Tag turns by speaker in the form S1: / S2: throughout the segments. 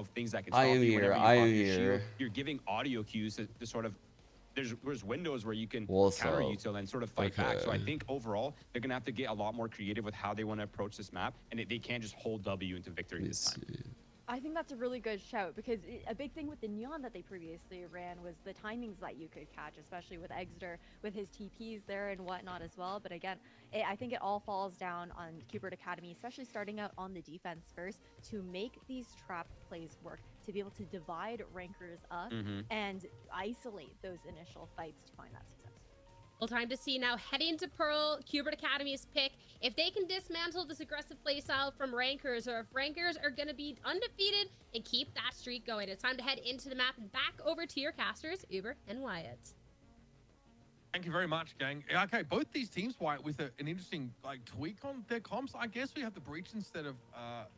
S1: of things that can
S2: I
S1: stop
S2: am
S1: you
S2: here,
S1: whenever you
S2: I
S1: pop
S2: am
S1: your shield.
S2: here.
S1: You're giving audio cues to sort of there's windows where you can
S2: What's
S1: counter
S2: up?
S1: util and sort of fight back. So I
S2: Okay.
S1: think overall they're gonna have to get a lot more creative with how they want to approach this map, and they can't just hold W into victory
S2: Let me
S1: this time.
S2: see.
S3: I think that's a really good shout because a big thing with the Neon that they previously ran was the timings that you could catch, especially with Exeter with his TPs there and whatnot as well. But again, I think it all falls down on Q*bert Academy, especially starting out on the defense first, to make these trap plays work, to be able to divide rankers up and isolate those initial fights to find that success.
S4: Well, time to see now. Heading to Pearl, Q*bert Academy's pick. If they can dismantle this aggressive playstyle from Rankers, or if Rankers are going to be undefeated and keep that streak going, it's time to head into the map and back over to your casters, Uber and Wyatt.
S5: Thank you very much, gang. Okay, both these teams, Wyatt, with an interesting tweak on their comps. I guess we have the breach instead of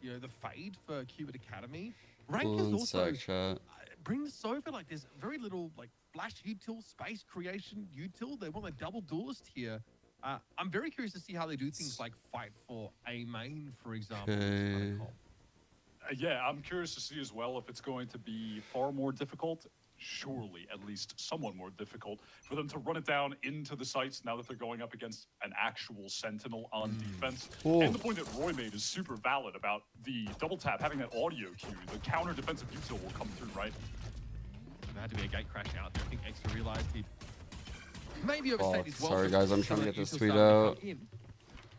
S5: the fade for Q*bert Academy. Rankers
S2: One
S5: also
S2: sec, chat.
S5: bring this over. There's very little flash util, space creation util. They want a double duelist here. I'm very curious to see how they do things like fight for a main, for example.
S2: Okay.
S6: Yeah, I'm curious to see as well if it's going to be far more difficult, surely at least somewhat more difficult, for them to run it down into the sites now that they're going up against an actual Sentinel on defense.
S2: Ooh.
S6: And the point that Roy made is super valid about the double tap, having that audio cue. The counter defensive util will come through, right?
S5: There had to be a gate crash out there. I think Extra realized he'd maybe overstayed his welcome.
S2: sorry, guys, I'm
S5: Some
S2: trying to
S5: of
S2: get
S5: that
S2: this
S5: util
S2: tweet
S5: starting to
S2: out.
S5: come in,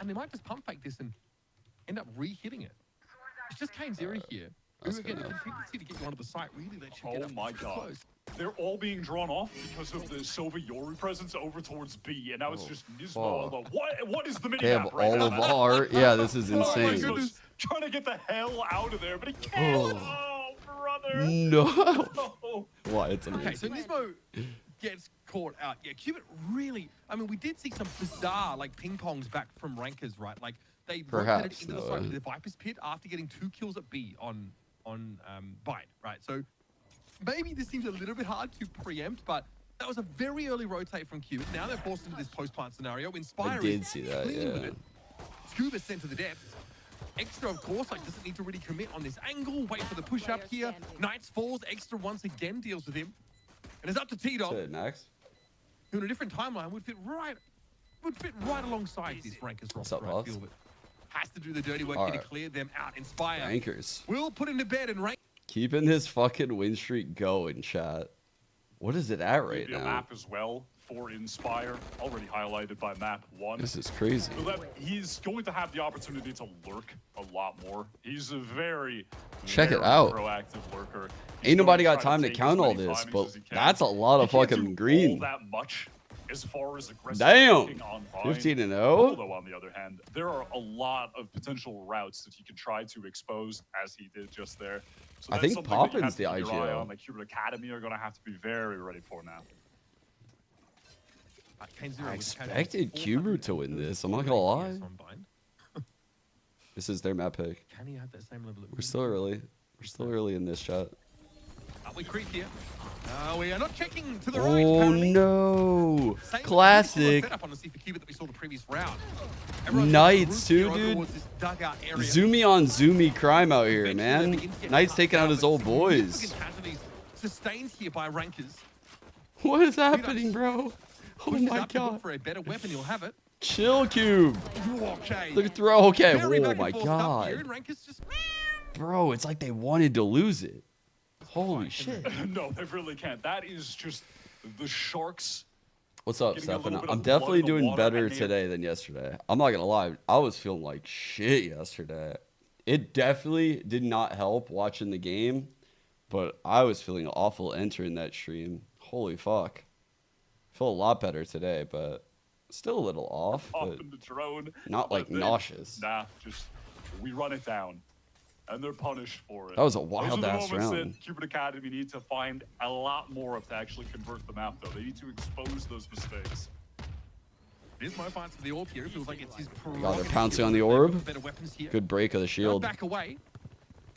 S5: and they might just pump fake this and end up re-hitting it. It's just Kane Zeri here. Who
S2: that's
S5: again, the
S2: good.
S5: consistency to get you onto the site really lets you
S6: Oh
S5: get up
S6: my
S5: too
S6: god.
S5: close.
S6: They're all being drawn off because of the Sova Yoru presence over towards B, and now it's just Nismo
S2: fuck.
S6: alone. What is the mini
S2: They have
S6: map right
S2: all
S6: now?
S2: of our. Yeah, this is
S6: Oh my
S2: insane.
S6: goodness. Trying to get the hell out of there, but he can't.
S2: Oh.
S6: Oh, brother.
S2: No.
S6: Oh.
S2: Why? It's
S5: Okay, so
S2: amazing.
S5: Nismo gets caught out. Yeah, Q*bert really. I mean, we did see some bizarre ping pongs back from Rankers, right? They rotated
S2: Perhaps,
S5: into the
S2: Noah.
S5: site with the Viper's Pit after getting 2 kills at B on Byte, right? So maybe this seems a little bit hard to preempt, but that was a very early rotate from Q*bert. Now they're forced into this post-plant scenario. Inspire
S2: I did
S5: is
S2: see that,
S5: clean with
S2: yeah.
S5: it. Scuba sent to the depths. Extra, of course, doesn't need to really commit on this angle. Wait for the push up here. Knights falls. Extra once again deals with him. And it's up to T-Dog,
S2: Is it next?
S5: who in a different timeline would fit right alongside this Rankers
S2: What's
S5: roster.
S2: up,
S5: I
S2: boss?
S5: feel, but has to do the dirty work
S2: All
S5: here to
S2: right.
S5: clear them out. Inspire.
S2: Anchors.
S5: We'll put him to bed and rank.
S2: Keeping this fucking win streak going, chat. What is it at right
S6: Maybe a
S2: now?
S6: map as well for Inspire, already highlighted by map 1.
S2: This is crazy.
S6: So that he's going to have the opportunity to lurk a lot more. He's a very,
S2: Check it
S6: very
S2: out.
S6: proactive lurker. He's
S2: Ain't
S6: going
S2: nobody
S6: to
S2: got
S6: try
S2: time to
S6: take
S2: count
S6: as
S2: all
S6: many
S2: this,
S6: timings
S2: but
S6: as he can.
S2: that's a lot of
S6: He can't
S2: fucking
S6: do
S2: green.
S6: all that much as far as aggressive
S2: Damn.
S6: lurking on Vine.
S2: 15 and
S6: Although,
S2: 0.
S6: on the other hand, there are a lot of potential routes that he can try to expose, as he did just there. So
S2: I
S6: that's
S2: think
S6: something that you
S2: Poppin's
S6: have to
S2: the
S6: keep your eye
S2: IGL.
S6: on. The Q*bert Academy are going to have to be very ready for now.
S2: I expected Q*bert to win this. I'm not gonna lie. This is their map pick.
S5: Can he have that same level of
S2: We're still early. We're still early in this chat.
S5: We creep here. We are not checking to the right.
S2: Oh
S5: apparently.
S2: no!
S5: Same
S2: Classic.
S5: setup, honestly, for Q*bert that we saw the previous round. Everyone's
S2: Knights
S5: moved
S2: too,
S5: here
S2: dude.
S5: towards this dugout area.
S2: Zoomy on Zoomy crime out here,
S5: Eventually, they
S2: man.
S5: begin to get
S2: Knight's
S5: cut
S2: taking out
S5: down,
S2: his
S5: but
S2: old boys.
S5: significant casualties sustained here by Rankers.
S2: What is happening, bro? Oh
S5: Pushes
S2: my
S5: up to look
S2: god.
S5: for a better weapon, he'll have it.
S2: Chill Cube.
S5: Okay.
S2: Look at throw. Okay.
S5: Very
S2: Oh
S5: back
S2: my
S5: and forth stuff here,
S2: god.
S5: and Rankers just
S2: Bro, it's like they wanted to lose it. Holy shit.
S6: No, they really can't. That is just the Sharks.
S2: What's up,
S6: Getting a
S2: Stefan?
S6: little bit
S2: I'm
S6: of
S2: definitely
S6: blood in the
S2: doing
S6: water,
S2: better
S6: and they-
S2: today than yesterday. I'm not gonna lie. I was feeling like shit yesterday. It definitely did not help watching the game, but I was feeling awful entering that stream. Holy fuck. Feel a lot better today, but still a little off,
S6: Off
S2: but
S6: in the drone.
S2: not like
S6: But they-
S2: nauseous.
S6: Nah, just we run it down, and they're punished for it.
S2: That was a
S6: Those are
S2: wild
S6: the
S2: ass
S6: moments
S2: round.
S6: that Q*bert Academy need to find a lot more of to actually convert the map, though. They need to expose those mistakes.
S5: Nismo fights for the orb here. It feels like it's his
S2: God, they're
S5: prerogative
S2: pouncing
S5: here.
S2: on the
S5: They've
S2: orb.
S5: got better weapons here.
S2: Good break of the
S5: Don't
S2: shield.
S5: back away.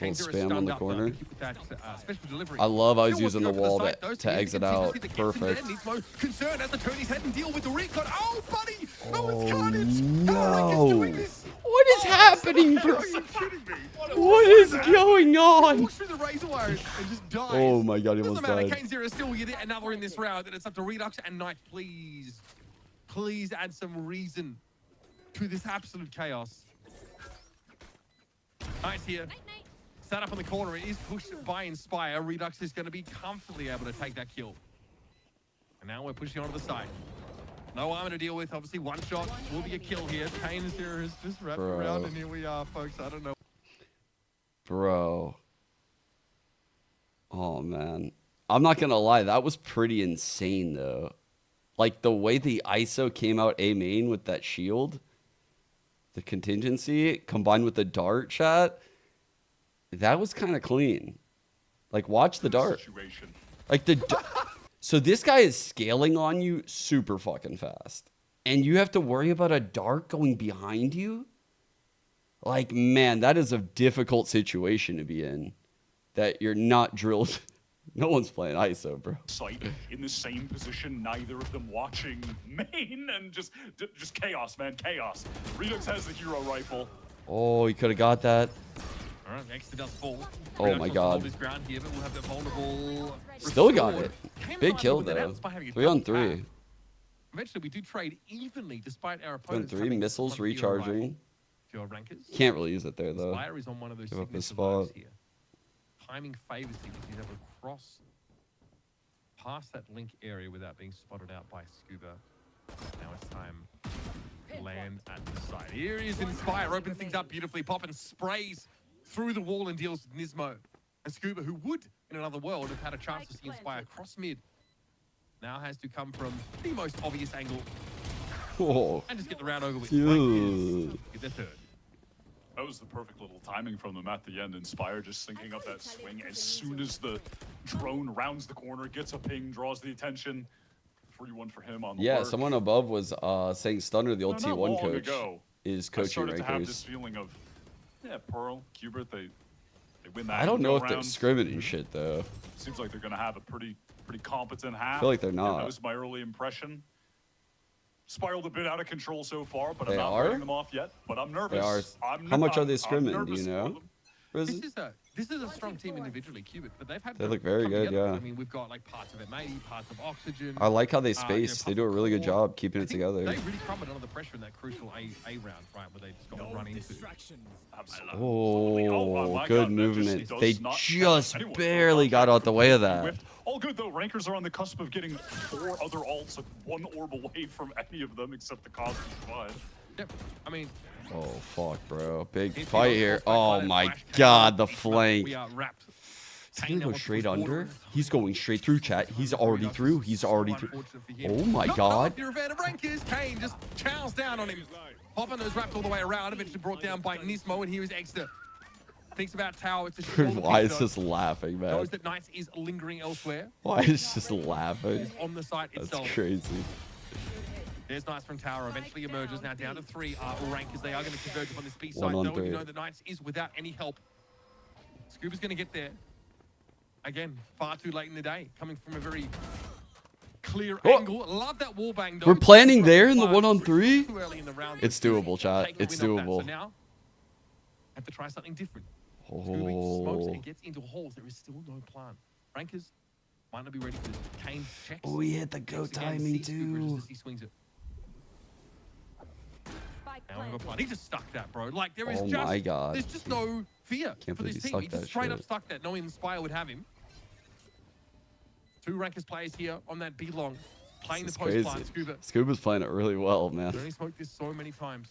S2: Little
S5: Kane Zero
S2: spam on
S5: stunned
S2: the
S5: up,
S2: corner.
S5: with that, special delivery.
S2: I love I was
S5: Still
S2: using
S5: wants
S2: the
S5: to go
S2: wall
S5: for the site,
S2: to
S5: though, so he
S2: exit
S5: continues
S2: out.
S5: to get in there.
S2: Perfect.
S5: Nismo concerned as the Tony's head and deal with the recon. Oh, buddy! No, it's
S2: Oh
S5: carnage! How are Rankers doing
S2: no!
S5: this?
S2: What is happening, bro?
S5: Are you kidding me?
S2: What is going on?
S5: Walks through the razor wire and just dies.
S2: Oh my god, he
S5: Doesn't
S2: almost
S5: matter.
S2: died.
S5: Kane Zero still will get another in this round, and it's up to Redux and Knight. Please add some reason to this absolute chaos. Knight's here. Sat up in the corner. It is pushed by Inspire. Redux is going to be comfortably able to take that kill. And now we're pushing onto the side. No armor to deal with. Obviously, one shot will be a kill here. Kane Zero is just wrapped
S2: Bro.
S5: around, and here we are, folks. I don't know.
S2: Bro. Oh, man. I'm not going to lie. That was pretty insane, though. Like, the way the ISO came out A main with that shield, the contingency, combined with the dart shot, that was kind of clean. Like, watch the dart.
S6: Situation.
S2: Like, so this guy is scaling on you super fucking fast. And you have to worry about a dart going behind you? Like, man, that is a difficult situation to be in. That you're not drilled. No one's playing ISO, bro.
S6: Sight in the same position, neither of them watching main, and just chaos, man, chaos. Redux has the hero rifle.
S2: Oh, he could have got that.
S5: All right, next to does fall.
S2: Oh
S5: Redux
S2: my
S5: wants to
S2: God.
S5: hold his ground here, but we'll have the vulnerable
S2: Still got
S5: restored.
S2: it.
S5: Came
S2: Big
S5: alive
S2: kill,
S5: with an
S2: though.
S5: ounce by having a
S2: 3 on
S5: double
S2: 3.
S5: tap. Eventually, we do trade evenly, despite our
S2: 3 on
S5: opponents
S2: 3.
S5: having
S2: Missiles
S5: one hero rifle.
S2: recharging.
S5: Pure rankers.
S2: Can't really use it there, though.
S5: Spire is on one of those
S2: Give up his
S5: signature moves
S2: spot.
S5: here. Timing favors him if he's able to cross past that link area without being spotted out by Scuba. Now it's time to land at the side. Here is Inspire, opens things up beautifully. Poppin sprays through the wall and deals with Nismo. And Scuba, who would, in another world, have had a chance to see Inspire cross mid, now has to come from the most obvious angle
S2: Oh.
S5: and just get the round over with.
S2: Ew.
S5: Get the third.
S6: That was the perfect little timing from them at the end. Inspire just thinking up that swing as soon as the drone rounds the corner, gets a ping, draws the attention. 3-1 for him on the
S2: Yeah,
S6: work.
S2: someone above was saying Stunner, the old
S6: Not
S2: T1
S6: long
S2: coach,
S6: ago,
S2: is
S6: I
S2: coaching
S6: started to have this
S2: rankers.
S6: feeling of, yeah, Pearl, Cubert, they win that.
S2: I don't know if they're
S6: round.
S2: scrimming and shit, though.
S6: Seems like they're going to have a pretty competent half.
S2: feel like they're
S6: Yeah,
S2: not.
S6: that was my early impression. Spiraled a bit out of control so far, but
S2: They
S6: I'm not
S2: are?
S6: writing them off yet. But I'm nervous.
S2: are.
S6: I'm
S2: How much are they
S6: I'm
S2: scrimming, do you
S6: nervous for
S2: know?
S6: them.
S5: This is a strong team individually, Cubit, but they've had
S2: They
S5: to
S2: look very
S5: come
S2: good,
S5: together.
S2: yeah.
S5: I mean, we've got like parts of M80, parts of Oxygen.
S2: I like how they
S5: you know,
S2: space. They
S5: Puff
S2: do a
S5: of
S2: really good
S5: Core.
S2: job keeping
S5: I
S2: it
S5: think
S2: together.
S5: They really crumbled under the pressure in that crucial A round, right, where they just got run into.
S6: Absolutely.
S2: Oh,
S6: my
S2: good
S6: God, that
S2: movement.
S6: does
S2: They
S6: not
S2: just
S6: anyone.
S2: barely got out the way of that.
S6: Whiffed. All good though. Rankers are on the cusp of getting 4 other alts, like 1 orb away from any of them except the Cosmic Divide.
S5: Yep. I mean,
S2: Oh, fuck, bro. Big
S5: if
S2: fight
S5: you
S2: here.
S5: don't fall
S2: Oh,
S5: back,
S2: my
S5: Flash came
S2: God,
S5: out,
S2: the
S5: but
S2: flank.
S5: We are wrapped.
S2: Is he gonna go
S5: Kane
S2: straight
S5: now
S2: under?
S5: puts
S2: He's going straight through, chat. He's already through. He's already through. Oh my God.
S5: You're a fan of Rankers. Kane just chows down on him. Poppin is wrapped all the way around, eventually brought down by Nismo, and here is Exeter. Thinks about Tower. It's a short
S2: Why
S5: pick,
S2: is
S5: though.
S2: this laughing, man?
S5: Knows that Knights is lingering elsewhere.
S2: Why is just laughing?
S5: Is on the site
S2: That's
S5: itself.
S2: crazy.
S5: There's Knights from Tower. Eventually emerges. Now down to 3 are all Rankers. They are going to converge upon this B side,
S2: 1 on
S5: though. You
S2: 3.
S5: know that Knights is without any help. Scuba's going to get there. Again, far too late in the day. Coming from a very clear
S2: Oh.
S5: angle. Love that wallbang, though.
S2: We're planning there in the
S5: But
S2: 1-on-3?
S5: too early in the round.
S2: It's doable, chat.
S5: Take a
S2: It's
S5: win off that.
S2: doable.
S5: So now, have to try something different. Scooby smokes
S2: Oh.
S5: and gets into holes. There is still no plan. Rankers might not be ready for this. Kane checks.
S2: Oh, he hit the go
S5: Checks again,
S2: timing,
S5: sees Scooby just
S2: too.
S5: as he swings it. Now we got a plan. He just stuck that, bro. Like, there is
S2: Oh
S5: just,
S2: my God.
S5: there's just no fear
S2: Can't
S5: for
S2: believe
S5: this
S2: he
S5: team. He
S2: stuck
S5: just
S2: that
S5: straight up
S2: shit.
S5: stuck that, knowing Inspire would have him. 2 Rankers players here on that B long, playing the
S2: It's
S5: post
S2: crazy.
S5: plan. Scuba.
S2: Scuba's playing it really well,
S5: They
S2: man.
S5: only smoked this so many times.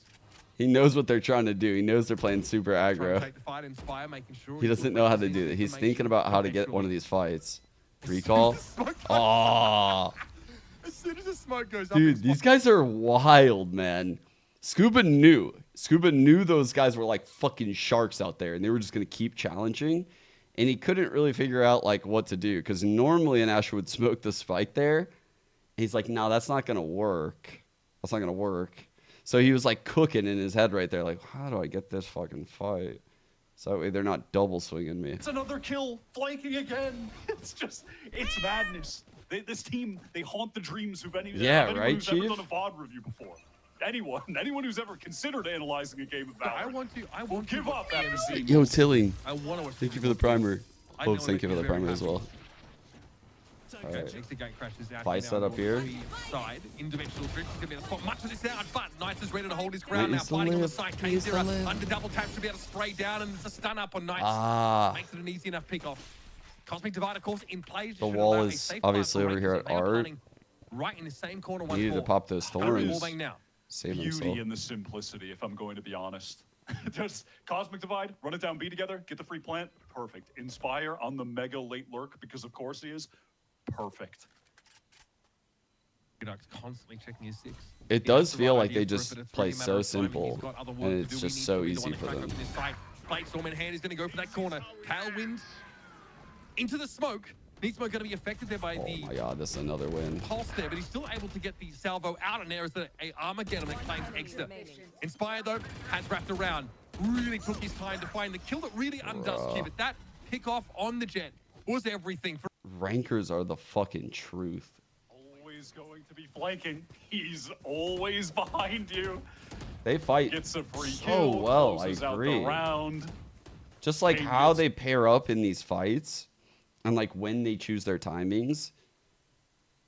S2: He knows what they're trying to do. He knows they're playing super
S5: Trying to
S2: aggro.
S5: take the fight, Inspire, making sure
S2: He doesn't know how to do that. He's thinking about how to get one of these fights. Recall. Oh,
S5: As soon as the smoke goes up,
S2: dude, these guys are wild, man. Scuba knew. Scuba knew those guys were like fucking sharks out there, and they were just gonna keep challenging. And he couldn't really figure out like what to do because normally an Asher would smoke the spike there. And he's like, no, that's not gonna work. That's not gonna work. So he was like cooking in his head right there, like, how do I get this fucking fight? So that way they're not double swinging me.
S6: It's another kill, flanking again. It's madness. This team, they haunt the dreams of any
S2: Yeah,
S6: anyone
S2: right,
S6: who's ever
S2: Chief?
S6: done a VOD review before. anyone who's ever considered analyzing a game of
S5: I
S6: Valorant
S5: want to
S6: will give
S5: watch
S6: up after seeing
S2: Yo,
S6: this.
S2: Tilling.
S5: I want to watch.
S2: Thank you for the primer.
S5: I
S2: Folks,
S5: know
S2: thank you
S5: that
S2: for the
S5: you're very
S2: primer as
S5: happy.
S2: well. All right.
S5: Next, the gate crashes out.
S2: Buy
S5: here now
S2: set up
S5: on
S2: here.
S5: the Side in dimensional drift. He's gonna be able to spot much of this out, but Knights is ready to hold his ground
S2: Knight
S5: now,
S2: is the
S5: fighting on the
S2: live.
S5: side.
S2: Knight is the
S5: K0
S2: live.
S5: under double tap to be able to spray down, and it's a stun up on Knights.
S2: Ah,
S5: Makes it an easy enough pick off. Cosmic Divide, of course, in play.
S2: The wall is obviously over here at Art.
S5: Right in the same corner once
S2: needed to
S5: more.
S2: pop those thorns.
S5: Wallbang now.
S2: Save
S6: Beauty
S2: himself.
S6: in the simplicity, if I'm going to be honest. Just Cosmic Divide, run it down B together, get the free plant, perfect. Inspire on the mega late lurk, because of course he is, perfect.
S5: Redux constantly checking his six.
S2: It
S5: He has
S2: does
S5: the
S2: feel
S5: right
S2: like
S5: idea
S2: they
S5: for it,
S2: just
S5: but it's
S2: play
S5: really a matter
S2: so
S5: of timing. He's
S2: simple,
S5: got other work
S2: and
S5: to
S2: it's
S5: do. He
S2: just
S5: needs
S2: so
S5: to be the
S2: easy
S5: one to
S2: for
S5: crack
S2: them.
S5: open this fight. Bladestorm in hand is going to go for that corner. Tailwind into the smoke. Neatsmo going to be affected there by
S2: Oh
S5: the
S2: my god, this is another win.
S5: pulse there, but he's still able to get the salvo out, and there is a Armageddon that claims Exeter. Inspire, though, has wrapped around. Really took his time to find the kill that really undoes
S2: Bruh.
S5: Cubit. That pick off on the jet was everything for
S2: Rankers are the fucking truth.
S6: Always going to be flanking. He's always behind you.
S2: They fight
S6: Gets a free
S2: so
S6: kill.
S2: well, I
S6: closes out
S2: agree.
S6: the round.
S2: Just like
S6: Game
S2: how
S6: gets-
S2: they pair up in these fights and like when they choose their timings,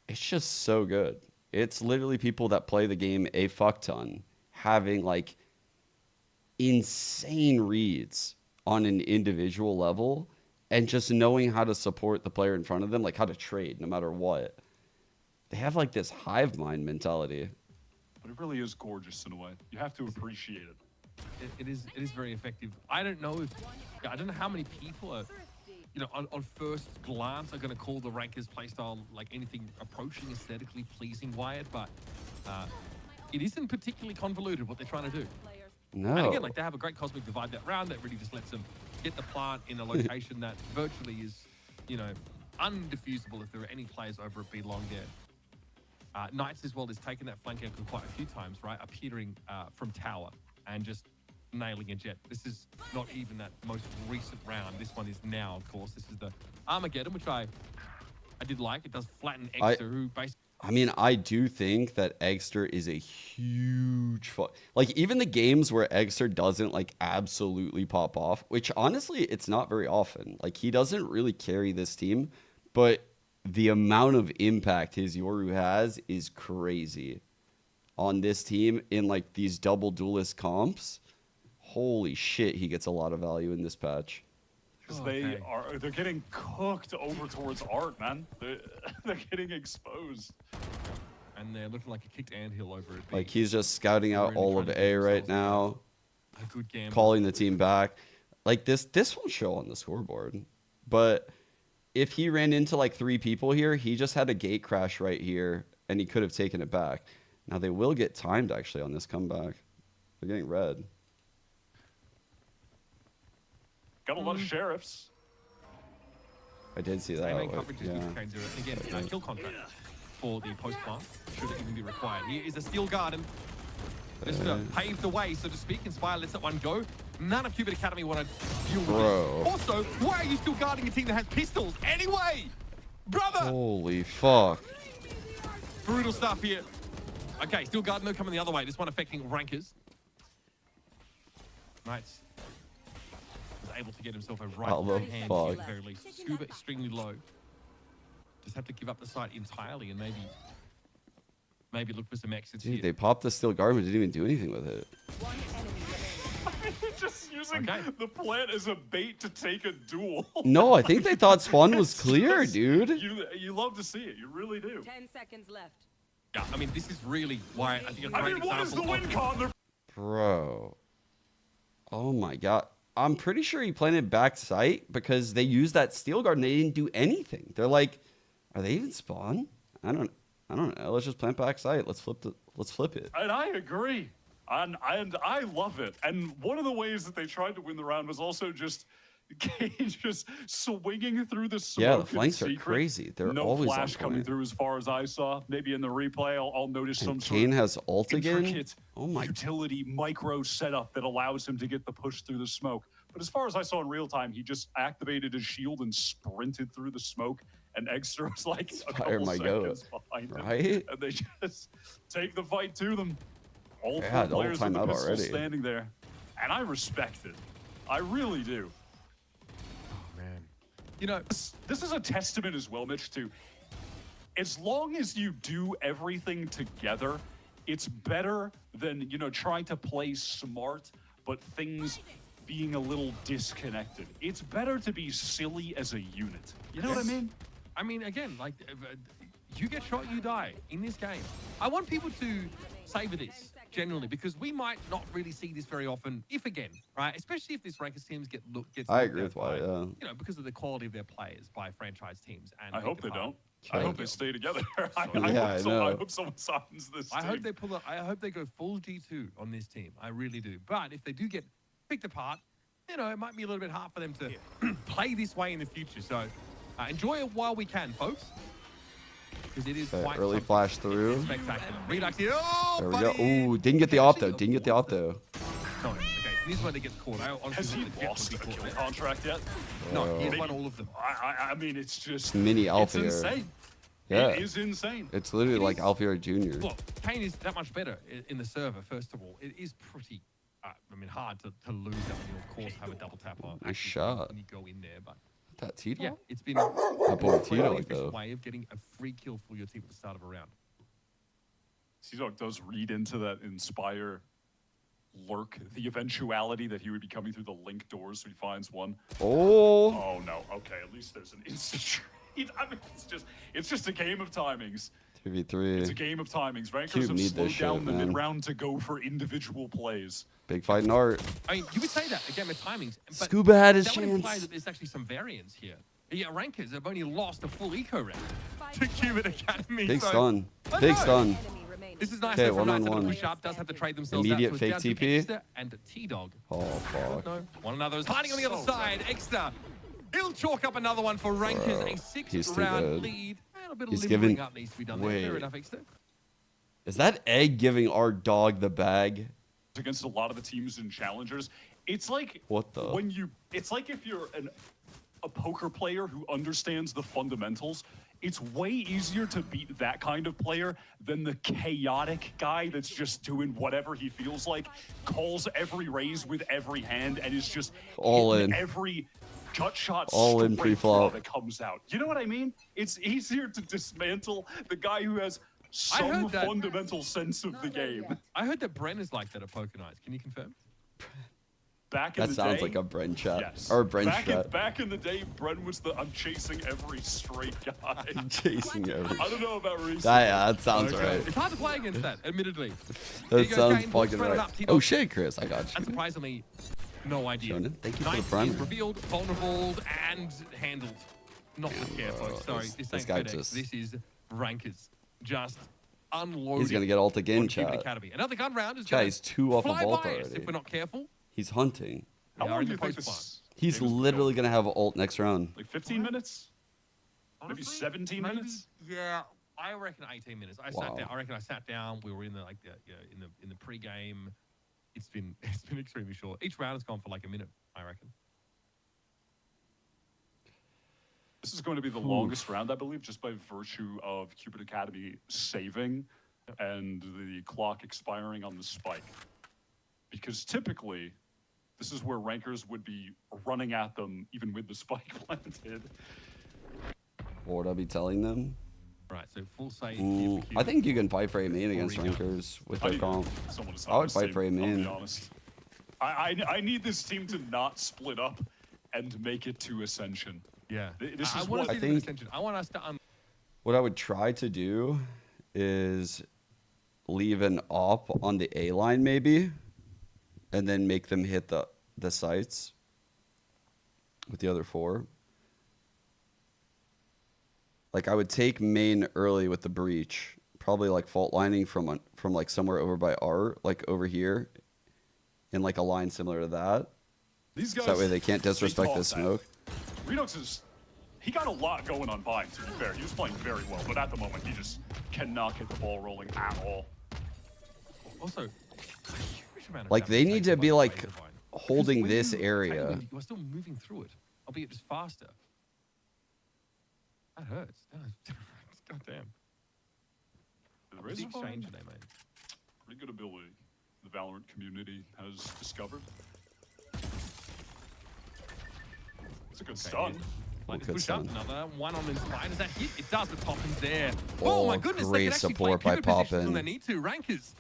S2: it's just so good. It's literally people that play the game a fuck ton having like insane reads on an individual level and just knowing how to support the player in front of them, like how to trade no matter what. They have like this hive mind mentality.
S6: But it really is gorgeous in a way. You have to appreciate it.
S5: it is very effective. I don't know how many people are, on first glance are going to call the Rankers playstyle like anything approaching aesthetically pleasing, Wyatt, but it isn't particularly convoluted what they're trying to do.
S2: No.
S5: And again, like they have a great Cosmic Divide that round that really just lets them get the plant in a location that virtually is, undefusable if there are any players over at B long there. Knights as well has taken that flank angle quite a few times, right? Appearing from tower and just nailing a jet. This is not even that most recent round. This one is now, of course. This is the Armageddon, which I did like. It does flatten Exeter, who basically...
S2: I mean, I do think that Exeter is a huge like even the games where Exeter doesn't like absolutely pop off, which honestly it's not very often. Like he doesn't really carry this team, but the amount of impact his Yoru has is crazy on this team in like these double duelist comps. Holy shit, he gets a lot of value in this patch.
S6: Because
S5: Okay.
S6: they're getting cooked over towards Art, man. They're getting exposed.
S5: And they're looking like a kicked anthill over it.
S2: Like he's just scouting out all of A right now,
S5: A good gamble.
S2: calling the team back. Like this won't show on the scoreboard, but if he ran into like 3 people here, he just had a gate crash right here, and he could have taken it back. Now they will get timed actually on this comeback. They're getting red.
S6: Got a lot of sheriffs.
S2: I did see that.
S5: Same
S2: but,
S5: coverage as
S2: yeah.
S5: K0. Again, kill contract for the post plant, should it even be required. Here is a Steel Garden. Just to pave the way, so to speak. Inspire lets that one go. None of Cubit Academy want to deal with
S2: Bro.
S5: this. Also, why are you still guarding a team that has pistols? Anyway! Brother!
S2: Holy fuck.
S5: Brutal stuff here. Okay, Steel Garden though coming the other way. This one affecting Rankers. Knights was able to get himself a
S2: How the
S5: right hand
S2: fuck?
S5: at the very least. Scuba extremely low. Just have to give up the site entirely and maybe look for some exits
S2: Dude,
S5: here.
S2: they popped the steel garment, didn't even do anything with it.
S6: Just using
S5: Okay.
S6: the plant as a bait to take a duel.
S2: No, I think they thought spawn was
S6: It's
S2: clear,
S6: just-
S2: dude.
S6: You love to see it. You really do.
S7: 10 seconds left.
S5: Yeah, I mean, this is really why I think a
S6: I
S5: great
S6: mean, what is the
S5: example
S6: win
S5: of
S6: con? They're
S2: Bro. Oh my god. I'm pretty sure he planted back sight because they used that steel guard and they didn't do anything. They're like, are they even spawn? I don't know. Let's just plant back sight. Let's flip it.
S6: And I agree. And I love it. And one of the ways that they tried to win the round was also just Cage just swinging through the smoke.
S2: Yeah, the
S6: in
S2: flanks are
S6: secret.
S2: crazy. They're
S6: no
S2: always on
S6: flash coming
S2: point.
S6: through as far as I saw. Maybe in the replay, I'll notice some
S2: And
S6: sort
S2: Kane
S6: of
S2: has ult again.
S6: intricate
S2: Oh my
S6: utility micro setup that allows him to get the push through the smoke. But as far as I saw in real time, he just activated his shield and sprinted through the smoke. And Exeter was like a
S2: Fire
S6: couple
S2: my goat,
S6: seconds behind him.
S2: right?
S6: And they just take the fight to them. All
S2: Yeah,
S6: four
S2: double
S6: players with the
S2: timeout
S6: pistol
S2: already.
S6: standing there. And I respect it. I really do.
S5: Man. You know,
S6: This is a testament as well, Mitch, to as long as you do everything together, it's better than, you know, trying to play smart, but things being a little disconnected. It's better to be silly as a unit. You know what I mean?
S5: I mean, again, like, you get shot, you die in this game. I want people to savor this, generally, because we might not really see this very often, if again, right? Especially if this ranked teams gets
S2: I
S5: looked
S2: agree
S5: at
S2: with Wyatt,
S5: by,
S2: yeah.
S5: you know, because of the quality of their players by franchise teams. And
S6: I
S5: make
S6: hope
S5: it
S6: they
S5: hard.
S6: don't. I
S2: Yeah.
S6: hope they stay together. I
S2: Yeah, I know.
S6: hope someone signs this
S5: I
S6: team.
S5: hope they pull up. I hope they go full G2 on this team. I really do. But if they do get picked apart, you know, it might be a little bit hard for them to play this way in the future. So enjoy it while we can, folks. Because it is
S2: Okay,
S5: quite
S2: early
S5: something.
S2: flash through.
S5: It's spectacular. Redux here. Oh,
S2: There we
S5: buddy.
S2: go. Ooh, didn't get the
S5: Okay,
S2: opto.
S5: actually,
S2: Didn't get the opto.
S5: No, okay. This is where they get caught. I honestly
S6: Has he
S5: think the Jet
S6: lost a
S5: would be
S6: kill
S5: caught.
S6: contract yet?
S5: No, he has
S6: Maybe-
S5: won all of them.
S6: I mean, it's just
S2: Mini
S6: It's
S2: Alphier.
S6: insane.
S2: Yeah.
S6: It is insane.
S2: It's literally
S5: It
S2: like
S5: is-
S2: Alfier Jr.
S5: Well, Kane is that much better in the server, first of all. It is pretty, I mean, hard to lose that when you, of course, have a double tap on.
S2: Nice
S5: actually
S2: shot.
S5: When you go in there, but
S2: That Tito?
S5: yeah, it's been
S2: That boy
S5: a
S2: Tito,
S5: really
S2: like,
S5: efficient
S2: though.
S5: way of getting a free kill for your team at the start of a round.
S6: T-Dog does read into that Inspire lurk, the eventuality that he would be coming through the link doors, so he finds one.
S2: Oh.
S6: Oh no, okay, at least there's an instant trade. I mean, it's just a game of timings.
S2: 2v3.
S6: It's a game of timings. Rankers
S2: Cube
S6: have
S2: need
S6: slowed
S2: this
S6: down
S2: shit,
S6: the
S2: man.
S6: mid-round to go for individual plays.
S2: Big fight in art.
S5: I mean, you would say that, again, with timings, but
S2: Scuba had his
S5: that would imply
S2: chance.
S5: that there's actually some variance here. Yeah, Rankers have only lost a full eco round to Cubit Academy.
S2: Big
S5: so-
S2: stun.
S5: I
S2: Big
S5: know.
S2: stun.
S5: This is nice.
S2: Okay,
S5: though, from
S2: one
S5: Nice
S2: on
S5: to
S2: one.
S5: push up, does have to trade themselves
S2: Immediate
S5: out. So
S2: fake
S5: it's down to
S2: TP.
S5: Exeter and T-Dog.
S2: Oh, fuck.
S5: No, one another is hiding on the other
S6: So
S5: side. Exeter, he'll chalk up another one for Rankers.
S2: Bro,
S5: A
S2: he's
S5: sixth
S2: too
S5: round
S2: good.
S5: lead. A little bit of
S2: He's
S5: limbering
S2: given-
S5: up needs to be done there. Fair
S2: Wait.
S5: enough, Exeter.
S2: Is that Egg giving our dog the bag?
S6: Against a lot of the teams in challengers, it's like
S2: What the?
S6: when you. It's like if you're a poker player who understands the fundamentals. It's way easier to beat that kind of player than the chaotic guy that's just doing whatever he feels like, calls every raise with every hand, and is just
S2: All
S6: hitting
S2: in.
S6: every gut shot
S2: All in
S6: straight
S2: pre-flop.
S6: draw that comes out. You know what I mean? It's easier to dismantle the guy who has
S5: I
S6: some
S5: heard that-
S6: fundamental sense of the game.
S5: I heard that Bren is like that at Poker Nights. Can you confirm?
S6: Back in
S2: That
S6: the
S2: sounds
S6: day,
S2: like a Bren chat.
S6: yes.
S2: Or a Bren
S6: back
S2: chat.
S6: back in the day, Bren was the I'm chasing every straight guy.
S2: Chasing every.
S6: I don't know about recently.
S2: That sounds
S6: Okay.
S2: right.
S5: It's hard to play against that, admittedly.
S2: That
S5: you go,
S2: sounds
S5: Kane. Spread
S2: fucking
S5: it
S2: right.
S5: up, Tito.
S2: Oh shit, Chris, I got you.
S5: Unsurprisingly, no idea.
S2: Shonen, thank you for the
S5: Knight
S2: primer.
S5: is revealed, vulnerable, and handled. Not with care, folks. Sorry,
S2: this-
S5: this
S2: this
S5: ain't
S2: guy
S5: FedEx.
S2: just-
S5: This is Rankers. Just unloading.
S2: He's gonna get ult again,
S5: on Cupid
S2: chat.
S5: Academy. Another gun round is
S2: Chat,
S5: gonna
S2: he's 2 off of
S5: fly
S2: ult
S5: by us
S2: already.
S5: if we're not careful.
S2: He's hunting.
S6: How
S5: We are
S6: long
S5: in
S6: do you
S5: the
S6: think
S5: post-spawn.
S6: this
S2: He's
S6: game is gonna
S2: literally
S6: go?
S2: gonna have ult next round.
S6: Like 15 minutes? Maybe
S5: Honestly,
S6: 17
S5: maybe-
S6: minutes?
S5: Yeah, I reckon 18 minutes. I
S2: Wow.
S5: sat down. I reckon I sat down. We were in the in the pre-game. It's been extremely short. Each round has gone for like a minute. I reckon.
S6: This is going to be the longest round, I believe, just by virtue of Cupid Academy saving and the clock expiring on the spike. Because typically, this is where rankers would be running at them even with the spike planted.
S2: What would I be telling them?
S5: Right. So full save.
S2: Ooh, I think you can fight for a main against
S5: Already
S2: rankers with
S6: I
S2: their
S6: need
S2: comp.
S6: someone to
S2: I would
S6: sign
S2: fight
S6: this
S2: for
S6: team,
S2: him
S6: I'll be
S2: in.
S6: honest. I need this team to not split up and make it to Ascension.
S5: Yeah.
S6: This
S5: I
S6: is
S5: want
S6: what-
S5: to see
S2: I
S5: the
S2: think-
S5: extension. I want us to.
S2: What I would try to do is leave an op on the A line maybe, and then make them hit the sites with the other 4. Like I would take main early with the breach, probably like fault lining from like somewhere over by R, like over here, in like a line similar to that.
S6: These
S2: So
S6: guys,
S2: that way they can't disrespect
S6: caught
S2: the
S6: that.
S2: smoke.
S6: Redux is, he got a lot going on Vine, to be fair. He was playing very well, but at the moment, he just cannot get the ball rolling at all.
S5: Also, a huge amount of
S2: Like,
S5: damage
S2: they need
S5: taken
S2: to
S5: by
S2: be,
S5: the
S2: like,
S5: laser vine. Because
S2: holding
S5: when
S2: this
S5: you take
S2: area.
S5: them, you are still moving through it, albeit just faster. That hurts. God damn.
S6: The
S5: What's
S6: Razor
S5: the exchange
S6: Vine,
S5: they made?
S6: pretty good ability. the Valorant community has discovered. It's a good stun.
S5: Like
S2: good
S5: push up,
S2: stun.
S5: another one on Inspire. Does that hit? It does, but Poppin's there. Oh, my goodness, they
S2: great
S5: can actually
S2: support
S5: play
S2: by
S5: pivot positions when
S2: Poppin.
S5: they need to. Rankers.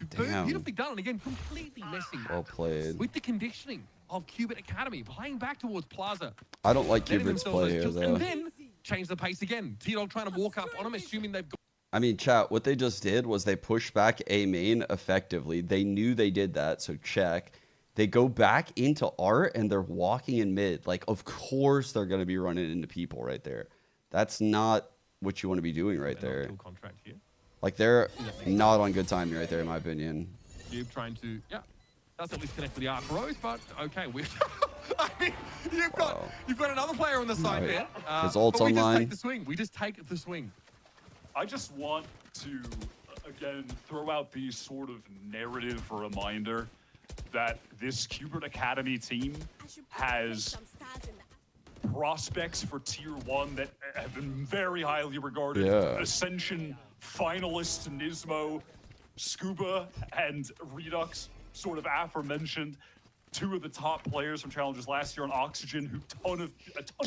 S2: Damn.
S5: Beautifully done, and again, completely messing
S2: Well played.
S5: with the conditioning of Qubit Academy, playing back towards Plaza.
S2: I don't like
S5: letting
S2: Cubit's
S5: themselves
S2: play
S5: those
S2: here
S5: kills,
S2: though.
S5: and then change the pace again. T-Dog trying to walk up on him, assuming they've got
S2: I mean, chat, what they just did was they pushed back A main effectively. They knew they did that, so check. They go back into art and they're walking in mid. Like, of course they're going to be running into people right there. That's not what you want to be doing right there.
S5: kill contract here.
S2: Like, they're not on good timing right there, in my opinion.
S5: Cube trying to, does at least connect with the Arc Rose, but okay, I mean, you've got another player on the side
S2: Right.
S5: there.
S2: His ult's
S5: but we just
S2: online.
S5: take the swing. We just take the swing.
S6: I just want to, again, throw out the sort of narrative reminder that this Qubit Academy team has prospects for Tier 1 that have been very highly regarded.
S2: Yeah.
S6: Ascension finalists Nismo, Scuba, and Redux, sort of aforementioned. Two of the top players from Challengers last year on Oxygen, who a ton of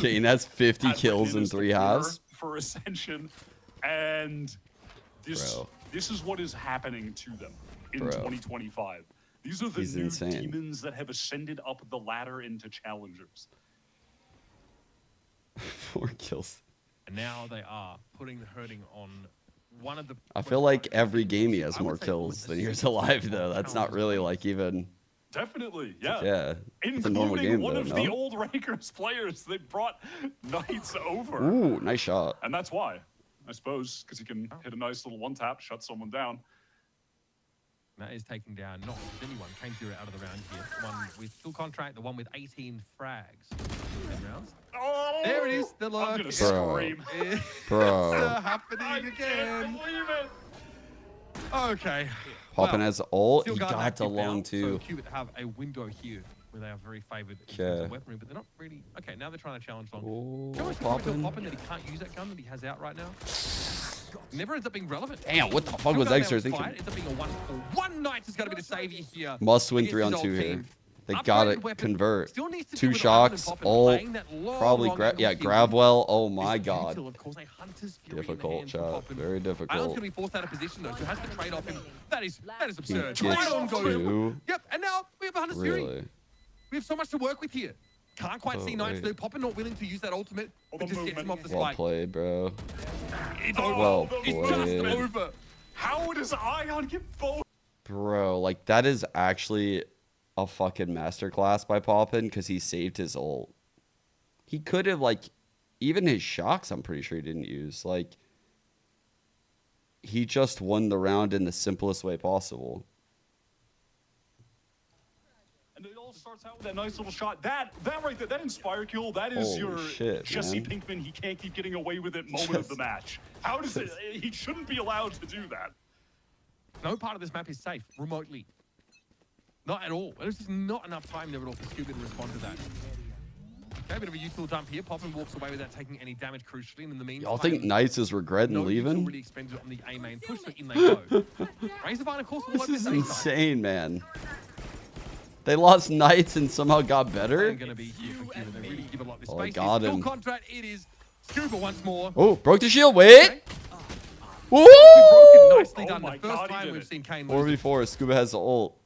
S2: Kane has 50
S6: had
S2: kills
S6: written
S2: in
S6: as the
S2: 3
S6: winner
S2: halves.
S6: for Ascension, and this
S2: Bro.
S6: this is what is happening to them in
S2: Bro.
S6: 2025. These are the
S2: He's
S6: new
S2: insane.
S6: demons that have ascended up the ladder into Challengers.
S2: 4 kills.
S5: And now they are putting the hurting on one of the.
S2: I feel like every game he has
S5: I would
S2: more
S5: say
S2: kills
S5: with
S2: than
S5: the
S2: years
S5: six
S2: alive, though. That's not
S5: challenges
S2: really
S5: players.
S2: like even.
S6: Definitely, yeah.
S2: Yeah. It's a
S6: Including
S2: normal game,
S6: one
S2: though,
S6: of the
S2: no?
S6: old Rankers players. They brought Knights over.
S2: Ooh, nice shot.
S6: And that's why, I suppose, because he can hit a nice little one tap, shut someone down.
S5: That is taking down not anyone. Kane Zero out of the round here. One with full contract, the one with 18 frags. 10 rounds.
S6: Oh,
S5: There it is, the
S6: I'm
S5: lurk.
S6: gonna
S2: Bro.
S6: scream.
S5: It's
S2: Bro.
S5: happening
S6: I
S5: again.
S6: can't believe it.
S5: Okay.
S2: Poppin has ult.
S5: Steel
S2: He
S5: Guard
S2: got
S5: active
S2: to long
S5: now,
S2: too.
S5: So Qubit have a window here where they are very favored in terms
S2: Okay.
S5: of weaponry, but they're not really. Okay, now they're trying to challenge long.
S2: Ooh,
S5: How much Poppin
S2: Poppin.
S5: that he can't use that gun that he has out right now? Never ends up being relevant.
S2: Damn, what the fuck
S5: Still
S2: was
S5: got
S2: Exer
S5: that
S2: thinking?
S5: fight. Ends up being a 1-for-1 Knight is going to be the savior here.
S2: Must win
S5: against
S2: 3 on
S5: his
S2: 2
S5: old
S2: here.
S5: team.
S2: They
S5: Upgraded
S2: gotta
S5: weapon.
S2: convert.
S5: Still needs to
S2: 2
S5: deal with Ivan and
S2: shocks.
S5: Poppin
S2: Ult.
S5: playing that long,
S2: Probably
S5: long
S2: grab.
S5: angle
S2: Yeah,
S5: kill.
S2: grab well. Oh my
S5: This
S2: god.
S5: util, of course, a Hunter's Fury in the
S2: Difficult
S5: hands for
S2: shot.
S5: Poppin.
S2: Very
S5: Island's
S2: difficult.
S5: going to be forced out of position though, so has to trade off him. That is
S2: He
S5: absurd.
S2: gets
S5: Trade on goes.
S2: 2.
S5: Yep, and now we have a Hunter's Fury.
S2: Really?
S5: We have so much to work with here. Can't quite see
S2: Oh,
S5: Knights
S2: wait.
S5: though. Poppin not willing to use that ultimate,
S6: Oh,
S5: but
S6: the
S5: just gets him off
S6: movement.
S5: the
S2: Well
S5: spike.
S2: played, bro.
S5: It's
S6: Oh,
S5: over.
S2: Well
S5: It's just
S2: played.
S5: over.
S6: How does Ion get both?
S2: Bro, like that is actually a fucking masterclass by Poppin because he saved his ult. He could have like even his shocks I'm pretty sure he didn't use. Like he just won the round in the simplest way possible.
S6: And it all starts out with that nice little shot. That right there, that Inspire kill, that is
S2: Holy
S6: your
S2: shit,
S6: Jesse
S2: man.
S6: Pinkman, he can't keep getting away with it moment of the match. How does it, he shouldn't be allowed to do that.
S5: No part of this map is safe remotely. Not at all. There's just not enough time there at all for Scuba to respond to that. Okay, a bit of a useful jump here. Poppin walks away without taking any damage crucially. And in the meantime,
S2: Y'all think Knights is regretting
S5: no util
S2: leaving?
S5: really expended on the A main push, so in they go. Razorvine, of course, will
S2: This
S5: open
S2: is
S5: his A side.
S2: insane, man. They lost Knights and somehow got better.
S5: I'm gonna be here for Cuba. They really give a lot of
S2: Oh, I
S5: space.
S2: got
S5: Full
S2: him.
S5: contract. It is Scuba once more.
S2: Oh, broke the shield. Wait.
S5: Okay.
S2: Woo!
S5: Broken, nicely
S6: Oh
S5: done.
S6: my
S5: The first
S6: God, he
S5: time
S6: did
S5: we've
S6: it.
S5: seen Kane lose.
S2: 4v4. Scuba has the ult.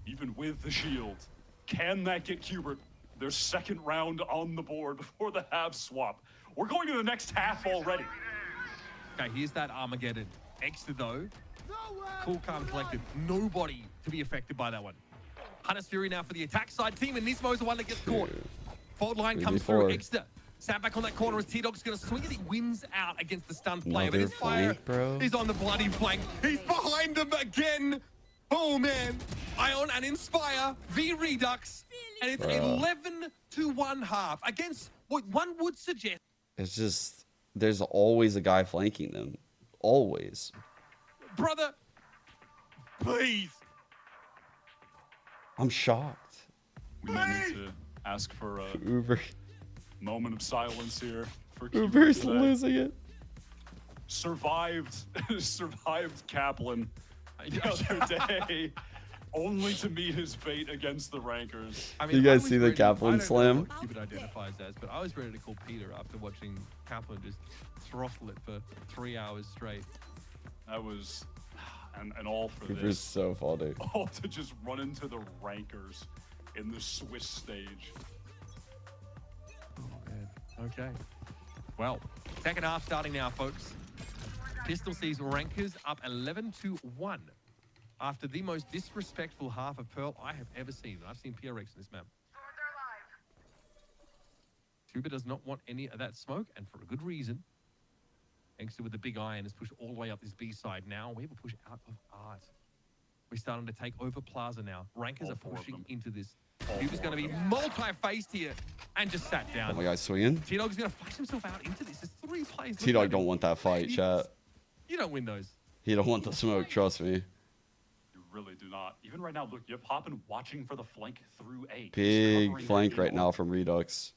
S6: Even with the shield, can that get Hubert their second round on the board before the half swap? We're going to the next half already.
S5: Okay, here's that Armageddon. Extra though. Cool, calm, collected. Nobody to be affected by that one. Hunter's Fury now for the attack side team, and Nismo's the one that gets caught. Fault line comes through.
S2: 3v4.
S5: Extra. Sat back on that corner as T-Dog's going to swing it. He wins out against the stunned player. But
S2: Another
S5: his fire
S2: flank, bro.
S5: is on the bloody flank. He's behind them again. Oh, man. Ion and Inspire v Redux. And it's
S2: Bruh.
S5: 11-1 half against what one would suggest.
S2: It's just there's always a guy flanking them. Always.
S5: Brother, please.
S2: I'm shocked.
S6: We may need to ask for a
S2: Uber
S6: moment of silence here for Hubert
S2: Uber's
S6: today.
S2: losing it.
S6: Survived Kaplan the other day. only to meet his fate against the rankers.
S5: I
S2: You guys
S5: was
S2: see the
S5: ready-
S2: Kaplan
S5: I don't know
S2: slam?
S5: what Cupid identifies as, but I was ready to call Peter after watching Kaplan just throttle it for 3 hours straight.
S6: That was, and all for
S2: Cooper's
S6: this.
S2: so funny.
S6: All to just run into the rankers in the Swiss stage.
S5: Oh, man. Okay. Well, second half starting now, folks. Pistol sees Rankers up 11-1 after the most disrespectful half of Pearl I have ever seen. I've seen PRX in this map. Tuba does not want any of that smoke, and for a good reason. Angster with the big iron is pushed all the way up this B side now. We have a push out of Art. We're starting to take over Plaza now. Rankers
S6: All
S5: are
S6: four of
S5: pushing
S6: them.
S5: into this.
S6: All
S5: Tuba's
S6: four
S5: going to be
S6: of them.
S5: multi-faced here and just sat
S2: Oh
S5: down.
S2: my God, swinging.
S5: T-Dog's going to flash himself out into this. There's 3 players.
S2: T Dog don't want that fight, chat.
S5: You don't win those.
S2: He don't want the smoke. Trust me.
S6: You really do not. Even right now, look, you have Poppin watching for the flank through A. He's
S2: Big
S6: covering
S2: flank
S6: A
S2: right
S6: all-
S2: now from Redux.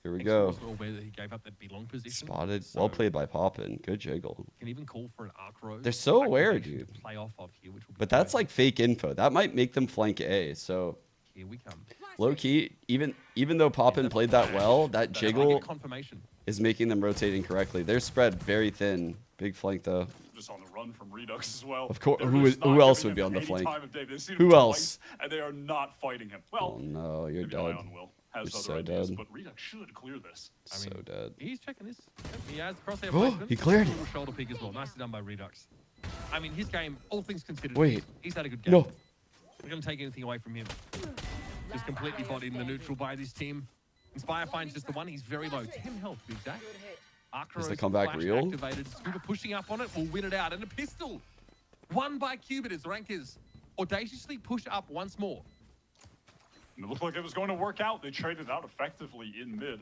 S2: Here we
S5: Angster
S2: go.
S5: wasn't aware that he gave up that belong position.
S2: Spotted.
S5: So
S2: Well played by Poppin. Good jiggle.
S5: Can even call for an arc row.
S2: They're so aware,
S5: activation
S2: dude.
S5: to play off of here, which will be
S2: But that's
S5: great.
S2: like fake info. That might make them flank A. So
S5: Here we come.
S2: low key, even though Poppin played that well, that
S5: That's like a
S2: jiggle
S5: confirmation.
S2: is making them rotating correctly. They're spread very thin. Big flank though.
S6: Just on the run from Redux as well.
S2: Of course,
S6: They're
S2: who
S6: just
S2: is- who
S6: not
S2: else
S6: giving
S2: would be
S6: him
S2: on the
S6: any
S2: flank?
S6: time of day. They've seen
S2: Who
S6: him
S2: else?
S6: twice, and they are not fighting him.
S2: Oh
S6: Well,
S2: no, you're
S6: maybe
S2: dead.
S6: Ion will. Has
S2: You're
S6: other
S2: so
S6: ideas,
S2: dead.
S6: but Redux should clear this.
S5: I
S2: So
S5: mean,
S2: dead.
S5: He's checking this. He has crosshair
S2: Oh,
S5: placement.
S2: he cleared.
S5: A little shoulder pick as well. Nicely done by Redux. I mean, his game, all things considered,
S2: Wait.
S5: he's had a good game.
S2: No.
S5: We're going to take anything away from him. Just completely bodied in the neutral by this team. Inspire finds just the one. He's very low. 10 health, to be exact.
S2: Is the
S5: Arcros
S2: comeback
S5: flash
S2: real?
S5: activated. Scuba pushing up on it. Will win it out. And a pistol. Won by Cubit as Rankers audaciously push up once more.
S6: And it looked like it was going to work out. They traded out effectively in mid.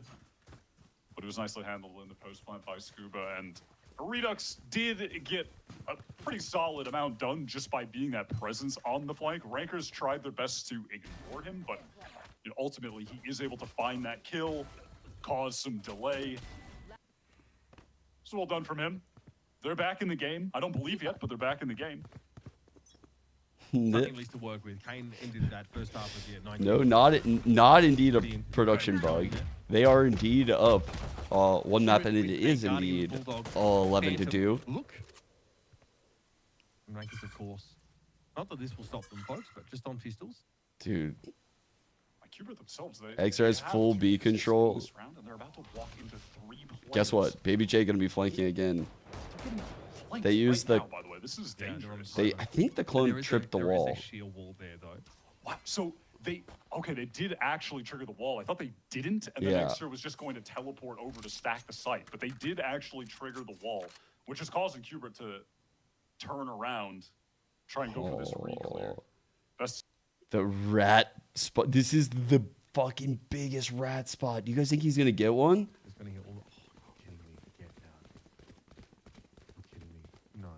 S6: But it was nicely handled in the post plant by Scuba. And Redux did get a pretty solid amount done just by being that presence on the flank. Rankers tried their best to ignore him, but ultimately he is able to find that kill, cause some delay. So well done from him. They're back in the game. I don't believe yet, but they're back in the game.
S5: Nothing least to work with. Kane ended that first half of the 19.
S2: No, not indeed a production bug. They are indeed up one map, and it is indeed 11 to 2.
S5: Look. And Rankers, of course. Not that this will stop them, folks, but just on pistols.
S2: Dude,
S6: Like Cuber themselves, they
S2: Exer has
S6: have
S2: full
S6: two
S2: B
S6: assists in
S2: control.
S6: this round, and they're about to walk into 3
S2: guess
S6: players.
S2: what? Baby J gonna be flanking again.
S6: Flanked
S2: They used
S6: right
S2: the-
S6: now, by the way, this is
S5: Yeah, they're on
S6: dangerous.
S5: the
S2: I think the
S5: There
S2: clone
S5: is
S2: tripped the
S5: there is
S2: wall.
S5: a shield wall there, though.
S6: Wow. So they did actually trigger the wall. I thought they didn't, and then
S2: Yeah.
S6: Exer was just going to teleport over to stack the site, but they did actually trigger the wall, which is causing Kubert to turn around, try and go for this re-clear.
S2: Oh,
S6: That's
S2: the rat spot. This is the fucking biggest rat spot. Do you guys think he's gonna get one?
S5: He's going to hit all the... Oh, you're kidding me. Get down. You're kidding me. No.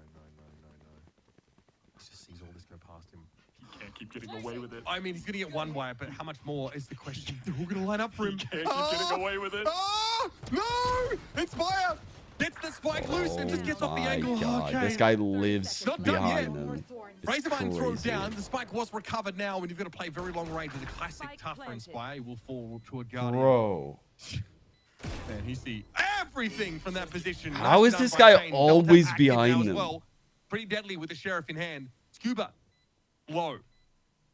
S5: He just sees all this go past him.
S6: he can't keep getting away with it.
S5: I mean, he's going to get one by it, but how much more is the question? They're all going to line up for him.
S6: He can't keep getting away with it.
S5: Oh, no! Inspire! Gets the spike loose and just gets off the
S2: My
S5: angle.
S2: God,
S5: Okay.
S2: this guy lives
S5: Not done
S2: behind
S5: yet.
S2: them.
S5: Razorvine throw
S2: crazy.
S5: down. The spike was recovered now, and you've got to play very long range with a classic tough for Inspire. He will fall to a guardian.
S2: Bro,
S5: Man, he see everything from that position.
S2: How
S5: Nicely
S2: is
S5: done
S2: this
S5: by
S2: guy
S5: Kane. Double tap
S2: always
S5: active
S2: behind
S5: now as
S2: them?
S5: well. Pretty deadly with the Sheriff in hand. Scuba, low.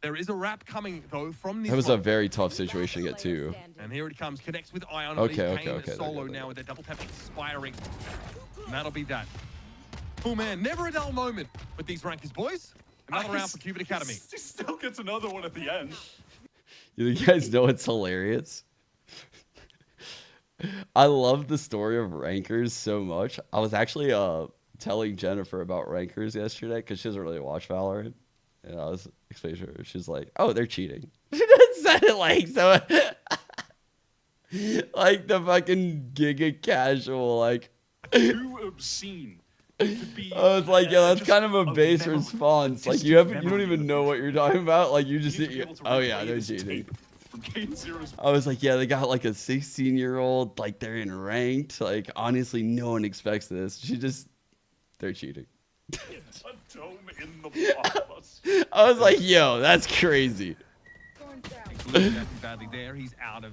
S5: There is a wrap coming, though, from this
S2: that was a
S5: one.
S2: very tough situation to get to.
S5: And here it comes. Connects with Ion.
S2: Okay,
S5: Kane
S2: okay, okay,
S5: Solo
S2: okay.
S5: now with that double tap expiring. And that'll be that. Oh, man. Never a dull moment with these Rankers, boys. Another round for Cubit Academy.
S6: He still gets another one at the end.
S2: You guys know it's hilarious? I love the story of Rankers so much. I was actually telling Jennifer about Rankers yesterday because she doesn't really watch Valorant. And I was explaining to her. She's like, oh, they're cheating. She just said it like so. Like the fucking giga casual. Like,
S6: Too obscene to be.
S2: I was like, yeah, that's
S6: just
S2: kind of a base
S6: memory.
S2: response. Like,
S6: Just
S2: you don't
S6: memory
S2: even
S6: of
S2: know
S6: it.
S2: what you're talking about. Like, you just
S6: You need to
S2: see,
S6: be able to
S2: oh yeah,
S6: replay
S2: they're
S6: this
S2: cheating.
S6: tape From Kane Zero's
S2: I was like, yeah, they got like a 16-year-old, like they're in ranked. Like, honestly, no one expects this. They're cheating.
S6: A dome in the blockbuster.
S2: I was like, yo, that's crazy.
S5: Badly there. He's out of.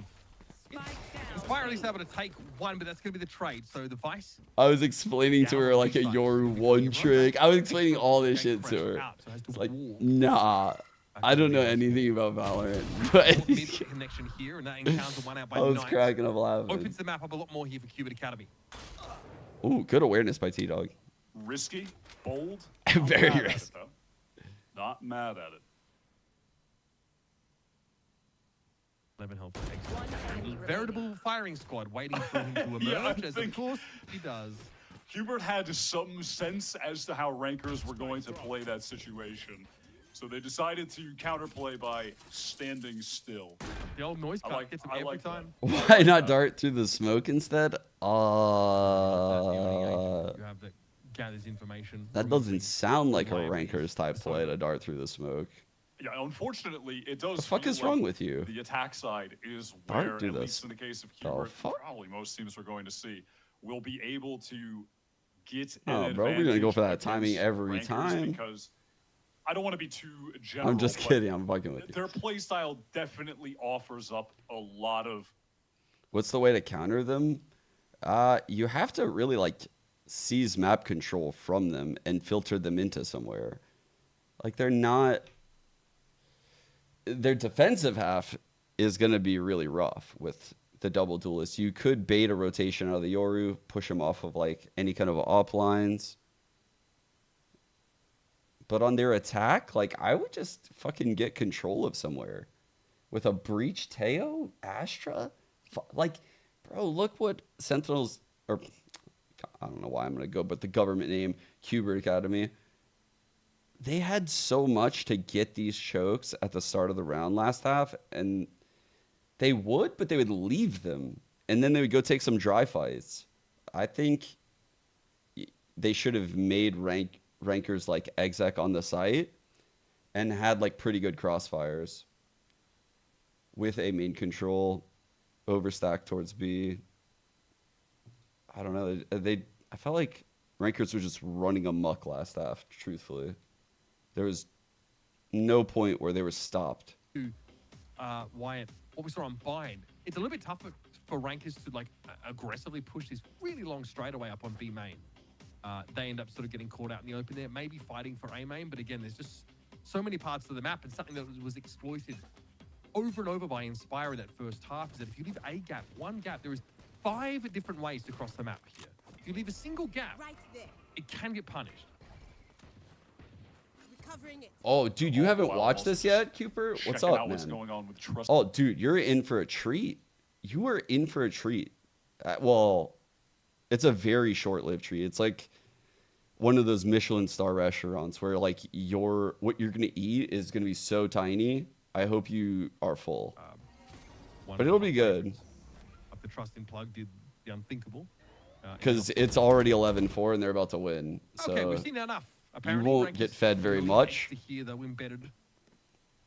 S5: Inspire at least able to take one, but that's going to be the trade. So the Vice.
S2: I was explaining to her like a Yoru one trick. I was explaining all this shit to her. It's like, nah, I don't know anything about Valorant. But
S5: Mid connection here, and that encounter one out by
S2: I was
S5: Knight.
S2: cracking up laughing.
S5: Opens the map up a lot more here for Cubit Academy.
S2: Ooh, good awareness by T-Dog.
S6: Risky, bold.
S2: Very
S6: not mad at
S2: risky.
S6: it, though. Not mad at it.
S5: 11 health for Exo. Veritable firing squad waiting for him to emerge,
S6: Yeah, I
S5: as of
S6: think-
S5: course he does.
S6: Hubert had some sense as to how rankers were going to play that situation. So they decided to counterplay by standing still.
S5: The old noise cut gets him
S6: I
S5: every
S6: like that.
S5: time.
S2: Why not dart through the smoke instead?
S5: You have that gathers information.
S2: That
S5: from
S2: doesn't
S5: the
S2: sound like a
S5: libraries.
S2: rankers type play to dart through the smoke.
S6: Yeah, unfortunately, it does.
S2: The fuck
S6: feel
S2: is
S6: like
S2: wrong with you?
S6: The attack side is
S2: Dart
S6: where,
S2: through
S6: at
S2: this.
S6: least in the case of
S2: The
S6: Hubert,
S2: fuck?
S6: probably most teams we're going to see will be able to get
S2: Oh,
S6: an
S2: bro, we're gonna go for that
S6: advantage
S2: timing
S6: against
S2: every
S6: rankers
S2: time.
S6: Because I don't want to be too general.
S2: I'm just
S6: but
S2: kidding. I'm fucking with you.
S6: Their playstyle definitely offers up a lot of.
S2: What's the way to counter them? You have to really like seize map control from them and filter them into somewhere. Like they're not. Their defensive half is going to be really rough with the double duelists. You could bait a rotation out of the Yoru, push them off of like any kind of op lines. But on their attack, like I would just fucking get control of somewhere. With a Breach Teo, Astra? Like, bro, look what Sentinels, or I don't know why I'm going to go, but the government name, Cubert Academy. They had so much to get these chokes at the start of the round last half, and they would, but they would leave them. And then they would go take some dry fights. I think they should have made rankers like Exec on the site and had like pretty good crossfires with a main control overstack towards B. I don't know. I felt like rankers were just running amok last half, truthfully. There was no point where they were stopped.
S5: To Wyatt, what we saw on Bind, it's a little bit tougher for rankers to like aggressively push this really long straightaway up on B main. They end up sort of getting caught out in the open there, maybe fighting for A main, but again, there's just so many parts of the map, and something that was exploited over and over by Inspire in that first half is that if you leave a gap, one gap, there is 5 different ways to cross the map here. If you leave a single gap,
S7: Right there.
S5: it can get punished.
S7: Recovering it.
S2: Oh, dude, you haven't
S6: wow,
S2: watched
S6: also
S2: this yet, Cooper? What's
S6: Checking
S2: up,
S6: out what's
S2: man?
S6: going on with Trust.
S2: Oh, dude, you're in for a treat. You are in for a treat. Well, it's a very short-lived treat. It's like one of those Michelin star restaurants where like what you're gonna eat is gonna be so tiny. I hope you are full.
S5: One
S2: But
S5: of
S2: it'll
S5: my
S2: be good.
S5: favorites Of the Trust in Plug did the unthinkable.
S2: Because it's already 11-4 and they're about to win. So,
S5: okay, we've seen enough. Apparently,
S2: won't
S5: rankers
S2: get fed very
S5: really
S2: much.
S5: like to hear though embedded.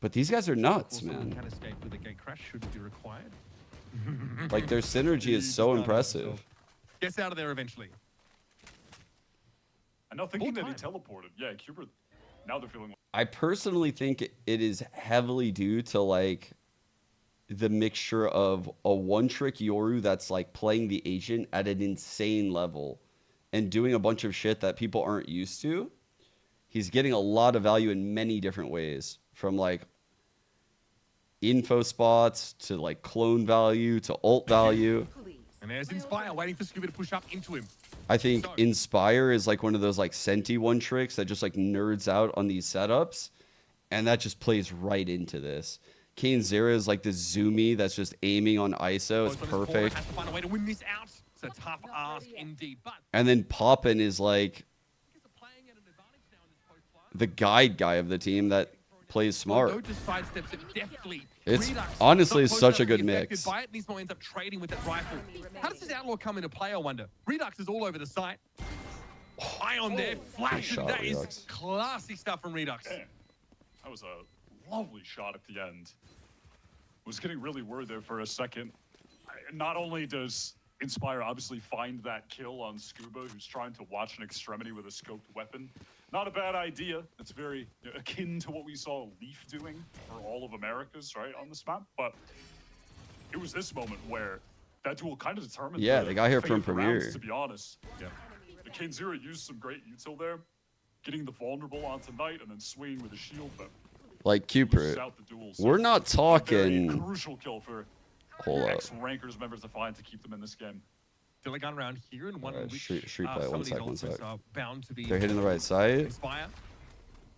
S2: but these guys are
S5: Of
S2: nuts,
S5: course, someone
S2: man.
S5: can escape with a gate crash should it be required.
S2: Like their synergy
S5: He
S2: is
S5: just
S2: so
S5: started
S2: impressive.
S5: himself. Gets out of there eventually.
S6: I'm now thinking that he
S5: Full
S6: teleported. Yeah, Cubert. Now they're feeling.
S2: I personally think it is heavily due to like the mixture of a one-trick Yoru that's like playing the agent at an insane level and doing a bunch of shit that people aren't used to. He's getting a lot of value in many different ways, from like info spots to like clone value to ult value.
S5: And there's Inspire waiting for Scuba to push up into him.
S2: I think
S5: So-
S2: Inspire is like one of those like Senti one tricks that just like nerds out on these setups, and that just plays right into this. Kane Zera is like this zoomy that's just aiming on ISO. It's
S5: Close on his corner,
S2: perfect.
S5: Has to find a way to win this out. It's a tough ask indeed, but
S2: And then Poppin is like
S5: Rankers are playing at an advantage now in this post play.
S2: the guy of the team that plays smart.
S5: Although just sidesteps it deftly.
S2: It's
S5: Redux
S2: honestly
S5: not close
S2: such a
S5: enough to
S2: good
S5: be affected
S2: mix.
S5: by it. Nismo ends up trading with that rifle. How does this outlaw come into play, I wonder? Redux is all over the site. Ion there, flash.
S2: shot,
S5: That is
S2: Redux.
S5: classy stuff from Redux.
S6: Man, that was a lovely shot at the end. Was getting really worried there for a second. Not only does Inspire obviously find that kill on Scuba, who's trying to watch an extremity with a scoped weapon, not a bad idea. It's very akin to what we saw Leaf doing for all of Americas, right, on this map. But it was this moment where that duel kind of determined.
S2: Yeah,
S6: the
S2: they got here
S6: fate
S2: from
S6: of the rounds,
S2: Premier.
S6: to be honest. Yeah. The K0 used some great util there, getting the vulnerable onto Knight and then swinging with a shield, but
S2: Like
S6: loses
S2: Cupert,
S6: out the duel.
S2: we're not
S6: Very
S2: talking.
S6: crucial kill for
S2: Hold up.
S6: ex-Rankers members to find to keep them in this game.
S5: Still a gun round here, and one
S2: Alright,
S5: which
S2: street play,
S5: some
S2: one
S5: of these
S2: sec, one
S5: ultimates
S2: sec.
S5: are bound to be.
S2: They're hitting the right site.
S5: Inspire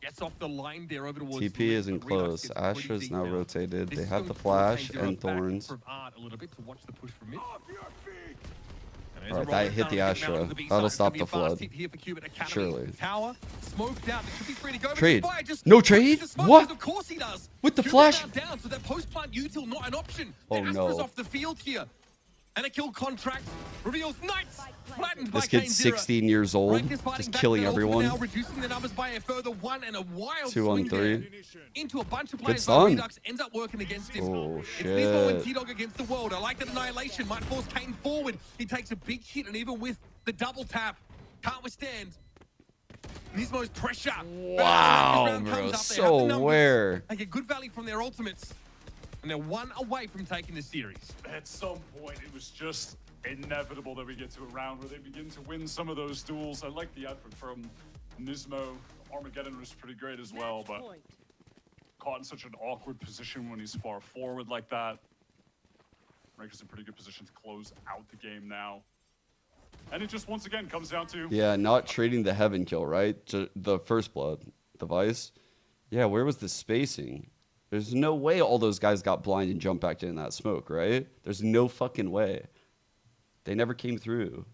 S5: gets off the line there over towards.
S2: TP
S5: Louis,
S2: isn't
S5: but Redux
S2: close.
S5: gets pretty
S2: Astra's
S5: deep
S2: now
S5: now.
S2: rotated.
S5: This
S2: They
S5: is
S2: have
S5: going
S2: the
S5: to
S2: flash
S5: K0
S2: and
S5: back
S2: thorns.
S5: from Art a little bit to watch the push from mid.
S2: Alright, that hit the Astra. That'll stop the flood. Surely.
S5: Tower smoked out. It should be free to go. but
S2: Trade.
S5: Inspire just
S2: No
S5: pushes
S2: trade?
S5: the smoke,
S2: What?
S5: because Of course he does.
S2: With the
S5: Cuba's
S2: flash?
S5: now down, so that post plant util not an option.
S2: Oh,
S5: The
S2: no.
S5: Astra's off the field here. And a kill contract reveals Knights flattened by
S2: This kid's
S5: Kane
S2: 16 years old,
S5: Rangers fighting
S2: just
S5: back
S2: killing
S5: to their ultimate
S2: everyone.
S5: Now, reducing the numbers by a further one and a wild
S2: 2 on
S5: swing there
S2: 3.
S5: into a bunch of
S2: Good
S5: players.
S2: stun.
S5: Redux ends up working against him.
S2: Oh,
S5: It's Nismo and
S2: shit.
S5: T-Dog against the world. I like that Annihilation might force Kane forward. He takes a big hit, and even with the double tap, can't withstand Nismo's pressure.
S2: Wow, bro. So aware.
S5: They get good value from their ultimates, and they're one away from taking the series.
S6: At some point, it was just inevitable that we get to a round where they begin to win some of those duels. I like the effort from Nismo. Armageddon was pretty great as well, but caught in such an awkward position when he's far forward like that. Raker's in pretty good position to close out the game now. And it just once again comes down to
S2: Yeah, not trading the heaven kill, right? The first blood, the Vice. Yeah, where was the spacing? There's no way all those guys got blind and jumped back in that smoke, right? There's no fucking way. They never came through.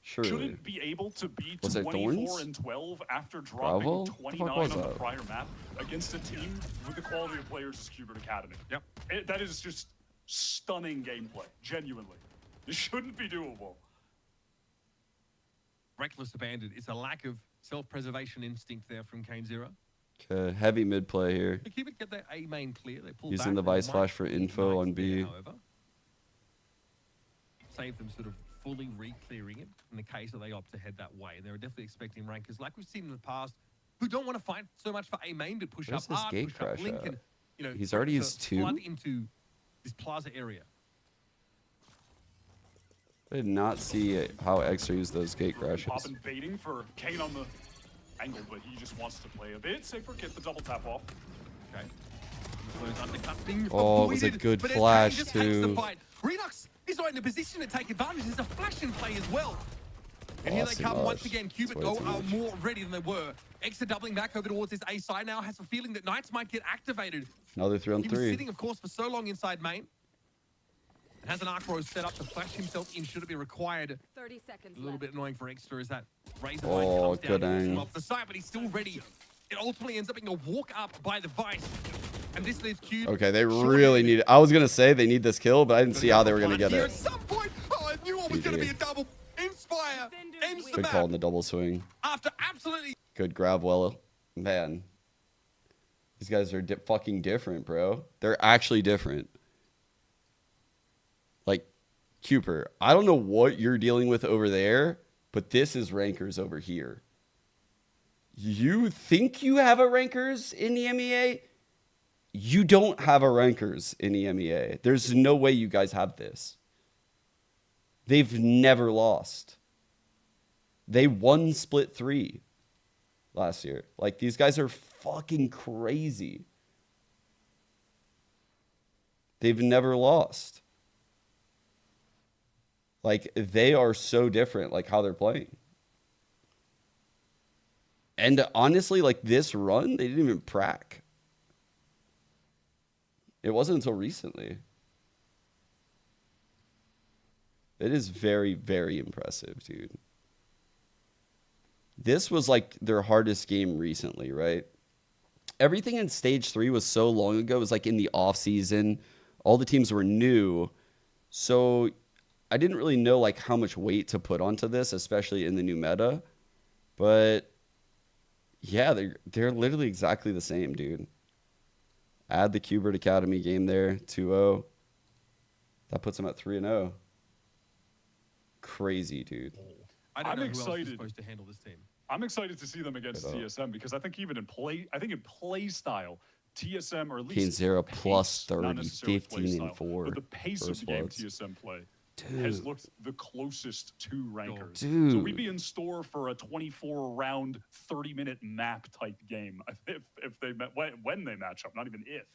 S2: Surely.
S6: shouldn't be able to be
S2: Was it
S6: 24
S2: Thorns?
S6: and 12 after dropping
S2: Bravo? What the fuck
S6: 29
S2: was
S6: on the
S2: that?
S6: prior map against a team with the quality of players as Cubert Academy.
S5: Yep.
S6: That is just stunning gameplay, genuinely. It shouldn't be doable.
S5: Reckless abandoned. It's a lack of self-preservation instinct there from Kane Zero.
S2: Okay, heavy mid play here.
S5: The Cupid get their A main clear. They pull
S2: Using
S5: back.
S2: the
S5: They
S2: Vice
S5: might
S2: Flash for
S5: keep
S2: info on
S5: Knights there,
S2: B.
S5: however. Save them sort of fully re-clearing it in the case that they opt to head that way. And they're definitely expecting rankers, like we've seen in the past, who don't want to fight so much for A main, but push
S2: Where's
S5: up
S2: this
S5: Art,
S2: gate
S5: push up
S2: crash
S5: Blink,
S2: at?
S5: and
S2: He's already
S5: to
S2: used 2?
S5: flood into this plaza area.
S2: I did not see how Extra used those gate crashes.
S6: Poppin baiting for Kane on the angle, but he just wants to play a bit safer, get the double tap off.
S5: Okay. Those undercutting
S2: Oh, it was a
S5: avoided,
S2: good
S5: but
S2: flash,
S5: SK just takes the
S2: too.
S5: fight. Redux is not in a position to take advantage. There's a flash in play as well. And here they
S2: Awesome
S5: come once
S2: rush.
S5: again.
S2: That's
S5: Cupid
S2: way too
S5: are
S2: much.
S5: more ready than they were. Extra doubling back over towards his A side now. Has a feeling that Knights might get activated.
S2: Another 3 on
S5: He was
S2: 3.
S5: sitting, of course, for so long inside main. And has an arc rose set up to flash himself in should it be required.
S3: 30 seconds
S5: A little
S3: left.
S5: bit annoying for Extra as that Razor
S2: Oh,
S5: comes down
S2: good
S5: and hits him
S2: angle.
S5: off the side, but he's still ready. It ultimately ends up being a walk up by the Vice. And this leaves Cube.
S2: Okay, they
S5: short
S2: really
S5: of
S2: need it. I was going to say they need this kill, but I didn't see how they were going to get
S5: Here
S2: it.
S5: At some point, oh, I knew it was going to be a double. Inspire ends the
S2: Good
S5: map
S2: call in the double swing.
S5: after absolutely.
S2: Good grab, well. Man. These guys are fucking different, bro. They're actually different. Like, Cooper, I don't know what you're dealing with over there, but this is rankers over here. You think you have a rankers in the MEA? You don't have a rankers in the MEA. There's no way you guys have this. They've never lost. They won split 3 last year. Like, these guys are fucking crazy. They've never lost. Like, they are so different, like, how they're playing. And honestly, like, this run, they didn't even prac. It wasn't until recently. It is very, very impressive, dude. This was like their hardest game recently, right? Everything in stage 3 was so long ago. It was like in the off season. All the teams were new. So I didn't really know like how much weight to put onto this, especially in the new meta. But yeah, they're literally exactly the same, dude. Add the Cubert Academy game there, 2-0. That puts them at 3-0. Crazy, dude.
S5: I don't
S6: I'm
S5: know who else is
S6: excited.
S5: supposed to handle this team.
S6: I'm excited to see them against
S2: Good
S6: TSM because I think even in play style, TSM or at least
S2: KaneZero
S6: pace,
S2: plus
S6: not
S2: 30,
S6: necessarily play
S2: 15
S6: style,
S2: and 4.
S6: but the pace of
S2: First
S6: the game
S2: bloods.
S6: TSM play has
S2: Dude.
S6: looked the closest to rankers. So
S2: Dude.
S6: we'd be in store for a 24-round, 30-minute map type game if they when they match up, not even if.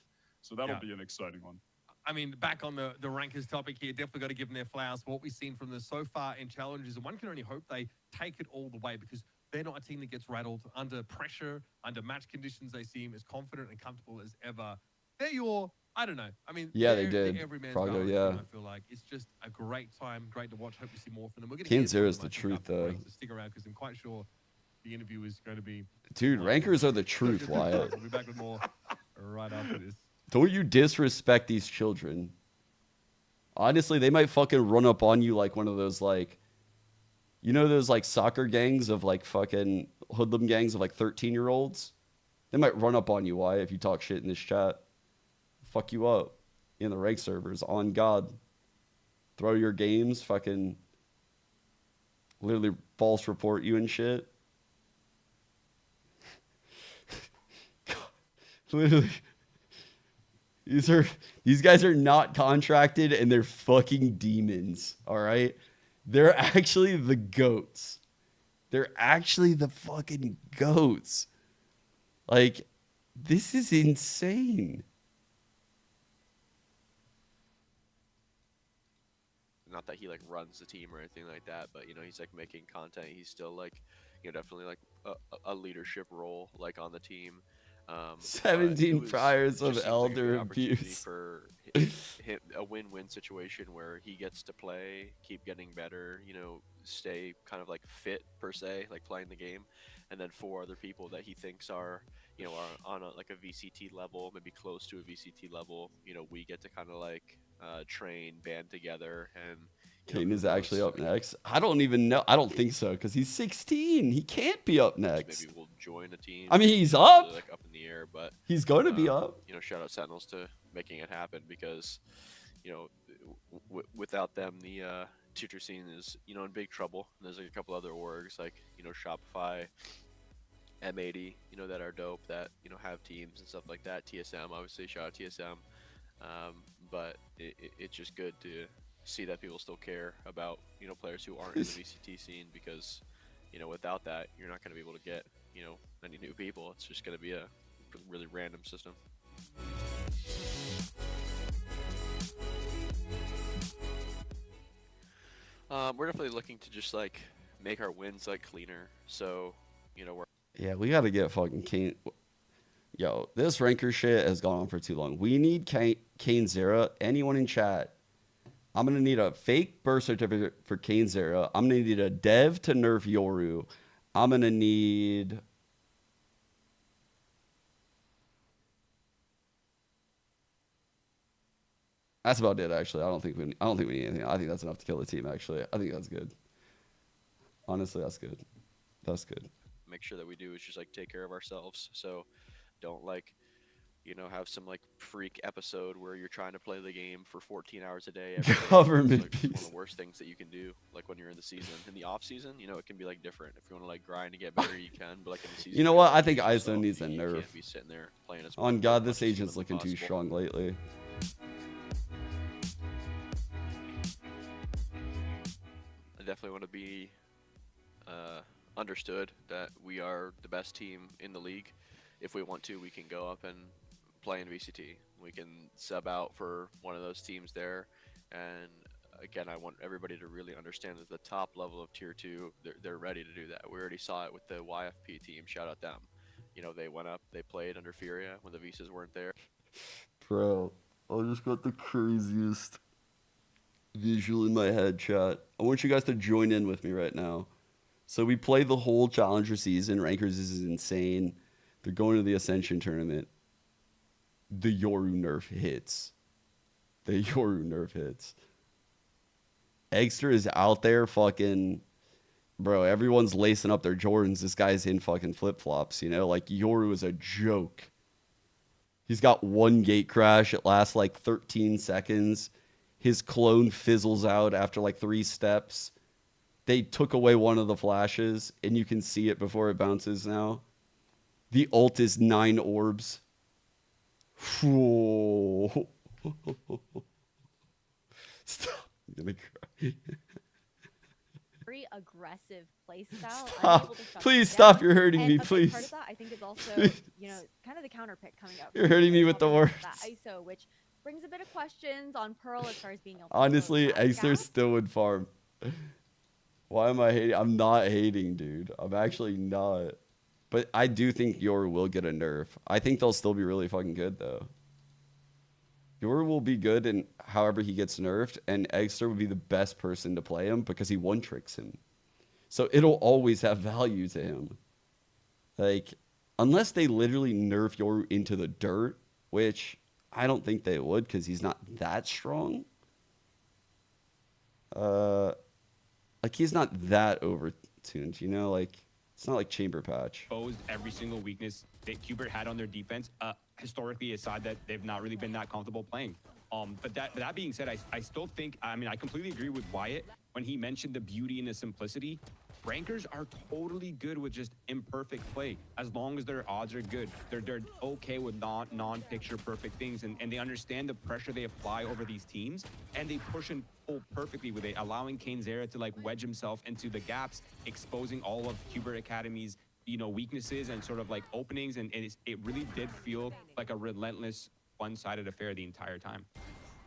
S6: So that'll
S5: Yeah.
S6: be an exciting one.
S5: I mean, back on the rankers topic here, definitely got to give them their flowers for what we've seen from them so far in challenges. And one can only hope they take it all the way because they're not a team that gets rattled under pressure, under match conditions. They seem as confident and comfortable as ever. They're I don't know. I mean,
S2: Yeah, they
S5: they're
S2: did.
S5: every man's
S2: Prago,
S5: Valorant
S2: yeah.
S5: team, I feel like it's just a great time, great to watch. Hope to see more from them. We're going
S2: KaneZero is the truth, though.
S5: So stick around because I'm quite sure the interview is going to be.
S2: Dude, rankers are the truth, Wyatt.
S5: We'll be back with more right after this.
S2: Don't you disrespect these children. Honestly, they might fucking run up on you like one of those, like, you know, those like soccer gangs of like fucking hoodlum gangs of like 13-year-olds? They might run up on you, Wyatt, if you talk shit in this chat. Fuck you up in the rank servers, on God. Throw your games, fucking literally false report you and shit. Literally. These guys are not contracted and they're fucking demons, all right? They're actually the goats. They're actually the fucking goats. Like, this is insane.
S7: Not that he like runs the team or anything like that, but you know, he's like making content. He's still like, you know, definitely like a leadership role like on the team.
S2: 17
S7: it
S2: priors
S7: just
S2: of
S7: seems like a
S2: elder
S7: great opportunity
S2: abuse.
S7: for him, a win-win situation where he gets to play, keep getting better, you know, stay kind of like fit per se, like playing the game, and then 4 other people that he thinks are, you know, are on like a VCT level, maybe close to a VCT level. You know, we get to kind of like train, band together, and
S2: Kane is actually up next. I don't even know. I don't think so because he's 16. He can't be up next.
S7: Maybe we'll join a team.
S2: I mean, he's
S7: Really,
S2: up.
S7: like up in the air, but
S2: He's going to be up.
S7: you know, shout out Sentinels to making it happen because, you know, without them, the tier 2 scene is, you know, in big trouble. And there's like a couple other orgs like, you know, Shopify, M80, you know, that are dope, that, you know, have teams and stuff like that. TSM, obviously, shout out TSM. But it's just good to see that people still care about, you know, players who aren't in the VCT scene because, you know, without that, you're not going to be able to get, you know, any new people. It's just going to be a really random system. We're definitely looking to just like make our wins like cleaner. So, you know, we're
S2: Yeah, we got to get fucking Kane. Yo, this ranker shit has gone on for too long. We need KaneZero. Anyone in chat, I'm going to need a fake birth certificate for KaneZero. I'm going to need a dev to nerf Yoru. I'm going to need... That's about it, actually. I don't think we need anything. I think that's enough to kill the team, actually. I think that's good. Honestly, that's good. That's good.
S7: make sure that we do is just like take care of ourselves. So don't like, you know, have some like freak episode where you're trying to play the game for 14 hours a day. Every day.
S2: Government
S7: It's, like, one
S2: piece.
S7: of the worst things that you can do. Like when you're in the season, in the off season, you know, it can be like different. If you want to like grind to get better, you can. But like in the season,
S2: You know
S7: you're
S2: what? I
S7: like,
S2: think
S7: push
S2: ISO
S7: yourself.
S2: needs a
S7: You
S2: nerf.
S7: can't be sitting there playing as
S2: On
S7: much
S2: God, this
S7: as
S2: agent's
S7: humanly
S2: looking too
S7: possible.
S2: strong lately.
S7: I definitely want to be understood that we are the best team in the league. If we want to, we can go up and play in VCT. We can sub out for one of those teams there. And again, I want everybody to really understand that the top level of tier 2, they're ready to do that. We already saw it with the YFP team. Shout out them. You know, they went up, they played under Furia when the visas weren't there.
S2: Bro, I just got the craziest visual in my head, chat. I want you guys to join in with me right now. So we play the whole Challenger season. Rankers is insane. They're going to the Ascension tournament. The Yoru nerf hits. The Yoru nerf hits. Eggster is out there fucking... Bro, everyone's lacing up their Jordans. This guy's in fucking flip-flops, you know? Like, Yoru is a joke. He's got one gate crash. It lasts like 13 seconds. His clone fizzles out after like 3 steps. they took away one of the flashes, and you can see it before it bounces now. The ult is 9 orbs. Whoa. Stop. I'm gonna cry.
S3: Very aggressive play style.
S2: Stop.
S3: unable to shut
S2: Please
S3: them
S2: stop.
S3: down.
S2: You're hurting
S3: And
S2: me,
S3: a big
S2: please.
S3: part of that, I think, is also,
S2: Please.
S3: kind of the counter pick coming out.
S2: You're
S3: from
S2: hurting me
S3: Pearl
S2: with the
S3: helping out
S2: words.
S3: That ISO, which brings a bit of questions on Pearl as far as being able to
S2: Honestly,
S3: close that
S2: Acer
S3: gap.
S2: still would farm. Why am I hating? I'm not hating, dude. I'm actually not. But I do think Yoru will get a nerf. I think they'll still be really fucking good, though. Yoru will be good in however he gets nerfed, and Eggster would be the best person to play him because he one-tricks him. So it'll always have value to him. Like, unless they literally nerf Yoru into the dirt, which I don't think they would because he's not that strong. Like, he's not that overtuned, you know? Like, it's not like Chamber Patch.
S1: Exposed every single weakness that Qbert had on their defense, historically aside that they've not really been that comfortable playing. But that being said, I still think, I mean, I completely agree with Wyatt when he mentioned the beauty and the simplicity. Rankers are totally good with just imperfect play as long as their odds are good. They're okay with non-picture perfect things, and they understand the pressure they apply over these teams, and they push and pull perfectly with it, allowing KaneZera to like wedge himself into the gaps, exposing all of Qbert Academy's weaknesses and sort of like openings, and it really did feel like a relentless one-sided affair the entire time.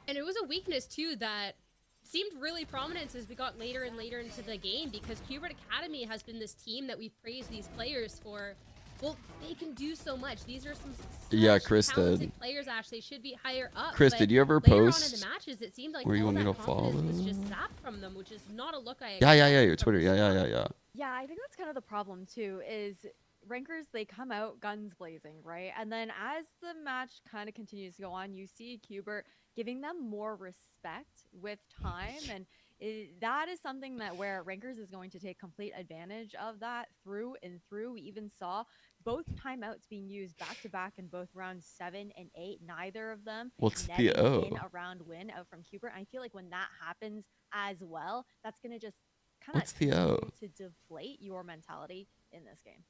S4: And it was a weakness too that seemed really prominent as we got later and later into the game, because Qbert Academy has been this team that we've praised these players for. Well, they can do so much. These are some
S2: Yeah,
S4: such
S2: Chris
S4: talented
S2: did.
S4: players. Actually, should be higher up.
S2: Chris,
S4: but
S2: did you ever
S4: later on in
S2: post
S4: the matches, it seemed like
S2: where you
S4: all
S2: want me
S4: that
S2: to
S4: confidence was
S2: follow?
S4: just zapped from them, which is not a look I.
S2: Yeah,
S4: expected
S2: your
S4: from
S2: Twitter.
S4: this squad.
S2: Yeah.
S3: Yeah, I think that's kind of the problem too, is rankers, they come out guns blazing, right? And then as the match kind of continues to go on, you see Qbert giving them more respect with time, and that is something that where rankers is going to take complete advantage of that through and through. We even saw both timeouts being used back to back in both rounds 7 and 8. Neither of them
S2: What's the
S3: netting
S2: O?
S3: in a round win out from Qbert. And I feel like when that happens as well, that's going to just kind of
S2: What's the O?
S3: to deflate your mentality in this game.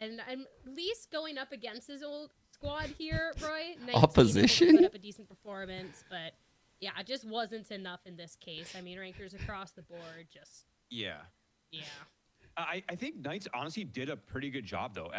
S4: And I'm at least going up against his old squad here, Roy. Nice
S2: Opposition?
S4: being able to put up a decent performance, but yeah, it just wasn't enough in this case. I mean, rankers across the board just,
S1: Yeah.
S4: yeah.
S1: I think Knights honestly did a pretty good job though.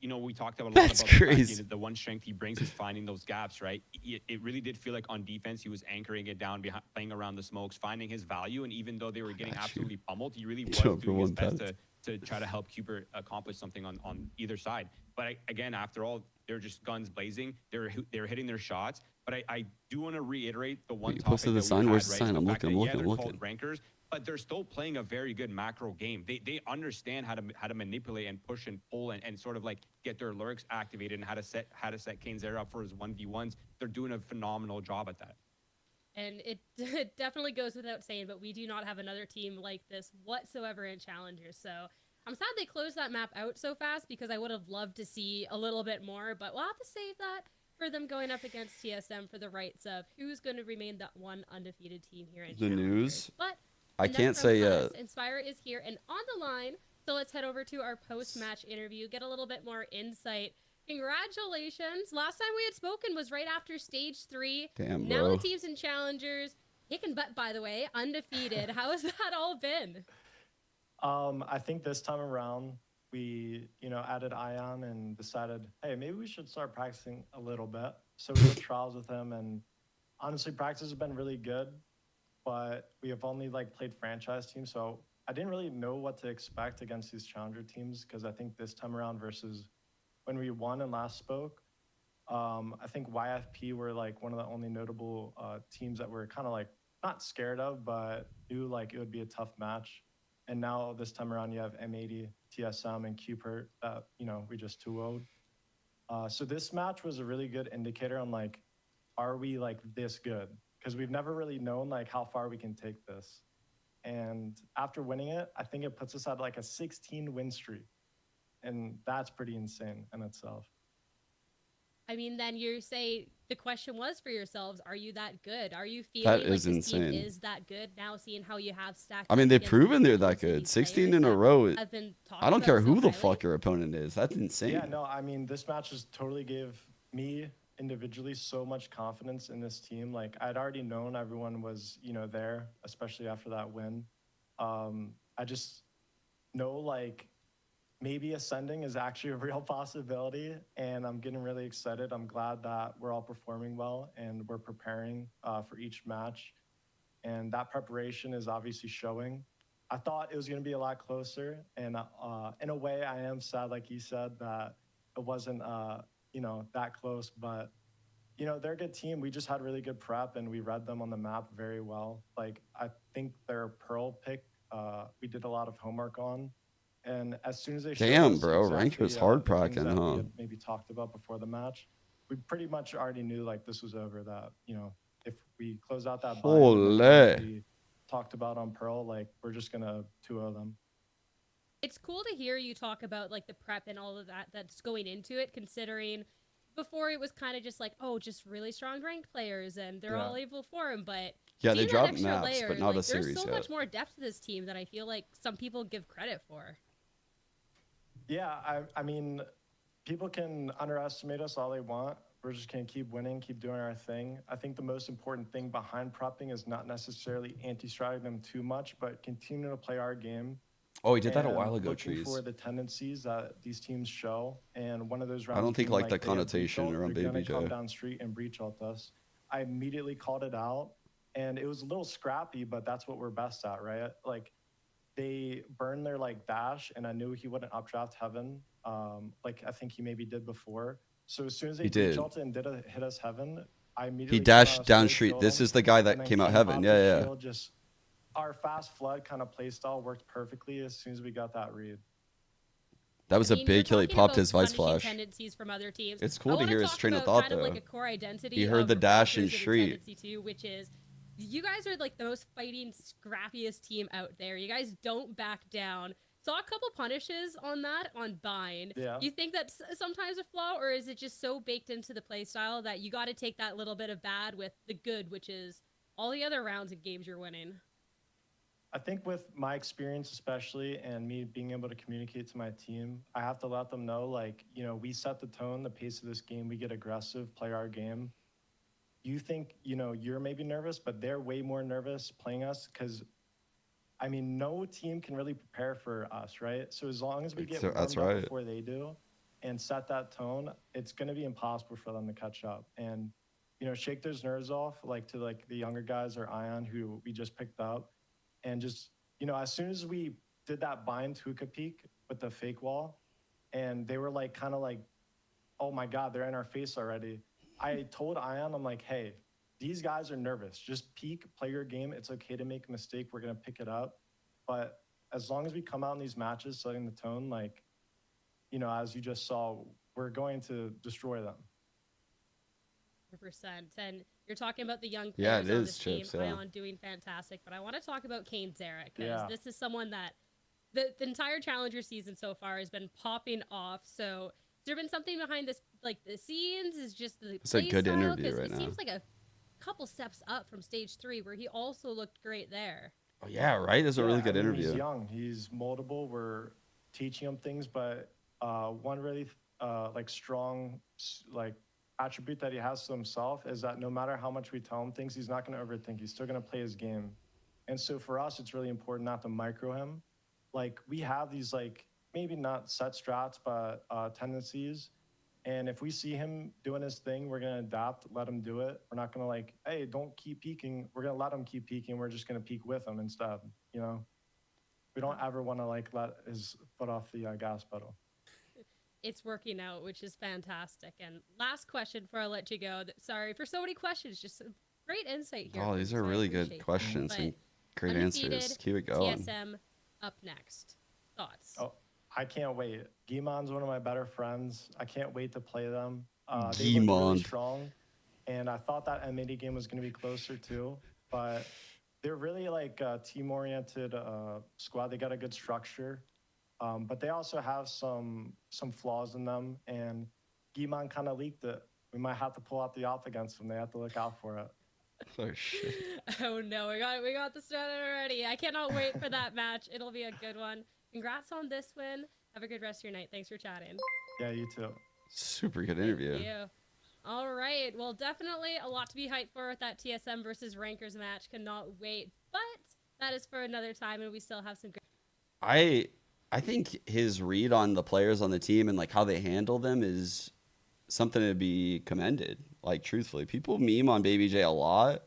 S1: We talked about a lot
S2: That's
S1: about the fact,
S2: crazy.
S1: the one strength he brings is finding those gaps, right? It really did feel like on defense he was anchoring it down, behind, playing around the smokes, finding his value, and even though they were getting
S2: got you.
S1: absolutely pummeled, he really was
S2: Jump for
S1: doing his
S2: one
S1: best
S2: pet.
S1: to try to help Qbert accomplish something on either side. But again, after all, they're just guns blazing. They're hitting their shots. But I do want to reiterate the one
S2: You
S1: topic
S2: posted the
S1: that we
S2: sign?
S1: had,
S2: Where's the
S1: right?
S2: sign? I'm
S1: fact
S2: looking,
S1: that,
S2: I'm
S1: they're
S2: looking.
S1: called rankers, but they're still playing a very good macro game. They understand how to manipulate and push and pull and sort of like get their lurks activated and how to set KaneZera up for his 1v1s. They're doing a phenomenal job at that.
S4: And it definitely goes without saying, but we do not have another team like this whatsoever in Challengers. So I'm sad they closed that map out so fast, because I would have loved to see a little bit more, but we'll have to save that for them going up against TSM for the rights of who's going to remain that one undefeated team here in
S2: The
S4: Challengers.
S2: news?
S4: But
S2: I
S4: enough
S2: can't
S4: from
S2: say
S4: us. Inspire is here and on the line, so let's head over to our post-match interview, get a little bit more insight. Congratulations. Last time we had spoken was right after stage 3.
S2: Damn,
S4: Now
S2: bro.
S4: the teams and challengers kicking butt, by the way, undefeated. How has that all been?
S8: I think this time around we, added Ion and decided, hey, maybe we should start practicing a little bit. So we did trials with him, and honestly, practice has been really good, but we have only played franchise teams, so I didn't really know what to expect against these challenger teams, because I think this time around versus when we won and last spoke, I think YFP were one of the only notable teams that we're kind of not scared of, but knew it would be a tough match. And now this time around, you have M80, TSM, and Qbert that we just 2-0'd. So this match was a really good indicator on are we this good? Because we've never really known how far we can take this. And after winning it, I think it puts us at a 16 win streak, and that's pretty insane in itself.
S4: I mean, then you say the question was for yourselves, are you that good? Are you feeling like
S2: is
S4: this team
S2: insane.
S4: is that good now, seeing how you have stacked
S2: I mean,
S4: up
S2: they've
S4: against
S2: proven
S4: these
S2: they're that
S4: teams and
S2: good.
S4: these
S2: 16
S4: players
S2: in a
S4: that
S2: row.
S4: have been talked
S2: I don't
S4: about
S2: care
S4: so
S2: who the
S4: highly?
S2: fuck your opponent is. That's insane.
S8: Yeah, no, I mean, this match just totally gave me individually so much confidence in this team. Like, I'd already known everyone was, there, especially after that win. I just know, like, maybe ascending is actually a real possibility, and I'm getting really excited. I'm glad that we're all performing well and we're preparing for each match, and that preparation is obviously showing. I thought it was going to be a lot closer, and in a way, I am sad, like you said, that it wasn't, that close. But they're a good team. We just had really good prep, and we read them on the map very well. Like, I think their Pearl pick, we did a lot of homework on. And as soon as they showed
S2: Damn,
S8: us
S2: bro,
S8: exactly,
S2: Ranker's hard
S8: the things
S2: procking,
S8: that we
S2: huh?
S8: had maybe talked about before the match, we pretty much already knew like this was over. That if we close out that bind and the
S2: Holy.
S8: things we talked about on Pearl, like we're just gonna 2-0 them.
S4: It's cool to hear you talk about like the prep and all of that that's going into it, considering before it was kind of just like, oh, just really strong ranked players and they're all able for him. But
S2: Yeah, they
S4: seeing that
S2: dropped
S4: extra
S2: maps,
S4: layer,
S2: but not a
S4: like,
S2: series
S4: there's so
S2: yet.
S4: much more depth to this team than I feel like some people give credit for.
S8: Yeah, I mean, people can underestimate us all they want. We're just going to keep winning, keep doing our thing. I think the most important thing behind prepping is not necessarily anti-stratting them too much, but continue to play our game.
S2: Oh, he did that a
S8: and
S2: while ago,
S8: looking
S2: Trees.
S8: for the tendencies that these teams show. And one of those rounds
S2: I don't think
S8: being
S2: like the
S8: they have
S2: connotation
S8: breach ult,
S2: around
S8: they're gonna
S2: Baby
S8: come
S2: J.
S8: down street and breach ult us. I immediately called it out, and it was a little scrappy, but that's what we're best at, right? Like, they burned their like dash, and I knew he wouldn't updraft Heaven, like I think he maybe did before. So as soon as they
S2: He
S8: breach
S2: did.
S8: ulted and hit us Heaven, I immediately
S2: He
S8: came out
S2: dashed
S8: of
S2: down
S8: straight,
S2: street.
S8: killed
S2: This
S8: him,
S2: is the guy
S8: and
S2: that
S8: then
S2: came out
S8: came
S2: Heaven.
S8: off
S2: Yeah,
S8: the
S2: yeah.
S8: shield. Just our fast flood kind of play style worked perfectly as soon as we got that read.
S2: That was
S4: I
S2: a
S4: mean,
S2: big
S4: you're
S2: kill. He
S4: talking
S2: popped
S4: about
S2: his Vice
S4: punishing
S2: Flash.
S4: tendencies from other teams.
S2: It's
S4: I
S2: cool to
S4: wanna
S2: hear his
S4: talk
S2: train of
S4: about
S2: thought,
S4: kind of like
S2: though.
S4: a core identity
S2: He heard
S4: of
S2: the dash
S4: Raptors
S2: and
S4: the
S2: street.
S4: Tendency too, which is you guys are like the most fighting, scrappiest team out there. You guys don't back down. Saw a couple punishes on that on Bind.
S8: Yeah.
S4: You think that's sometimes a flaw, or is it just so baked into the play style that you got to take that little bit of bad with the good, which is all the other rounds and games you're winning?
S8: I think with my experience, especially, and me being able to communicate to my team, I have to let them know, like, we set the tone, the pace of this game. We get aggressive, play our game. You think, you're maybe nervous, but they're way more nervous playing us because, I mean, no team can really prepare for us, right? So as long as we get
S2: That's
S8: warmed up
S2: right.
S8: before they do and set that tone, it's going to be impossible for them to catch up. And, shake those nerves off, like to like the younger guys or Ion who we just picked up. And just, as soon as we did that bind hookah peek with the fake wall, and they were like, kind of like, oh my God, they're in our face already. I told Ion, I'm like, hey, these guys are nervous. Just peek, play your game. It's okay to make a mistake. We're going to pick it up. But as long as we come out in these matches setting the tone, like, as you just saw, we're going to destroy them.
S4: 100%. And you're talking about the young
S2: Yeah,
S4: players
S2: it
S4: on
S2: is,
S4: this team.
S2: Chips, yeah.
S4: Ion doing fantastic. But I want to talk about Kane Zarek, because
S8: Yeah.
S4: this is someone that the entire Challenger season so far has been popping off. So has there been something behind this, like the scenes? Is just the
S2: It's a
S4: play
S2: good
S4: style?
S2: interview
S4: 'Cause
S2: right
S4: it
S2: now.
S4: seems like a couple steps up from stage 3, where he also looked great there.
S2: Oh, yeah, right? That's a really good
S8: I mean,
S2: interview.
S8: He's young. He's moldable. We're teaching him things, but one really strong attribute that he has to himself is that no matter how much we tell him things, he's not going to overthink. He's still going to play his game. And so for us, it's really important not to micro him. Like, we have these maybe not set strats, but tendencies. And if we see him doing his thing, we're going to adapt, let him do it. We're not going to hey, don't keep peeking. We're going to let him keep peeking. We're just going to peek with him instead, We don't ever want to let his foot off the gas pedal.
S4: It's working out, which is fantastic. And last question before I let you go. Sorry for so many questions. Just some great insight here.
S2: Oh, these
S4: folks.
S2: are
S4: I
S2: really
S4: appreciate
S2: good
S4: that.
S2: questions
S4: But
S2: and great
S4: undefeated
S2: answers. Keep it going.
S4: TSM up next. Thoughts?
S8: Oh, I can't wait. Gimon's one of my better friends. I can't wait to play them. They look really
S2: Gimon.
S8: strong, and I thought that M80 game was going to be closer too, but they're really a team-oriented squad. They got a good structure, but they also have some flaws in them, and Gimon kind of leaked it. we might have to pull out the op against them. They have to look out for it.
S2: Oh shit.
S4: Oh no, we got the start already. I cannot wait for that match. It'll be a good one. Congrats on this win. Have a good rest of your night. Thanks for chatting.
S8: Yeah, you too.
S2: Super good interview.
S4: Thank you. All right. Well, definitely a lot to be hyped for with that TSM versus Rankers match. Cannot wait. But that is for another time, and we still have some great.
S2: I think his read on the players on the team and like how they handle them is something to be commended. Like truthfully, people meme on Baby J a lot,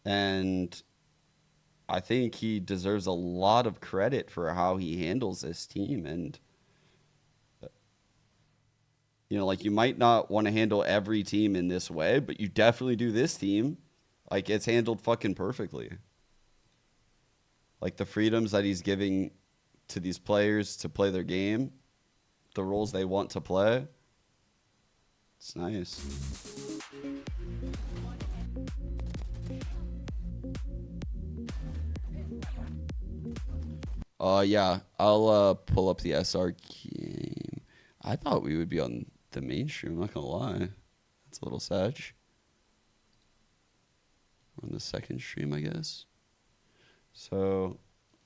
S2: and I think he deserves a lot of credit for how he handles this team. And you know, like you might not want to handle every team in this way, but you definitely do this team. Like it's handled fucking perfectly. Like the freedoms that he's giving to these players to play their game, the roles they want to play. It's nice. Yeah, I'll pull up the SR game. I thought we would be on the mainstream, I'm not gonna lie. That's a little sad. We're on the second stream, I guess. So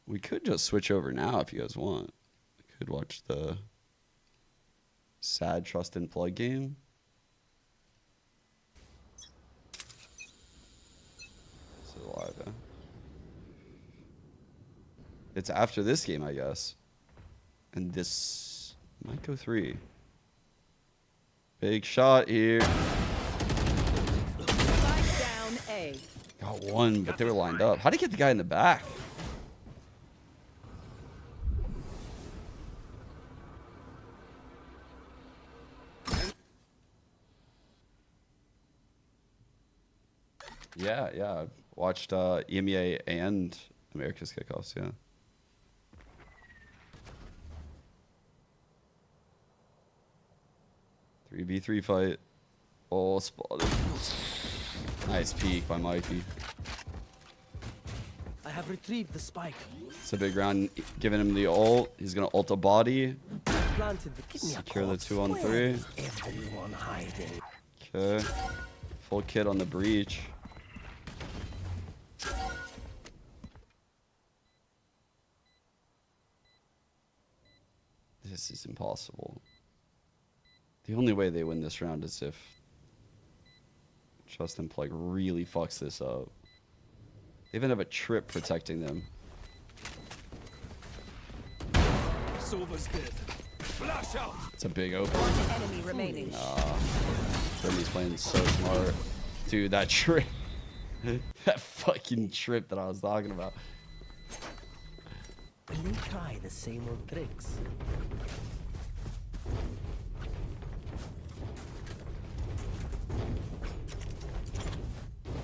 S2: we could just switch over now if you guys want. We could watch the sad Trust and Plug game. This is live, huh? It's after this game, I guess. And this might go 3. Big shot here.
S9: Down A.
S2: Got one, but they were lined up. How'd he get the guy in the back? Yeah, I've watched EMEA and America's Kickoffs, yeah. Three v 3 fight. Oh, spotted. Nice peek by Mikey.
S9: I have retrieved the spike.
S2: It's a big round, giving him the ult. He's gonna ult a body.
S9: Planted the kidney.
S2: Secure the 2-on-3.
S9: Everyone hiding.
S2: Okay. Full kit on the breach. This is impossible. The only way they win this round is if Trust and Plug really fucks this up. They even have a trip protecting them.
S9: Silver's dead. Flash out.
S2: It's a big open.
S9: One enemy remaining.
S2: Brittany's playing so smart. Dude, that trip. That fucking trip that I was talking about.
S9: Will they try the same old tricks?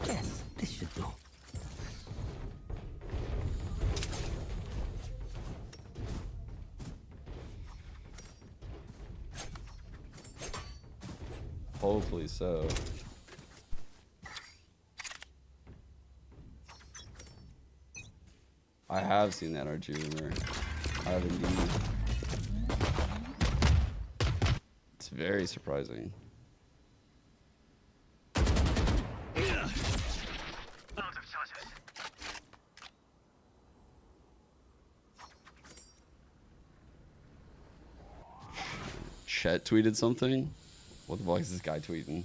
S9: Yes, this should do.
S2: Hopefully so. I have seen that RG rumor. I have indeed. It's very surprising. Chet tweeted something? What the fuck is this guy tweeting?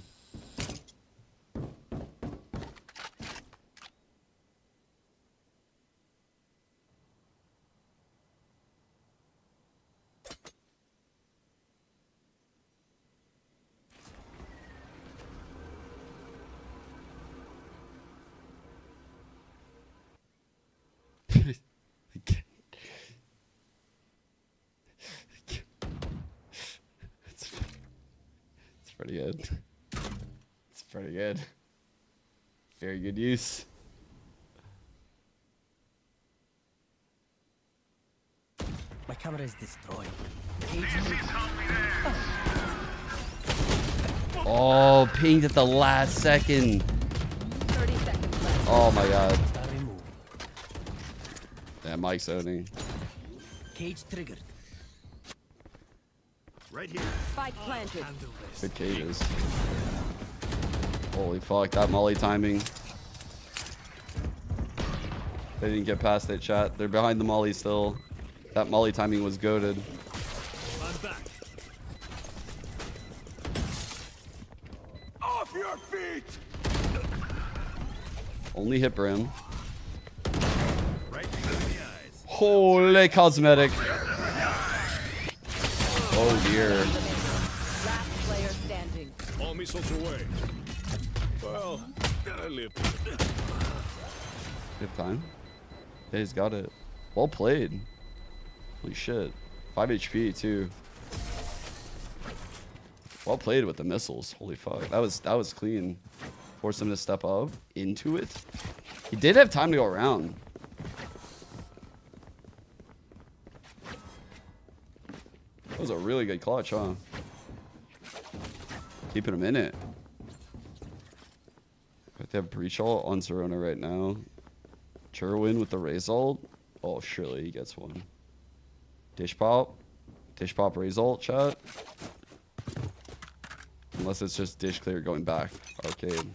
S2: It's pretty good. It's pretty good. Very good use.
S9: My camera is destroyed.
S2: Oh, pinged at the last second.
S9: 30 seconds left.
S2: Oh my god.
S9: Removed.
S2: Yeah, Mike's owning.
S9: Cage triggered.
S10: Right here.
S9: Spike planted.
S2: Good cages. Holy fuck, that molly timing. They didn't get past it, chat. They're behind the molly still. That molly timing was goated.
S9: I'm back.
S10: Off your feet!
S2: Only hit Brim.
S10: Right between the eyes.
S2: Holy cosmetic. Oh dear.
S9: Last player standing.
S10: All missiles away. Well, I lived.
S2: Good time. Yeah, he's got it. Well played. Holy shit. 5 HP too. Well played with the missiles. Holy fuck. That was clean. Forced him to step up into it. He did have time to go around. That was a really good clutch, huh? Keeping him in it. They have breach ult on Zerona right now. Cherwin with the raise ult. Oh, surely he gets one. Dish pop. Dish pop raise ult, chat. Unless it's just dish clear going back. Arcade.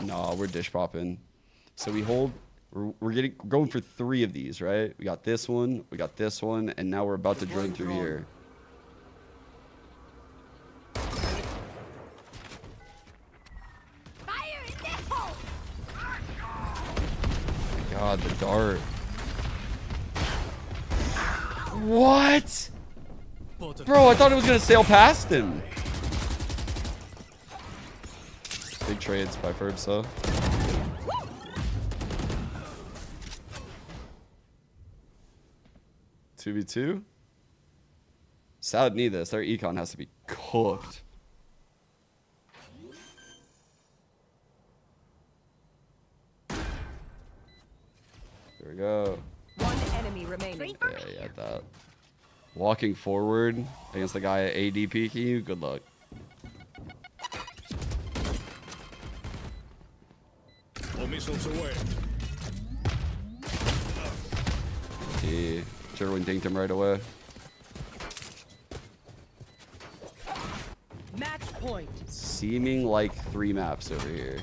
S2: No, we're dish popping. So we hold. We're going for 3 of these, right? We got this one, and now we're about to drone through here. God, the dart. What? Bro, I thought it was gonna sail past him. Big trades by Ferbsa. 2v2. Salad need this. Their econ has to be cooked. There we go.
S9: One enemy remaining.
S2: Yeah, you had that. Walking forward against the guy at AD peeking you. Good luck.
S10: All missiles away.
S2: He Jerwin dinked him right away.
S9: Match point.
S2: Seeming like 3 maps over here.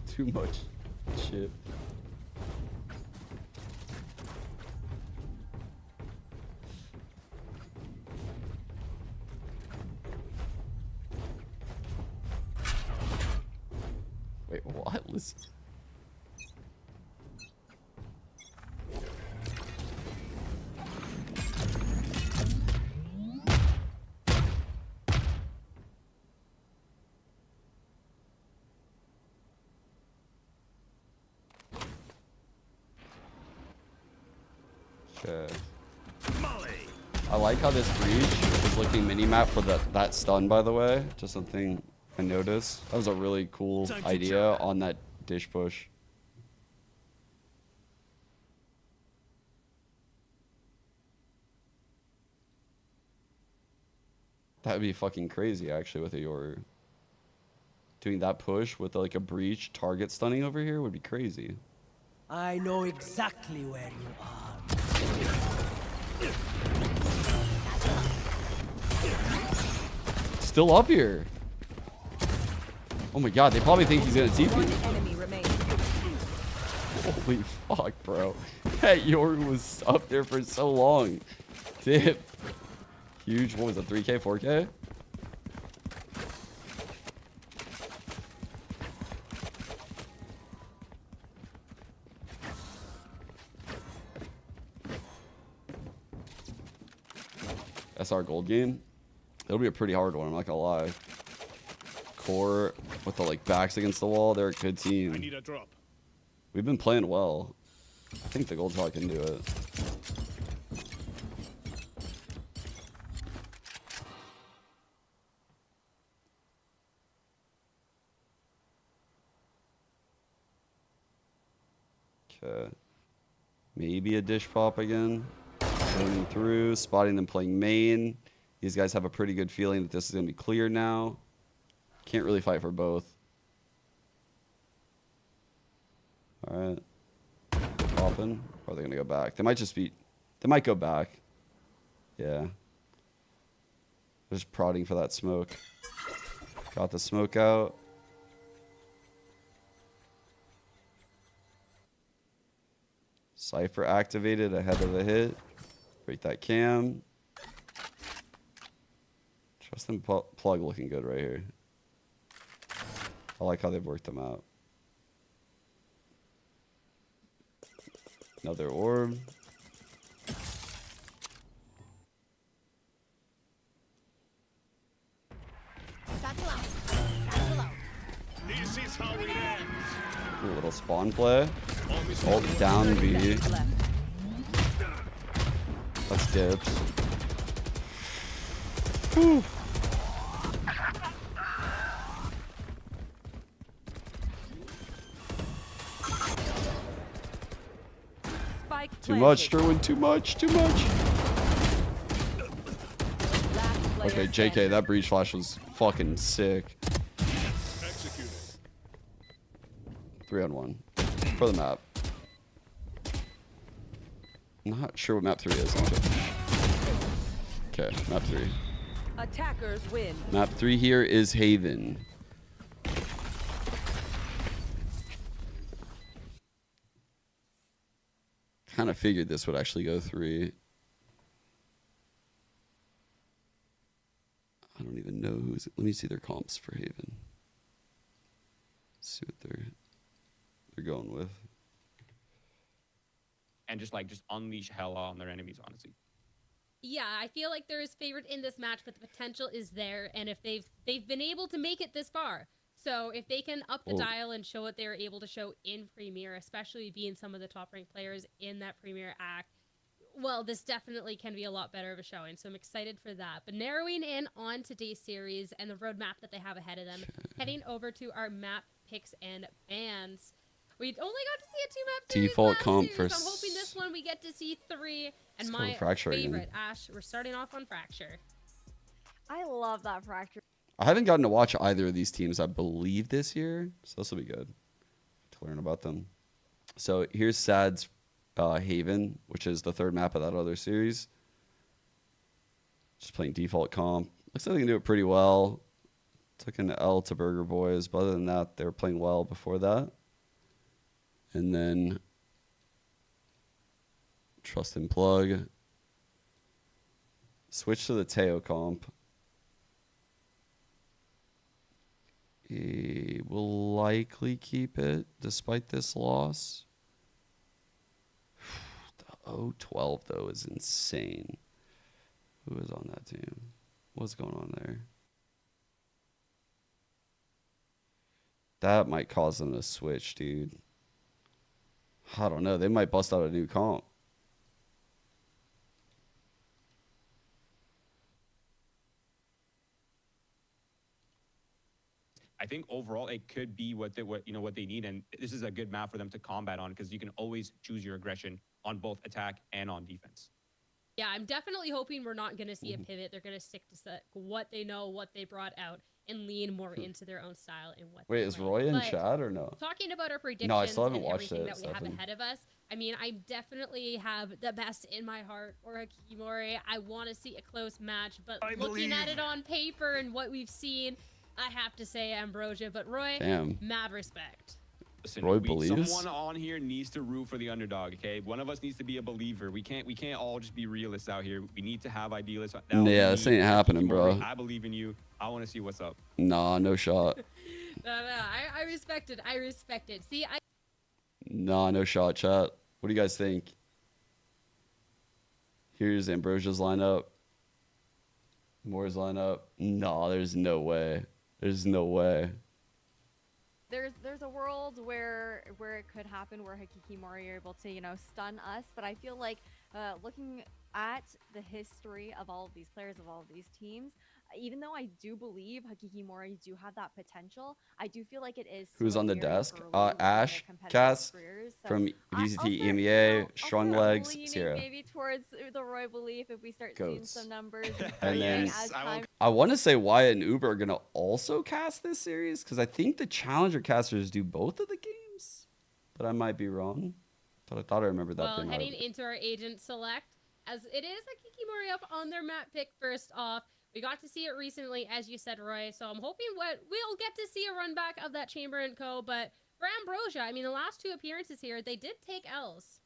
S2: Too much shit. Wait, what? Listen. Okay. I like how this breach is looking mini-map for that stun, by the way. Just something I noticed. That was a really cool idea on that dish push. That would be fucking crazy, actually, with a Yoru. Doing that push with like a breach target stunning over here would be crazy.
S9: I know exactly where you are.
S2: Still up here. Oh my god, they probably think he's gonna TP.
S9: One enemy remaining.
S2: Holy fuck, bro. That Yoru was up there for so long. Dip. Huge, what was it, 3K, 4K? SR gold game. It'll be a pretty hard one, I'm not gonna lie. Core with the like backs against the wall, they're a good
S10: I
S2: team.
S10: need a drop.
S2: We've been playing well. I think the gold talk can do it. Okay. Maybe a dish pop again. Going through, spotting them playing main. These guys have a pretty good feeling that this is going to be clear now. Can't really fight for both. Alright. popping. Or are they gonna go back? They might just be. They might go back. Yeah. They're just prodding for that smoke. Got the smoke out. Cypher activated ahead of the hit. Break that cam. Trust them plug looking good right here. I like how they've worked them out. Another orb.
S10: This is how it ends.
S2: Ooh, a little spawn play. Ult down
S9: 30
S2: B.
S9: seconds left.
S2: That's dips. Whew.
S9: Spike
S2: Too much,
S9: planted.
S2: Derwin. Too much. Too much.
S9: Last player
S2: Okay, JK,
S9: standing.
S2: that breach flash was fucking sick.
S10: Executed.
S2: 3-on-1 for the map. Not sure what map 3 is. Okay, map 3.
S9: Attackers win.
S2: Map 3 here is Haven. Kind of figured this would actually go 3. I don't even know who's. Let me see their comps for Haven. See what they're going with.
S1: And just unleash hell on their enemies, honestly.
S4: Yeah, I feel like they're his favorite in this match, but the potential is there, and if they've been able to make it this far, so if they can up the dial and show what they were able to show in Premier, especially being some of the top ranked players in that Premier act, well, this definitely can be a lot better of a showing. So I'm excited for that. But narrowing in on today's series and the roadmap that they have ahead of them, heading over to our map picks and bans. We only got to see a 2-map series
S2: Default
S4: last
S2: comp
S4: series,
S2: for
S4: so I'm hoping this one we get to see 3. And
S2: Let's go
S4: my
S2: Fracture again.
S4: favorite, Ash, we're starting off on Fracture.
S3: I love that Fracture.
S2: I haven't gotten to watch either of these teams, I believe, this year. So this will be good to learn about them. So here's Sad's Haven, which is the 3rd map of that other series. Just playing default comp. Looks like they can do it pretty well. Took an L to Burger Boys, but other than that, they were playing well before that. And then Trust and Plug. Switch to the Teo comp. He will likely keep it despite this loss. The 0-12 though is insane. Who is on that team? What's going on there? That might cause them to switch, dude. I don't know. They might bust out a new comp.
S1: I think overall it could be what they need, and this is a good map for them to combat on because you can always choose your aggression on both attack and on defense.
S4: Yeah, I'm definitely hoping we're not going to see a pivot. They're going to stick to what they know, what they brought out, and lean more into their own style and what.
S2: Wait,
S4: they
S2: is
S4: play.
S2: Roy in
S4: But
S2: chat or no?
S4: Talking about our predictions
S2: No, I still haven't
S4: and
S2: watched
S4: everything
S2: it,
S4: that we have
S2: Stefan.
S4: ahead of us, I mean, I definitely have the best in my heart for Hakimori. I want to see a close match, but looking at it on paper and what we've seen, I have to say Ambrosia. But Roy,
S2: Damn.
S4: mad respect.
S1: Listen,
S2: Roy believes?
S1: someone on here needs to root for the underdog. Okay, one of us needs to be a believer. We can't all just be realists out here. We need to have idealists.
S2: Yeah, this ain't happening, bro.
S1: I believe in you. I want to see what's up.
S2: Nah, no shot.
S4: No, I respect it. I respect it. See,
S2: Nah, no shot, chat. What do you guys think? Here's Ambrosia's lineup. Moore's lineup. Nah, there's no way. There's no way.
S3: There's a world where it could happen where Hakikimori are able to stun us, but I feel like looking at the history of all of these players of all of these teams, even though I do believe Hakikimori do have that potential, I do feel like it is
S2: Who's
S3: still
S2: on the
S3: very
S2: desk?
S3: early within their
S2: Ash,
S3: competitive
S2: Cass,
S3: careers. So
S2: from
S3: I'll
S2: VCT,
S3: start-
S2: EMEA,
S3: I'll
S2: Strong
S3: start
S2: Legs,
S3: leaning
S2: Sierra.
S3: maybe towards the Roy belief if we start seeing
S2: Goats.
S3: some numbers
S2: And then-
S3: as time
S2: I want to say Wyatt and Uber are going to also cast this series because I think the Challenger casters do both of the games, but I might be wrong. I thought I remembered that
S4: Well,
S2: being
S4: heading
S2: live.
S4: into our agent select, as it is a Kikimori up on their map pick first off. We got to see it recently, as you said, Roy. So I'm hoping we'll get to see a run back of that Chamber and Co. But for Ambrosia, I mean, the last 2 appearances here, they did take L's.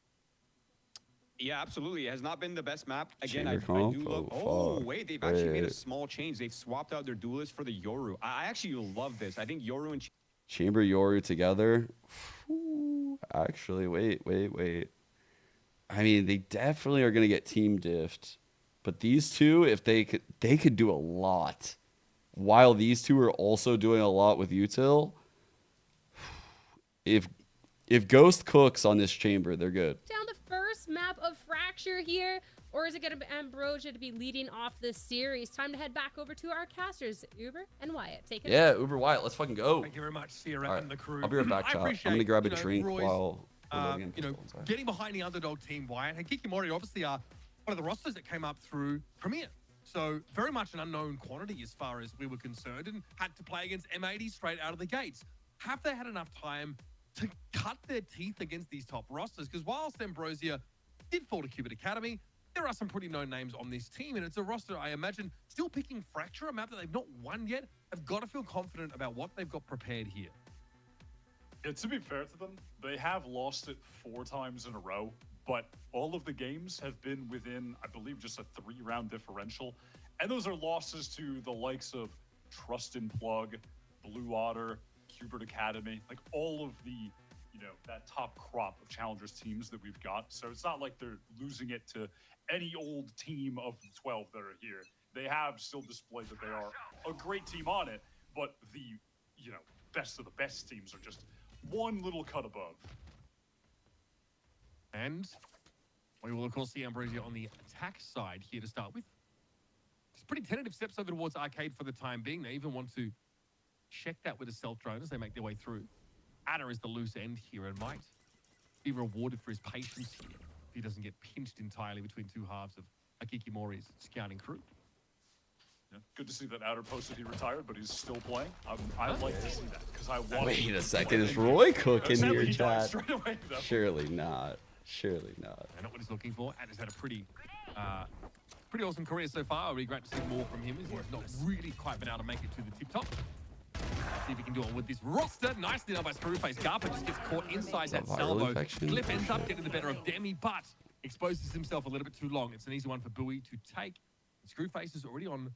S1: Yeah, absolutely. It has not been the best map. Again, I
S2: Chamber
S1: do
S2: comp?
S1: love.
S2: Oh,
S1: Oh,
S2: fuck.
S1: wait, they've actually made a
S2: Wait.
S1: small change. They've swapped out their duelist for the Yoru. I actually love this. I think Yoru and
S2: Chamber Yoru together. Ooh, actually, wait. I mean, they definitely are gonna get team diffed, but these two, if they could do a lot, while these two are also doing a lot with util. If Ghost cooks on this Chamber, they're good.
S4: Down the first map of Fracture here, or is it going to be Ambrosia to be leading off this series? Time to head back over to our casters, Uber and Wyatt. Take it.
S2: Yeah, Uber Wyatt, let's fucking go.
S5: Thank you very much, Sierra
S2: Alright,
S5: and the crew.
S2: I'll be right back,
S5: I
S2: chat. I'm gonna
S5: appreciate,
S2: grab a
S5: you know,
S2: drink
S5: Roy's,
S2: while we're loading in
S5: you know,
S2: pistol, sorry.
S5: getting behind the underdog team, Wyatt. And Kikimori obviously are one of the rosters that came up through Premier. So very much an unknown quantity as far as we were concerned, and had to play against M80 straight out of the gates. Have they had enough time to cut their teeth against these top rosters? Because whilst Ambrosia did fall to Cubit Academy, there are some pretty known names on this team, and it's a roster, I imagine, still picking Fracture, a map that they've not won yet, have got to feel confident about what they've got prepared here.
S6: Yeah, to be fair to them, they have lost it 4 times in a row, but all of the games have been within, I believe, just a 3-round differential. And those are losses to the likes of Trust and Plug, Blue Otter, Cubert Academy, like all of the, you know, that top crop of Challengers teams that we've got. So it's not like they're losing it to any old team of the 12 that are here. They have still displayed that they are a great team on it, but the, you know, best of the best teams are just one little cut above.
S5: And we will, of course, see Ambrosia on the attack side here to start with. It's pretty tentative steps over towards Arcade for the time being. They even want to check that with a stealth drone as they make their way through. Adder is the loose end here and might be rewarded for his patience here if he doesn't get pinched entirely between 2 halves of Akikimori's scouting crew.
S6: Yeah, good to see that Outer posted he retired, but he's still playing. I like to see that because I want.
S2: Wait a second, is Roy cooking
S6: Sadly,
S2: here,
S6: he died
S2: chat?
S6: straight away, though.
S2: Surely not. Surely not.
S5: And not what he's looking for. Adder's had a pretty awesome career so far. It'll be great to see more from him as he's not really quite been able to make it to the tip top. See if he can do it with this roster. Nicely done by Screwface. Garpa just gets caught inside that
S2: viral
S5: salvo.
S2: infection?
S5: Cliff ends up getting the better of Demi, but exposes himself a little bit too long. It's an easy one for Bowie to take. Screwface is already on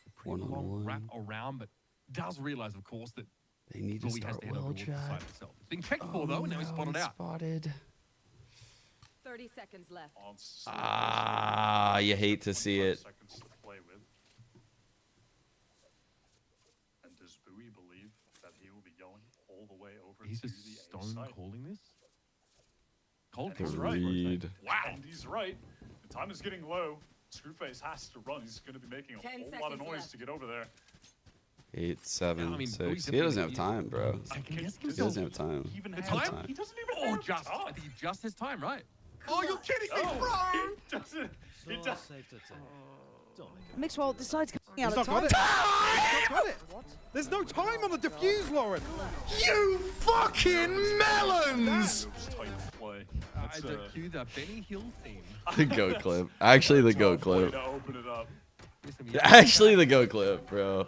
S5: a pretty long
S2: One-on-one.
S5: wrap around, but does realize, of course, that
S2: They need to
S5: Bowie has
S2: start
S5: to head over
S2: well,
S5: towards the side
S2: chat.
S5: itself. It's being checked for, though, and now he's spotted out.
S2: Spotted.
S9: 30 seconds left.
S6: On
S2: Ah, you hate to see
S6: 25
S2: it.
S6: Seconds to play with. And does Bowie believe that he will be going all the way over
S5: He's
S6: to
S5: just
S6: the A
S5: stone
S6: side?
S5: calling this. Cold
S6: And he's
S5: call.
S6: right.
S2: Reed.
S6: Wow. And he's right. The time is getting low. Screwface has to run. He's going to be making a
S9: 10
S6: whole lot of
S9: seconds
S6: noise
S9: left.
S6: to get over there.
S2: 8, 7,
S5: I mean,
S2: 6.
S5: Bowie's
S2: He doesn't have
S5: definitely-
S2: time, bro.
S5: Second guessing
S2: He
S5: himself.
S2: doesn't have time.
S6: Even
S5: The
S6: has
S5: time?
S6: He doesn't even
S5: Oh,
S6: have
S5: just.
S6: time.
S5: I think he just has time, right? Oh, you're kidding me,
S6: Oh,
S5: bro!
S6: he doesn't. He does.
S11: Mixwell decides coming out
S10: He's
S11: of
S10: not
S11: time.
S10: got it. He's not got it. There's no time on the defuse, Lauren.
S5: You fucking melons!
S6: It was tight play.
S5: I
S6: That's,
S5: cue the Benny Hill theme.
S2: The goat clip. Actually, the goat
S6: tough way
S2: clip.
S6: to open it up.
S5: Listen,
S2: Actually, the goat clip, bro.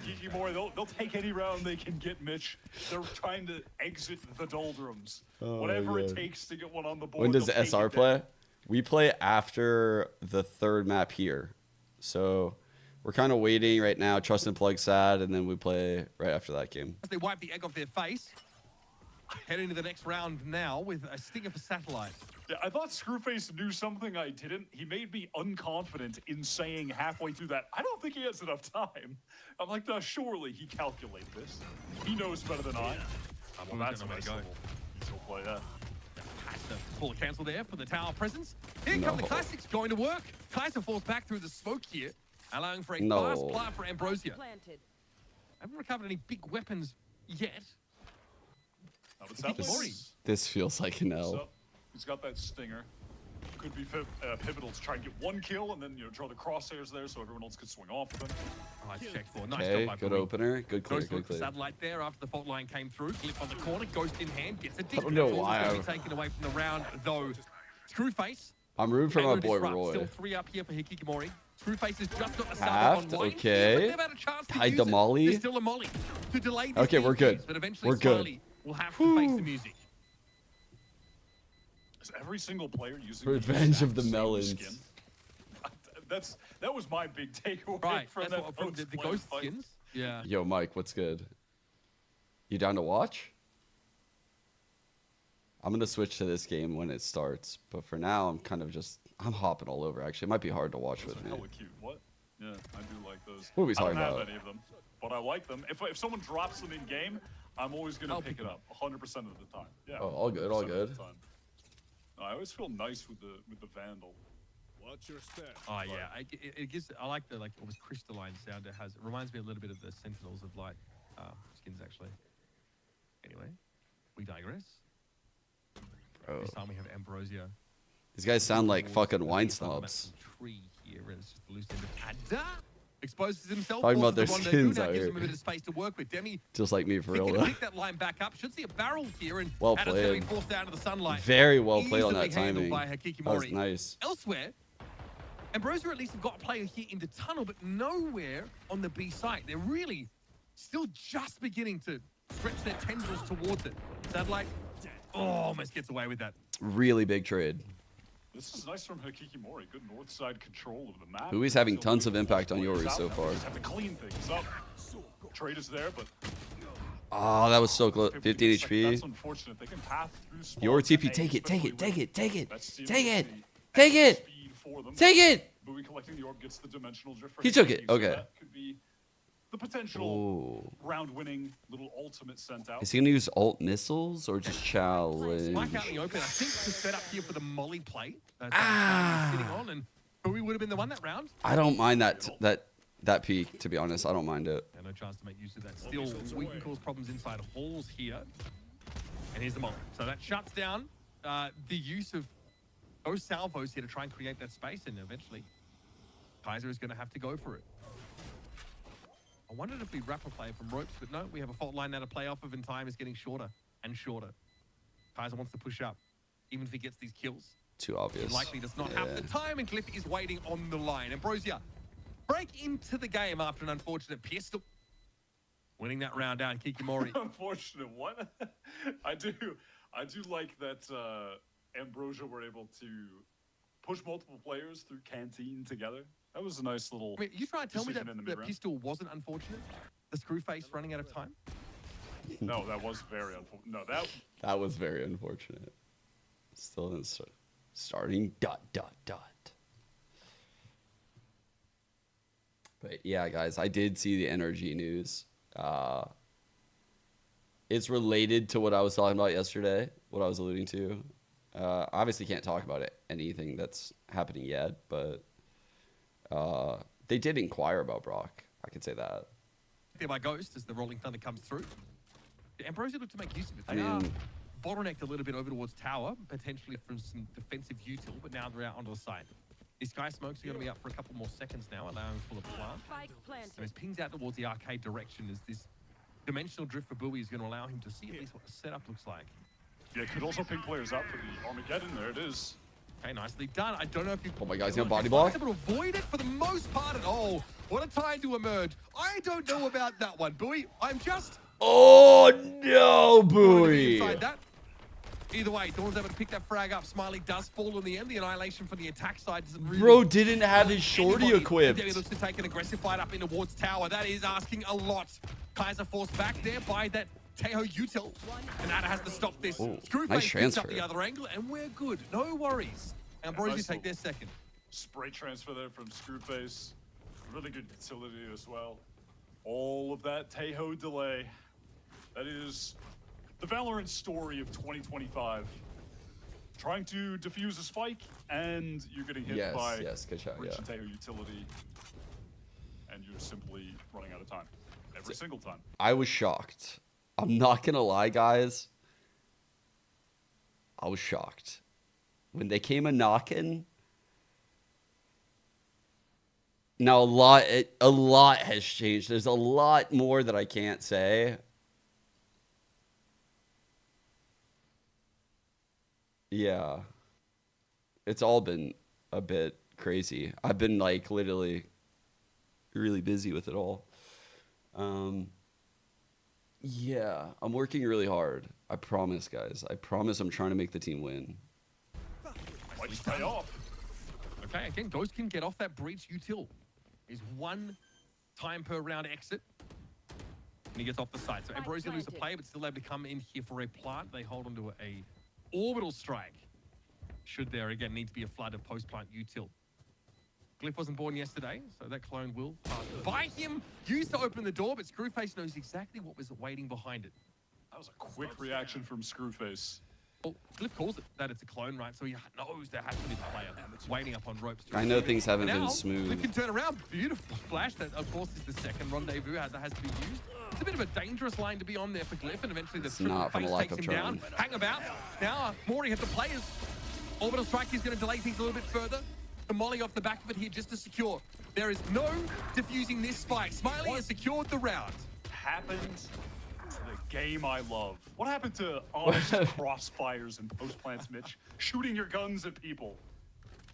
S6: Kikimori, they'll take any round they can get, Mitch. They're trying to exit the doldrums.
S2: Oh,
S6: Whatever it
S2: God.
S6: takes to get one on the board.
S2: When does
S6: they'll take
S2: SR
S6: it
S2: play?
S6: there.
S2: We play after the 3rd map here. So we're kind of waiting right now. Trust and Plug sad, and then we play right after that game.
S5: As they wipe the egg off their face, head into the next round now with a stinger for Satellite.
S6: Yeah, I thought Screwface knew something I didn't. He made me unconfident in saying halfway through that, I don't think he has enough time. I'm like, no, surely he calculated this. He knows better than I. Well, that's a nice little play, yeah.
S5: Has to pull a cancel there for the tower presence. Here come the
S2: No.
S5: classics going to work. Kaiser falls back through the smoke here, allowing for a
S2: No.
S5: fast plant for Ambrosia.
S9: Planted.
S5: Haven't recovered any big weapons yet.
S6: Now, but Satellite
S5: Kikimori.
S6: is
S2: This feels like an L.
S6: up. He's got that stinger. could be pivotal to try and get one kill and then draw the crosshairs there so everyone else could swing off of them.
S5: Nice check for. Nice
S2: Okay,
S5: job by
S2: good
S5: Bowie.
S2: opener. Good clear,
S5: Ghost
S2: good
S5: looked for
S2: clear.
S5: satellite there after the fault line came through. Glyph on the corner, Ghost in hand, gets a dig.
S2: don't know
S5: That's all
S2: why
S5: that's
S2: I-
S5: gonna be taken away from the round, though. Screwface.
S2: I'm rooting for my
S5: Halo
S2: boy
S5: disrupt.
S2: Roy.
S5: Still 3 up here for Hikikomori. Screwface has just got the sub
S2: Halved,
S5: online.
S2: okay.
S5: But they've had a chance to
S2: Tied
S5: use
S2: the
S5: it.
S2: molly.
S5: There's still a molly to delay this
S2: Okay, we're
S5: defuse,
S2: good.
S5: But eventually,
S2: We're good.
S5: Smiley will have to face the music.
S6: Is every single player using
S2: Revenge of the
S6: exact same
S2: melons.
S6: skin? That was my big takeaway
S5: Right,
S6: from
S5: that's
S6: that
S5: what, from the
S6: post-play
S5: Ghost
S6: fight.
S5: skins. Yeah.
S2: Yo, Mike, what's good? You down to watch? I'm gonna switch to this game when it starts, but for now, I'm hopping all over. Actually, it might be hard to watch
S6: Those
S2: with
S6: are
S2: me.
S6: hella cute. What? Yeah, I do like those.
S2: What are we
S6: I don't
S2: talking
S6: have
S2: about?
S6: any of them, but I like them. If someone drops them in game, I'm always gonna
S5: I'll
S6: pick
S5: pick
S6: it
S5: them
S6: up 100% of the time. Yeah.
S2: Oh, all good, all
S6: 100% of
S2: good.
S6: the time. I always feel nice with the Vandal.
S10: Watch your step.
S5: Oh yeah, it gives. I like the almost crystalline sound it has. It reminds me a little bit of the Sentinels of Light skins actually. Anyway, we digress.
S2: Bro,
S5: This time we have Ambrosia.
S2: these guys sound like
S5: towards
S2: fucking
S5: the
S2: wine
S5: bottom of
S2: snobs.
S5: the Tree here, and it's just the loose end of Adda. Exposes himself.
S2: Talking about
S5: forces
S2: their
S5: the rendezvous,
S2: skins
S5: now
S2: out
S5: gives
S2: here.
S5: him a bit of space to work with. Demi
S2: Just like me for
S5: thinking
S2: real.
S5: to pick that line back up. Should see a barrel here, and
S2: Well
S5: Adda's gonna be
S2: played.
S5: forced out into the sunlight.
S2: Very well played on
S5: Easily
S2: that
S5: handled
S2: timing.
S5: by
S2: That
S5: Hikikomori.
S2: was nice.
S5: Elsewhere, Ambrosia at least have got a player here in the tunnel, but nowhere on the B site. They're really still just beginning to stretch their tendrils towards it. Satellite, almost gets away with that.
S2: Really big trade.
S6: This is nice from Hikikomori. Good north side control of the map.
S2: Who is having
S6: Still
S2: tons of
S6: moving
S2: impact on
S6: players
S2: Yori
S6: out.
S2: so
S6: Now
S2: far.
S6: we just have to clean things up. Trade is there, but
S2: Oh, that was so close.
S6: 50
S2: 15
S6: That's
S2: HP.
S6: unfortunate. They can pass through spawns
S2: Your
S6: and
S2: TP,
S6: A,
S2: take it, take
S6: especially
S2: it, take
S6: with
S2: it, take it,
S6: that steal
S2: take it,
S6: with the
S2: take
S6: extra
S2: it,
S6: speed for them.
S2: take it.
S6: Bowie collecting the orb gets the dimensional drift for
S2: He
S6: him,
S2: took it,
S6: so
S2: okay.
S6: that could be the potential
S2: Ooh.
S6: round-winning little ultimate sent out.
S2: Is he gonna use alt missiles or just challenge?
S5: Spike out in the open, I think to set up here for the molly play. That's sitting on, and Bowie would have been the one that round.
S2: I don't mind that peak, to be honest. I don't mind it.
S5: And no chance to make use of that. Still, we can cause problems inside halls here. And here's the molly. So that shuts down the use of those salvos here to try and create that space, and eventually Kaiser is going to have to go for it. I wondered if we'd wrap a player from ropes, but no, we have a fault line now to play off of, and time is getting shorter and shorter. Kaiser wants to push up, even if he gets these kills.
S2: Too
S5: He
S2: obvious.
S5: likely does not have the time, and Glyph is waiting on the line. Ambrosia break into the game after an unfortunate pistol. Winning that round out, Hikikomori.
S6: Unfortunate what? I do like that Ambrosia were able to push multiple players through Canteen together. That was a nice little.
S5: I mean, you trying to tell me that
S6: decision in the
S5: the
S6: mid-round.
S5: pistol wasn't unfortunate? The screw face running out of time?
S6: No, that was very unfortunate. No,
S2: That was very unfortunate. Still in starting ... But yeah, guys, I did see the NRG news. It's related to what I was talking about yesterday, what I was alluding to. Obviously can't talk about anything that's happening yet, but they did inquire about Brock. I could say that.
S5: There by Ghost as the Rolling Thunder comes through. Ambrosia looked to make use of it.
S2: I
S5: They are
S2: mean-
S5: bottlenecked a little bit over towards tower, potentially from some defensive util, but now they're out onto the side. These Sky Smokes are going to be up for a couple more seconds now, allowing for the plant.
S9: Spike
S5: So
S9: planted.
S5: as pings out towards the arcade direction, as this dimensional drift for Bowie is going to allow him to see at least what the setup looks like.
S6: yeah, could also pick players up for the Armageddon. There it is.
S5: Okay, nicely done. I don't know if you...
S2: Oh my God, he's gonna
S5: He's
S2: body block?
S5: able to avoid it for the most part at all. What a time to emerge. I don't know about that one, Bowie. I'm just...
S2: Oh no,
S5: going to be
S2: Bowie!
S5: inside that. Either way, Dawn's able to pick that frag up. Smiley does fall in the end. The annihilation for the attack side doesn't really...
S2: Bro didn't have his shorty
S5: anybody.
S2: equipped.
S5: Demi looks to take an aggressive fight up in towards tower. That is asking a lot. Kaiser forced back there by that Teho util. And Ada has to stop this.
S2: Ooh,
S5: Screwface
S2: nice
S5: picks up
S2: transfer.
S5: the other angle, and we're good. No worries. Ambrosia
S6: Nice
S5: take their
S6: little-
S5: second.
S6: Spray transfer there from Screwface. Really good utility as well. All of that Tejo delay. That is the Valorant story of 2025. Trying to defuse a spike, and you're getting hit
S2: Yes,
S6: by
S2: yes, good shot,
S6: rich
S2: yeah.
S6: Tejo utility, and you're simply running out of time every single time.
S2: I was shocked. I'm not gonna lie, guys. I was shocked when they came a knocking. Now a lot has changed. There's a lot more that I can't say. Yeah. It's all been a bit crazy. I've been like literally really busy with it all. Yeah, I'm working really hard. I promise, guys. I promise I'm trying to make the team win.
S6: Might just pay off.
S5: Okay, again, Ghost can get off that breach util. Is 1 time per round exit. And he gets off the side. So Ambrosia lose a play, but still able to come in here for a plant. They hold onto a orbital strike. Should there again need to be a flood of post-plant util. Glyph wasn't born yesterday, so that clone will pass by him. Used to open the door, but Screwface knows exactly what was waiting behind it.
S6: That was a quick reaction from Screwface.
S5: Well, Glyph calls it that it's a clone, right? So he knows there has to be a player waiting up on ropes.
S2: I know things haven't
S5: Now,
S2: been smooth.
S5: Glyph can turn around. Beautiful flash. That, of course, is the second rendezvous that has to be used. It's a bit of a dangerous line to be on there for Glyph, and eventually the triple
S2: not from a
S5: face
S2: lack
S5: takes
S2: of
S5: him down.
S2: trying.
S5: Hang about. Now, Maury has the players. Orbital strike is going to delay things a little bit further. The molly off the back of it here just to secure. There is no defusing this spike. Smiley has secured the round.
S6: Happened to the game I love. What happened to honest crossfires and post plants, Mitch? Shooting your guns at people.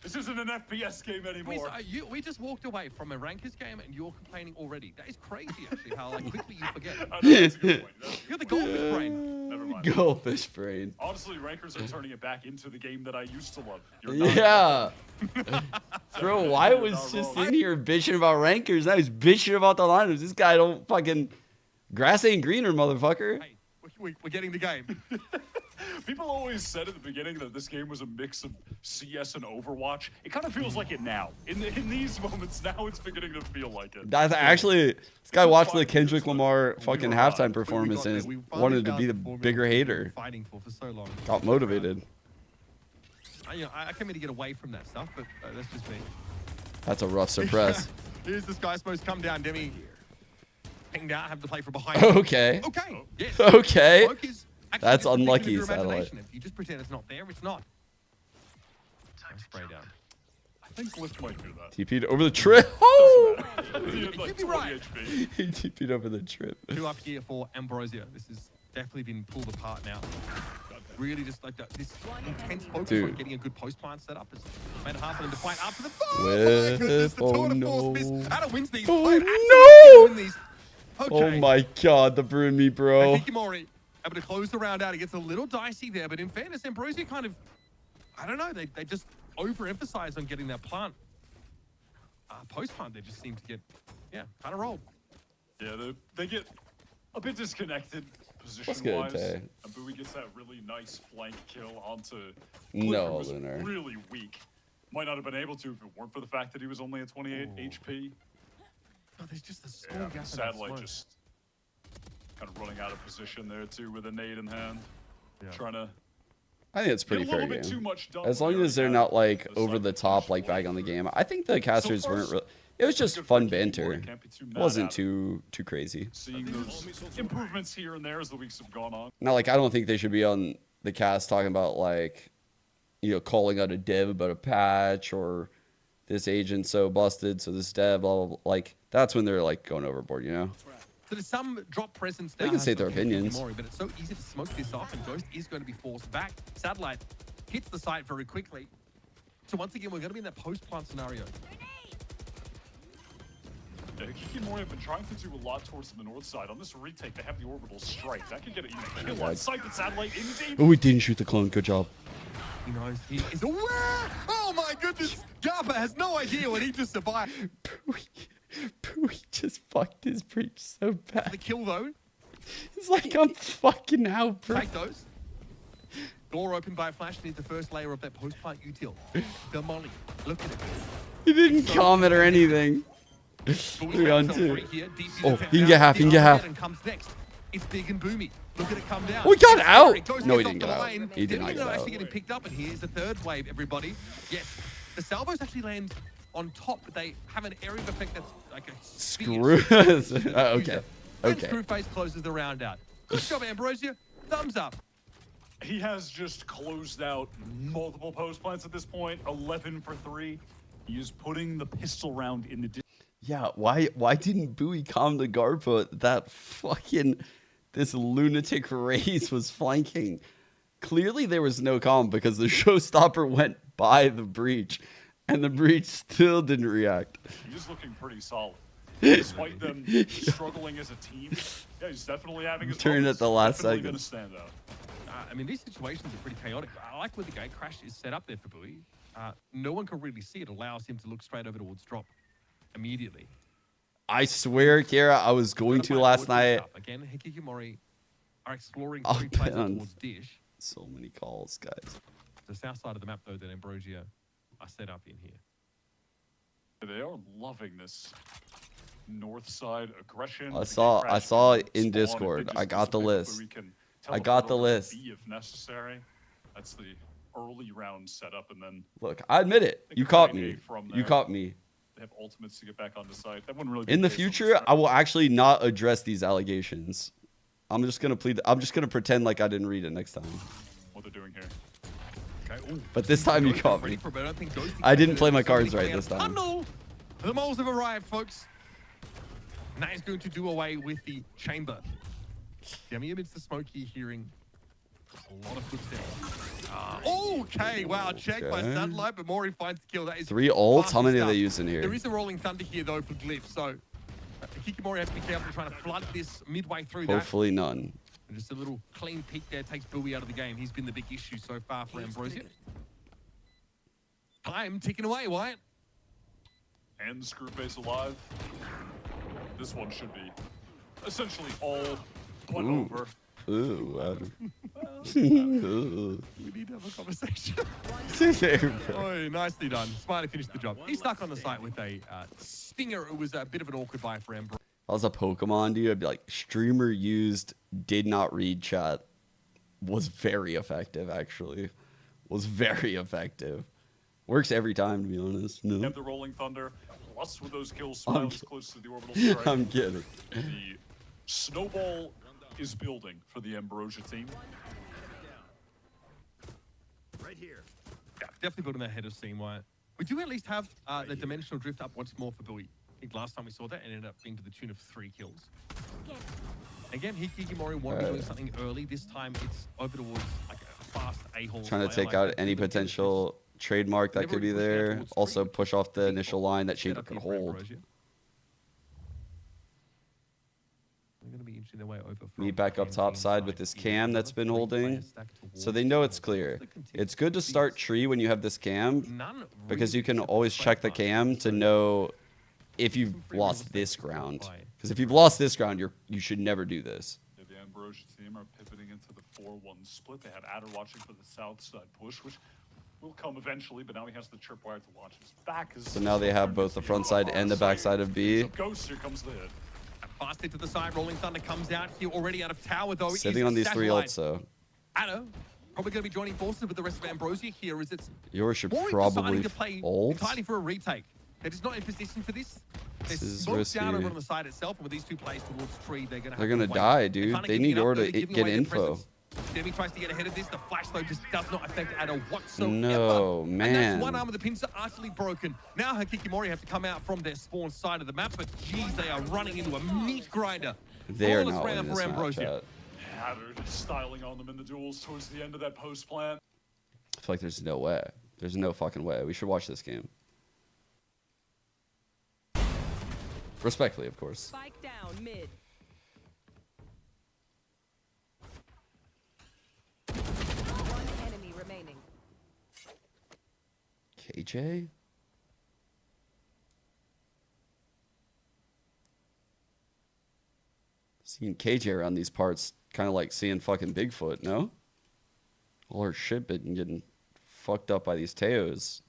S6: This isn't an FPS game anymore.
S5: We just walked away from a Rankers game and you're complaining already. That is crazy, actually, how like quickly you forget.
S6: I know, that's a good point.
S5: You're the goldfish brain.
S6: Never mind.
S2: Goldfish brain.
S6: Honestly, Rankers are turning it back into the game that I used to love. You're not
S2: Yeah. Bro, I was just in here bitching about rankers. I was bitching about the lineups. This guy don't fucking grass ain't greener, motherfucker.
S5: Hey, we're getting the game.
S6: People always said at the beginning that this game was a mix of CS and Overwatch. It kind of feels like it now. In these moments, now it's beginning to feel like it.
S2: That's actually this guy watched the Kendrick Lamar fucking halftime performance and
S5: We finally
S2: wanted to
S5: found
S2: be the
S5: formula
S2: bigger
S5: we've been
S2: hater.
S5: Fighting for so long.
S2: Got motivated.
S5: I came here to get away from that stuff, but that's just me.
S2: That's a rough suppress.
S5: Here's this guy supposed to come down, Demi. Hang down, have to play from behind.
S2: Okay.
S5: Okay. Yes.
S2: Okay.
S5: Smoke is actually
S2: That's
S5: just a figment of
S2: unlucky,
S5: your
S2: Satellite.
S5: imagination. If you just pretend it's not there, it's not. Spray down.
S6: I think Glyph might do that.
S2: TP'd over the trip. Oh!
S6: He had like
S5: You'd be
S6: 20
S5: right.
S6: HP.
S2: He TP'd over the trip.
S5: 2 up here for Ambrosia. This has definitely been pulled apart now. Really just like this intense focus on
S2: Dude.
S5: getting a good post plant set up has made it hard for them to fight after the
S2: Whiff.
S5: my goodness, the tour de force
S2: Oh,
S5: miss.
S2: no.
S5: Adam wins these.
S2: Oh,
S5: Adam
S2: no.
S5: win these. Okay.
S2: Oh my god, the Brumi, bro.
S5: Hikimori able to close the round out. It gets a little dicey there, but in fairness, Ambrosia kind of, I don't know, they just overemphasize on getting that plant. Post plant, they just seem to get, kind of rolled.
S6: Yeah, they get a bit disconnected
S2: What's
S6: position-wise.
S2: good, Tay?
S6: And Bowie gets that really nice flank kill onto
S2: No,
S6: Clifford, who was
S2: Lunar.
S6: really weak. Might not have been able to if it weren't for the fact that he was only at 28 HP.
S5: Oh, there's just a small
S6: Yeah,
S5: gap in that
S6: Satellite
S5: smoke.
S6: just kind of running out of position there too with a nade in hand. Trying to
S2: I think it's pretty
S6: get a
S2: fair
S6: little bit too
S2: game.
S6: much done
S2: As
S6: when
S2: long
S6: you're
S2: as they're
S6: at
S2: not like
S6: the
S2: over
S6: side
S2: the top,
S6: position.
S2: like back on the game. I think the casters
S6: far,
S2: weren't really. It was just
S6: good
S2: fun
S6: for Kikimori,
S2: banter.
S6: can't be too
S2: It
S6: mad
S2: wasn't
S6: at him.
S2: too crazy.
S6: Seeing those improvements here and there as the weeks have gone on.
S2: Now, like I don't think they should be on the cast talking about like, calling out a dev about a patch or this agent so busted, so this dev, blah blah blah. Like that's when they're like going overboard, So
S5: there's some drop presence
S2: They
S5: now.
S2: can state their opinions.
S5: But it's so easy to smoke this off, and Ghost is going to be forced back. Satellite hits the site very quickly. So once again, we're going to be in that post-plant scenario.
S6: Yeah, Kikimori have been trying to do a lot towards the north side. On this retake, they have the orbital strike. That could get it even kill on site, but Satellite in deep.
S2: Oh, we didn't shoot the clone. Good job.
S5: He knows he is aware. Oh my goodness! Garba has no idea what he just survived.
S2: Pooey just fucked his breach so
S5: The
S2: bad.
S5: kill though.
S2: It's like I'm fucking out, bro.
S5: Take those. Door open by Flash needs the first layer of that post-plant util. The molly. Look at it.
S2: He didn't comment or anything.
S5: But
S2: 3 on 2.
S5: Here, deep
S2: Oh,
S5: defense
S2: he can
S5: now.
S2: get half, he can
S5: The
S2: get half.
S5: Armageddon comes next. It's big and boomy. Look at it come down.
S2: Oh, he got
S5: It's
S2: out.
S5: scary. Ghost
S2: No, he
S5: gets
S2: didn't
S5: off
S2: get
S5: the
S2: out.
S5: lane.
S2: He did not
S5: Demi
S2: get out.
S5: actually getting picked up, and here's the third wave, everybody. Yes, the salvos actually land on top, but they have an area of effect that's like a
S2: Screw.
S5: fierce.
S2: Okay.
S5: And
S2: Okay.
S5: Screwface closes the round out. Good job, Ambrosia. Thumbs up.
S6: He has just closed out multiple post plants at this point. 11 for 3. He is putting the pistol round in the.
S2: Yeah, why didn't Bowie calm the Garpa that fucking this lunatic Raze was flanking? Clearly there was no calm because the showstopper went by the breach and the breach still didn't react.
S6: He's looking pretty solid. Despite them struggling as a team, yeah, he's definitely having his
S2: Turn
S6: moments.
S2: at the last
S6: Definitely
S2: second.
S6: gonna stand out.
S5: I mean, these situations are pretty chaotic. I like where the gate crash is set up there for Bowie. No one can really see it. Allows him to look straight over towards drop immediately.
S2: I swear, Kira, I was going to last night.
S5: Again, Hikikomori are exploring
S2: I'll
S5: three
S2: bet
S5: places
S2: on-
S5: towards Dish.
S2: So many calls, guys.
S5: The south side of the map, though, that Ambrosio are set up in here.
S6: They are loving this north side aggression.
S2: I
S6: The
S2: saw-
S6: gate
S2: I
S6: crash
S2: saw
S6: can
S2: it in
S6: spawn if they
S2: Discord.
S6: just
S2: I got the
S6: disappear,
S2: list.
S6: but we can
S2: I got
S6: teleport
S2: the
S6: over to
S2: list.
S6: B if necessary. That's the early round setup, and then
S2: Look, I admit it.
S6: They
S2: You
S6: can
S2: caught
S6: find
S2: me.
S6: A from
S2: You
S6: there.
S2: caught me.
S6: They have ultimates to get back onto site. That wouldn't really be
S2: In the
S6: case on
S2: future,
S6: start.
S2: I will actually not address these allegations. I'm just gonna plead. I'm just gonna pretend like I didn't read it next time.
S6: What they're doing here.
S5: Okay. Ooh.
S2: But this time you
S5: Ghosty
S2: caught
S5: ready
S2: me.
S5: for it, but I don't think Ghosty
S2: I
S5: can
S2: didn't
S5: do
S2: play
S5: it.
S2: my
S5: Somebody
S2: cards right
S5: coming out
S2: this
S5: of
S2: time.
S5: tunnel. The moles have arrived, folks. And that is going to do away with the chamber. Demi amidst the smoky hearing a lot of footsteps. Okay, wow, check by
S2: Okay.
S5: satellite, but Mori finds the kill. That is
S2: 3 ults.
S5: fast
S2: How many are
S5: stuff.
S2: they using here?
S5: There is a rolling thunder here, though, for Glyph, so Hikikomori has to be careful trying to flood this midway through that.
S2: Hopefully none.
S5: And just a little clean peek there takes Bowie out of the game. He's been the big issue so far for Ambrosia. Time ticking away, Wyatt.
S6: And the screw base alive. This one should be essentially all but
S2: Ooh.
S6: over.
S2: Ooh.
S5: We need to have a conversation.
S2: Ooh.
S5: Oh, nicely done. Smiley finished the job. He's stuck on the site with a stinger. It was a bit of an awkward buy for Ambrosia.
S2: If I was a Pokemon dude, I'd be like, streamer used did not read chat. Was very effective, actually. Was very effective. Works every time, to be honest.
S6: You
S2: No.
S6: have the rolling thunder, plus with those kills,
S2: I'm
S6: Smiles close to the orbital strike.
S2: I'm kidding.
S6: The snowball is building for the Ambrosia team.
S10: Right here.
S5: Yeah, definitely building that head of steam, Wyatt. We do at least have the dimensional drift up once more for Bowie. I think last time we saw that, it ended up being to the tune of 3 kills. Again, Hikikomori wanted to be doing something early. This time it's over towards like a fast A-hole.
S2: Trying to
S5: player,
S2: take
S5: like
S2: out
S5: that.
S2: any potential trademark that
S5: Never
S2: could be
S5: really pushed out
S2: there.
S5: towards
S2: Also
S5: three.
S2: push off the
S5: Big
S2: initial
S5: hole
S2: line that
S5: set
S2: Chamber
S5: up
S2: could
S5: here for
S2: hold.
S5: Ambrosia. They're going to be inching their way over from
S2: Meet back up
S5: Cam
S2: top
S5: team
S2: side with this cam that's been holding. So they know it's clear. It's good to start tree when you have this cam
S5: None
S2: because
S5: really
S2: you can
S5: except
S2: always
S5: for
S2: check the
S5: Firefox.
S2: cam to
S5: So
S2: know if you've
S5: free
S2: lost
S5: rolls
S2: this
S5: that you can
S2: ground.
S5: apply.
S2: Because if you've lost this ground, you should never do this.
S6: Yeah, the Ambrosia team are pivoting into the 4-1 split. They had Adder watching for the south side push, which will come eventually, but now he has the tripwire to watch his back.
S2: So now they have both the front side and the back side of B.
S6: So Ghost, here comes the hit.
S5: Fast hit to the side. Rolling Thunder comes out here already out of tower, though. It
S2: Sitting
S5: is
S2: on these 3
S5: Satellite.
S2: ults, though.
S5: Adder probably going to be joining forces with the rest of Ambrosia here as it's
S2: Yours should
S5: Warwick
S2: probably
S5: deciding to play
S2: ult.
S5: entirely for a retake. They're just not in position for this. They're
S2: This is
S5: smoked down
S2: risky.
S5: over on the side itself, and with these 2 plays towards tree, they're going to
S2: They're gonna die, dude. They need Yor to get info.
S5: Demi tries to get ahead of this. The flash, though, just does not affect Adder whatsoever.
S2: No,
S5: And
S2: man.
S5: that's one arm of the pincer utterly broken. Now Hikikomori have to come out from their spawn side of the map, but geez, they are running into a meat grinder.
S2: They are
S5: Flawless
S2: not
S5: round
S2: winning
S5: for
S2: this match,
S5: Ambrosia.
S2: chat.
S6: Adder just styling on them in the duels towards the end of that post plant.
S2: I feel like there's no way. There's no fucking way. We should watch this game. Respectfully, of course.
S9: Spike down mid. One enemy remaining.
S2: KJ? Seeing KJ around these parts, kind of like seeing fucking Bigfoot, no? All her shit been getting fucked up by these Teos.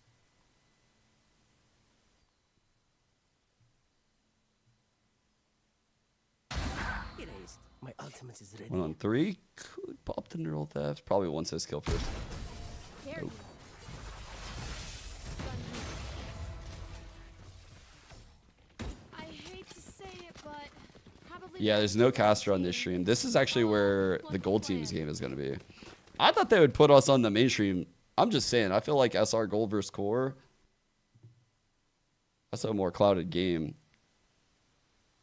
S12: My ultimate is ready.
S2: 1 on 3. Could pop the neural theft. Probably one says kill first.
S3: Here.
S2: Nope.
S3: I hate to say it, but probably
S2: Yeah, there's no caster on this stream. This is actually where the gold team's game is going to be. I thought they would put us on the mainstream. I'm just saying, I feel like SR Gold versus Core, that's a more clouded game.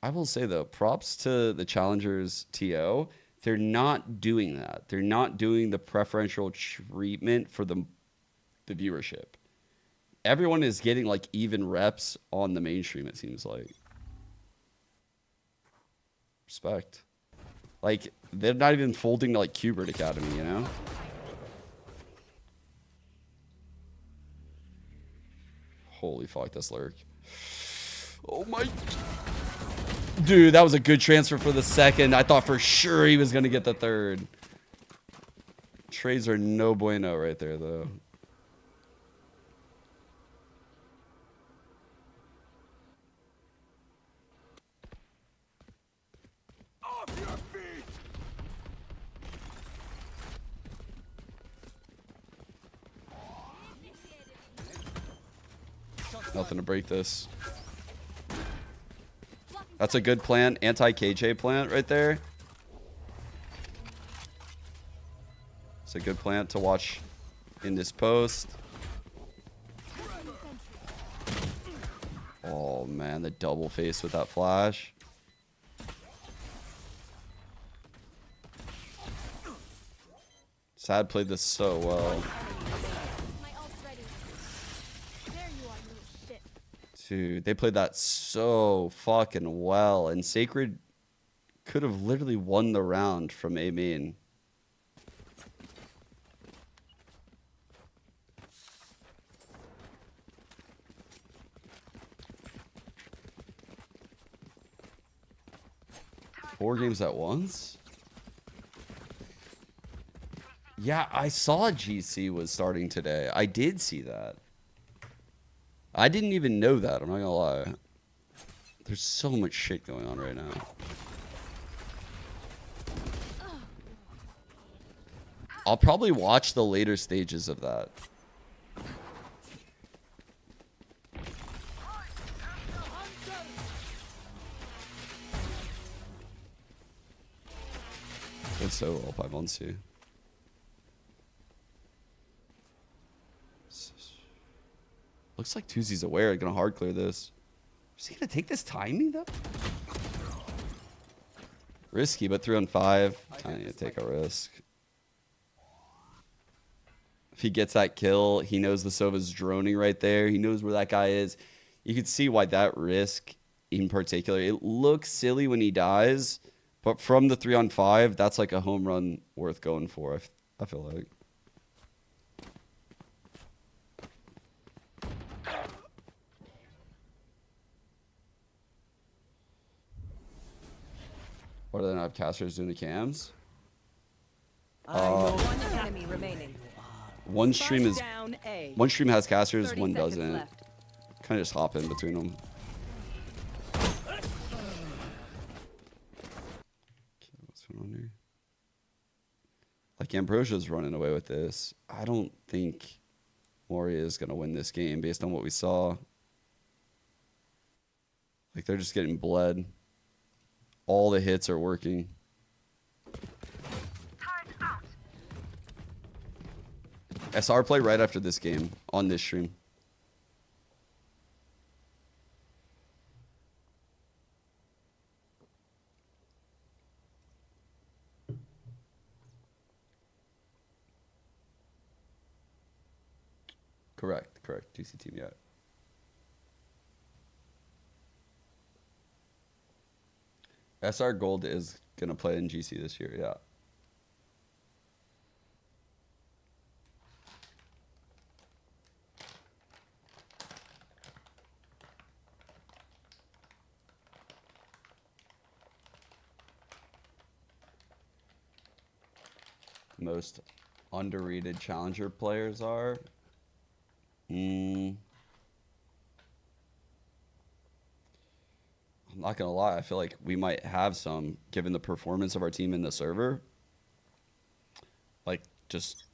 S2: I will say, though, props to the Challengers TO. They're not doing that. They're not doing the preferential treatment for the viewership. Everyone is getting, like, even reps on the mainstream, it seems like. Respect. Like, they're not even folding to, like, Qbert Academy, you know? Holy fuck, that's Lurk. Oh my... Dude, that was a good transfer for the second. I thought for sure he was going to get the third. Trades are no bueno right there, though.
S10: Off your feet!
S2: Nothing to break this. That's a good plant. Anti-KJ plant right there. It's a good plant to watch in this post. Oh, man. The double face with that flash. Sad played this so well. Dude, they played that so fucking well. And Sacred could have literally won the round from A main. Four games at once? Yeah, I saw GC was starting today. I did see that. I didn't even know that, I'm not gonna lie. There's so much shit going on right now. I'll probably watch the later stages of that. It's so well by Monsu. Looks like Tuzi's aware. Gonna hard clear this. Is he gonna take this timing though? Risky, but 3 on 5. I need to take a risk. If he gets that kill, he knows the Sova's droning right there. He knows where that guy is. You can see why that risk in particular, it looks silly when he dies, but from the 3 on 5, that's like a home run worth going for, I feel like. Or do they not have casters doing the cams?
S9: One enemy remaining.
S2: One stream is
S9: Down A.
S2: one stream has casters,
S9: 30
S2: one
S9: seconds
S2: doesn't.
S9: left.
S2: Kind of just hop in between them. Okay, what's going on here? Like Ambrosia's running away with this. I don't think Moria is gonna win this game based on what we saw. Like they're just getting bled. All the hits are working. SR play right after this game on this stream. Correct. GC team, yeah. SR Gold is gonna play in GC this year, yeah. Most underrated challenger players are. I'm not gonna lie, I feel like we might have some, given the performance of our team in the server. Like, just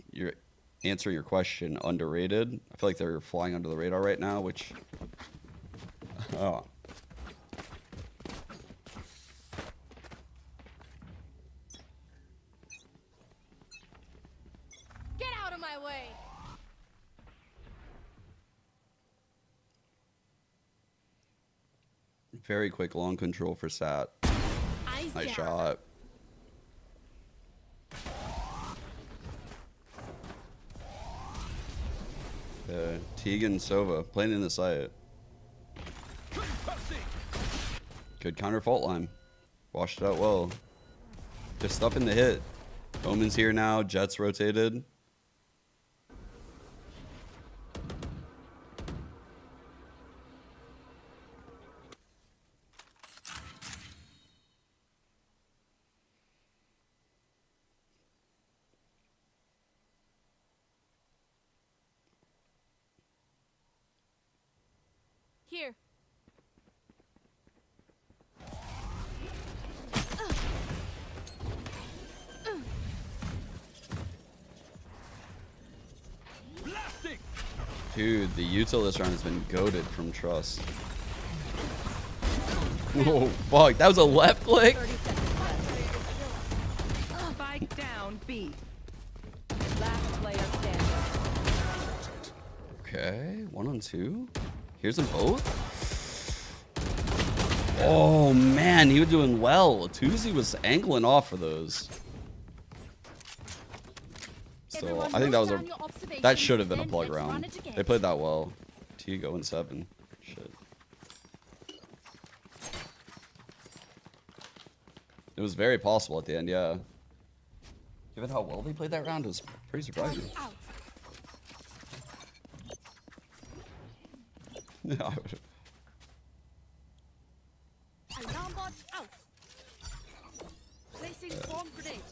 S2: answer your question, underrated. I feel like they're flying under the radar right now, which oh.
S3: my way.
S2: Very quick long control for Sat.
S4: Eyes
S2: Nice
S4: down.
S2: shot. Tegan Sova playing in the site. Good counter fault line. Washed it out well. Just up in the hit. Omen's here now. Jets rotated.
S3: Here.
S2: Dude, the util this round has been goated from Trust. Oh, fuck. That was a left click?
S3: 30 seconds left.
S9: Spike down B. Last player standing.
S2: Okay, 1-on-2. Here's them both. Oh, man. He was doing well. Tuzi was angling off for those. So I think that was that should have been a plug round. They played that well. T going 7. Shit. It was very possible at the end, yeah. Given how well they played that round, it was pretty surprising. Yeah, I would've-
S3: Alarm bot out. Placing swarm grenade.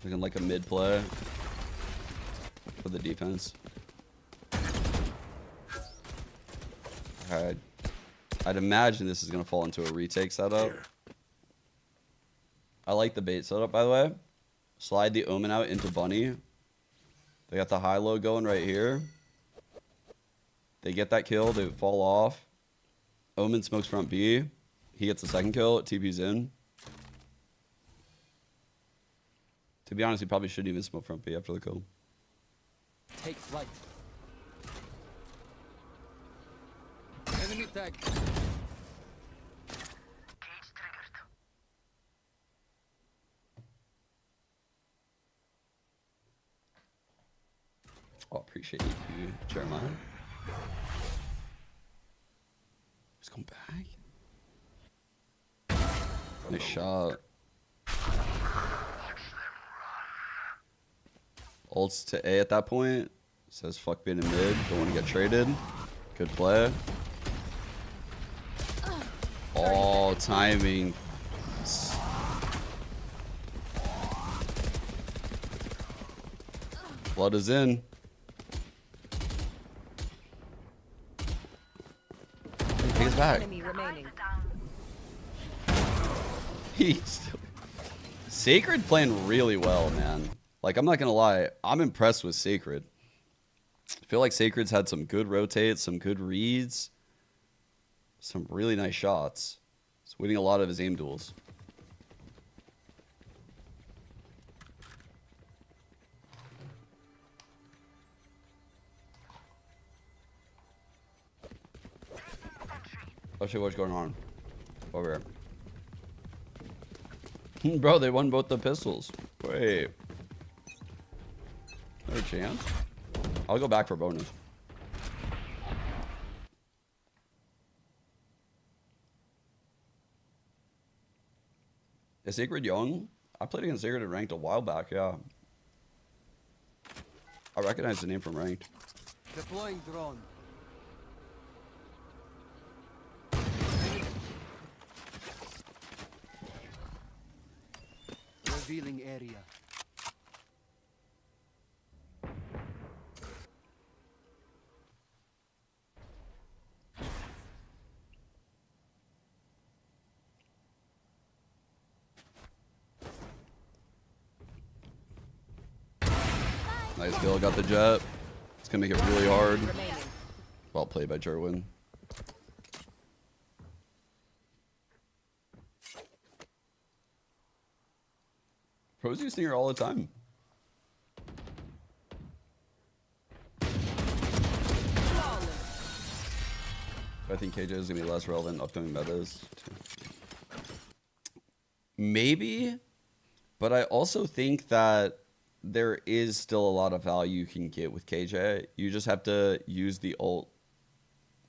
S2: Looking like a mid play for the defense. Alright. I'd imagine this is going to fall into a retake setup. I like the bait setup, by the way. Slide the Omen out into Bunny. They got the high-low going right here. They get that kill. They fall off. Omen smokes front B. He gets the second kill. TP's in. To be honest, he probably shouldn't even smoke front B after the kill.
S12: Take flight. Enemy tag.
S2: Oh, appreciate you, Jeremiah. He's going back. Nice shot. Ults to A at that point. Says fuck being in mid. Don't want to get traded. Good play. Oh, timing. Blood is in. Take us back.
S9: Enemy remaining.
S2: He's Sacred playing really well, man. Like, I'm not gonna lie, I'm impressed with Sacred. I feel like Sacred's had some good rotates, some good reads, some really nice shots. He's winning a lot of his aim duels. Oh shit, what's going on? Over here. Bro, they won both the pistols. Wait. No chance? I'll go back for bonus. Is Sacred young? I played against Sacred in ranked a while back, yeah. I recognize the name from ranked.
S12: Deploying drone. Revealing area.
S2: Nice kill, got the jet. It's gonna make it really hard.
S9: Remaining.
S2: Well played by Jerwin. Pros use Sneer all the time. think KJ is gonna be less relevant in upcoming metas. Maybe, but I also think that there is still a lot of value you can get with KJ. You just have to use the ult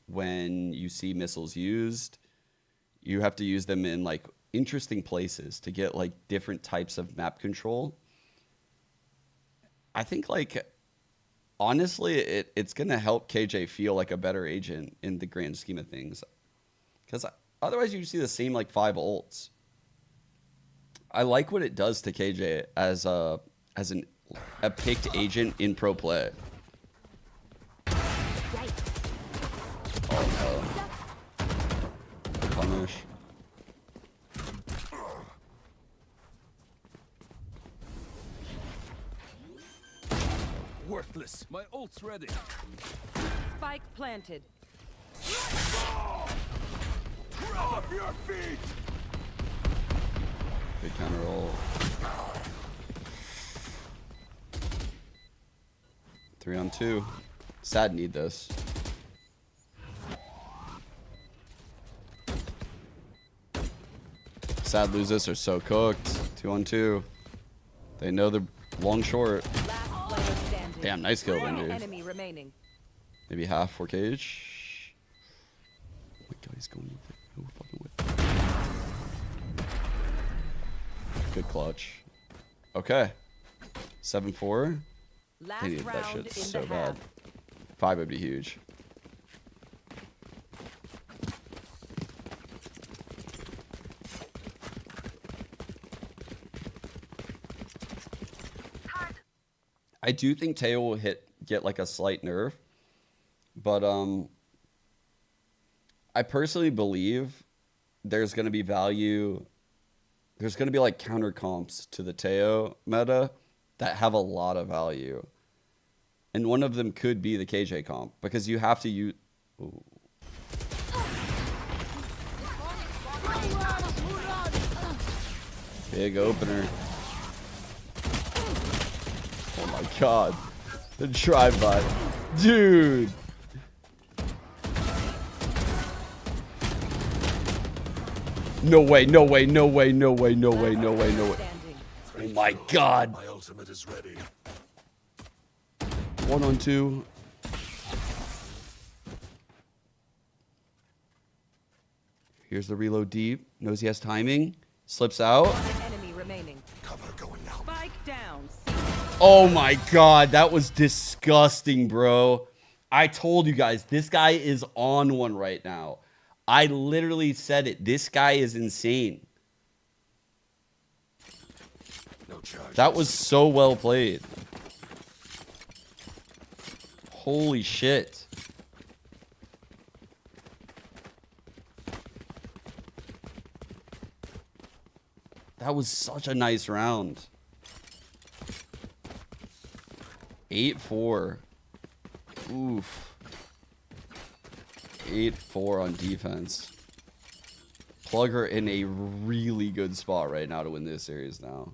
S2: when you see missiles used. You have to use them in like interesting places to get like different types of map control. I think like honestly it's gonna help KJ feel like a better agent in the grand scheme of things, because otherwise you see the same like 5 ults. I like what it does to KJ as a picked agent in pro play. Oh no. Punish.
S10: Worthless. My ult's ready.
S9: Spike planted.
S10: Off your feet!
S2: Big counter roll. 3-on-2. Sad need this. Sad lose this are so cooked. 2-on-2. They know they're long short.
S9: Last player standing.
S2: Damn, nice kill,
S9: One
S2: Benji.
S9: enemy remaining.
S2: Maybe half for Cage. Oh my god, he's going with it. No fucking way. Good clutch. Okay. 7-4.
S9: Last
S2: They needed that
S9: round
S2: shit
S9: in
S2: so
S9: the
S2: bad.
S9: half.
S2: 5 would be huge. I do think Teo will get like a slight nerf, but I personally believe there's going to be value. There's going to be like counter comps to the Teo meta that have a lot of value, and one of them could be the KJ comp, because you have to use. Ooh. Big opener. Oh my god. The drive-by. Dude. No way, no way, no way, no way, no way, no way, no way. Oh my god.
S10: My ultimate is ready.
S2: 1-on-2. Here's the reload deep. Knows he has timing. Slips out.
S9: One enemy remaining.
S10: Cover going out.
S9: Spike down.
S2: Oh my god, that was disgusting, bro. I told you guys, this guy is on one right now. I literally said it. This guy is insane.
S10: No charge.
S2: That was so well played. Holy shit. That was such a nice round. 8-4. Oof. 8-4 on defense. Plug her in a really good spot right now to win this series now.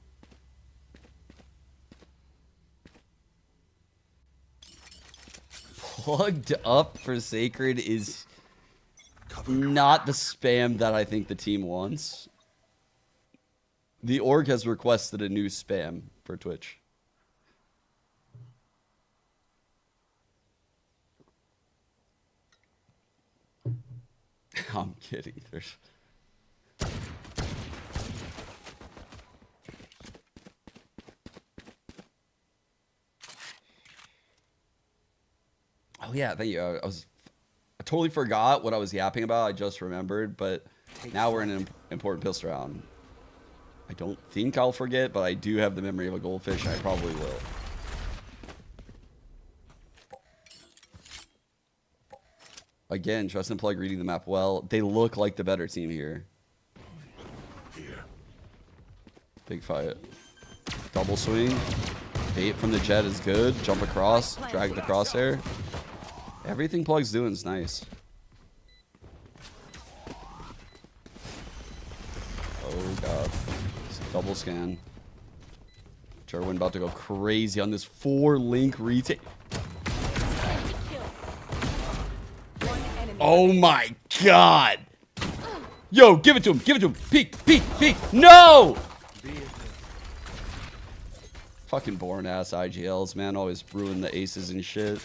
S2: Plugged up for Sacred is not the spam that I think the team wants. The org has requested a new spam for Twitch. I'm kidding. There's... Oh yeah, thank you. I totally forgot what I was yapping about. I just remembered, but now we're in an important pistol round. I don't think I'll forget, but I do have the memory of a goldfish. I probably will. Again, Trust and Plug reading the map well. They look like the better team here. Big fight. Double swing. Bait from the jet is good. Jump across. Drag the crosshair. Everything Plug's doing is nice. Oh god. Double scan. Jarwin about to go crazy on this 4-link retake. Oh my god. Yo, give it to him. Give it to him. Peek, peek, peek. No! Fucking boring ass IGLs, man. Always ruin the aces and shit.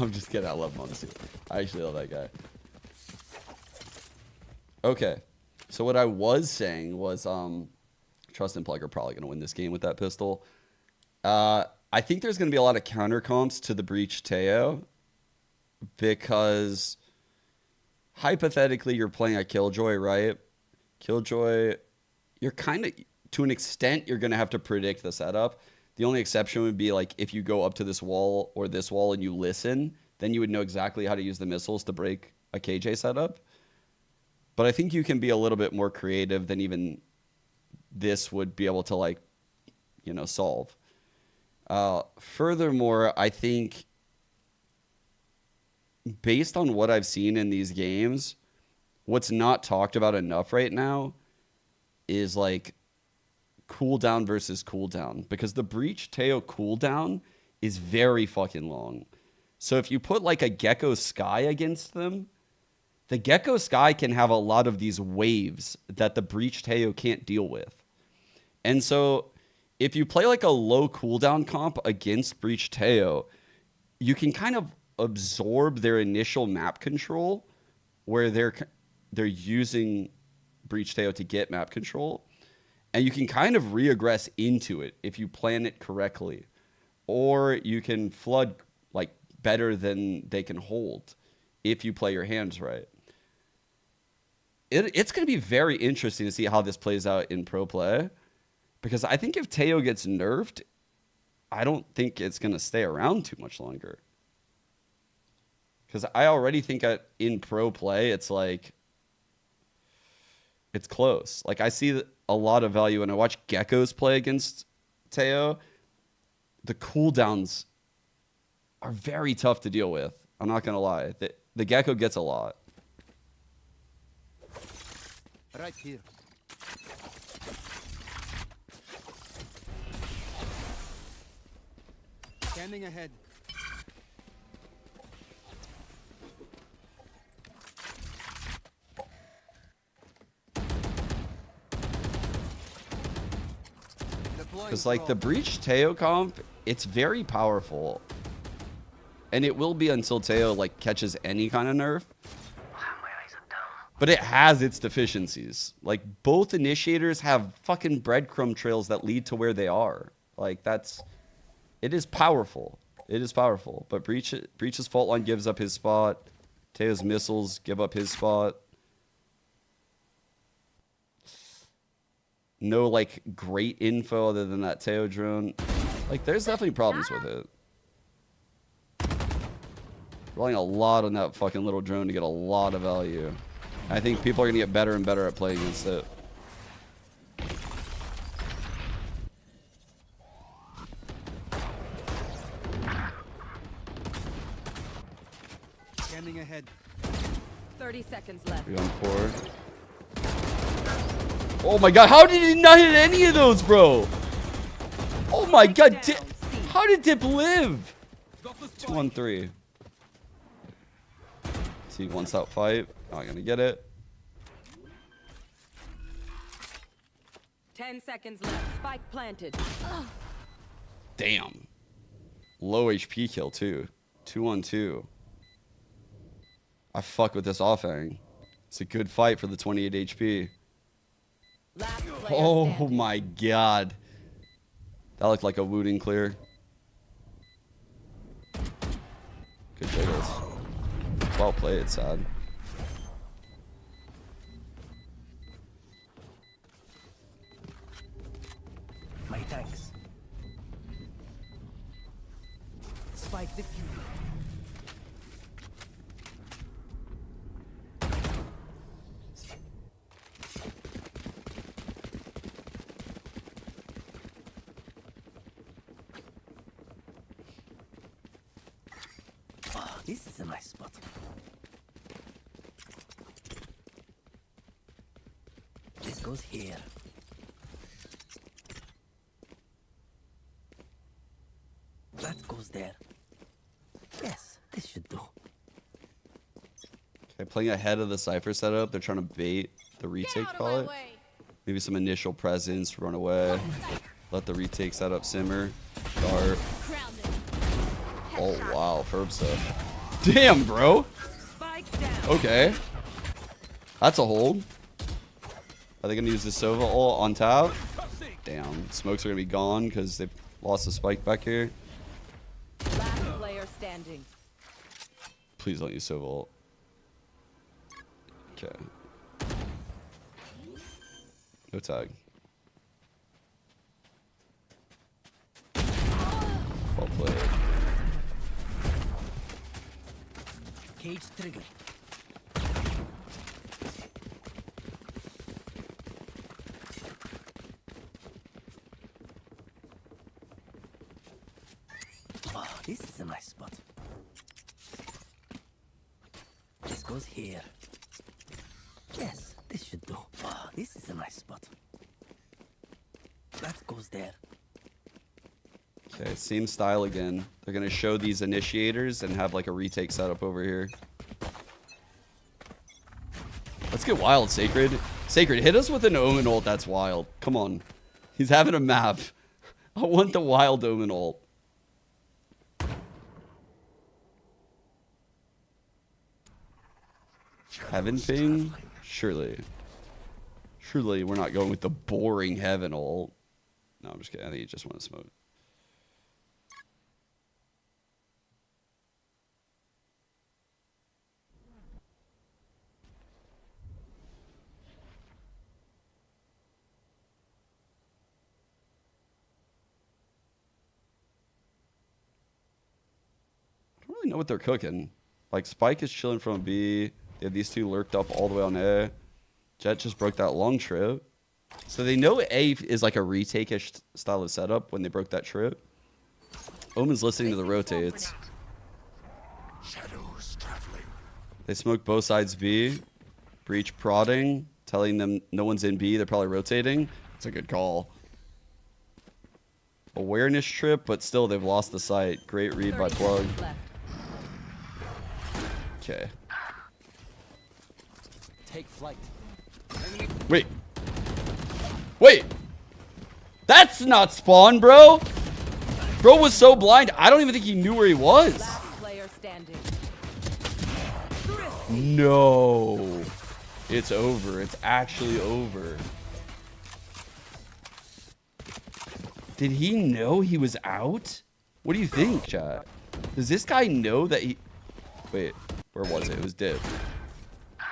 S2: I'm just kidding. I love Monty. I actually love that guy. Okay. So what I was saying was, Trust and Plug are probably going to win this game with that pistol. I think there's going to be a lot of counter comps to the Breach Teo because hypothetically you're playing a Killjoy, right? Killjoy, you're kind of, to an extent, you're going to have to predict the setup. The only exception would be like if you go up to this wall or this wall and you listen, then you would know exactly how to use the missiles to break a KJ setup. But I think you can be a little bit more creative than even this would be able to, like, you know, solve. Furthermore, I think based on what I've seen in these games, what's not talked about enough right now is like cooldown versus cooldown, because the Breach Teo cooldown is very fucking long. So if you put like a Gecko Sky against them, the Gecko Sky can have a lot of these waves that the Breach Teo can't deal with. And so if you play like a low cooldown comp against Breach Teo, you can kind of absorb their initial map control where they're using Breach Teo to get map control. And you can kind of reaggress into it if you plan it correctly. Or you can flood like better than they can hold if you play your hands right. It's going to be very interesting to see how this plays out in pro play. Because I think if Teo gets nerfed, I don't think it's going to stay around too much longer. Because I already think in pro play, it's like, it's close. Like, I see a lot of value when I watch Geckos play against Teo. The cooldowns are very tough to deal with. I'm not going to lie. The Gecko gets a lot.
S12: Right here. Scanning ahead.
S2: Because, like, the Breach Teo comp, it's very powerful. And it will be until Teo, like, catches any kind of nerf. But it has its deficiencies. Like, both initiators have fucking breadcrumb trails that lead to where they are. Like, it is powerful. It is powerful. But Breach's fault line gives up his spot. Teo's missiles give up his spot. No, like, great info other than that Teo drone. Like, there's definitely problems with it. Relying a lot on that fucking little drone to get a lot of value. I think people are going to get better and better at playing against it.
S12: Scanning ahead.
S9: 30 seconds left.
S2: 3 on 4. Oh my god, how did he not hit any of those, bro? Oh my god, how did Dip live? 2 on 3. See, one stop fight. Not gonna get it.
S9: 10 seconds left. Spike planted.
S2: Damn. Low HP kill too. 2 on 2. I fuck with this offhang. It's a good fight for the 28 HP. Oh my god. That looked like a Wooting clear. Good jiggles. Well played, Sad.
S12: My thanks. Spike the fury. This is a nice spot. This goes here. That goes there. Yes, this should do.
S2: playing ahead of the Cypher setup. They're trying to bait the retake, call it. Maybe some initial presence, run away. Let the retake setup simmer. Dart. Oh, wow. Ferb stuff. Damn, bro. Okay. That's a hold. Are they going to use the Sova ult on top? Damn. Smokes are going to be gone because they've lost the spike back here.
S9: Last player standing.
S2: Please don't use Sova ult. Okay. No tag. Well played.
S12: Cage trigger. Oh, this is a nice spot. This goes here. Yes, this should do. Oh, this is a nice spot. That goes there.
S2: Okay, same style again. They're gonna show these initiators and have like a retake setup over here. Let's get wild, Sacred. Sacred, hit us with an Omen ult that's wild. Come on. He's having a map. I want the wild Omen ult. Heaven ping? Surely. Surely we're not going with the boring Heaven ult. No, I'm just kidding. I think he just wants to smoke. I don't really know what they're cooking. Like, Spike is chilling from B. They have these two lurked up all the way on A. Jet just broke that long trip. So they know A is like a retake-ish style of setup when they broke that trip. Omen's listening to the rotates. They smoke both sides B. Breach prodding, telling them no one's in B. They're probably rotating. It's a good call. Awareness trip, but still they've lost the sight. Great read by Plug. Okay.
S12: Take flight.
S2: Wait. Wait. That's not spawn, bro. Bro was so blind. I don't even think he knew where he was.
S9: Last player standing.
S2: No. It's over. It's actually over. Did he know he was out? What do you think, chat? Does this guy know that he... Wait, where was it? It was Dip.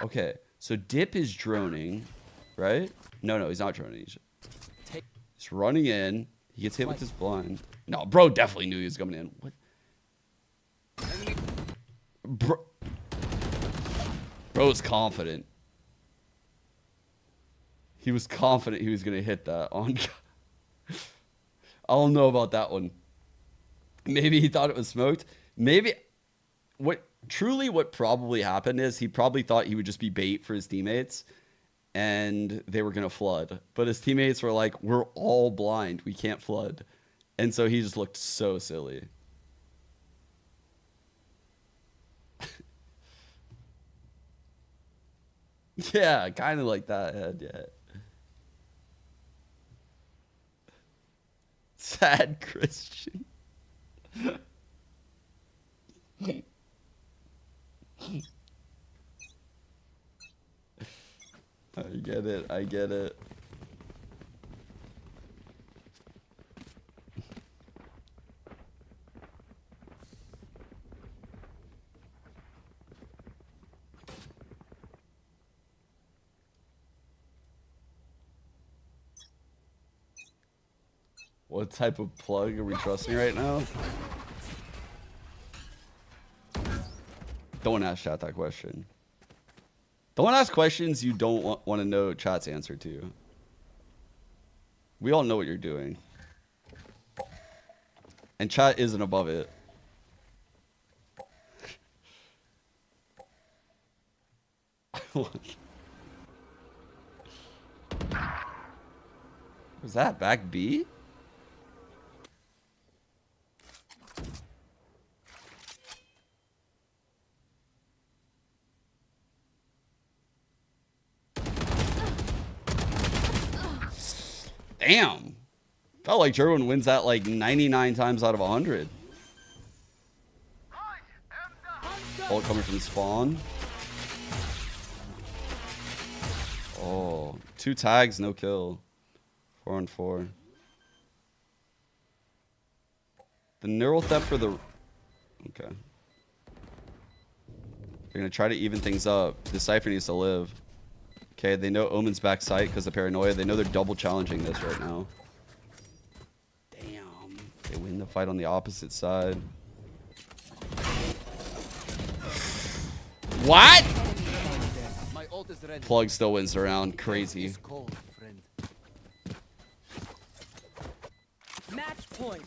S2: Okay, so Dip is droning, right? No, he's not droning. He's running in. He gets hit with his blind. No, bro definitely knew he was coming in. What? Bro's confident. He was confident he was going to hit that on... I don't know about that one. Maybe he thought it was smoked. Maybe what probably happened is he probably thought he would just be bait for his teammates and they were going to flood. But his teammates were like, we're all blind. We can't flood. And so he just looked so silly. Yeah, kind of like that, Ed, yeah. Sad Christian. I get it. I get it. What type of plug are we trusting right now? Don't ask chat that question. Don't ask questions you don't want to know chat's answer to. We all know what you're doing. And chat isn't above it. Was that back B? Damn. Felt like Jerwin wins that like 99 times out of 100. Ult coming from spawn. Oh, 2 tags, no kill. 4 on 4. The neural theft for the... Okay. They're going to try to even things up. The Cypher needs to live. Okay, they know Omen's back sight because of paranoia. They know they're double challenging this right now. Damn. They win the fight on the opposite side. What? Plug still wins the round. Crazy.
S9: Match point.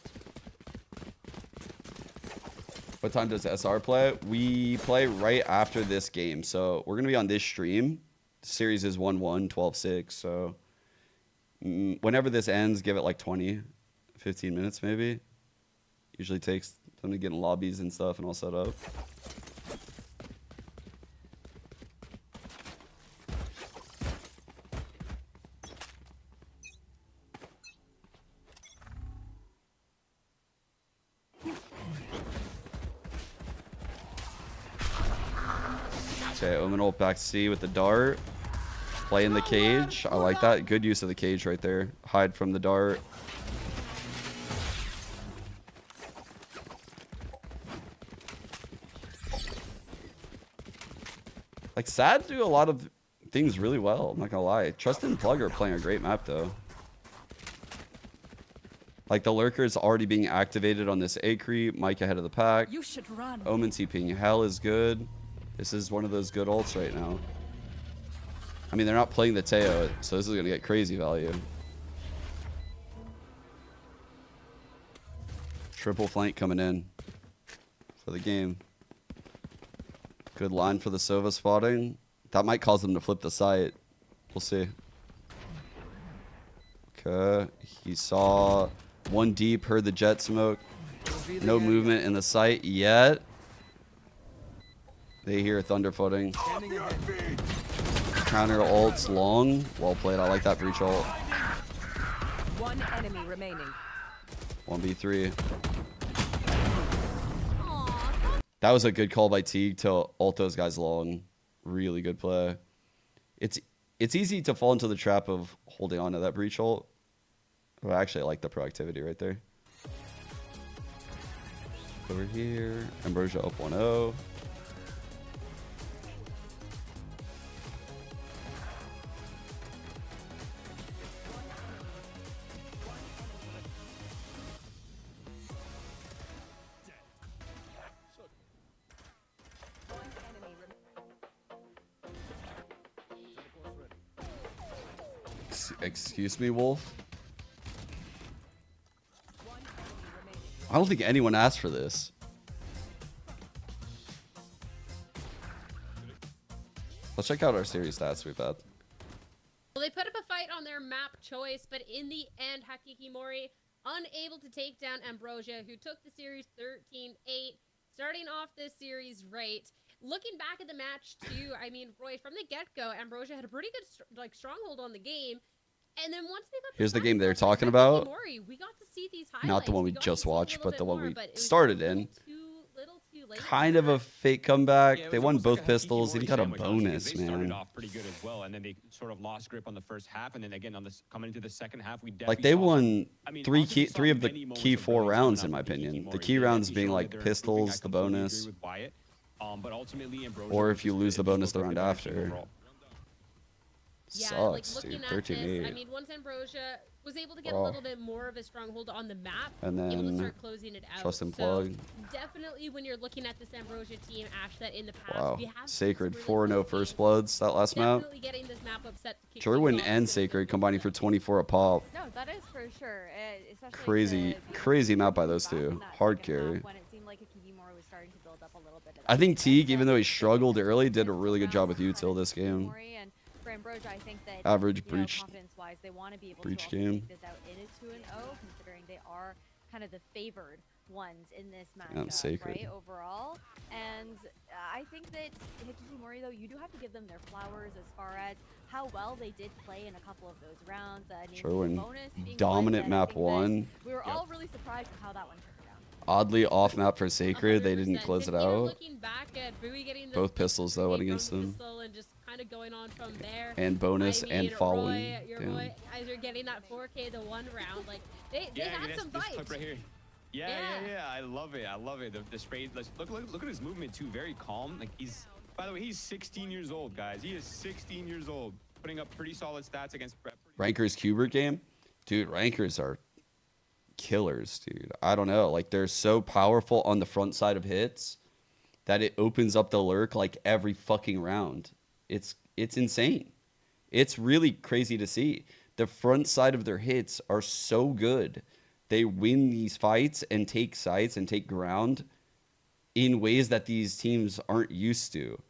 S2: What time does SR play? We play right after this game. So we're going to be on this stream. The series is 1-1, 12-6. So whenever this ends, give it like 20, 15 minutes maybe. Usually takes them to get in lobbies and stuff and all set up. Okay, Omen ult back C with the dart. Play in the cage. I like that. Good use of the cage right there. Hide from the dart. Like, Sad do a lot of things really well. I'm not gonna lie. Trust and Plug are playing a great map though. Like, the Lurker is already being activated on this A creep. Mike ahead of the pack.
S9: You should run.
S2: Omen TPing Hell is good. This is one of those good ults right now. I mean, they're not playing the Teo, so this is going to get crazy value. Triple flank coming in for the game. Good line for the Sova spotting. That might cause them to flip the site. We'll see. Okay. He saw one deep, heard the jet smoke. No movement in the site yet. They hear thunder footing. Counter ults long. Well played. I like that breach ult.
S9: One enemy remaining.
S2: 1v3. That was a good call by Teague to ult those guys long. Really good play. It's easy to fall into the trap of holding on to that breach ult. But actually, I like the proactivity right there. Over here. Ambrosia up 1-0. Excuse me, Wolf? I don't think anyone asked for this. Let's check out our series stats we've had.
S4: Well, they put up a fight on their map choice, but in the end, Hakikimori unable to take down Ambrosia, who took the series 13-8, starting off this series right. Looking back at the match, too, I mean, Roy, from the get-go, Ambrosia had a pretty good stronghold on the game. And then once they got
S2: Here's the game they're talking about.
S4: we got to see these highlights.
S2: Not the one we just watched, but the one we started in.
S4: Too late
S2: Kind of a fake comeback.
S1: Yeah, it
S2: they
S1: was
S2: won
S1: almost
S2: both
S1: like a
S2: pistols. He
S1: Hikimori
S2: got a
S1: sandwich, honestly, 'cause
S2: bonus,
S1: they started
S2: man.
S1: off pretty good as well, and then they sort of lost grip on the first half, and then again on this coming into the second half, we
S2: Like,
S1: definitely
S2: they
S1: saw some-
S2: won
S1: I mean,
S2: three
S1: honestly, we saw
S2: of the
S1: many moments
S2: key
S1: of
S2: 4
S1: brilliance
S2: rounds,
S1: coming
S2: in my
S1: out from
S2: opinion.
S1: Hikimori.
S2: The key
S1: They
S2: rounds
S1: definitely
S2: being
S1: showed
S2: like
S1: that they're improving. I
S2: pistols, the
S1: completely
S2: bonus,
S1: agree with Wyatt. But ultimately, Ambrosia
S2: or
S1: was
S2: if you
S1: just
S2: lose the
S1: it just
S2: bonus the
S1: looked like
S2: round
S1: better team
S2: after.
S1: overall.
S4: Yeah, like
S2: Sucks,
S4: looking
S2: dude.
S4: at this, I
S2: 13-8.
S4: mean, once Ambrosia was able to get a
S2: Oh.
S4: little bit more of a stronghold on the map,
S2: And
S4: able to
S2: then
S4: start closing it out.
S2: Trust and
S4: So
S2: Plug.
S4: definitely, when you're looking at this Ambrosia team, Ash, that in the past
S2: Wow.
S4: we have seen
S2: Sacred
S4: some really
S2: 4-0
S4: close
S2: first
S4: games.
S2: bloods that last map.
S4: Definitely getting this map upset. to keep
S2: Jorwin
S4: things
S2: and
S4: off.
S2: Sacred combining for 24 a pop.
S3: No, that is for sure. Especially
S2: Crazy,
S3: to be
S2: crazy
S3: able to
S2: map by
S3: move
S2: those
S3: back in
S2: two.
S3: that
S2: Hard
S3: second half
S2: carry.
S3: When it seemed like Hakikimori was starting to build up a little bit of
S2: I think
S3: that
S2: Teague,
S3: momentum.
S2: even though he struggled early, did a
S3: This
S2: really good job with
S3: round
S2: util this game.
S3: Hakikimori and for Ambrosia, I think that
S2: Average breach-
S3: confidence-wise, they want to be able
S2: breach
S3: to also
S2: game.
S3: take this out in a 2-0, considering they are kind of the favored ones in this
S2: And
S3: matchup,
S2: Sacred.
S3: right? Overall, and I think that Hikikimori, though, you do have to give them their flowers as far as how well they did play in a couple of those rounds.
S2: Sure, when
S3: bonus being
S2: dominant
S3: one that I
S2: map
S3: think that
S2: one.
S3: We were all really surprised with how that one turned out.
S2: Oddly off map for Sacred, they didn't
S4: 100%.
S2: close it
S4: And even
S2: out.
S4: looking back at Bowie getting the
S2: Both pistols though went
S4: from
S2: against
S4: the
S2: them.
S4: pistol and just kind of going on from there.
S2: And bonus
S4: I
S2: and
S4: mean,
S2: following.
S4: Roy, your
S2: Damn.
S4: boy, as you're getting that 4K the one round, like they had some
S1: this
S4: vibes.
S1: clip right here. Yeah, I love it. I love it. The spray. Look at his movement too. Very calm. Like he's. By the way, he's 16 years old, guys. He is 16 years old, putting up pretty solid stats against.
S2: Rankers Kubert game, dude. Rankers are killers, dude. I don't know. Like they're so powerful on the front side of hits that it opens up the lurk like every fucking round. It's insane. It's really crazy to see. The front side of their hits are so good. They win these fights and take sites and take ground in ways that these teams aren't used to.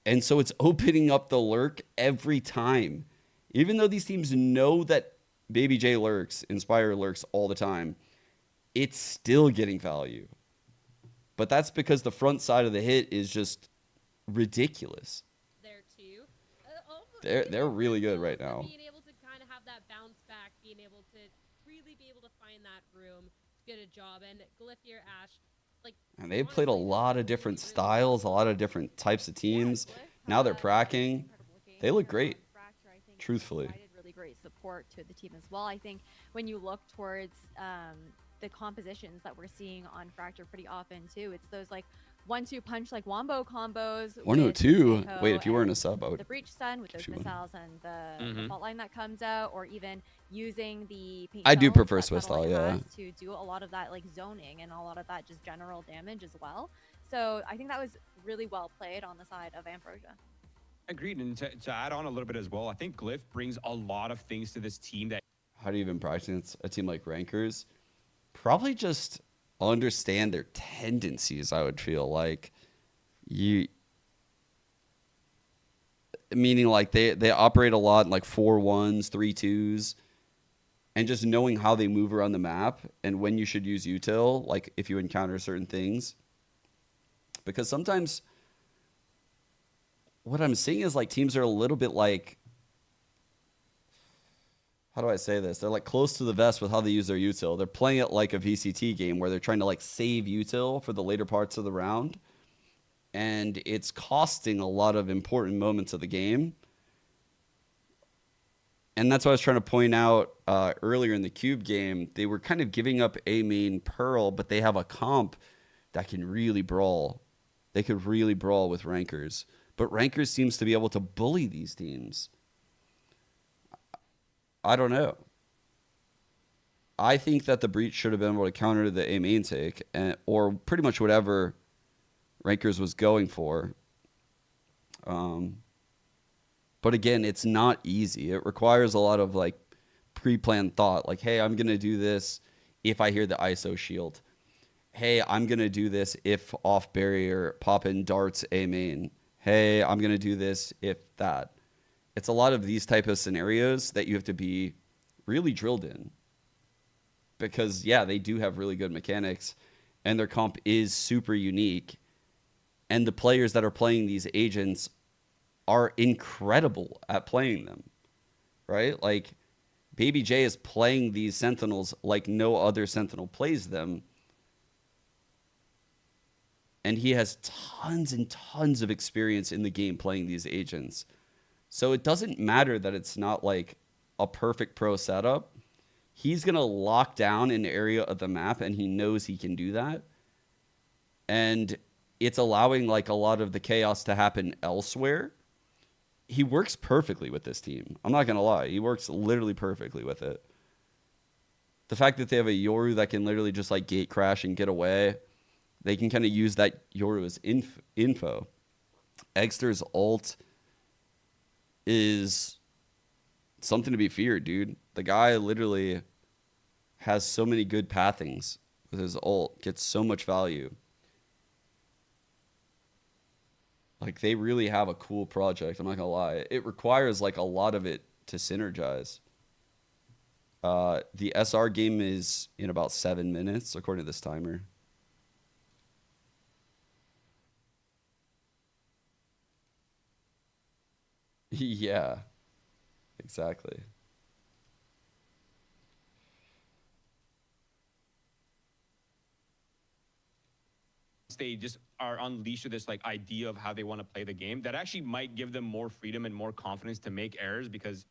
S2: And so it's opening up the lurk every time. Even though these teams know that Baby J lurks, Inspire lurks all the time, it's still getting value. But that's because the front side of the hit is just ridiculous.
S4: There too.
S2: They're really good right now.
S4: Being able to kind of have that bounce back, being able to really be able to find that room, get a job, and Glyph here, Ash, like.
S2: And they've played a lot of different styles, a lot of different types of teams. Now they're pracking. They look great, truthfully.
S3: Provided really great support to the team as well. I think when you look towards the compositions that we're seeing on Fracture pretty often too, it's those like 1-2 punch like wombo combos.
S2: 102.
S3: with
S2: Wait, if you weren't a
S3: and
S2: sub, I would.
S3: the breach stun with those
S2: you one.
S3: missiles and the fault line that comes out, or even using the paint
S2: I do
S3: shells
S2: prefer
S3: that
S2: Swiss
S3: Satellite
S2: style, yeah.
S3: has to do a lot of that like zoning and a lot of that just general damage as well. So I think that was really well played on the side of Ambrosia.
S1: Agreed. And to add on a little bit as well, I think Glyph brings a lot of things to this team that.
S2: How do you even practice a team like Rankers? Probably just understand their tendencies, I would feel like. Meaning like they operate a lot in like 4-1s, 3-2s, and just knowing how they move around the map and when you should use util, like if you encounter certain things. Because sometimes what I'm seeing is like teams are a little bit like, how do I say this? They're like close to the vest with how they use their util. They're playing it like a VCT game where they're trying to like save util for the later parts of the round. And it's costing a lot of important moments of the game. And that's what I was trying to point out earlier in the Cube game. They were kind of giving up A main Pearl, but they have a comp that can really brawl. They could really brawl with Rankers. But Rankers seems to be able to bully these teams. I don't know. I think that the Breach should have been able to counter the A main take, or pretty much whatever Rankers was going for. But again, it's not easy. It requires a lot of like pre-planned thought. Like, hey, I'm going to do this if I hear the ISO shield. Hey, I'm going to do this if off barrier popping darts A main. Hey, I'm going to do this if that. It's a lot of these type of scenarios that you have to be really drilled in. Because, yeah, they do have really good mechanics, and their comp is super unique. And the players that are playing these agents are incredible at playing them, right? Like, Baby J is playing these Sentinels like no other Sentinel plays them. And he has tons and tons of experience in the game playing these agents. So it doesn't matter that it's not like a perfect pro setup. He's going to lock down an area of the map, and he knows he can do that. And it's allowing like a lot of the chaos to happen elsewhere. He works perfectly with this team. I'm not going to lie. He works literally perfectly with it. The fact that they have a Yoru that can literally just like gate crash and get away, they can kind of use that Yoru as info. Eggster's ult is something to be feared, dude. The guy literally has so many good pathings with his ult, gets so much value. Like, they really have a cool project, I'm not gonna lie. It requires like a lot of it to synergize. The SR game is in about 7 minutes, according to this timer. Yeah. Exactly.
S1: They just are unleashed to this like idea of how they want to play the game, that actually might give them more freedom and more confidence to make errors. Because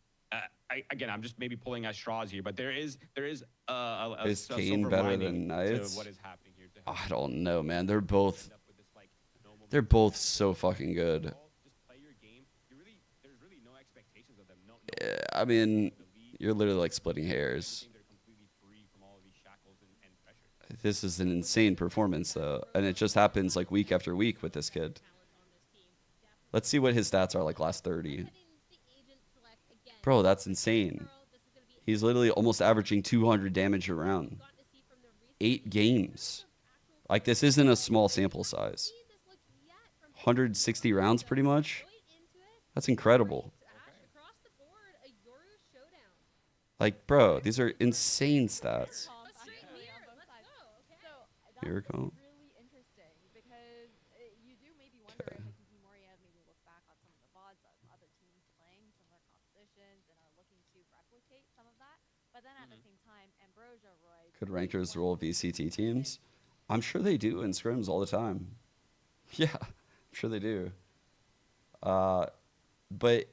S1: again, I'm just maybe pulling at straws here, but there is a
S2: Is
S1: a
S2: Kane
S1: silver
S2: better
S1: lining
S2: than
S1: to
S2: Knights?
S1: what is happening here to help
S2: I don't know, man. They're both
S1: end up with this, like, no momentum.
S2: they're both so fucking good.
S1: Just play your game. There's really no expectations of them. No,
S2: I mean, you're literally like splitting hairs.
S1: they're completely free from all of these shackles and pressure.
S2: This is an insane performance, though, and it just happens like week after week with this kid. Let's see what his stats are like last 30. Bro, that's insane. He's literally almost averaging 200 damage a round. 8 games. Like, this isn't a small sample size. 160 rounds, pretty much. That's incredible. Like, bro, these are insane stats. Here we go.
S3: Really interesting because you do maybe wonder if like Moria maybe look back on some of the VODs of other teams playing similar compositions and are looking to replicate some of that. But then at the same time, Ambrosia, Roy.
S2: Could rankers roll VCT teams? I'm sure they do in scrims all the time. Yeah, I'm sure they do. But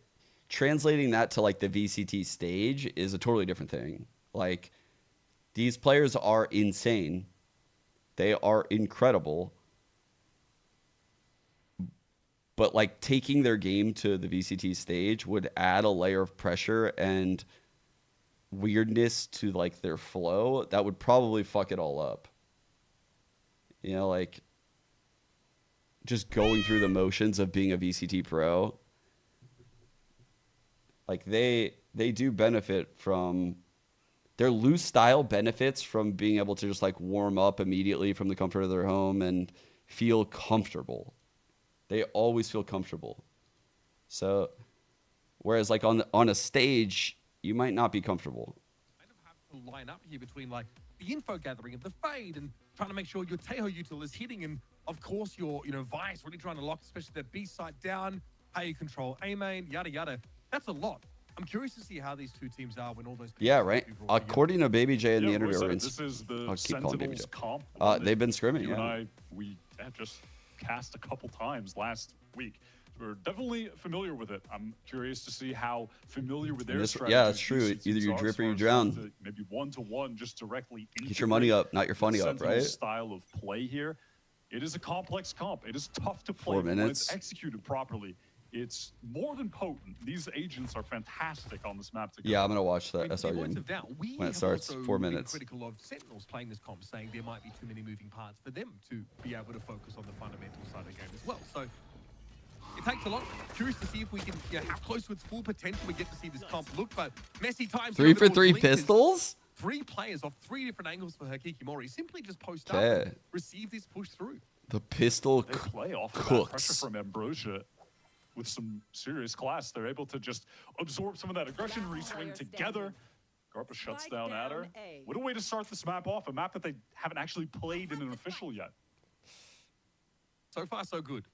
S2: translating that to like the VCT stage is a totally different thing. Like, these players are insane. They are incredible. But like taking their game to the VCT stage would add a layer of pressure and weirdness to like their flow that would probably fuck it all up. You know, like just going through the motions of being a VCT pro. Like they do benefit from their loose style benefits from being able to just like warm up immediately from the comfort of their home and feel comfortable. They always feel comfortable. So, whereas like on a stage, you might not be comfortable.
S5: Kind of have to line up here between like the info gathering and the fade and trying to make sure your Teho util is hitting, and of course your Vice really trying to lock, especially that B site down, how you control A main, yada yada. That's a lot. I'm curious to see how these two teams are when all those.
S2: Yeah, right. According to Baby J in the interview,
S6: this is the
S2: I'll keep calling Baby J.
S6: Sentinels comp.
S2: They've been scrimming.
S6: You
S2: Yeah.
S6: and I, we just cast a couple times last week. We're definitely familiar with it. I'm curious to see how familiar with their strategy.
S2: Yeah, it's true. Either you drip or you drown.
S6: Maybe 1-to-1 just directly.
S2: Get your money up, not your funny up, right?
S6: Style of play here. It is a complex comp. It is tough to play
S2: 4
S6: when
S2: minutes.
S6: it's executed properly. It's more than potent. These agents are fantastic on this map.
S2: Yeah, I'm gonna watch that SR
S5: When
S2: game
S5: we
S2: when it
S5: have
S2: starts.
S5: also
S2: 4
S5: been
S2: minutes.
S5: critical of Sentinels playing this comp, saying there might be too many moving parts for them to be able to focus on the fundamental side of the game as well. So it takes a lot. Curious to see if we can, how close to its full potential we get to see this comp look. But messy times.
S2: 3 for 3 pistols.
S5: 3 players off 3 different angles for her Kikimori. Simply just post up,
S2: Okay.
S5: and receive this push through.
S2: The pistol
S6: They play off of that pressure
S2: cooks.
S6: from Ambrosia with some serious class. They're able to just absorb some of that aggression, reswing together. Garpa shuts down Adder. What a way to start this map off, a map that they haven't actually played in an official yet.
S5: So far, so good.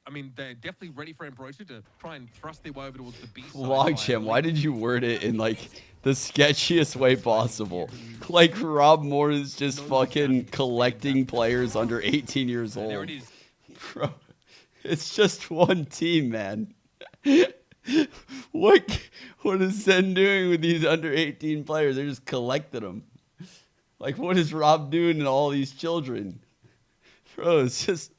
S5: I mean, they're definitely ready for Ambrosia to try and thrust their way over towards the B side.
S2: Logjam, why did you word it in like the sketchiest way possible? Like Rob Moore is just fucking collecting players under 18 years old.
S5: There it is.
S2: Bro, it's just one team, man. What is Zen doing with these under 18 players? They're just collecting them. Like, what is Rob doing to all these children? Bro, it's just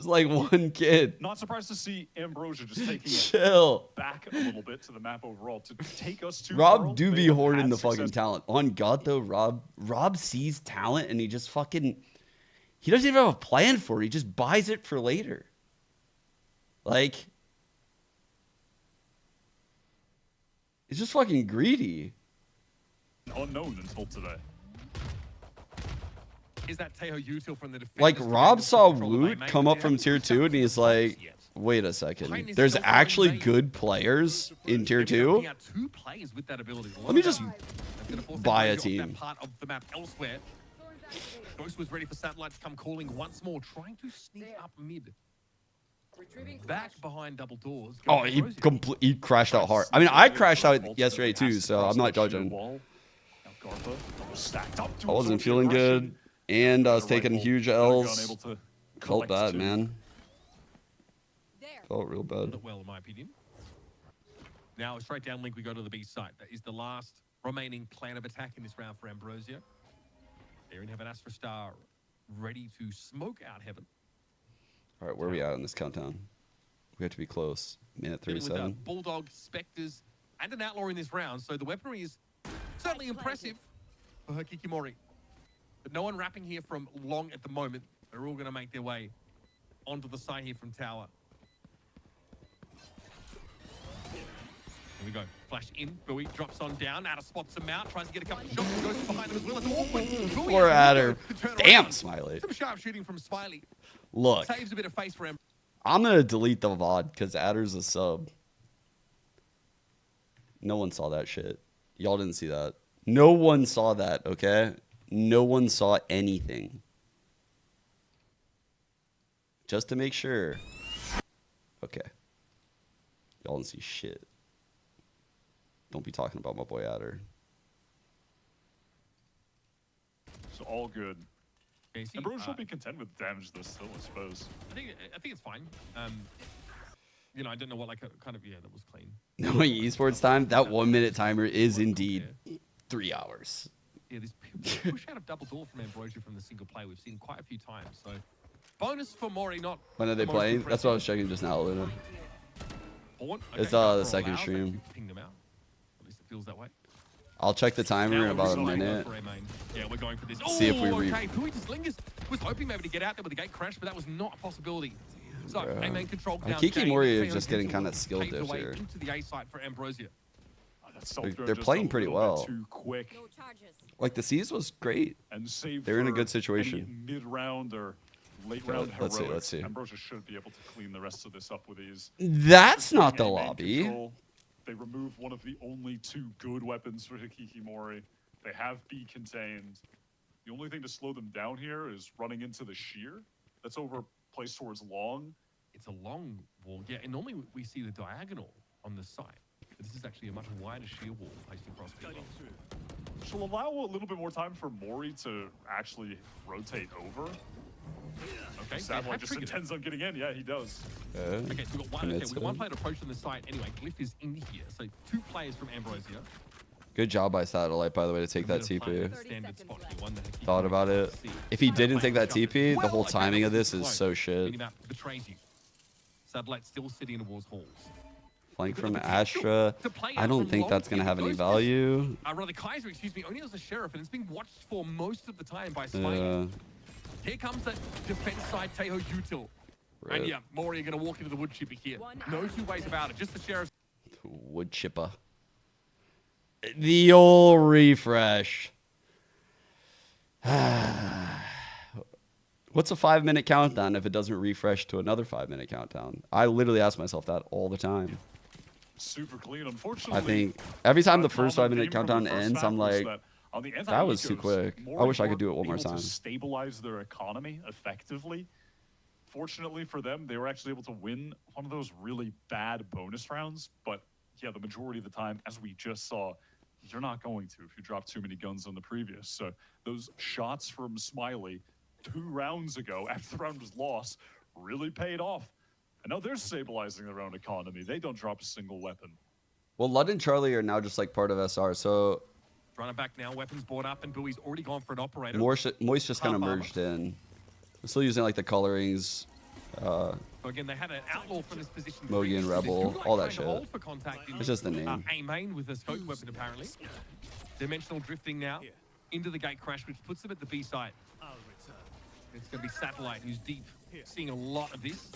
S2: like one kid.
S6: Not surprised to see Ambrosia just taking it
S2: Chill.
S6: back a little bit to the map overall to take us to
S2: Rob
S6: Pearl.
S2: do
S6: They
S2: be
S6: have
S2: hoarding
S6: had
S2: the fucking
S6: success.
S2: talent. On God though, Rob sees talent and he just fucking he doesn't even have a plan for it. He just buys it for later. Like he's just fucking greedy.
S6: Unknown until today.
S5: Is that Teho util from the defense?
S2: Like Rob saw Woot come up from tier 2 and he's like, wait a second. There's actually good players in tier 2?
S5: Two players with that ability.
S2: Let me just buy a team.
S5: Part of the map elsewhere. Ghost was ready for Satellite to come calling once more, trying to sneak up mid. back behind double doors.
S2: Oh, he crashed out hard. I mean, I crashed out yesterday too, so I'm not judging. I wasn't feeling good, and I was taking huge L's. Felt bad, man. Felt real bad.
S5: Well, in my opinion. Now, straight down link, we go to the B site. That is the last remaining plan of attack in this round for Ambrosia. They're in Heaven. Astra Star ready to smoke out Heaven.
S2: All right, where are we at on this countdown? We have to be close. Minute
S5: Dealing with,
S2: 37.
S5: Bulldog, Spectres, and an Outlaw in this round. So the weaponry is certainly impressive for her Kikimori. But no one rapping here from long at the moment. They're all going to make their way onto the side here from Tower. Here we go. Flash in. Bowie drops on down. Out of spots him out. Tries to get a couple of shots. Goes behind him as well. It's awkward. Bowie
S2: Poor
S5: has
S2: Adder.
S5: to turn
S2: Damn,
S5: around.
S2: Smiley.
S5: Some sharp shooting from Smiley.
S2: Look,
S5: Saves a bit of face for him.
S2: I'm going to delete the VOD because Adder's a sub. No one saw that shit. Y'all didn't see that. No one saw that, okay? No one saw anything. Just to make sure. Okay. Y'all didn't see shit. Don't be talking about my boy Adder.
S6: So all good.
S5: Okay, see,
S6: And Bro should be content with damage this still, I suppose.
S5: I think it's fine. You know, I don't know what kind of that was clean.
S2: Knowing esports time, that 1 minute timer is indeed 3 hours.
S5: Yeah, this push out of double door from Ambrosia from the single play we've seen quite a few times. So bonus for Mori, not.
S2: When are they
S5: the most
S2: playing? That's what I was
S5: impressive.
S2: checking just now, Luna.
S5: Horn,
S2: It's,
S5: okay,
S2: the
S5: for
S2: second
S5: allows,
S2: stream.
S5: that ping them out. At least it feels that way.
S2: I'll check the timer in
S5: Now
S2: about a
S5: we're going
S2: minute.
S5: for a main. Yeah, we're going for this.
S2: See if we
S5: okay. Pui just lingers. Was hoping maybe to get out there with the gate crash, but that was not a possibility. So,
S2: Bruh.
S5: A main control
S2: And
S5: down.
S2: Kikimori is
S5: Jay,
S2: just getting
S5: Teho
S2: kinda skill
S5: paved the
S2: diff
S5: way
S2: here.
S5: into the A site for Ambrosia.
S2: They're playing pretty well.
S6: Too quick
S2: Like, the C's was great.
S6: and save
S2: They're in a
S6: for
S2: good situation.
S6: any mid-round or late
S2: Yeah,
S6: round
S2: let's see,
S6: heroics.
S2: let's see.
S6: Ambrosia should be able to clean the rest of this up with ease.
S2: That's not the
S6: Taking A main
S2: lobby.
S6: control, they remove one of the only two good weapons for Hikikimori. They have B contained. The only thing to slow them down here is running into the shear. That's over placed towards long.
S5: It's a long wall. Yeah, and normally we see the diagonal on the site. But this is actually a much wider sheer wall placed across B.
S6: She'll allow a little bit more time for Mori to actually rotate over.
S5: Okay,
S6: Savoy just intends on getting in. Yeah, he does.
S5: Okay, so we've got one. Okay,
S2: Commits
S5: we've got one
S2: it.
S5: player approach on the site. Anyway, Glyph is in here. So 2 players from Ambrosia.
S2: Good job by Satellite, by the way, to take that
S5: A bit of plan
S2: TP.
S5: at the standard spot here, one that Hikikimori
S2: Thought about it.
S5: can't see.
S2: If he didn't take that TP, the
S5: Well,
S2: whole
S5: okay,
S2: timing of
S5: that's
S2: this is
S5: close.
S2: so shit.
S5: Minimap betrays you. Satellite still sitting towards halls.
S2: Flank
S5: Look at
S2: from
S5: the potential
S2: Astra.
S5: to play
S2: I
S5: out
S2: don't
S5: from
S2: think
S5: long
S2: that's going to
S5: here.
S2: have any
S5: Ghost is-
S2: value.
S5: Rather, Kaiser, excuse me, only as a sheriff, and it's being watched for most of the time by Smiley.
S2: Yeah.
S5: Here comes the defense side, Teho Util. And
S2: Rip.
S5: yeah, Mori are going to walk into the wood chipper here. No two ways about it. Just the sheriff.
S2: Wood chipper. The old refresh. What's a 5-minute countdown if it doesn't refresh to another 5-minute countdown? I literally ask myself that all the time.
S6: Super clean. Unfortunately,
S2: I think every time the
S6: a
S2: first
S6: common
S2: 5-minute
S6: theme from the
S2: countdown
S6: first
S2: ends,
S6: map
S2: I'm
S6: was
S2: like,
S6: that on the
S2: that was too
S6: anti-ecos,
S2: quick. I
S6: Mori
S2: wish I could do it
S6: weren't
S2: one more
S6: able to
S2: time.
S6: stabilize their economy effectively. Fortunately for them, they were actually able to win one of those really bad bonus rounds. But yeah, the majority of the time, as we just saw, you're not going to if you drop too many guns on the previous. So those shots from Smiley 2 rounds ago, after the round was lost, really paid off. And now they're stabilizing their own economy. They don't drop a single weapon.
S2: Well, Lud and Charlie are now just like part of SR, so
S5: Running back now, weapons brought up, and Bowie's already gone for an operator.
S2: Moist just kind of
S5: Half armor.
S2: merged in. We're still using like the colorings.
S5: So again, they had an outlaw from this position.
S2: Mogi and
S5: previously. They
S2: Rebel,
S5: do like
S2: all that
S5: trying to
S2: shit.
S5: hold for contact in,
S2: It's just the name.
S5: A main with a scope weapon, apparently. Dimensional drifting now into the gate crash, which puts them at the B site. It's going to be Satellite, who's deep, seeing a lot of this.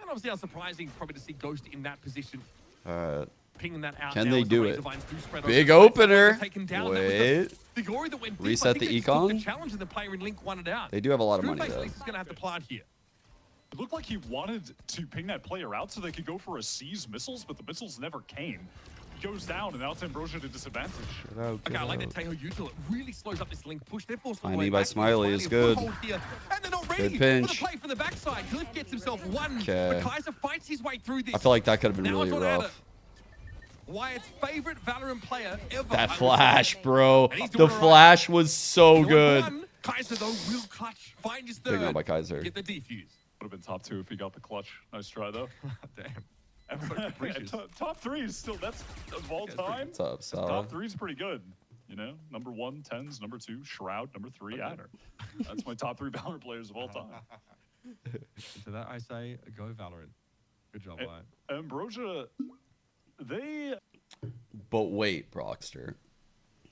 S5: And obviously, how surprising probably to see Ghost in that position,
S2: Alright.
S5: pinging that out.
S2: Can
S5: now
S2: they
S5: as the
S2: do
S5: Razor
S2: it?
S5: Vines do spread
S2: Big
S5: over.
S2: opener.
S5: Taken down. That
S2: Wait.
S5: was the glory that went deep.
S2: Reset
S5: I think
S2: the
S5: they took
S2: econ?
S5: The challenge and the player in Link won it out.
S2: They do have a lot of money,
S5: Screwface
S2: though.
S5: at least is going to have to plant here.
S6: It looked like he wanted to ping that player out so they could go for a C's missiles, but the missiles never came. goes down, and now it's Ambrosia to disadvantage.
S5: Okay, I like that Teho util. It really slows up this link push. They're forced
S2: Timing
S5: way
S2: by
S5: back.
S2: Smiley is good.
S5: Foothold here, and they're not ready
S2: Good pinch.
S5: for the play from the backside. Glyph gets himself one,
S2: Okay.
S5: but Kaiser fights his way through this.
S2: I feel like that could have been
S5: Now
S2: really
S5: it's on Ada.
S2: rough.
S5: Wyatt's favorite Valorant player ever.
S2: That
S5: I would
S2: flash,
S5: say.
S2: bro.
S5: And he's
S2: The
S5: doing all right.
S2: flash was so
S5: You know
S2: good.
S5: what? Kaiser though will clutch, find his
S2: Big
S5: third,
S2: one by Kaiser.
S5: get the defuse.
S6: Would have been top 2 if he got the clutch. Nice try though.
S5: Damn.
S6: And top 3 is still that's of all time.
S2: What's up,
S6: Top
S2: Salah?
S6: 3 is pretty good. You know, number 1, Tens, number 2, Shroud, number 3, Adder. That's my top 3 Valorant players of all time.
S5: To that I say, go Valorant. Good job, Wyatt.
S6: Ambrosia, they
S2: But wait, Brockster.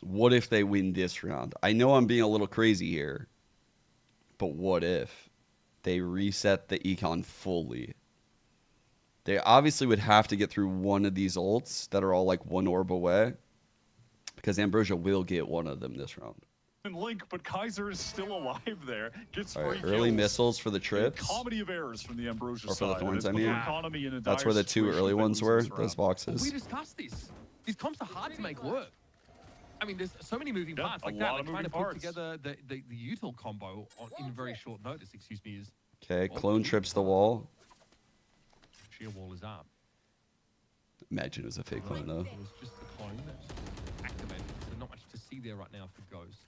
S2: What if they win this round? I know I'm being a little crazy here, but what if they reset the econ fully? They obviously would have to get through one of these ults that are all like one orb away, because Ambrosia will get one of them this round.
S6: in Link, but Kaiser is still alive there. Gets
S2: All right,
S6: free
S2: early
S6: kills.
S2: missiles for the
S6: A
S2: trips.
S6: comedy of errors from the Ambrosia
S2: Or for the
S6: side.
S2: Thorns,
S6: and
S2: I
S6: it's
S2: mean.
S6: put economy in a
S2: That's
S6: dire
S2: where the two
S6: situation
S2: early
S6: if they
S2: ones
S6: lose
S2: were,
S6: this
S2: those
S6: round.
S5: Well,
S2: boxes.
S5: we discussed this. These comps are hard to make work. I mean, there's so many moving
S6: Yeah,
S5: parts
S6: a
S5: like
S6: lot
S5: that.
S6: of
S5: Like trying
S6: moving
S5: to put
S6: parts.
S5: together the util combo in very short notice, excuse me, is
S2: Okay, clone trips the wall.
S5: sheer wall is up.
S2: Imagine it was a fake clone though.
S5: It was just a clone that's activated, so not much to see there right now for Ghost.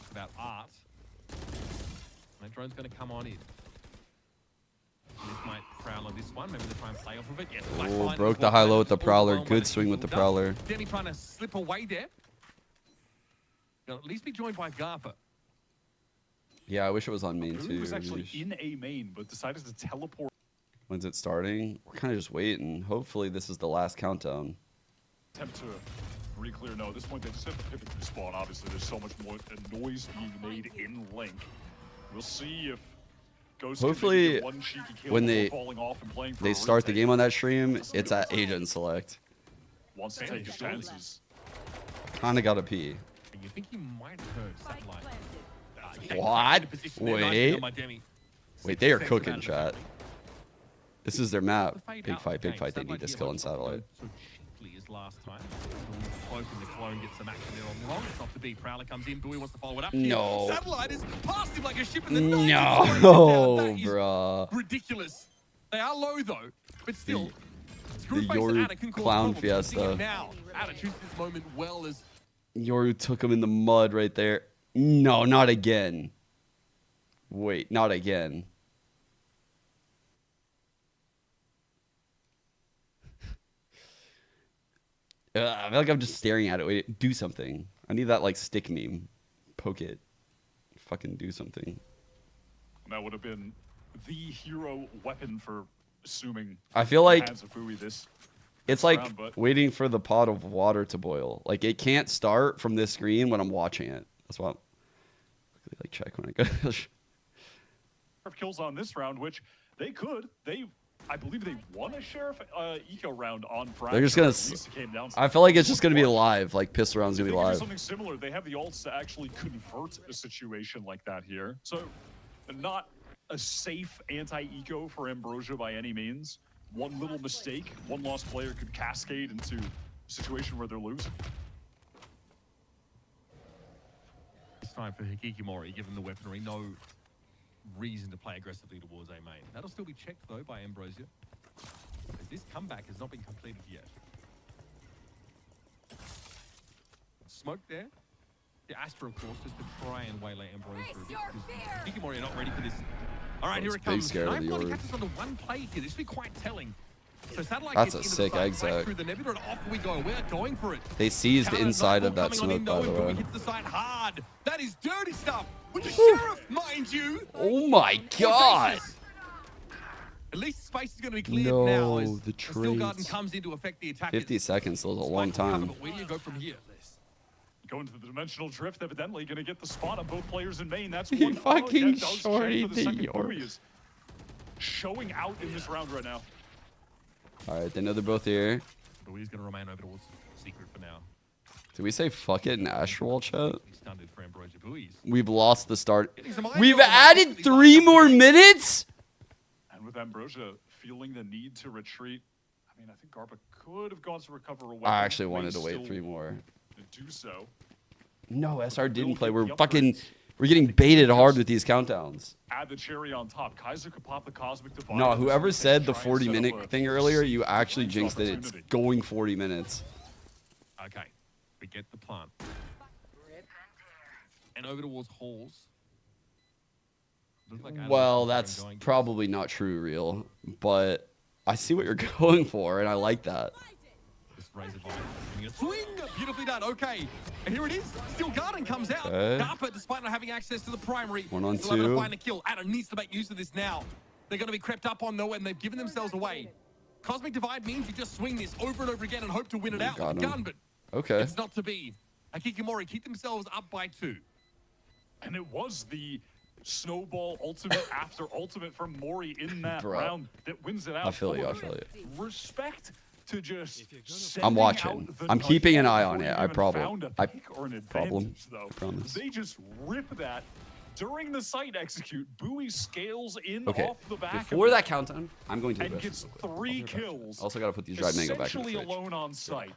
S5: It's about art. That drone's going to come on in. This might Prowler this one. Maybe they try and play off of it. Yes, flash
S2: Oh,
S5: behind
S2: broke
S5: as
S2: the
S5: well.
S2: high low with the
S5: Just
S2: Prowler.
S5: overwhelmed by
S2: Good
S5: the
S2: swing with the
S5: Util.
S2: Prowler.
S5: Demi trying to slip away there. He'll at least be joined by Garpa.
S2: Yeah, I wish it was on main
S6: Boone
S2: too.
S6: was actually
S2: Yeesh.
S6: in A main, but decided to teleport.
S2: When's it starting? We're kind of just waiting. Hopefully this is the last countdown.
S6: Attempt to re-clear. No, at this point they just have to pivot through spawn. Obviously, there's so much more noise being made in Link. We'll see if Ghost
S2: Hopefully,
S6: can maybe get one cheeky kill
S2: when
S6: before
S2: they-
S6: falling off and playing for
S2: They
S6: a
S2: start the
S6: retake.
S2: game on that stream. It's at agent select.
S6: Wants to take his chances.
S2: Kind of got to pee.
S5: And you think he might have heard satellite.
S2: What? Wait.
S5: Demi.
S2: Wait, they are
S5: 6
S2: cooking,
S5: seconds
S2: chat.
S5: out of
S2: This is their map.
S5: the fade
S2: Big
S5: out
S2: fight,
S5: game.
S2: big fight. They need
S5: Satellite
S2: this
S5: here
S2: kill on
S5: won't go
S2: satellite.
S5: so cheaply as last time. Cloak and the clone get some action there on the long. It's off to B. Prowler comes in. Bowie wants to follow it up.
S2: No.
S5: Here. Satellite is past him like a ship in the night.
S2: No,
S5: That is
S2: bruh.
S5: ridiculous. They are low though, but still.
S2: the
S5: Screwface and
S2: Yoru
S5: Ada can cause
S2: clown
S5: problems. We're seeing it
S2: fiesta.
S5: Now, Ada chooses this moment well as
S2: Yoru took him in the mud right there. No, not again. Wait, not again. I feel like I'm just staring at it. Wait, do something. I need that like stick meme. Poke it. Fucking do something.
S6: That would have been the hero weapon for assuming.
S2: I feel
S6: the
S2: like
S6: hands of Bowie this.
S2: It's like
S6: round, but-
S2: waiting for the pot of water to boil. Like it can't start from this screen when I'm watching it. That's why I'm quickly like check when I go.
S6: Kills on this round, which they could. I believe they won a sheriff eco round on Friday.
S2: They're just gonna.
S6: At least it came down to
S2: I feel like it's just gonna be live. Like pistol rounds
S6: If
S2: gonna
S6: they
S2: be
S6: can do
S2: live.
S6: something similar. They have the ults to actually convert a situation like that here. So, not a safe anti-eco for Ambrosia by any means. One little mistake, one lost player could cascade into a situation where they're losing.
S5: it's time for Hikikimori, given the weaponry. No reason to play aggressively towards A main. That'll still be checked though by Ambrosia. As this comeback has not been completed yet. Smoke there. The Astra, of course, just to try and waylay Ambrosia a bit. because Hikikimori are not ready for this. All right, here
S2: That's
S5: it
S2: big
S5: comes.
S2: scare of
S5: Knife
S2: the
S5: only
S2: Yoru.
S5: catches on the one play here. This will be quite telling. So Satellite
S2: That's
S5: gets
S2: a
S5: into
S2: sick
S5: the side,
S2: egg
S5: right
S2: sack.
S5: through the nebula, and off we go. We're going for it.
S2: They seized the
S5: Canada's
S2: inside of
S5: Nightfall
S2: that
S5: coming on
S2: smoke, by
S5: in,
S2: the
S5: though,
S2: way.
S5: Bowie hits the side hard. That is dirty stuff. With the sheriff, mind you.
S2: Oh my
S5: Good
S2: god!
S5: gracious. At least space is going to be cleared
S2: No,
S5: now as
S2: the
S5: Steel Garden
S2: trades.
S5: comes into effect. The attack
S2: 50 seconds, still a long time.
S5: But where do you go from here?
S6: Going to the dimensional drift, evidently going to get the spot on both players in main. That's
S2: He
S6: one.
S2: fucking
S6: yeah, does check
S2: shorty
S6: for the
S2: the
S6: second.
S2: York.
S6: Bowie is showing out in this round right now.
S2: Alright, they know they're both here.
S5: But he's going to remain over towards Secret for now.
S2: Did we say fuck it in Astral chat?
S5: He's stunned for Ambrosia Bowie's.
S2: We've lost the start.
S5: Getting some iron
S2: We've
S5: on the
S2: added
S5: left.
S2: 3 more minutes?
S6: And with Ambrosia feeling the need to retreat, I mean, I think Garba could have gone to recover a weapon.
S2: I actually
S6: may
S2: wanted to wait
S6: still
S2: 3 more.
S6: do so.
S2: No, SR didn't
S6: will
S2: play.
S6: get
S2: We're
S6: the
S2: fucking,
S6: upgrades.
S2: we're getting baited hard with these countdowns.
S6: Add the cherry on top. Kaiser could pop the Cosmic Divide.
S2: No,
S6: and
S2: whoever
S6: this
S2: said the
S6: try and set up
S2: 40-minute
S6: a
S2: thing earlier, you
S6: sneak
S2: actually
S6: range
S2: jinxed it. It's
S6: opportunity.
S2: going 40 minutes.
S5: Okay, we get the plant. And over towards halls. Looks like Adam's
S2: Well,
S5: got
S2: that's
S5: him going.
S2: probably not true, real. But I see what you're going for, and I like that.
S5: This Razor Vine giving a swing. Beautifully done. Okay. And here it is. Steel Garden comes out.
S2: Okay.
S5: Darpa, despite not having access to the primary,
S2: 1 on
S5: still able to
S2: 2.
S5: find a kill. Adam needs to make use of this now. They're going to be crept up on though, and they've given themselves away. Cosmic Divide means you just swing this over and over again and hope to win it out
S2: Got
S5: with a
S2: him.
S5: gun, but
S2: Okay.
S5: it's not to be. Hikikomori keep themselves up by 2.
S6: And it was the snowball ultimate after ultimate from Mori in that
S2: Bruh.
S6: round that wins it out.
S2: I feel you. I
S6: for
S2: feel you.
S6: Respect to just.
S2: I'm
S6: sending
S2: watching.
S6: out the
S2: I'm
S6: knife
S2: keeping an eye
S6: before
S2: on
S6: you
S2: it. I
S6: even
S2: problem.
S6: found a
S2: I
S6: pick or an
S2: problem.
S6: advantage, though.
S2: Promise.
S6: They just rip that during the site execute. Bowie scales in
S2: Okay.
S6: off the back.
S2: Before
S6: of
S2: that
S6: it
S2: countdown, I'm going to the
S6: and
S2: restroom
S6: gets
S2: real quick.
S6: 3
S2: I'll be right back.
S6: kills.
S2: Also got to put these dried mango back in the
S6: Essentially
S2: fridge.
S6: alone on site.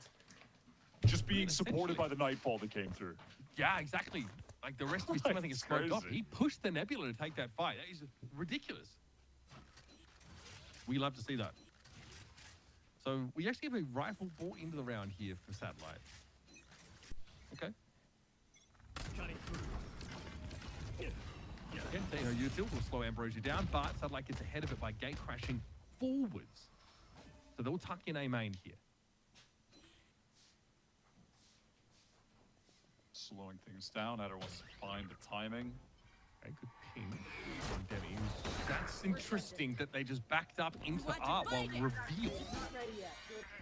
S6: Just being supported by the nightfall that came through.
S5: Yeah, exactly. Like the rest of his team, I think, is smoked off.
S6: Crazy.
S5: He pushed the Nebula to take that fight. That is ridiculous. We love to see that. So we actually have a rifle brought into the round here for Satellite. Okay. Again, Teho Util will slow Ambrosia down, but Satellite gets ahead of it by gate crashing forwards. So they'll tuck in A main here.
S6: Slowing things down. Adder wants to find the timing.
S5: Okay, good ping from Demi. That's interesting that they just backed up into art while revealed.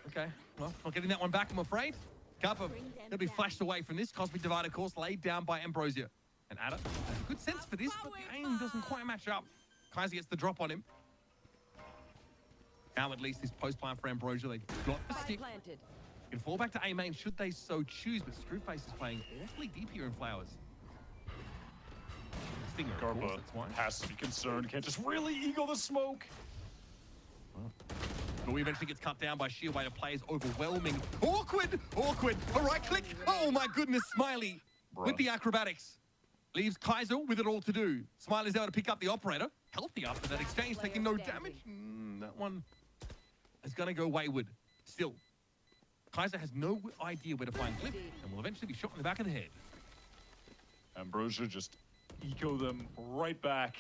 S5: Okay, well, not getting that one back, I'm afraid. Kappa, he'll be flashed away from this. Cosmic Divide, of course, laid down by Ambrosia. And Adder has a good sense for this, but the aim doesn't quite match up. Kaiser gets the drop on him. Now at least this post plant for Ambrosia, they got the stick.
S9: Planted.
S5: Can fall back to A main should they so choose, but Screwface is playing awfully deep here in Flowers. Stinger, of course,
S6: Garba
S5: that's why.
S6: has to be concerned. Can't just really eagle the smoke.
S5: But we eventually gets cut down by Shield by the players. Overwhelming. Awkward! Awkward! A right click! Oh my goodness, Smiley with the acrobatics. Leaves Kaiser with it all to do. Smiley's able to pick up the operator. Healthy after that exchange, taking no damage. That one is going to go wayward. Still, Kaiser has no idea where to find Glyph and will eventually be shot in the back of the head.
S6: Ambrosia just eco them right back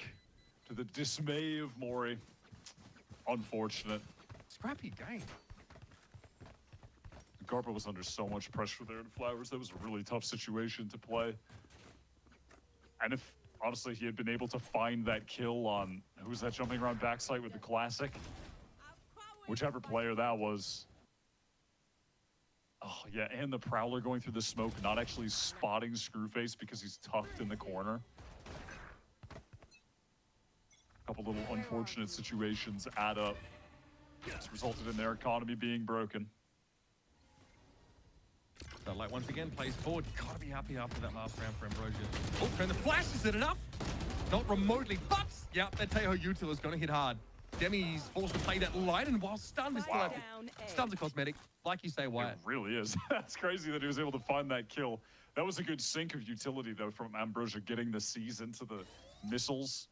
S6: to the dismay of Mori. Unfortunate.
S5: Scrappy game.
S6: Garba was under so much pressure there in Flowers. That was a really tough situation to play. And if, honestly, he had been able to find that kill on, who's that jumping around backside with the classic? Whichever player that was. Oh, yeah, and the Prowler going through the smoke, not actually spotting Screwface because he's tucked in the corner. A couple little unfortunate situations add up. It's resulted in their economy being broken.
S5: Satellite once again plays forward. Gotta be happy after that last round for Ambrosia. Oh, and the flash, is it enough? Not remotely, but yeah, that Teho Util is gonna hit hard. Demi's forced to play that light, and while stunned, is still
S6: Wow.
S5: happy. Stun's a cosmetic, like you say, Wyatt.
S6: It really is. That's crazy that he was able to find that kill. That was a good sink of utility, though, from Ambrosia getting the C's into the missiles,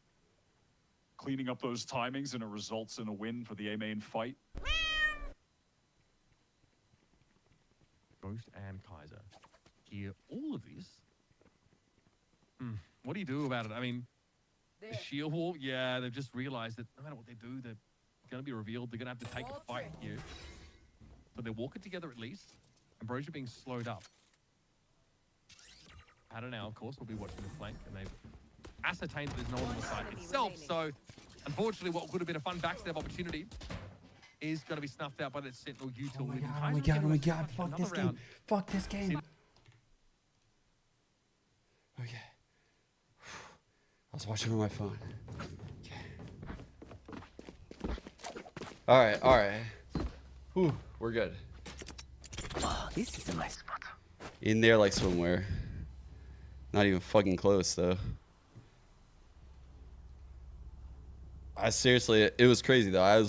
S6: cleaning up those timings, and it results in a win for the A main fight.
S5: Ghost and Kaiser hear all of this. What do you do about it? I mean, the shield wall, yeah, they've just realized that no matter what they do, they're going to be revealed. They're going to have to take a fight here. So they're walking together at least. Ambrosia being slowed up. Adder now, of course, will be watching the flank, and they've ascertained that there's no one on the side itself. So, unfortunately, what could have been a fun backstab opportunity is going to be snuffed out by that Sentinel Util.
S2: Oh my god, fuck this game. Fuck this game. Okay. I was watching on my phone. Okay. Alright. Whew, we're good.
S12: Oh, this is a nice spot.
S2: In there like swimwear. Not even fucking close though. I seriously, it was crazy though.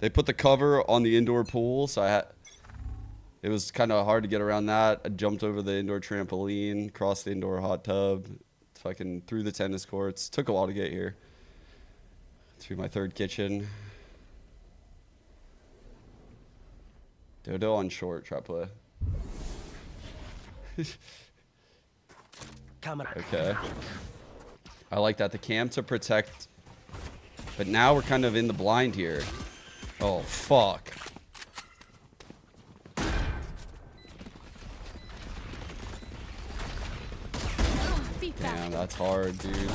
S2: They put the cover on the indoor pool, so it was kind of hard to get around that. I jumped over the indoor trampoline, crossed the indoor hot tub, fucking through the tennis courts. Took a while to get here. Through my third kitchen. Dodo on short, trap play. Okay. I like that. The cam to protect. But now we're kind of in the blind here. Oh, fuck. Damn, that's hard, dude.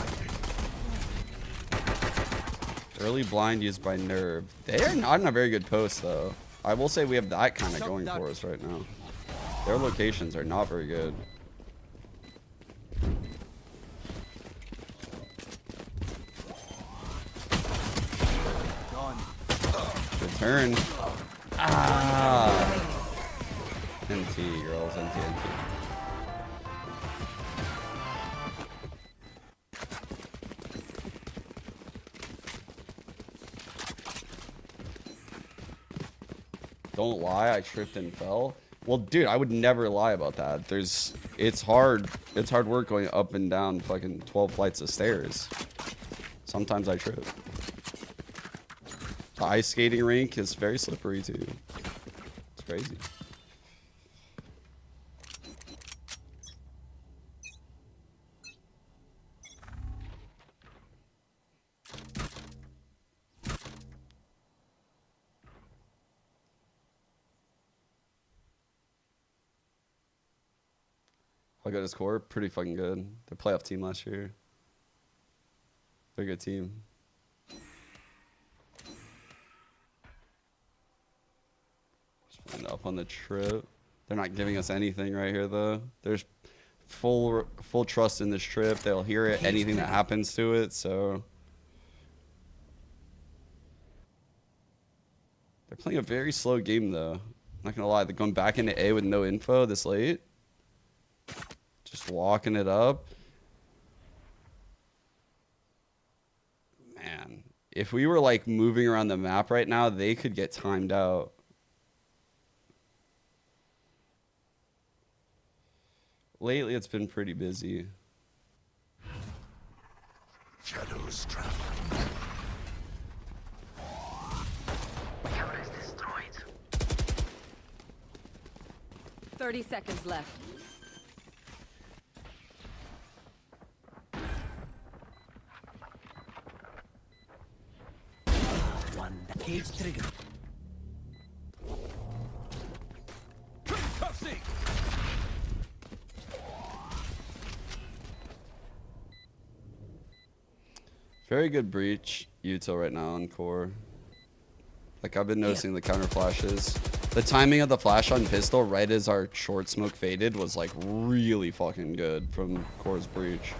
S2: Early blind used by Nerve. They are not in a very good post, though. I will say we have that kind of going for us right now. Their locations are not very good. Good turn. Ah. NT, girls. NT, NT. Don't lie, I tripped and fell. Well, dude, I would never lie about that. It's hard work going up and down fucking 12 flights of stairs. Sometimes I trip. The ice skating rink is very slippery too. It's crazy. How good is Core? Pretty fucking good. They're playoff team last year. They're a good team. Just up on the trip. They're not giving us anything right here though. There's full trust in this trip. They'll hear it, anything that happens to it, so they're playing a very slow game though. Not gonna lie, they're going back into A with no info this late. Just walking it up. Man, if we were like moving around the map right now, they could get timed out. Lately, it's been pretty busy.
S10: Shadows traveling.
S9: Tower is destroyed. 30 seconds left.
S12: Cage trigger.
S2: Very good breach util right now on Core. Like I've been noticing the counter flashes. The timing of the flash on pistol right as our short smoke faded was like really fucking good from Core's breach.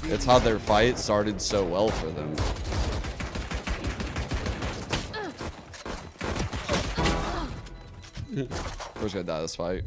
S2: It's how their fight started so well for them. Core's gonna die this fight.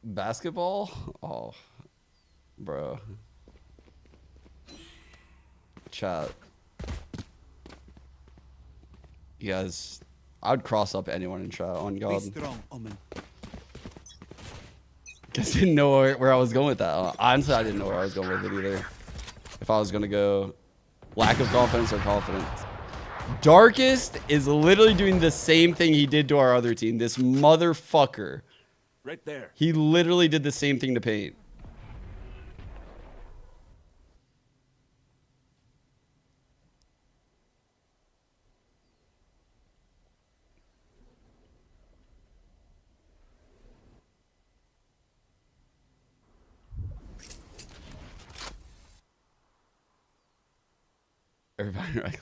S2: Basketball? Oh, bro. Chat. You guys, I would cross up anyone in chat, on God. Guess didn't know where I was going with that. Honestly, I didn't know where I was going with it either. If I was gonna go lack of confidence or confidence. Darkest is literally doing the same thing he did to our other team. This motherfucker.
S10: Right there.
S2: He literally did the same thing to Paint. Everybody, right?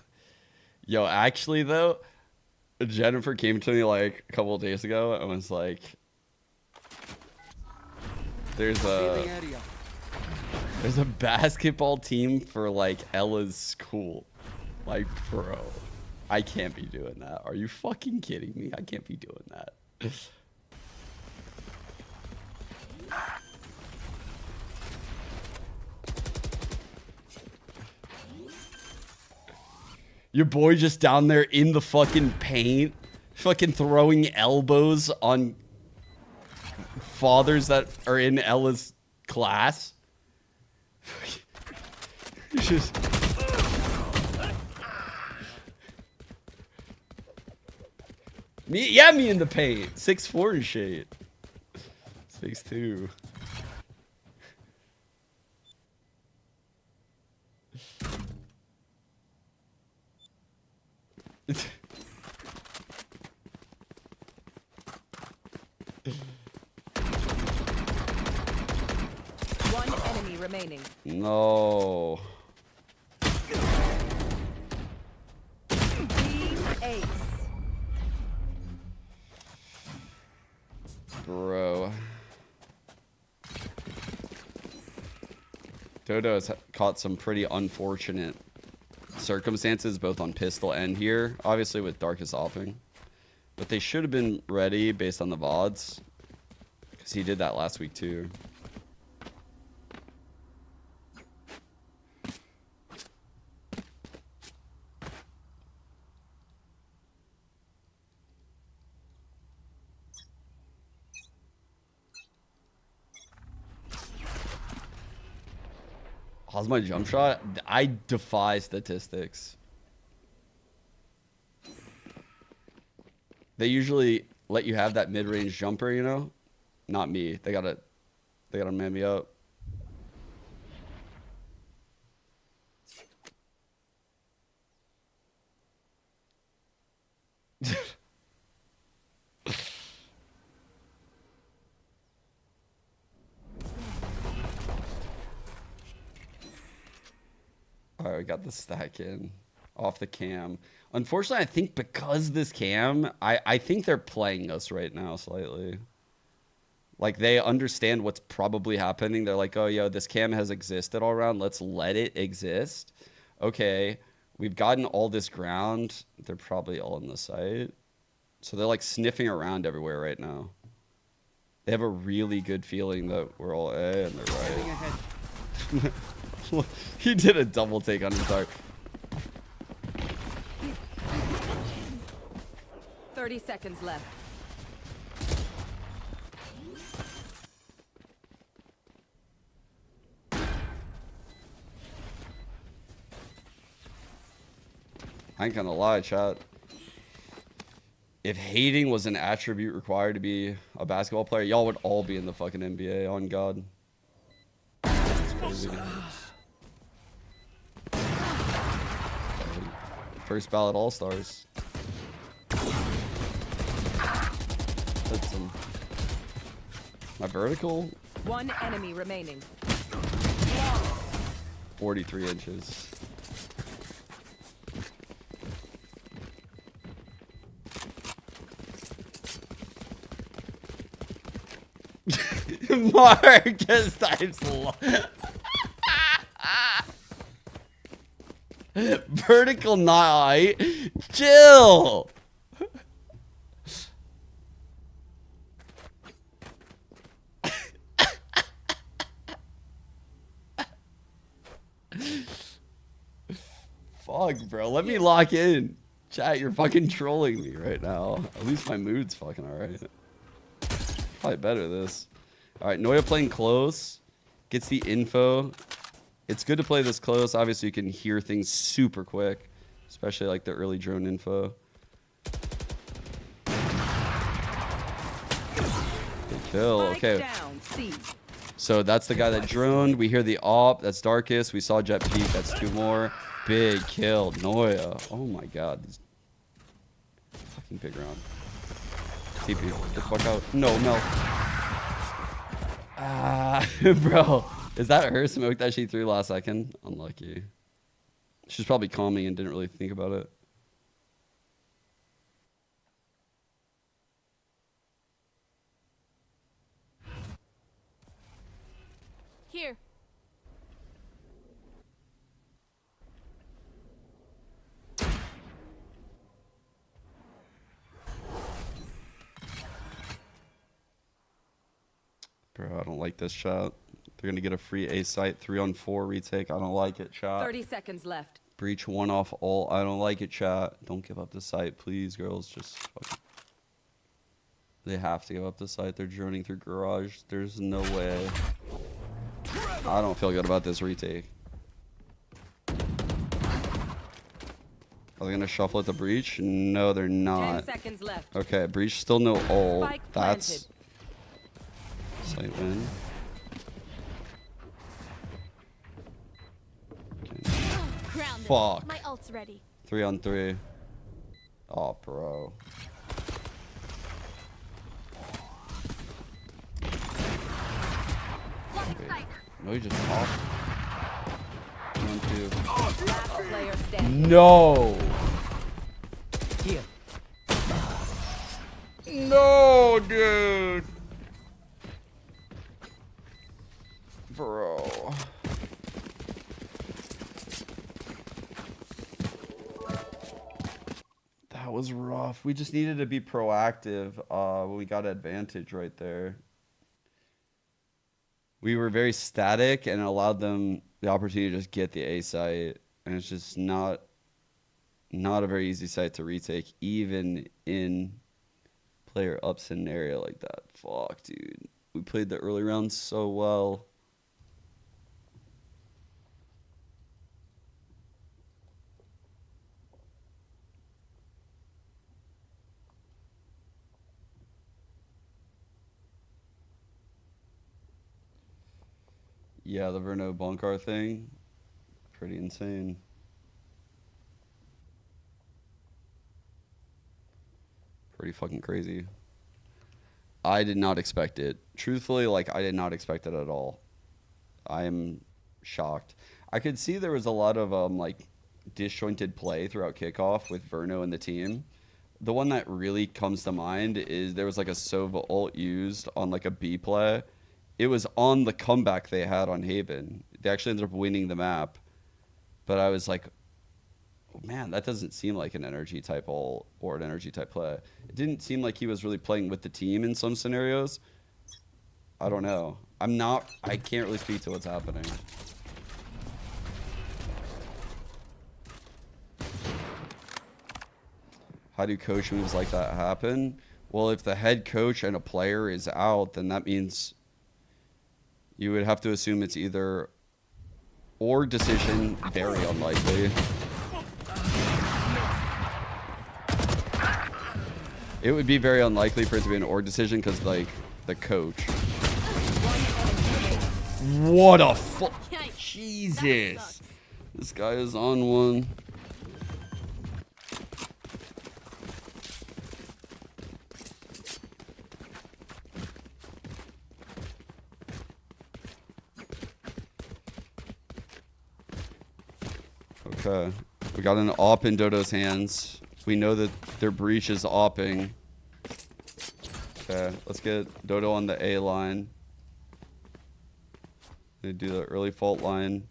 S2: Yo, actually though, Jennifer came to me like a couple of days ago and was like, There's a basketball team for like Ella's school. Like, bro, I can't be doing that. Are you fucking kidding me? I can't be doing that. Your boy just down there in the fucking paint, fucking throwing elbows on fathers that are in Ella's class. It's just... me in the paint. 6'4" and shit. 6'2".
S9: One enemy remaining.
S2: No.
S9: Team Ace.
S2: Bro. Dodo has caught some pretty unfortunate circumstances, both on pistol and here, obviously with Darkest opping. But they should have been ready based on the VODs, because he did that last week too. How's my jump shot? I defy statistics. They usually let you have that mid-range jumper, you know? Not me. They gotta man me up. Alright, we got the stack in. Off the cam. Unfortunately, I think because this cam, I think they're playing us right now slightly. Like, they understand what's probably happening. They're like, oh, yo, this cam has existed all around. Let's let it exist. Okay, we've gotten all this ground. They're probably all on the site. So they're, like, sniffing around everywhere right now. They have a really good feeling that we're all A and they're right. He did a double take on his dart.
S9: 30 seconds left.
S2: I ain't gonna lie, chat. If hating was an attribute required to be a basketball player, y'all would all be in the fucking NBA, on God. It's crazy. First ballot All-Stars. That's some... My vertical?
S9: One enemy remaining.
S2: 43 inches. Marcus types vertical not height. Chill. Fuck, bro. Let me lock in. Chat, you're fucking trolling me right now. At least my mood's fucking alright. Probably better this. Alright, Noya playing close. Gets the info. It's good to play this close. Obviously, you can hear things super quick. Especially like the early drone info. Good kill. Okay. So that's the guy that droned. We hear the op. That's Darkest. We saw Jet peek. That's 2 more. Big kill. Noya. Oh my god. These fucking big round. TP. Get the fuck out. No, no. Bro. Is that her smoke that she threw last second? Unlucky. She's probably calming and didn't really think about it. like this, chat. They're going to get a free A site 3-on-4 retake. I don't like it, chat.
S9: 30 seconds left.
S2: Breach 1 off ult. I don't like it, chat. Don't give up the site, please, girls. Just fucking... They have to give up the site. They're droning through garage. There's no way. I don't feel good about this retake. Are they gonna shuffle at the breach? No, they're
S9: 10
S2: not.
S9: seconds left.
S2: Okay, breach still no ult.
S9: Spike
S2: That's slight win.
S3: Grounded.
S2: Fuck.
S3: My ult's ready.
S2: 3-on-3. Oh, bro. Wait. No, you just popped. 1-2.
S9: Last player standing.
S2: No.
S12: Here.
S2: No, dude. Bro. That was rough. We just needed to be proactive when we got advantage right there. We were very static and allowed them the opportunity to just get the A site. And it's just not a very easy site to retake, even in player up scenario like that. Fuck, dude. We played the early rounds so well. Yeah, the Verno Bonkar thing, pretty insane. Pretty fucking crazy. I did not expect it. Truthfully, like, I did not expect it at all. I am shocked. I could see there was a lot of like disjointed play throughout kickoff with Verno and the team. The one that really comes to mind is there was like a Sova ult used on like a B play. It was on the comeback they had on Haven. They actually ended up winning the map. But I was like, oh, man, that doesn't seem like an energy type ult or an energy type play. It didn't seem like he was really playing with the team in some scenarios. I don't know. I can't really speak to what's happening. How do coach moves like that happen? Well, if the head coach and a player is out, then that means you would have to assume it's either org decision, very unlikely. It would be very unlikely for it to be an org decision because, like, the coach. What a Jesus. This guy is on one. Okay, we got an AWP in Dodo's hands. We know that their breach is AWPing. Okay, let's get Dodo on the A line. They do the early fault line.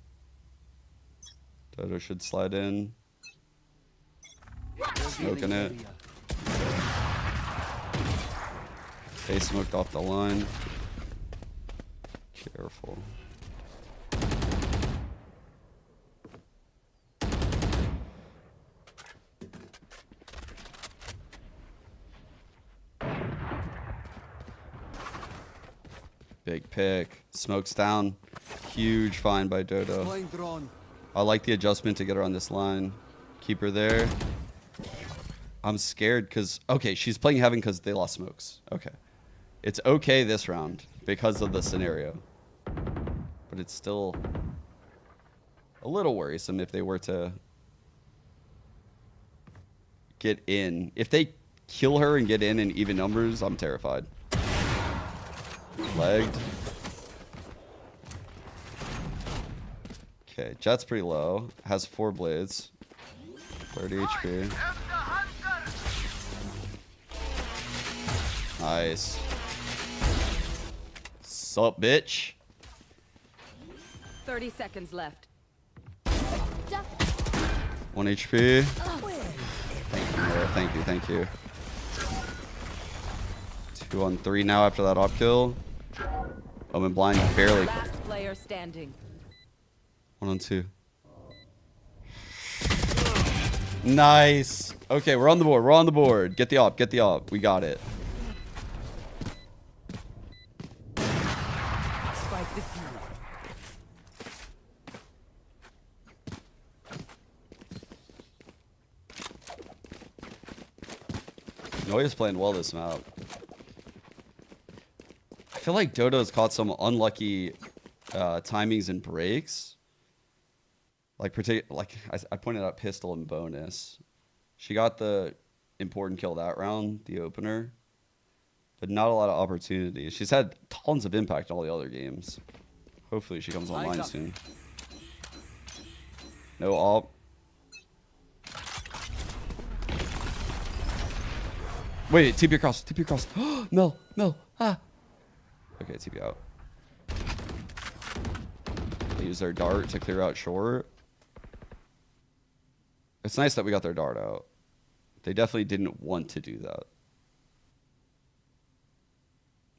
S2: Dodo should slide in. Smoking it. They smoked off the line. Careful. Big pick. Smokes down. Huge find by Dodo. I like the adjustment to get her on this line. Keep her there. I'm scared because... Okay, she's playing Heaven because they lost smokes. Okay. It's okay this round because of the scenario. But it's still a little worrisome if they were to get in. If they kill her and get in even numbers, I'm terrified. Legged. Okay, Jet's pretty low. Has 4 blades. 30 HP. Nice. Sup, bitch?
S9: 30 seconds left.
S2: 1 HP. Thank you, Mara. Thank you, thank you. 2 on 3 now after that op kill. Omen blind, barely.
S9: Last player standing.
S2: 1 on 2. Nice. Okay, we're on the board. We're on the board. Get the op. Get the op. We got it.
S9: Spike defused.
S2: Noya's playing well this map. I feel like Dodo's caught some unlucky timings and breaks. Like I pointed out pistol and bonus. She got the important kill that round, the opener, but not a lot of opportunity. She's had tons of impact in all the other games. Hopefully she comes online soon. No op. Wait, TP across, TP across. Mel, ah. Okay, TP out. They use their dart to clear out short. It's nice that we got their dart out. They definitely didn't want to do that.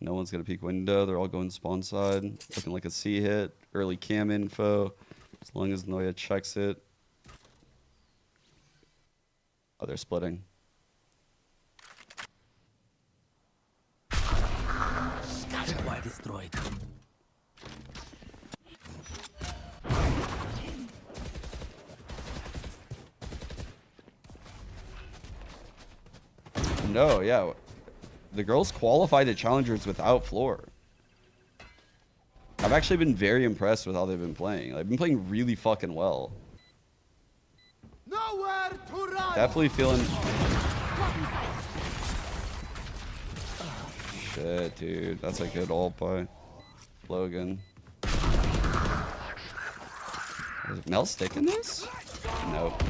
S2: No one's gonna peek window. They're all going spawn side. Looking like a C hit. Early cam info. As long as Noya checks it. Oh, they're splitting.
S12: Why destroyed?
S2: No, yeah. The girls qualified to challengers without floor. I've actually been very impressed with how they've been playing. They've been playing really fucking well.
S10: Nowhere to run.
S2: Definitely feeling... Shit, dude. That's a good ult by Logan. Is Mel sticking this? Nope.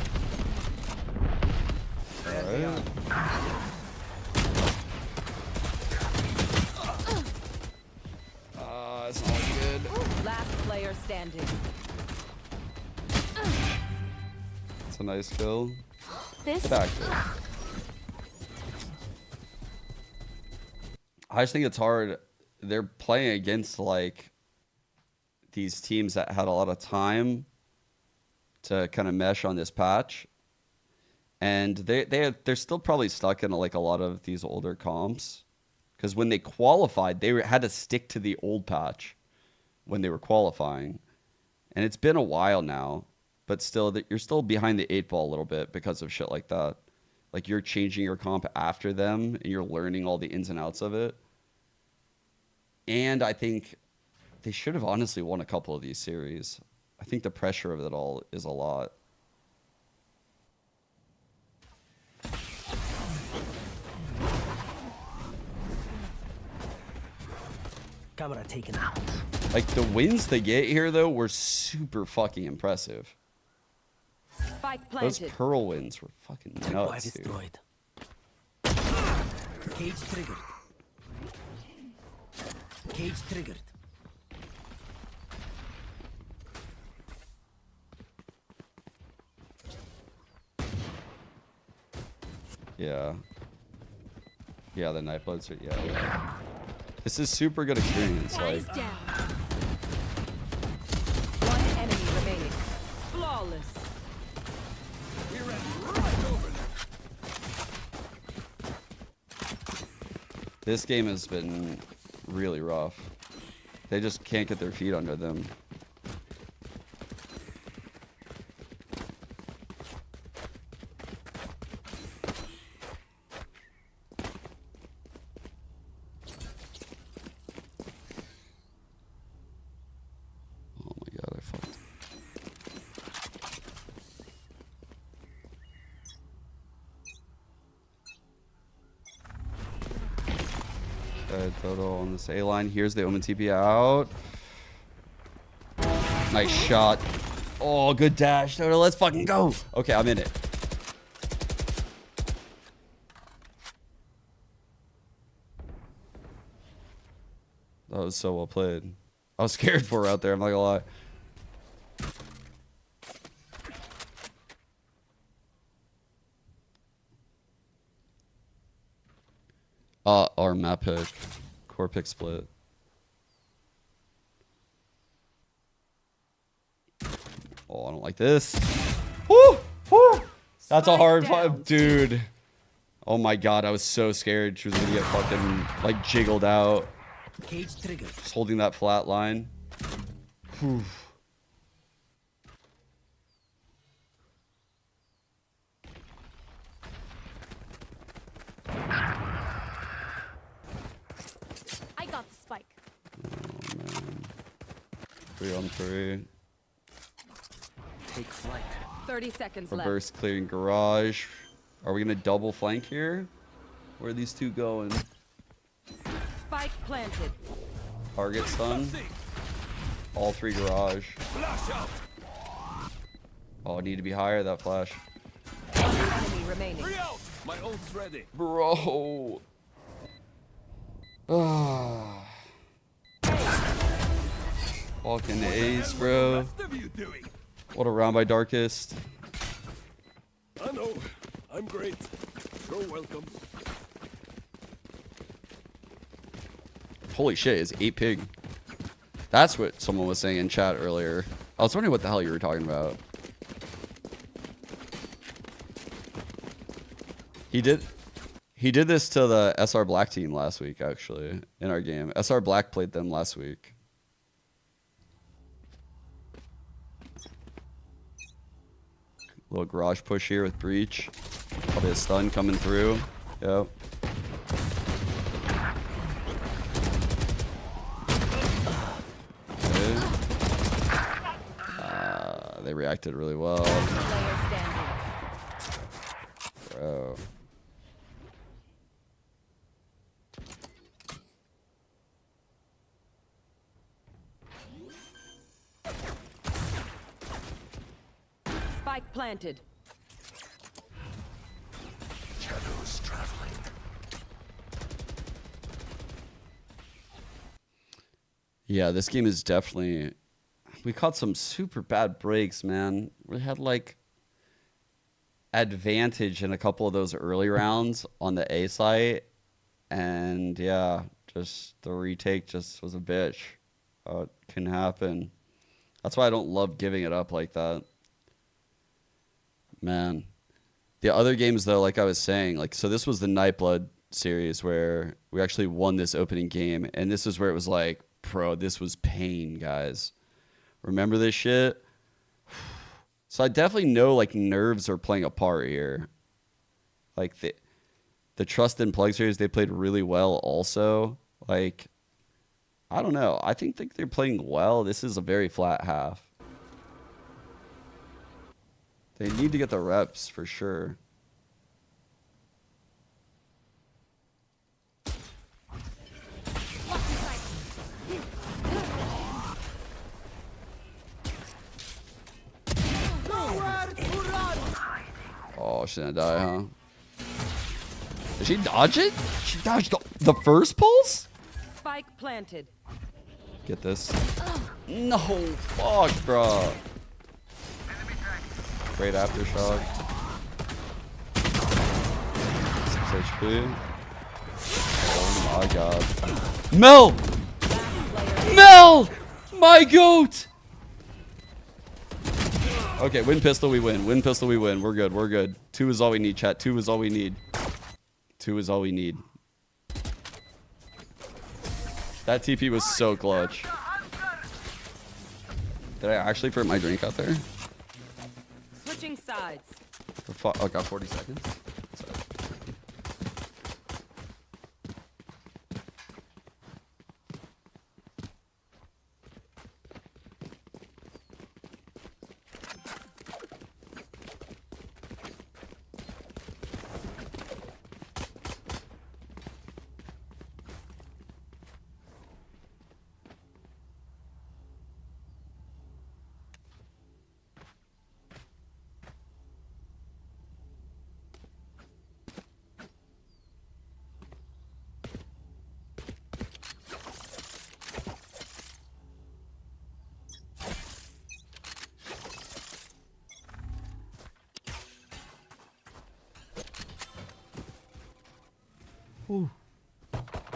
S2: Alright. It's not good.
S9: Last player standing.
S2: It's a nice kill.
S3: This
S2: Back. I just think it's hard. They're playing against like these teams that had a lot of time to kind of mesh on this patch, and they're still probably stuck in like a lot of these older comps, because when they qualified, had to stick to the old patch when they were qualifying, and it's been a while now, but still you're still behind the 8 ball a little bit because of shit like that. Like you're changing your comp after them and you're learning all the ins and outs of it. And I think they should have honestly won a couple of these series. I think the pressure of it all is a lot.
S12: Camera taken out.
S2: Like the wins they get here though were super fucking impressive.
S9: Spike
S2: Those
S9: planted.
S2: Pearl wins were fucking
S12: Why
S2: nuts, dude.
S12: destroyed? Cage triggered. Cage triggered.
S2: Yeah. Yeah, the Nightbloods are, yeah. This is super good experience. Like,
S3: down.
S9: One enemy remaining. Flawless.
S2: this game has been really rough. They just can't get their feet under them. Oh my god, I fucked. Okay, Toto on this A line. Here's the Omen TP out. Nice shot. Oh, good dash, Toto. Let's fucking go. Okay, I'm in it. That was so well played. I was scared for her out there, I'm not gonna lie. Our map pick. Core pick split. Oh, I don't like this. Woo! Woo! That's a hard
S9: down.
S2: fight, dude. Oh my god, I was so scared she was gonna get fucking like jiggled out.
S12: Cage trigger.
S2: Just holding that flat line. Whew.
S3: I got the spike.
S2: 3-on-3.
S12: Take flight.
S9: 30 seconds left.
S2: Reverse clearing garage. Are we gonna double flank here? Where are these two going?
S9: Spike planted.
S2: Target stun. All 3 garage. Oh, I need to be higher, that flash.
S9: Enemy remaining.
S10: My ult's ready.
S2: Bro. Ah. Fucking ace, bro.
S10: What are you doing?
S2: What a round by Darkest.
S10: I know. I'm great. You're welcome.
S2: Holy shit, it's 8 pig. That's what someone was saying in chat earlier. I was wondering what the hell you were talking about. He did this to the SR Black team last week, actually, in our game. SR Black played them last week. Little garage push here with Breach. Probably a stun coming through. Yep. Okay. They reacted really well.
S9: Player standing.
S2: Bro.
S9: Spike planted.
S10: Shadows traveling.
S2: Yeah, this game is definitely... We caught some super bad breaks, man. We had, like, advantage in a couple of those early rounds on the A site. And, yeah, just the retake just was a bitch. It can happen. That's why I don't love giving it up like that. Man. The other games, though, like I was saying, like, so this was the Nightblood series where we actually won this opening game. And this is where it was like, bro, this was pain, guys. Remember this shit? So I definitely know, like, nerves are playing a part here. Like, the Trust and Plug series, they played really well also. Like, I don't know. I think they're playing well. This is a very flat half. They need to get the reps for sure. Oh, she's gonna die, huh? Did she dodge it? She dodged the first pulse?
S9: Spike planted.
S2: Get this. No, fuck, bro. Great aftershock. 6 HP. Oh my god. Mel! Mel! My goat! Okay, win pistol, we win. Win pistol, we win. We're good, we're good. 2 is all we need, chat. 2 is all we need. 2 is all we need. That TP was so clutch. Did I actually put my drink out there?
S9: Switching sides.
S2: Oh, got 40 seconds. Sorry.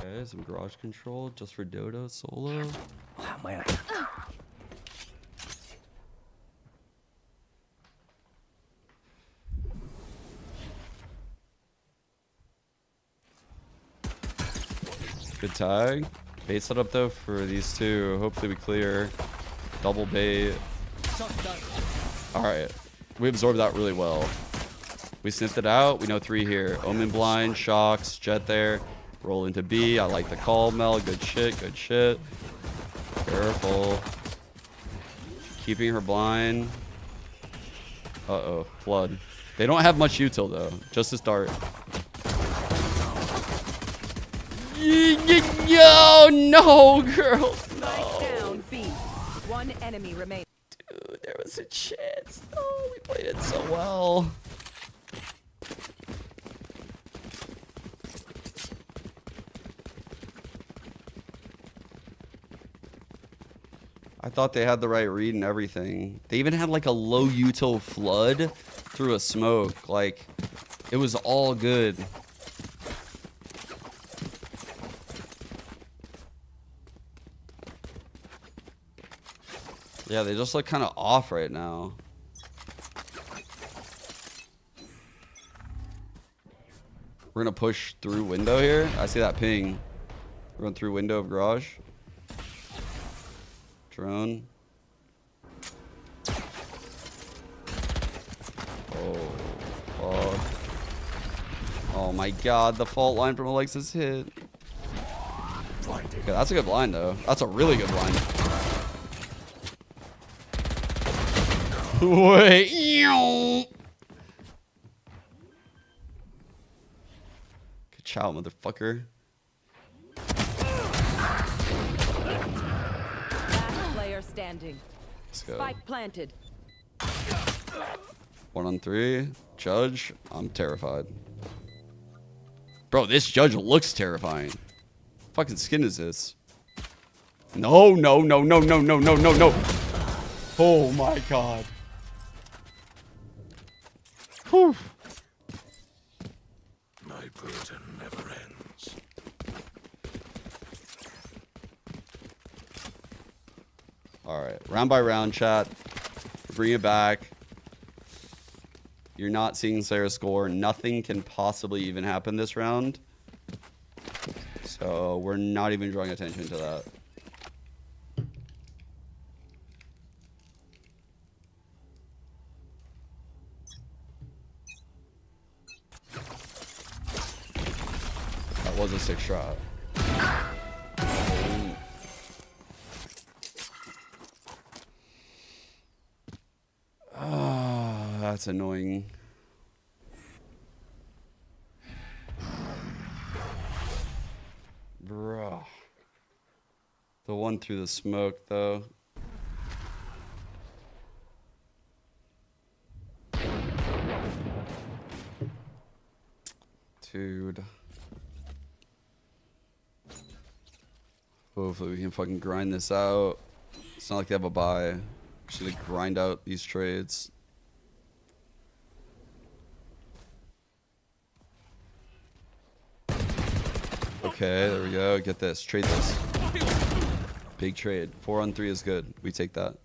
S2: Okay, some garage control just for Dodo solo.
S12: Wow, man.
S2: Good tag. Bait set up though for these two. Hopefully we clear. Double bait. Alright. We absorbed that really well. We sniffed it out. We know 3 here. Omen blind, shocks, jet there. Roll into B. I like the call, Mel. Good shit, good shit. Careful. Keeping her blind. Uh-oh. Flood. They don't have much util though. Just to start. Yo, no, girls.
S9: Spike down B. One enemy remaining.
S2: Dude, there was a chance. Oh, we played it so well. I thought they had the right read and everything. They even had like a low util flood through a smoke. Like, it was all good. Yeah, they just look kind of off right now. We're gonna push through window here. I see that ping. Run through window of garage. Drone. Oh, fuck. Oh my god, the fault line from Alexis hit. Okay, that's a good blind though. That's a really good blind. Wait. Good chow, motherfucker.
S9: Last player standing.
S2: Let's go.
S9: Spike planted.
S2: 1 on 3. Judge, I'm terrified. Bro, this judge looks terrifying. Fucking skin is this? No, no, no, no, no, no, no, no, no. Oh my god. Whew.
S10: My burden never ends.
S2: Alright, round by round, chat. Bring it back. You're not seeing Sarah score. Nothing can possibly even happen this round. So we're not even drawing attention to that. That was a 6 shot. That's annoying. Bruh. The one through the smoke, though. Dude. Hopefully we can fucking grind this out. It's not like they have a buy. Should like grind out these trades. Okay, there we go. Get this. Trade this. Big trade. 4 on 3 is good. We take that.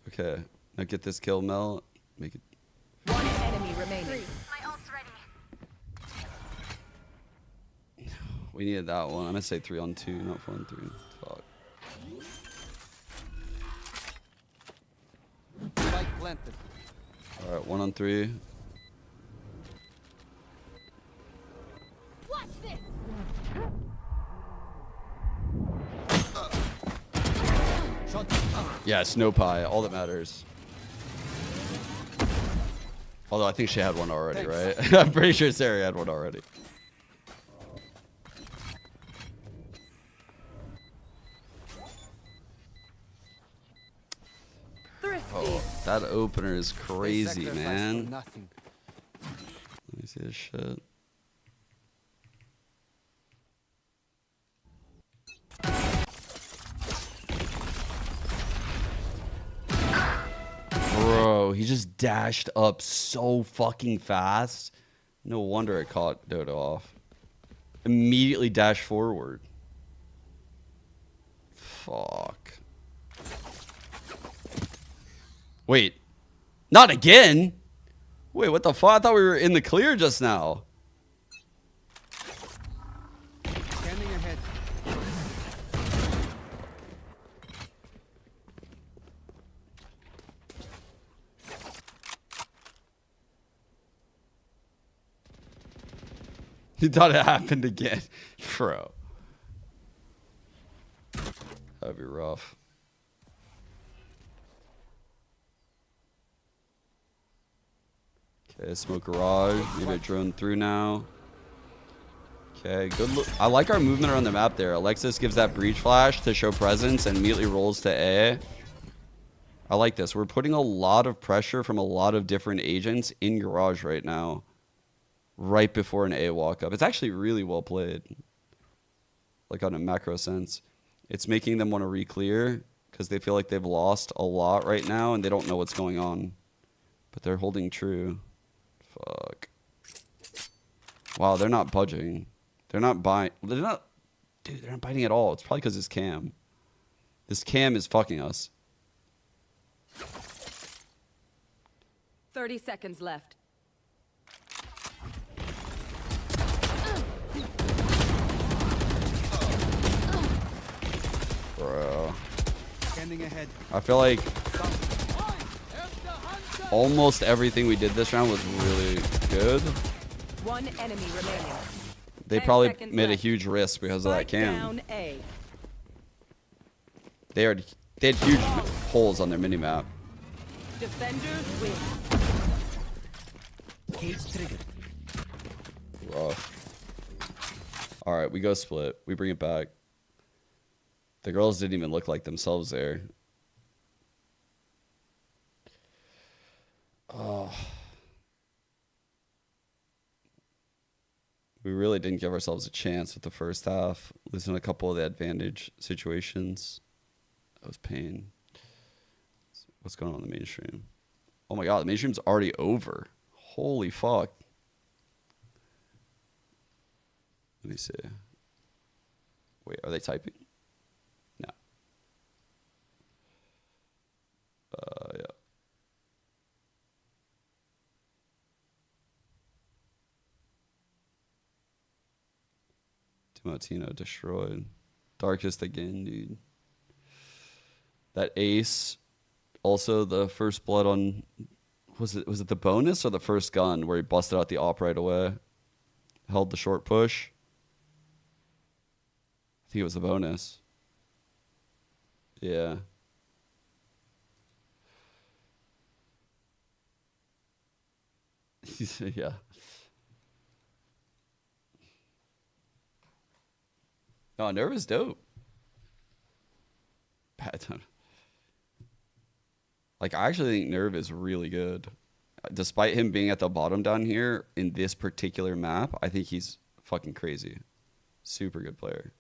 S2: Okay. Now get this kill, Mel. Make it.
S9: One enemy remaining.
S2: We needed that one. I'm gonna say 3 on 2, not 4 on 3. Fuck. Alright, 1 on 3.
S4: Watch this.
S2: Yeah, snow pie. All that matters. Although I think she had one already, right? I'm pretty sure Sarah had one already. Oh, that opener is crazy, man. Let me see this shit. Bro, he just dashed up so fucking fast. No wonder it caught Dodo off. Immediately dashed forward. Fuck. Wait. Not again? Wait, what the fuck? I thought we were in the clear just now.
S12: Scanning ahead.
S2: You thought it happened again, bro. That'd be rough. Okay, smoke garage. Maybe a drone through now. Okay, good look. I like our movement around the map there. Alexis gives that breach flash to show presence and immediately rolls to A. I like this. We're putting a lot of pressure from a lot of different agents in garage right now. Right before an A walk up. It's actually really well played. Like on a macro sense. It's making them want to re-clear because they feel like they've lost a lot right now and they don't know what's going on. But they're holding true. Fuck. Wow, they're not budging. They're not buying. They're not. Dude, they're not biting at all. It's probably because this cam. This cam is fucking us.
S9: 30 seconds left.
S2: Bro. I feel like almost everything we did this round was really good.
S9: One enemy remaining.
S2: They
S9: 10
S2: probably
S9: seconds
S2: made a
S9: left.
S2: huge risk because of that
S9: Spike
S2: cam.
S9: down A.
S2: They had huge holes on their minimap.
S9: Defenders win.
S12: Cage triggered.
S2: Rough. All right, we go split. We bring it back. The girls didn't even look like themselves there. Oh. We really didn't give ourselves a chance with the first half. Losing a couple of the advantage situations. That was pain. What's going on in the mainstream? Oh my god, the mainstream's already over. Holy fuck. Let me see. Wait, are they typing? No. Yeah. Timotino destroyed. Darkest again, dude. That ace. Also the first blood on was it the bonus or the first gun where he busted out the op right away? Held the short push. I think it was the bonus. Yeah. Yeah. No, Nerve is dope. Bad time. Like, I actually think Nerve is really good. Despite him being at the bottom down here in this particular map, I think he's fucking crazy. Super good player.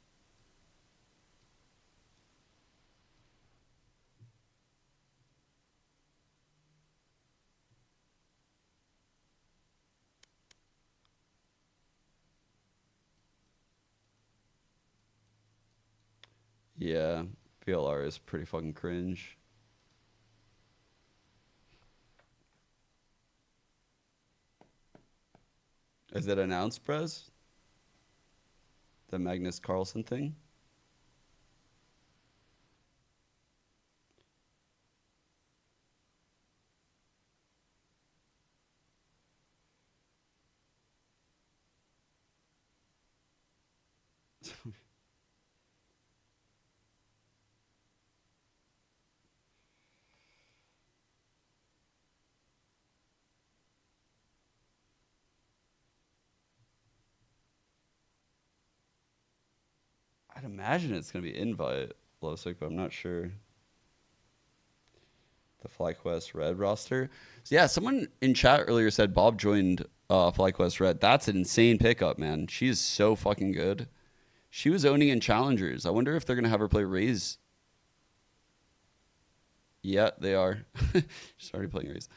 S2: Yeah, VLR is pretty fucking cringe. Is it announced, Prez? The Magnus Carlsen thing? I'd imagine it's going to be invite, Losic, but I'm not sure. The FlyQuest Red roster. So yeah, someone in chat earlier said Bob joined FlyQuest Red. That's an insane pickup, man. She is so fucking good. She was owning in Challengers. I wonder if they're going to have her play Raze. Yeah, they are. She's already playing Raze.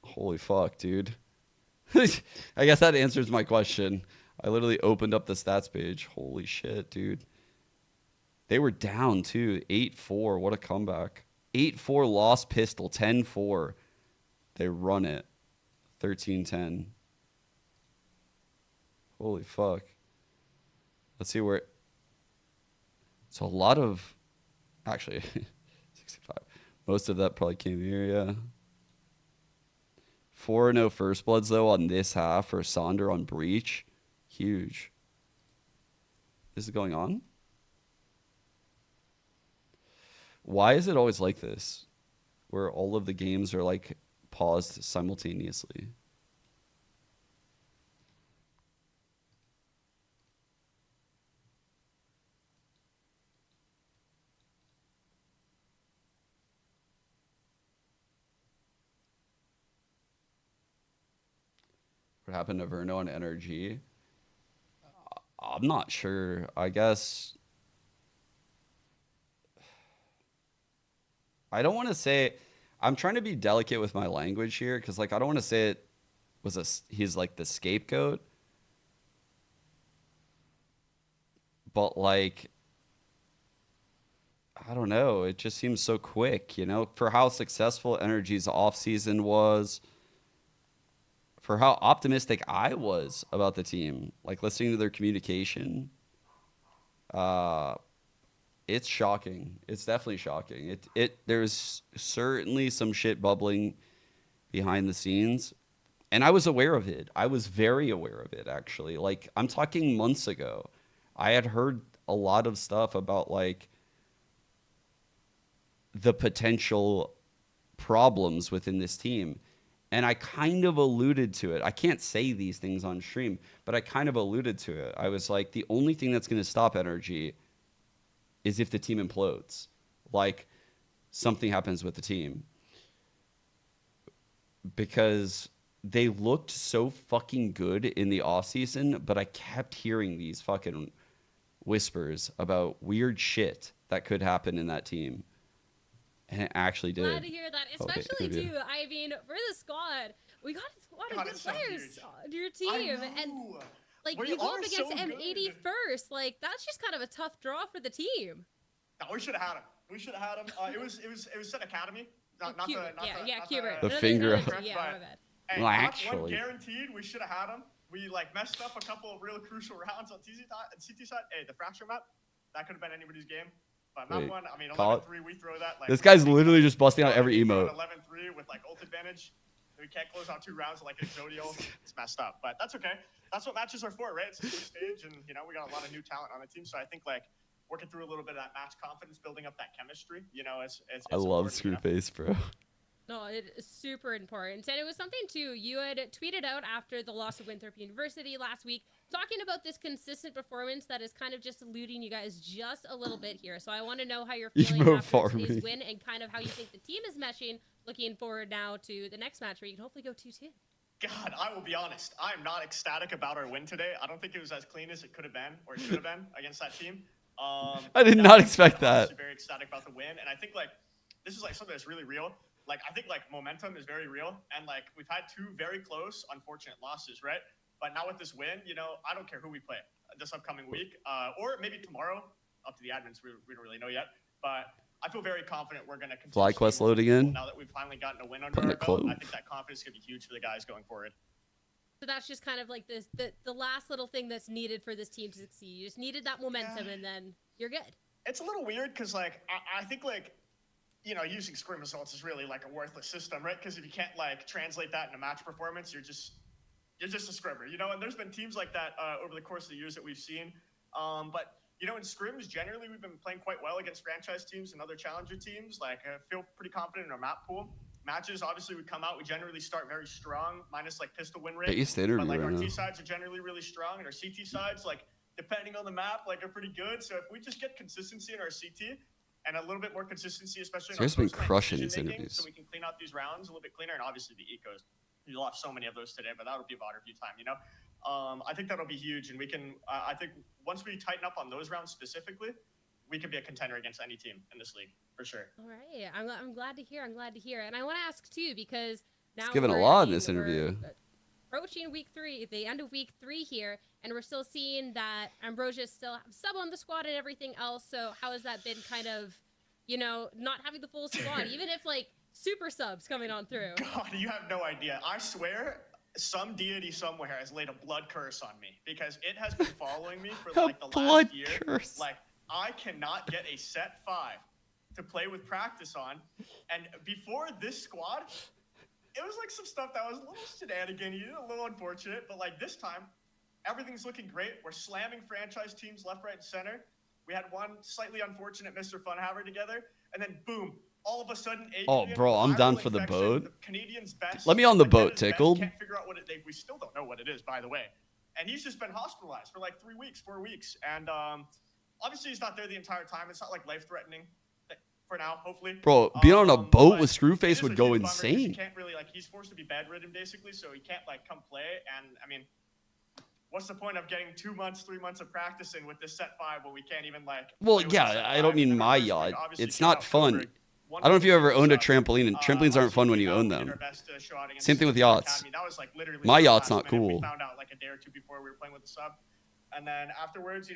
S2: Holy fuck, dude. I guess that answers my question. I literally opened up the stats page. Holy shit, dude. They were down, too. 8-4. What a comeback. 8-4 lost pistol. 10-4. They run it. 13-10. Holy fuck. Let's see where... It's a lot of... Actually, 65. Most of that probably came here, yeah. 4-0 first bloods, though, on this half for Sonder on Breach. Huge. Is it going on? Why is it always like this? Where all of the games are like paused simultaneously? What happened to Verno and NRG? I'm not sure. I guess I don't want to say. I'm trying to be delicate with my language here because, like, I don't want to say it was he's like the scapegoat, but like, I don't know. It just seems so quick, you know, for how successful NRG's off season was. For how optimistic I was about the team, like listening to their communication, it's shocking. It's definitely shocking. There's certainly some shit bubbling behind the scenes, and I was aware of it. I was very aware of it, actually. Like, I'm talking months ago. I had heard a lot of stuff about like the potential problems within this team. And I kind of alluded to it. I can't say these things on stream, but I kind of alluded to it. I was like, the only thing that's going to stop NRG is if the team implodes. Like, something happens with the team. Because they looked so fucking good in the offseason, but I kept hearing these fucking whispers about weird shit that could happen in that team. And it actually did.
S4: Glad to hear that, especially too. I mean, for the squad, we got a squad of good players on your team, and like you go up against M80 first. Like, that's just kind of a tough draw for the team.
S13: No, we should have had him. We should have had him. It was Set Academy.
S4: Cuber.
S2: The finger.
S4: Yeah, my bad.
S13: Hey,
S2: well, actually,
S13: one guaranteed, we should have had him. We like messed up a couple of real crucial rounds on CT side. Hey, the fracture map, that could have been anybody's game. But map one, I mean, 11-3, we throw that. Like,
S2: this guy's literally just busting out every emote.
S13: 11-3 with like ult advantage. We can't close out 2 rounds like Exodio. It's messed up, but that's okay. That's what matches are for, right? It's a new stage, and you know we got a lot of new talent on the team. So I think like working through a little bit of that match confidence, building up that chemistry. You know, it's
S2: I love Screwface, bro.
S4: No, it is super important. And it was something, too, you had tweeted out after the loss of Winthrop University last week, talking about this consistent performance that is kind of just eluding you guys just a little bit here. So I want to know how you're feeling after today's win and kind of how you think the team is meshing, looking forward now to the next match where you can hopefully go 2-2.
S13: God, I will be honest. I'm not ecstatic about our win today. I don't think it was as clean as it could have been or should have been against that team.
S2: I did not expect that.
S13: I'm very ecstatic about the win. And I think, like, this is, like, something that's really real. Like, I think, like, momentum is very real. And, like, we've had 2 very close, unfortunate losses, right? But now with this win, you know, I don't care who we play this upcoming week. Or maybe tomorrow. Up to the admins, we don't really know yet. But I feel very confident we're going to continue.
S2: FlyQuest loading in.
S13: Now that we've finally gotten a win under our belt, I think that confidence is going to be huge for the guys going forward.
S4: So that's just kind of like this, the last little thing that's needed for this team to succeed. You just needed that momentum, and then you're good.
S13: It's a little weird because, like, I think, like, you know, using scrim results is really, like, a worthless system, right? Because if you can't, like, translate that into match performance, you're just a scrimmer, you know? And there's been teams like that over the course of the years that we've seen. But, you know, in scrims, generally, we've been playing quite well against franchise teams and other challenger teams. Like, I feel pretty confident in our map pool. Matches, obviously, we come out, we generally start very strong, minus, like, pistol win rate. But, like, our T sides are generally really strong, and our CT sides, like, depending on the map, like, are pretty good. So if we just get consistency in our CT and a little bit more consistency, especially in our
S2: been crushing these interviews,
S13: so we can clean out these rounds a little bit cleaner. And obviously the ecos, we lost so many of those today, but that'll be about review time, you know. I think that'll be huge, and we can. I think once we tighten up on those rounds specifically, we could be a contender against any team in this league for sure.
S4: All right, I'm glad to hear. I'm glad to hear, and I want to ask too because now
S2: it's given a lot in this interview.
S4: Approaching week 3, the end of week 3 here, and we're still seeing that Ambrosia still have sub on the squad and everything else. So how has that been kind of, you know, not having the full squad, even if like super subs coming on through?
S13: God, you have no idea. I swear some deity somewhere has laid a blood curse on me because it has been following me for like the last year.
S2: Curse.
S13: Like, I cannot get a set 5 to play with practice on. And before this squad, it was like some stuff that was a little shenanigan, a little unfortunate, but like this time, everything's looking great. We're slamming franchise teams left, right, and center. We had one slightly unfortunate Mr. Funhaver together, and then boom, all of a sudden,
S2: Oh,
S13: Adrian,
S2: bro, I'm down
S13: viral
S2: for the
S13: infection,
S2: boat.
S13: the Canadians' best.
S2: Let me on the
S13: like,
S2: boat,
S13: Canada's best,
S2: Tickled.
S13: Can't figure out what we still don't know what it is, by the way. And he's just been hospitalized for like 3 weeks, 4 weeks, and obviously he's not there the entire time. It's not like life-threatening for now, hopefully.
S2: Bro, being on a boat
S13: but
S2: with
S13: it
S2: Screwface
S13: is
S2: would
S13: a
S2: go
S13: huge bummer 'cause He
S2: insane.
S13: can't really he's forced to be bedridden basically, so he can't come play. And I mean, what's the point of getting 2 months, 3 months of practice in with this set 5 when we can't even
S2: Well,
S13: play with
S2: yeah,
S13: the set
S2: I don't
S13: 5
S2: mean
S13: in our
S2: my
S13: first
S2: yacht.
S13: league? Obviously,
S2: It's
S13: shout
S2: not
S13: out
S2: fun.
S13: Coburg.
S2: I don't know if you ever owned a
S13: Wonderful
S2: trampoline, and trampolines aren't fun when you own them. Same thing with yachts.
S13: That was literally
S2: My
S13: the
S2: yacht's
S13: last
S2: not
S13: minute.
S2: cool.
S13: We found out a day or two before we were playing with the sub, and then afterwards,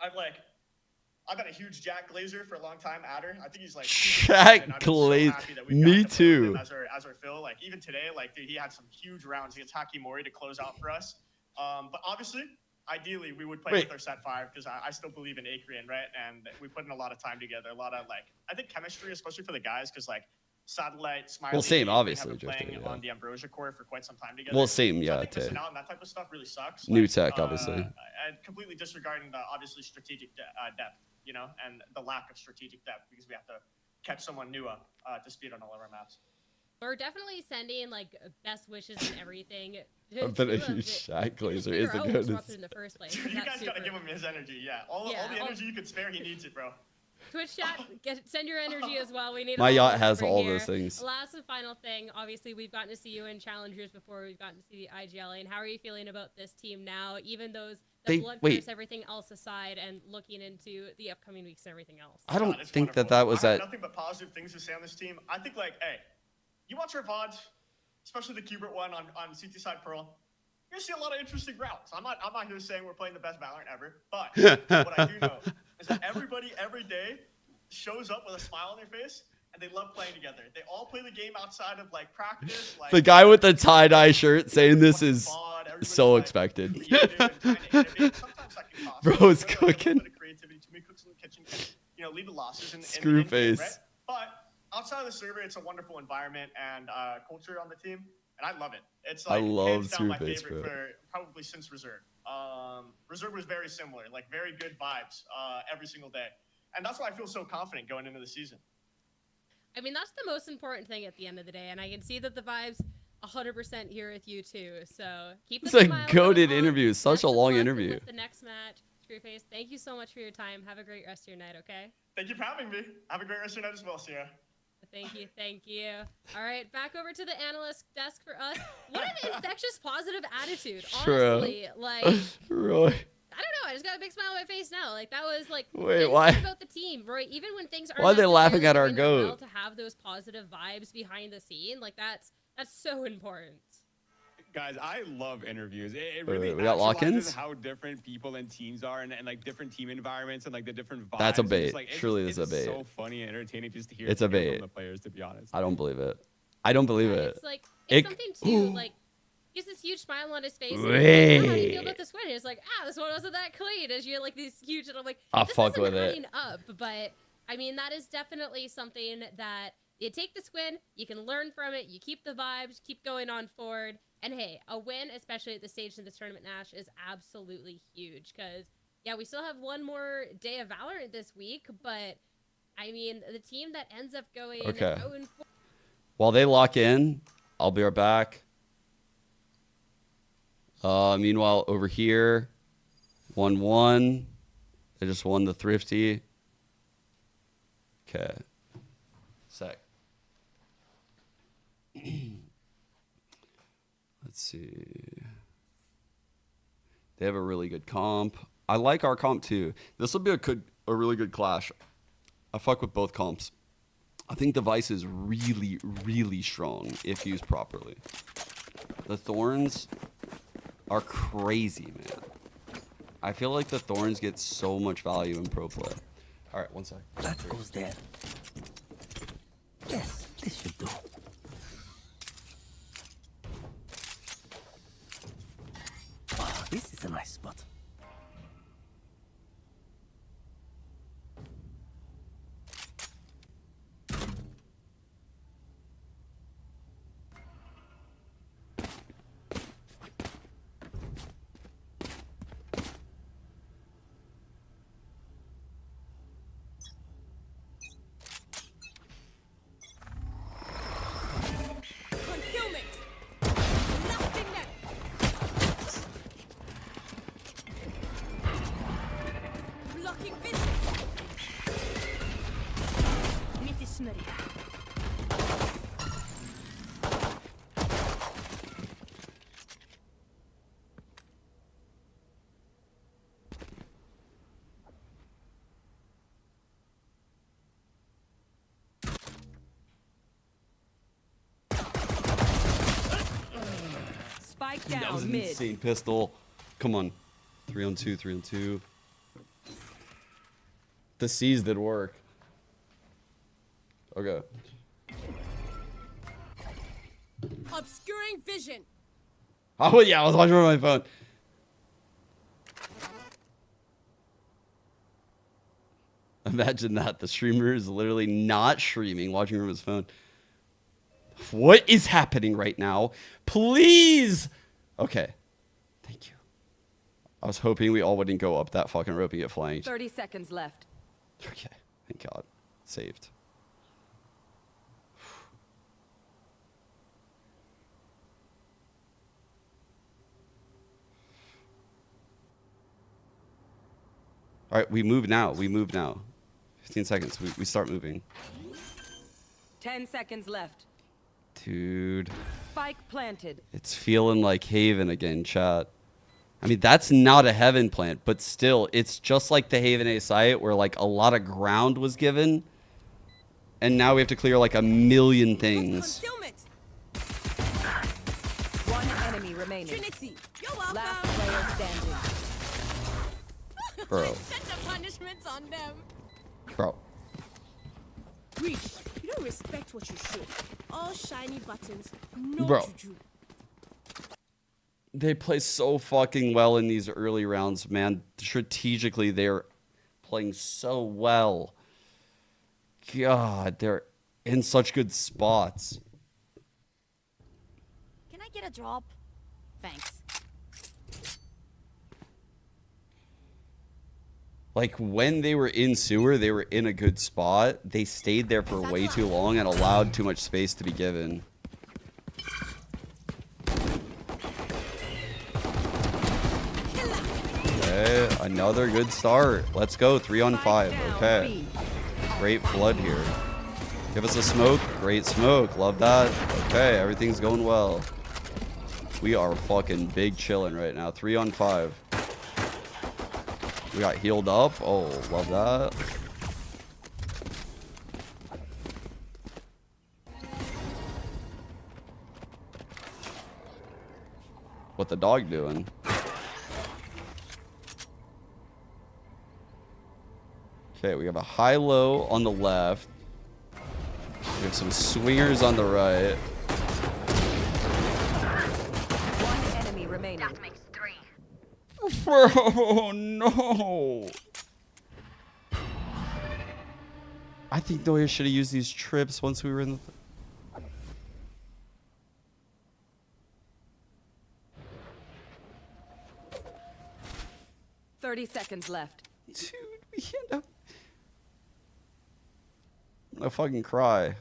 S13: I've been a huge Jack Glazer for a long time. Adder, I think he's super
S2: Jack
S13: talented, and I've been so
S2: Glazer.
S13: happy that we've
S2: Me
S13: gotten to play with him
S2: too.
S13: As our fill, even today, dude, he had some huge rounds against Hakimori to close out for us. But obviously, ideally, we would play
S2: Wait.
S13: with our set 5 because I still believe in Acreon, right? And we put in a lot of time together, a lot of I think chemistry, especially for the guys, because Satellite, Smiley.
S2: Well, same,
S13: we
S2: obviously,
S13: have been
S2: Drifter,
S13: playing
S2: yeah.
S13: on the Ambrosia core for quite some time together.
S2: Well, same,
S13: So I
S2: yeah,
S13: think missing
S2: too.
S13: out on that type of stuff really sucks.
S2: New tech, obviously.
S13: And completely disregarding the obviously strategic depth, and the lack of strategic depth because we have to catch someone new up to speed on all of our maps.
S4: We're definitely sending best wishes and everything.
S2: I've been a huge Shaq Glazer. Is the goodness.
S4: In the first place.
S13: Dude, you
S4: That's
S13: guys gotta
S4: super-
S13: give him his energy. Yeah, all the energy you could spare, he needs it, bro.
S4: Twitch chat, send your energy as well. We need
S2: My
S4: all
S2: yacht
S4: of it
S2: has
S4: over
S2: all
S4: here.
S2: those things.
S4: Last and final thing, obviously we've gotten to see you in challengers before. We've gotten to see the IGLA, and how are you feeling about this team now? Even those blood
S2: wait.
S4: curse, everything else aside, and looking into the upcoming weeks and everything else.
S2: I don't
S13: it's
S2: think
S13: wonderful.
S2: that was
S13: I have
S2: at.
S13: nothing but positive things to say on this team. I think hey, you watch our VODs, especially the Cubert one on CT Side Pearl. You're gonna see a lot of interesting routes. I'm not here saying we're playing the best Valorant ever, but what I do know is that everybody every day shows up with a smile on their face and they love playing together. They all play the game outside of practice.
S2: The guy with the tie-dye shirt saying this is so expected. Bro's cooking.
S13: Creativity, too many cooks in the kitchen, lead the losses in
S2: Screwface.
S13: right? But outside of the server, it's a wonderful environment and culture on the team, and I love it. It's
S2: I love
S13: hands down my
S2: Screwface,
S13: favorite
S2: bro.
S13: for probably since Reserve. Reserve was very similar, very good vibes every single day, and that's why I feel so confident going into the season.
S4: I mean, that's the most important thing at the end of the day, and I can see that the vibes 100% here with you too. So keep
S2: It's
S4: the
S2: a
S4: smile
S2: goated
S4: going on.
S2: interview. Such
S4: Best
S2: a
S4: of
S2: long
S4: luck
S2: interview.
S4: With the next match, Screwface. Thank you so much for your time. Have a great rest of your night. Okay.
S13: Thank you for having me. Have a great rest of your night as well, Sierra.
S4: Thank you, thank you. All right, back over to the analyst desk for us. What an infectious positive attitude, honestly.
S2: Roy.
S4: I don't know. I just got a big smile on my face now. That was
S2: Wait,
S4: things
S2: why-
S4: about the team, Roy? Even when things aren't
S2: Why are they laughing at
S4: necessarily
S2: our
S4: going well,
S2: goat?
S4: to have those positive vibes behind the scene, that's so important.
S1: Guys, I love interviews. It
S2: Wait,
S1: really
S2: we got
S1: actualizes
S2: lock-ins?
S1: how different people and teams are, and different team environments and the different vibes.
S2: That's a
S1: It's
S2: bait.
S1: just, it's
S2: Surely
S1: just,
S2: it's a
S1: it's
S2: bait.
S1: so funny and entertaining just to hear,
S2: It's a
S1: hear
S2: bait.
S1: from the players, to be honest.
S2: I don't believe it. I don't believe it.
S4: It's it's
S2: It-
S4: something too. He has this huge smile on his face. And
S2: Wait.
S4: how do you feel about this win? And it's this one wasn't that clean. As you're these huge, and I'm
S2: I'll
S4: this
S2: fuck
S4: isn't
S2: with it.
S4: adding up. But I mean, that is definitely something that you take this win, you can learn from it, you keep the vibes, keep going on forward. And hey, a win, especially at this stage in this tournament, Nash, is absolutely huge. Because yeah, we still have one more day of Valorant this week, but I mean, the team that ends up going
S2: Okay.
S4: 0-4.
S2: While they lock in, I'll be right back. Meanwhile, over here, 1-1. They just won the Thrifty. Okay. Sec. Let's see. They have a really good comp. I like our comp too. This will be a really good clash. I fuck with both comps. I think the Vice is really, really strong if used properly. The Thorns are crazy, man. I feel like the Thorns get so much value in pro play. All right, one sec.
S12: That goes there. Yes, this should do. Oh, this is a nice spot.
S9: Spike
S2: That was
S9: down
S2: an
S9: mid.
S2: insane pistol. Come on. 3-on-2, 3-on-2. The C's did work. Okay.
S4: Obscuring vision.
S2: Oh, yeah, I was watching on my phone. Imagine that. The streamer is literally not streaming, watching from his phone. What is happening right now? Please! Okay. Thank you. I was hoping we all wouldn't go up that fucking rope and get flanked.
S9: 30 seconds left.
S2: Okay. Thank God. Saved. All right, we move now. We move now. 15 seconds. We start moving.
S9: 10 seconds left.
S2: Dude,
S9: Spike planted.
S2: it's feeling like Haven again, chat. I mean, that's not a Heaven plant, but still, it's just like the Haven A site where like a lot of ground was given. And now we have to clear like a million things.
S4: Concealment.
S9: One enemy remaining.
S4: Trinity. You're welcome.
S9: Last player standing.
S2: Bro,
S4: Set the punishments on them.
S2: bro.
S4: Reach. You don't respect what you should. All shiny buttons. No
S2: Bro.
S4: juju.
S2: They play so fucking well in these early rounds, man. Strategically, they're playing so well. God, they're in such good spots.
S3: Can I get a drop? Thanks.
S2: Like, when they were in sewer, they were in a good spot. They stayed there for way too long and allowed too much space to be given. Okay, another good start. Let's go, 3-on-5. Okay. Great flood here. Give us a smoke. Great smoke. Love that. Okay, everything's going well. We are fucking big chilling right now. 3-on-5. We got healed up. Oh, love that. What the dog doing? Okay, we have a high-low on the left. We have some swingers on the right.
S9: One enemy remaining.
S2: Bro, no. I think Noya should have used these trips once we were in the...
S9: 30 seconds left.
S2: Dude, we can't... I'm gonna fucking cry.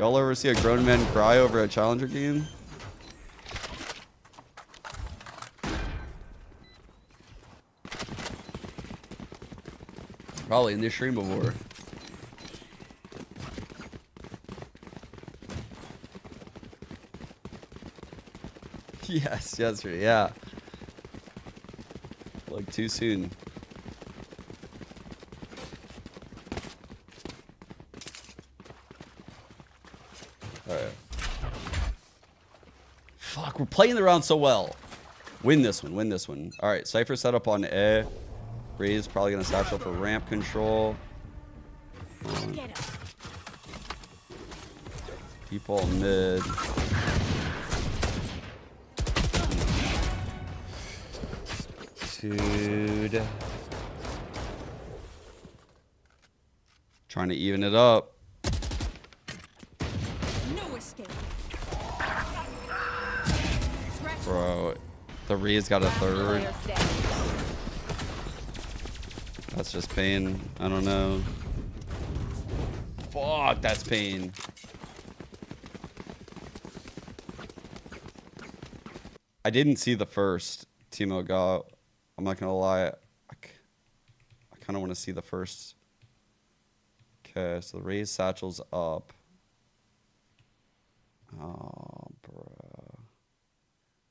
S2: Y'all ever see a grown man cry over a challenger game? Probably in this stream before. Yes, yesterday, yeah. Like too soon. Alright. Fuck, we're playing the round so well. Win this one, win this one. Alright, Cypher set up on A. Raze probably gonna satchel for ramp control. People mid. Dude. Trying to even it up.
S4: No escape.
S2: Bro, the Ree's got a third.
S9: Player standing.
S2: That's just pain. I don't know. Fuck, that's pain. I didn't see the first Timo got. I'm not gonna lie. I kind of want to see the first. Okay, so the Raze satchel's up. Oh, bro.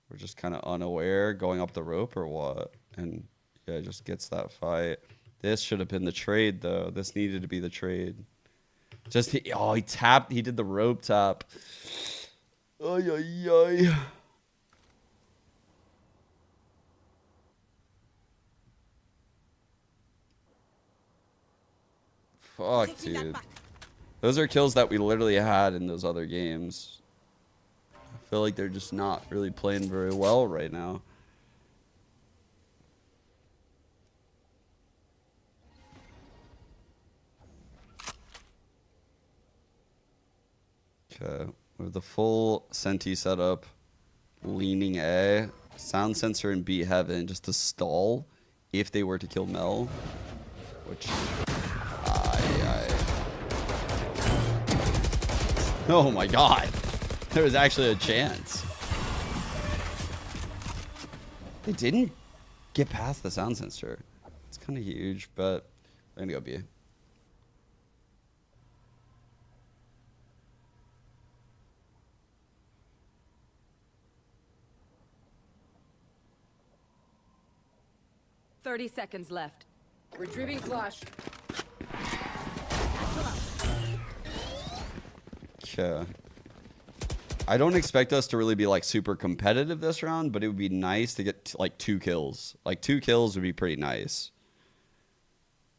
S2: We're just kind of unaware going up the rope or what? And yeah, just gets that fight. This should have been the trade, though. This needed to be the trade. Just he tapped. He did the rope tap. Ay, ay, ay. Fuck, dude. Those are kills that we literally had in those other games. I feel like they're just not really playing very well right now. Okay, with the full Senti setup, leaning A, sound sensor and beat heaven just to stall if they were to kill Mel, which oh my god, there was actually a chance. They didn't get past the sound sensor. It's kind of huge, but we're gonna go B.
S9: Thirty seconds left. Retrieving flash.
S2: Okay. I don't expect us to really be like super competitive this round, but it would be nice to get like 2 kills. Like 2 kills would be pretty nice.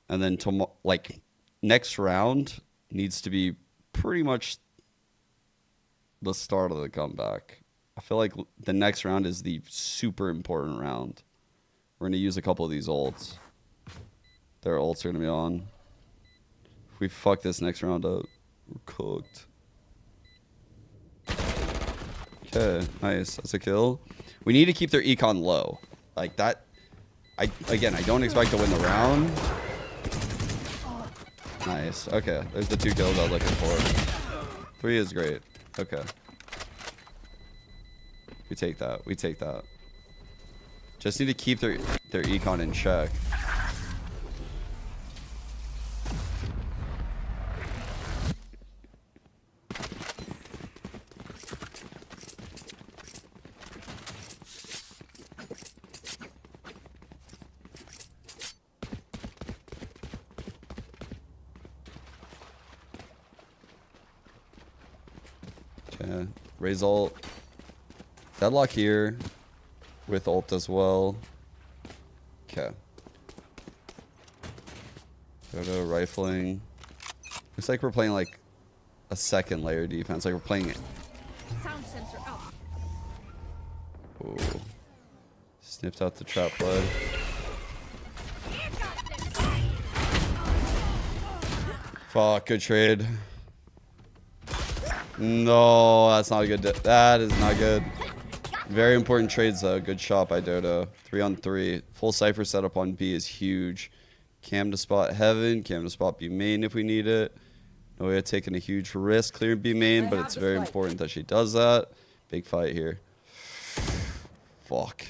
S2: And then like next round needs to be pretty much the start of the comeback. I feel like the next round is the super important round. We're going to use a couple of these ults. Their ults are going to be on. If we fuck this next round up, we're cooked. Okay, nice. That's a kill. We need to keep their econ low. Like that. I don't expect to win the round. Nice. Okay, there's the 2 kills I was looking for. 3 is great. Okay. We take that. We take that. Just need to keep their econ in check. Okay, raise ult. Deadlock here with ult as well. Okay. Go to rifling. Looks like we're playing like a second layer defense. Like we're playing it.
S4: Sound sensor out.
S2: Ooh. Sniffed out the trap blood. Fuck, good trade. No, that's not a good. That is not good. Very important trades though. Good shot by Dodo. 3-on-3. Full Cypher setup on B is huge. Cam to spot heaven. Cam to spot B main if we need it. Noya taking a huge risk clearing B main, but it's very important that she does that. Big fight here. Fuck.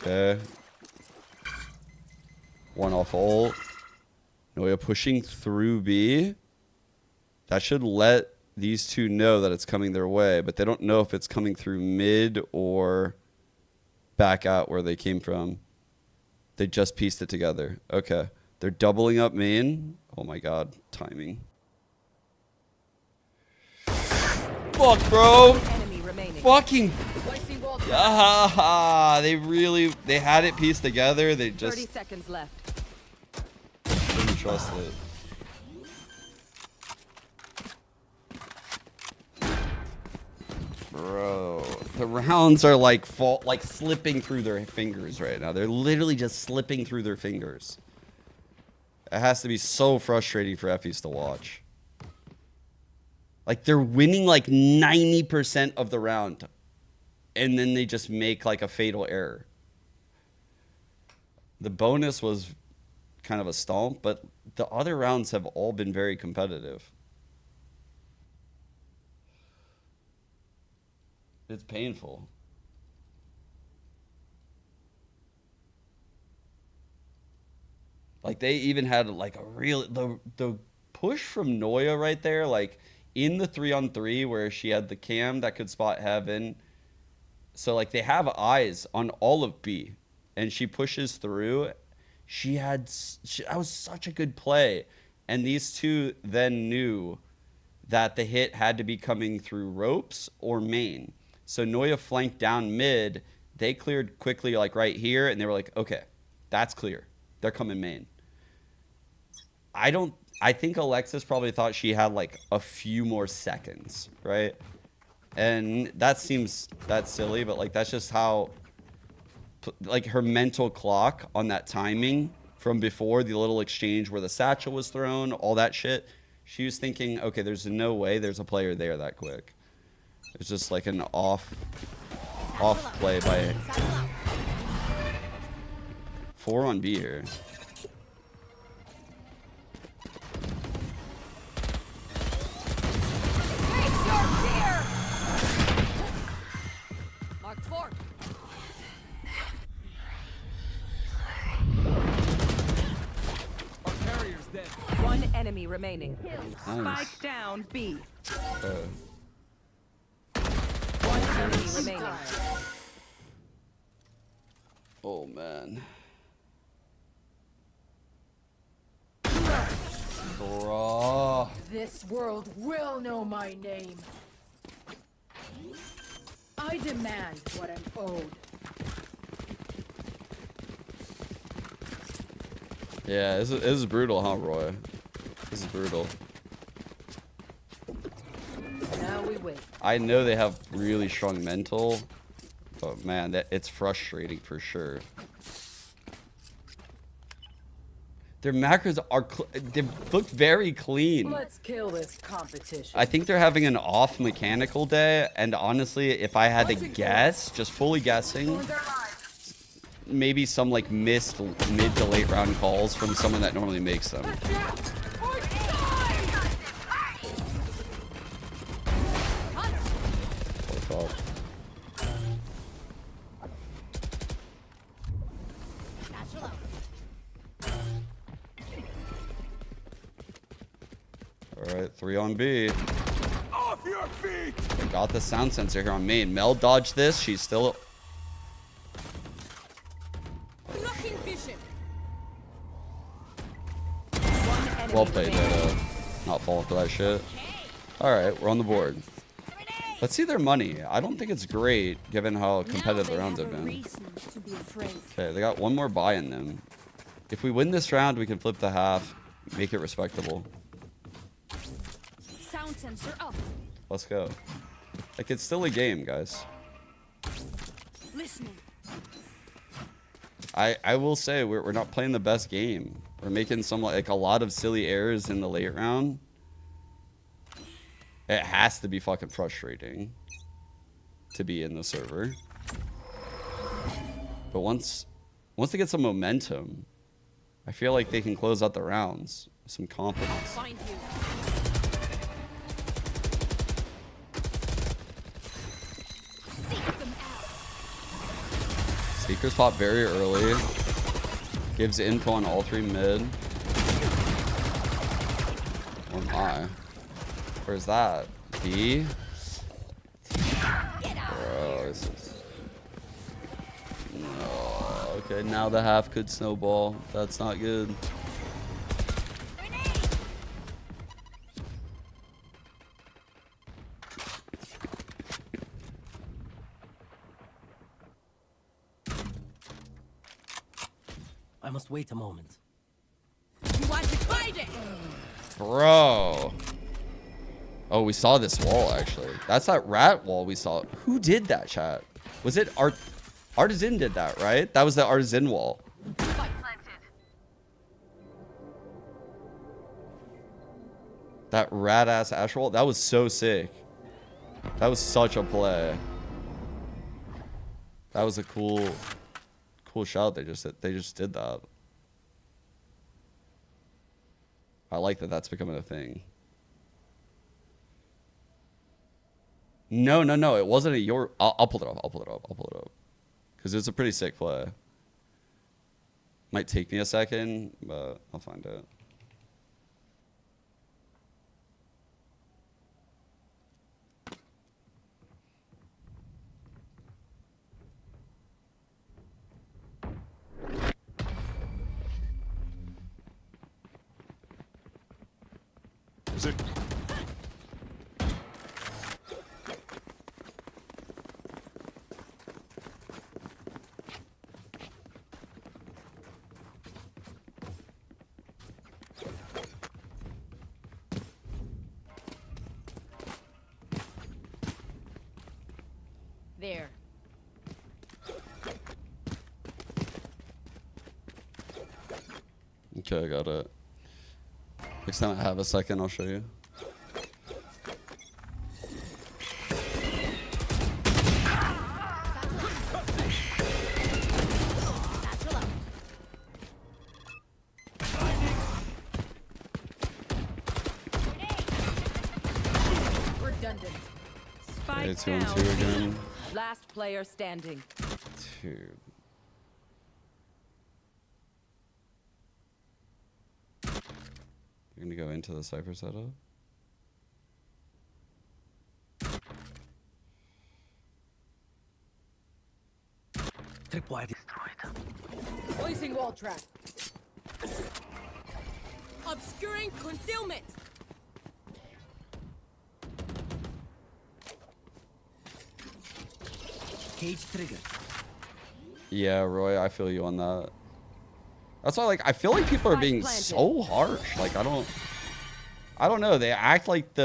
S2: Okay. 1 off ult. Noya pushing through B. That should let these 2 know that it's coming their way, but they don't know if it's coming through mid or back out where they came from. They just pieced it together. Okay. They're doubling up main. Oh my god. Timing. Fuck, bro. Fucking. They had it pieced together. They just
S9: 30 seconds left.
S2: didn't trust it. Bro, the rounds are like slipping through their fingers right now. They're literally just slipping through their fingers. It has to be so frustrating for Effies to watch. Like they're winning like 90% of the round, and then they just make like a fatal error. The bonus was kind of a stomp, but the other rounds have all been very competitive. It's painful. Like they even had like a real the push from Noya right there, like in the 3-on-3 where she had the cam that could spot heaven. So like they have eyes on all of B, and she pushes through. That was such a good play, and these two then knew that the hit had to be coming through ropes or main. So Noya flanked down mid. They cleared quickly, like right here, and they were like, okay, that's clear. They're coming main. I think Alexis probably thought she had like a few more seconds, right? And that's silly, but like that's just how, like, her mental clock on that timing from before the little exchange where the satchel was thrown, all that shit. She was thinking, okay, there's no way there's a player there that quick. It's just like an off play by 4 on B here.
S9: Mark 4.
S10: Our carrier's dead.
S9: One enemy remaining.
S2: Nice.
S9: Spike down B.
S2: Uh,
S9: One enemy remaining.
S2: oh man. Bruh.
S9: This world will know my name. I demand what I'm owed.
S2: Yeah, this is brutal, huh, Roy? This is brutal.
S9: Now we wait.
S2: I know they have really strong mental, but man, it's frustrating for sure. Their macros they look very clean.
S9: Let's kill this competition.
S2: I think they're having an off mechanical day, and honestly, if I had to guess, just fully guessing, maybe some like missed mid to late round calls from someone that normally makes them. Oh, Alright, 3 on B.
S10: Off your feet!
S2: Got the sound sensor here on main. Mel dodged this. She's still...
S9: Blocking vision.
S2: Well played, not falling for that shit. Alright, we're on the board. Let's see their money. I don't think it's great, given how competitive the rounds have been. Okay, they got one more buy in them. If we win this round, we can flip the half, make it respectable.
S9: Sound sensor up.
S2: Let's go. Like, it's still a game, guys.
S9: Listening.
S2: I will say, we're not playing the best game. We're making some, like, a lot of silly errors in the late round. It has to be fucking frustrating to be in the server. But once they get some momentum, I feel like they can close out the rounds with some confidence.
S9: Find you.
S2: Seekers pop very early. Gives info on all 3 mid. Oh my. Where's that? B? Bro, this is... No. Okay, now the half could snowball. That's not good.
S12: I must wait a moment.
S9: You want to fight it?
S2: Bro. Oh, we saw this wall, actually. That's that rat wall we saw. Who did that, chat? Was it Artisan did that, right? That was the Artisan wall. That rat-ass ash wall. That was so sick. That was such a play. That was a cool shot. They just did that. I like that that's becoming a thing. No. It wasn't a your... I'll pull it up. Because it's a pretty sick play. Might take me a second, but I'll find it.
S6: Position.
S9: There.
S2: Okay, I got it. Next time I have a second, I'll show you.
S9: Redundant.
S2: Okay,
S9: Spike
S2: 2 on
S9: down.
S2: 2 again.
S9: Last player standing.
S2: Dude. You're gonna go into the Cypher setup?
S12: Tripwire destroyed.
S9: Placing wall trap. Obscuring concealment.
S12: Cage triggered.
S2: Yeah, Roy, I feel you on that. That's why, like, I feel like people are being so harsh. Like, I don't know. They act like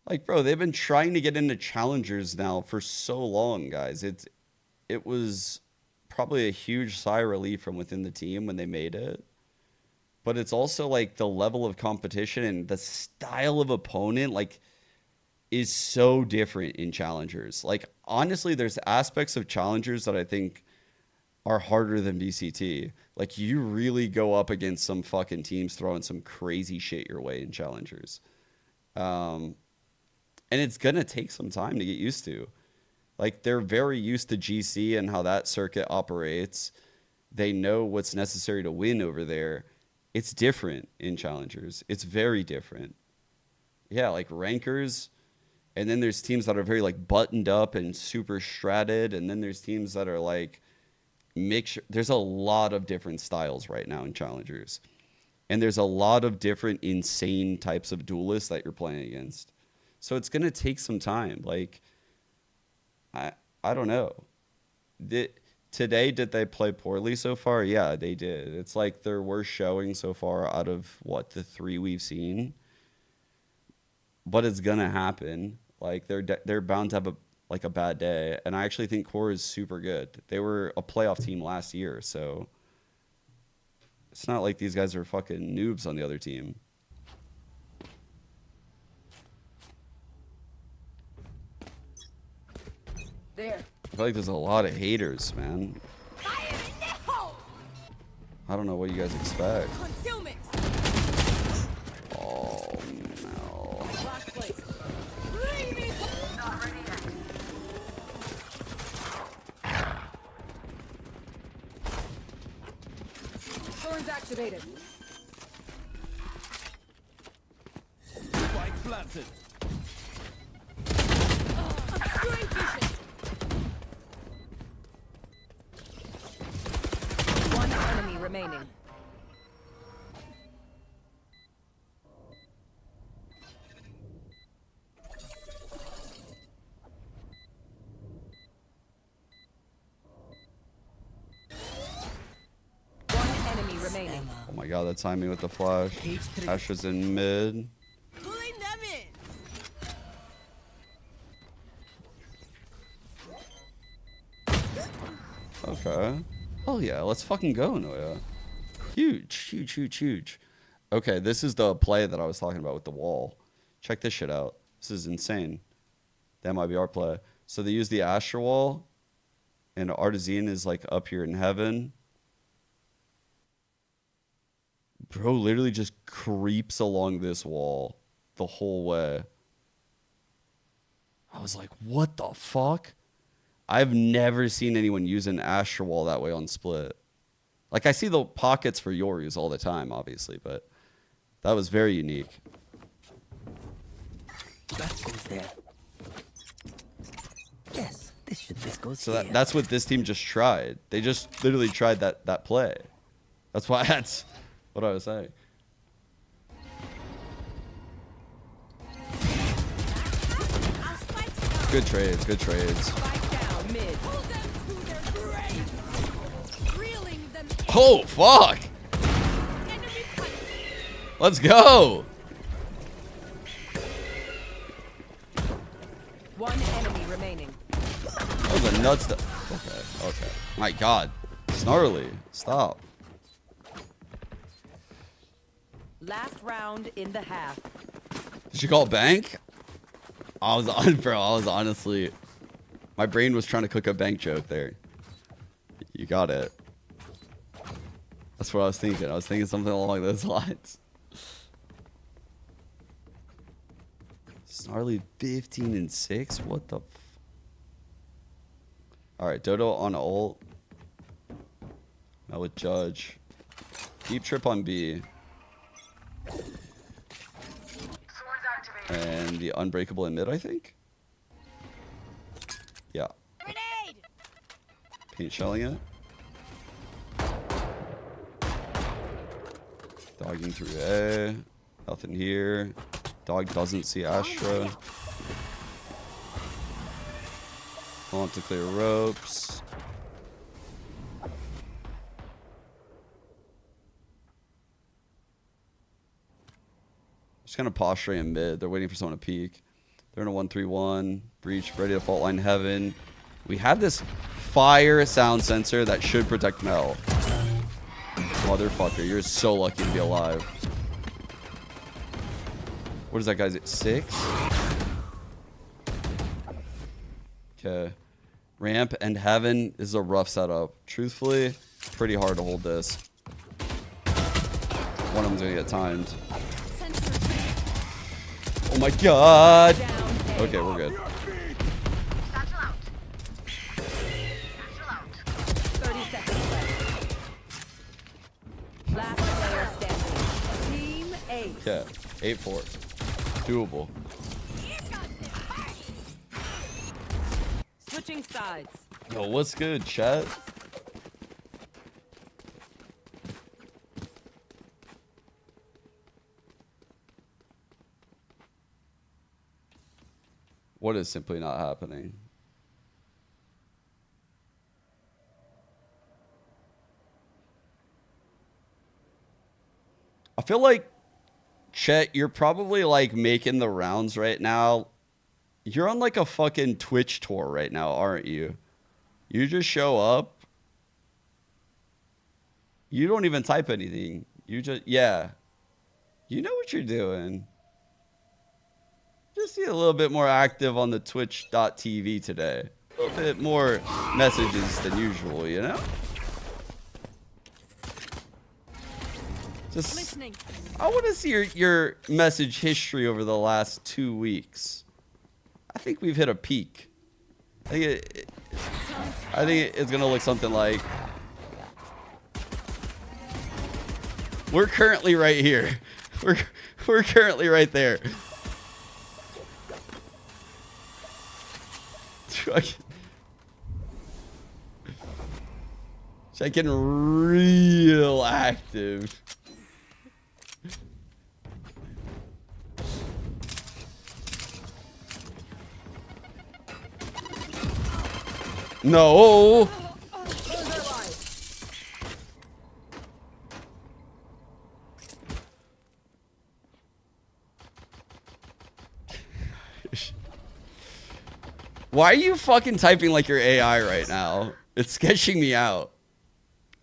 S2: like, bro, they've been trying to get into challengers now for so long, guys. It was probably a huge sigh of relief from within the team when they made it. But it's also like the level of competition and the style of opponent, like, is so different in challengers. Like, honestly, there's aspects of challengers that I think are harder than VCT. Like, you really go up against some fucking teams throwing some crazy shit your way in challengers. And it's gonna take some time to get used to. Like, they're very used to GC and how that circuit operates. They know what's necessary to win over there. It's different in challengers. It's very different. Yeah, like rankers. And then there's teams that are very like buttoned up and super stratted. And then there's teams that are like there's a lot of different styles right now in challengers. And there's a lot of different insane types of duelists that you're playing against. So it's going to take some time. Like, I don't know. Today, did they play poorly so far? Yeah, they did. It's like their worst showing so far out of, what, the 3 we've seen? But it's going to happen. Like, they're bound to have a bad day. And I actually think Core is super good. They were a playoff team last year, so it's not like these guys are fucking noobs on the other team.
S9: There.
S2: I feel like there's a lot of haters, man. I don't know what you guys expect.
S9: Concealment.
S2: Oh, no.
S9: Last place. Thorns activated.
S10: Spike planted.
S9: Obscuring vision. One enemy remaining. One enemy remaining.
S2: Oh my god, that timing with the flash. Asher's in mid.
S9: Pulling them in.
S2: Okay. Oh yeah, let's fucking go, Noya. Huge, huge, huge, huge. Okay, this is the play that I was talking about with the wall. Check this shit out. This is insane. That might be our play. So they use the Asher wall, and Artesian is like up here in heaven. Bro literally just creeps along this wall the whole way. I was like, what the fuck? I've never seen anyone use an Asher wall that way on split. Like, I see the pockets for Yorus all the time, obviously, but that was very unique.
S12: That goes there. Yes, this goes
S2: So
S12: here.
S2: that's what this team just tried. They just literally tried that play. That's why What I was saying. Good trades, good trades.
S9: Spike down mid.
S2: Oh, fuck! Let's go!
S9: One enemy remaining.
S2: That was a nuts. Okay, okay. My God. Snarly. Stop.
S9: Last round in the half.
S2: Did you call it bank? I was on, bro. I was honestly, my brain was trying to cook a bank joke there. You got it. That's what I was thinking. I was thinking something along those lines. Snarly 15 and 6. What the? All right, Dodo on ult. Now with Judge. Deep trip on B. And the unbreakable in mid, I think. Yeah. Paint shelling it. Dogging through A. Nothing here. Dog doesn't see Astra. Want to clear ropes. Just kind of posturing in mid. They're waiting for someone to peek. They're in a 1-3-1. Breach, ready to fault line heaven. We have this fire sound sensor that should protect Mel. Motherfucker, you're so lucky to be alive. What is that, guys? At 6? Okay. Ramp and heaven is a rough setup. Truthfully, pretty hard to hold this. One of them's gonna get timed. Oh my God! Okay, we're good.
S9: 30 seconds left. Last player standing. Team 8.
S2: Okay, 8-4. Doable.
S9: Switching sides.
S2: Yo, what's good, chat? What is simply not happening? I feel like, Chet, you're probably like making the rounds right now. You're on like a fucking Twitch tour right now, aren't you? You just show up. You don't even type anything. You just, yeah. You know what you're doing. Just be a little bit more active on the twitch.tv today. A little bit more messages than usual, you know? Just,
S9: Listening.
S2: I want to see your message history over the last 2 weeks. I think we've hit a peak. I think it's gonna look something like, we're currently right here. We're currently right there. It's like getting real active. No. Why are you fucking typing like you're AI right now? It's sketching me out.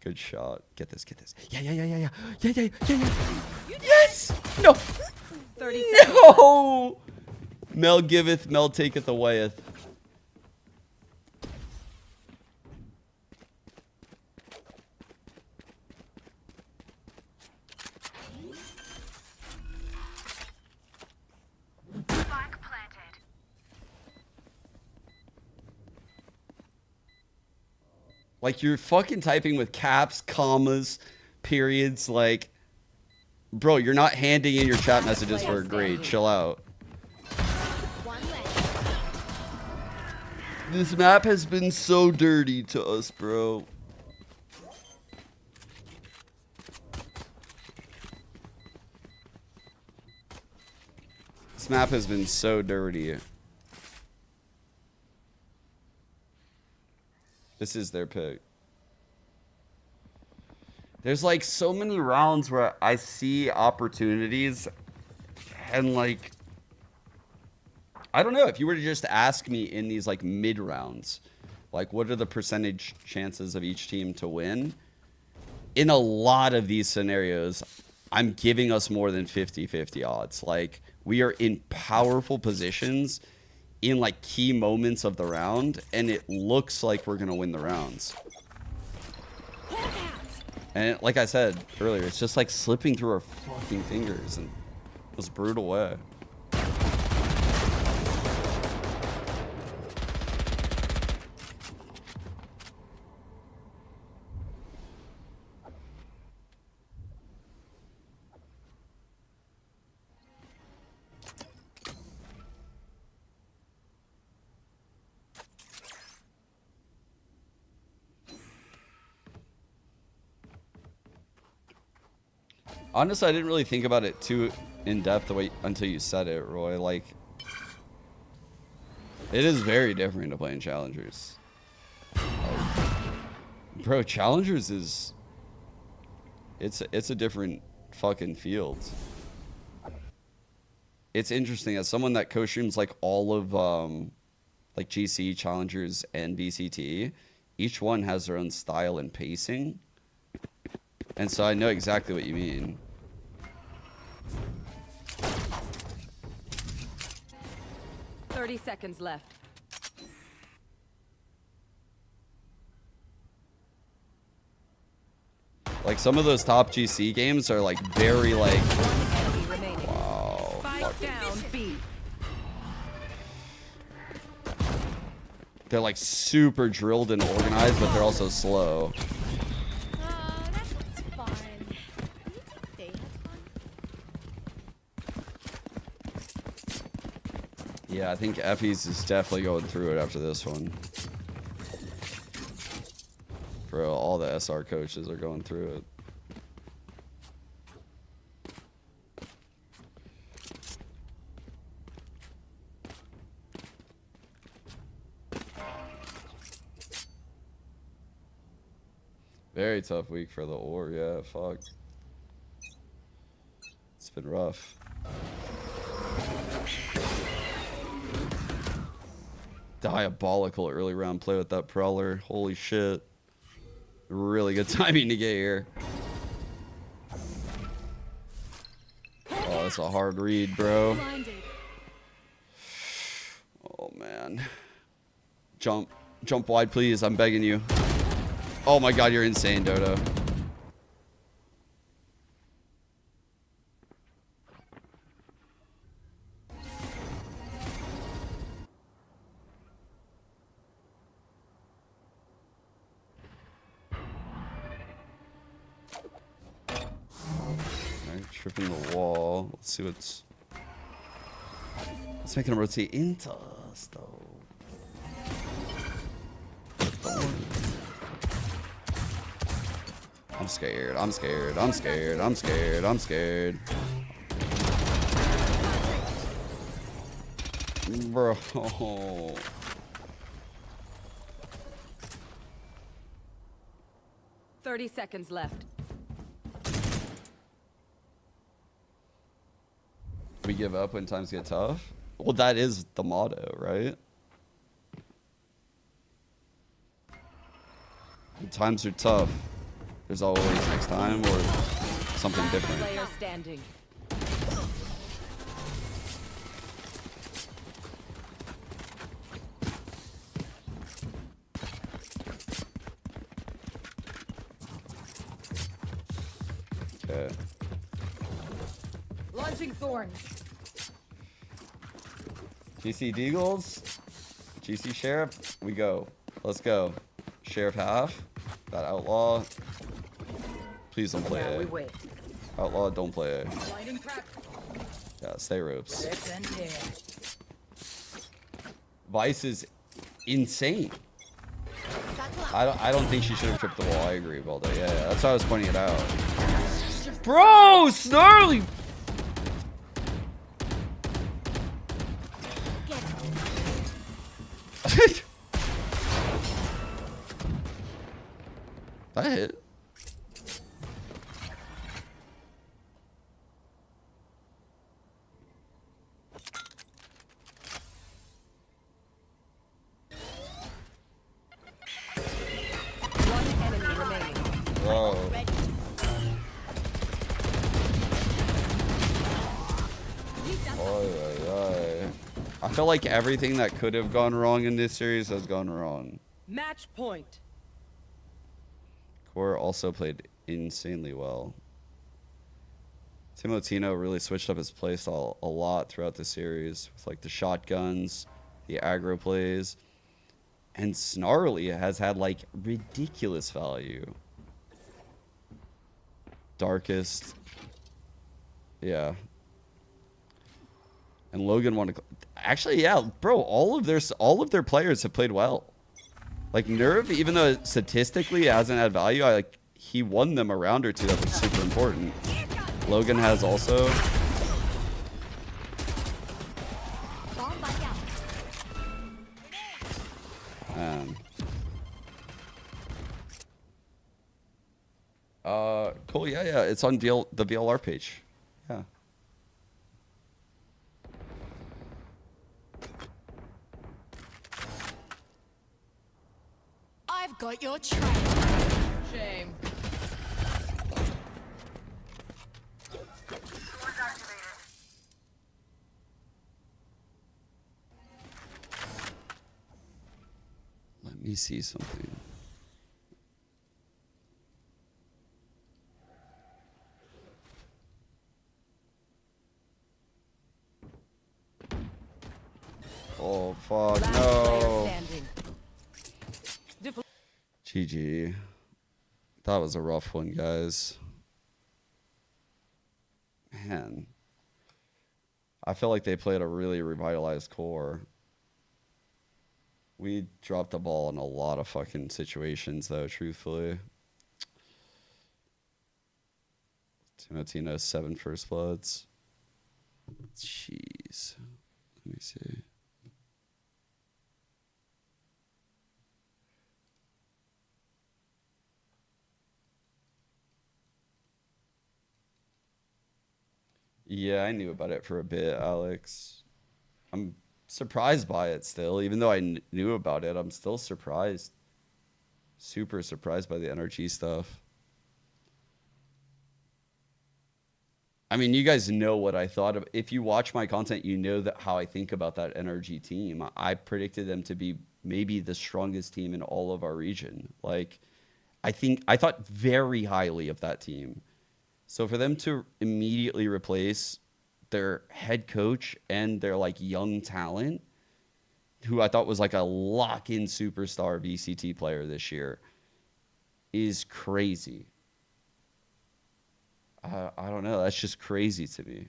S2: Good shot. Get this, get this. Yeah. Yes! No!
S9: 30 seconds.
S2: No! Mel giveth, Mel taketh awayeth. Like, you're fucking typing with caps, commas, periods. Like, bro, you're not handing in your chat messages for a grade. Chill out. This map has been so dirty to us, bro. This map has been so dirty. This is their pick. There's like so many rounds where I see opportunities and like, I don't know, if you were to just ask me in these like mid rounds, like what are the percentage chances of each team to win? In a lot of these scenarios, I'm giving us more than 50-50 odds. Like we are in powerful positions in like key moments of the round, and it looks like we're gonna win the rounds. And like I said earlier, it's just like slipping through our fucking fingers in this brutal way. Honestly, I didn't really think about it too in depth the way until you said it, Roy. Like, it is very different to play in Challengers. Like, bro, Challengers is it's a different fucking field. It's interesting as someone that co-streams like all of like GC, Challengers, and VCT. Each one has their own style and pacing. And so I know exactly what you mean.
S9: Seconds left.
S2: Like some of those top GC games are like very like, wow.
S9: Spike down B.
S2: They're like super drilled and organized, but they're also slow.
S4: That's fun.
S2: Yeah, I think Effie's is definitely going through it after this one. Bro, all the SR coaches are going through it. Very tough week for the Orb, yeah, fuck. It's been rough. Diabolical early round play with that Prowler. Holy shit. Really good timing to get here. Oh, that's a hard read, bro. Oh, man. Jump wide, please. I'm begging you. Oh my god, you're insane, Dodo. Tripping the wall. Let's see what's... Let's make him rotate into us, though. I'm scared. I'm scared. I'm scared. I'm scared. I'm scared. Bro.
S9: 30 seconds left.
S2: We give up when times get tough? Well, that is the motto, right? When times are tough, there's always next time or something different.
S9: Player standing.
S2: Okay.
S9: Launching thorns.
S2: GC Deagles, GC Sheriff, we go. Let's go. Sheriff half, that Outlaw. Please don't play A. Outlaw, don't play A. Yeah, stay ropes. Vice is insane. I don't think she should have tripped the wall. I agree, Baldo. Yeah, that's why I was pointing it out. Bro, Snarly! That hit.
S9: One enemy remaining.
S2: Whoa. Oy, oy, oy. I feel like everything that could have gone wrong in this series has gone wrong.
S9: Match point.
S2: Core also played insanely well. Timotino really switched up his playstyle a lot throughout the series with like the shotguns, the aggro plays, and Snarly has had like ridiculous value. Darkest, yeah. And Logan wanted actually, yeah, bro. All of their players have played well. Like Nerve, even though statistically it hasn't had value, he won them a round or two. That was super important. Logan has also. Cool. Yeah. It's on the VLR page. Yeah.
S9: I've got your trail. Shame.
S2: Let me see something. Oh fuck no. GG. That was a rough one, guys. Man. I feel like they played a really revitalized core. We dropped the ball in a lot of fucking situations, though, truthfully. Timotino, 7 first bloods. Jeez. Let me see. Yeah, I knew about it for a bit, Alex. I'm surprised by it still. Even though I knew about it, I'm still surprised. Super surprised by the NRG stuff. I mean, you guys know what I thought of. If you watch my content, you know that how I think about that NRG team. I predicted them to be maybe the strongest team in all of our region. Like, I thought very highly of that team. So for them to immediately replace their head coach and their like young talent, who I thought was like a lock-in superstar VCT player this year, is crazy. I don't know. That's just crazy to me.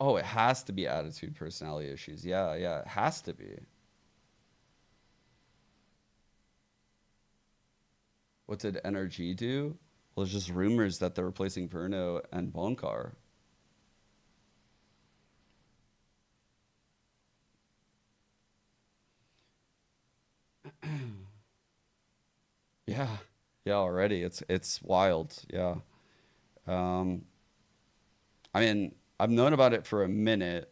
S2: Oh, it has to be attitude, personality issues. Yeah, it has to be. What did NRG do? Well, there's just rumors that they're replacing Perno and Bonkar. Yeah, already. It's wild. Yeah. I mean, I've known about it for a minute.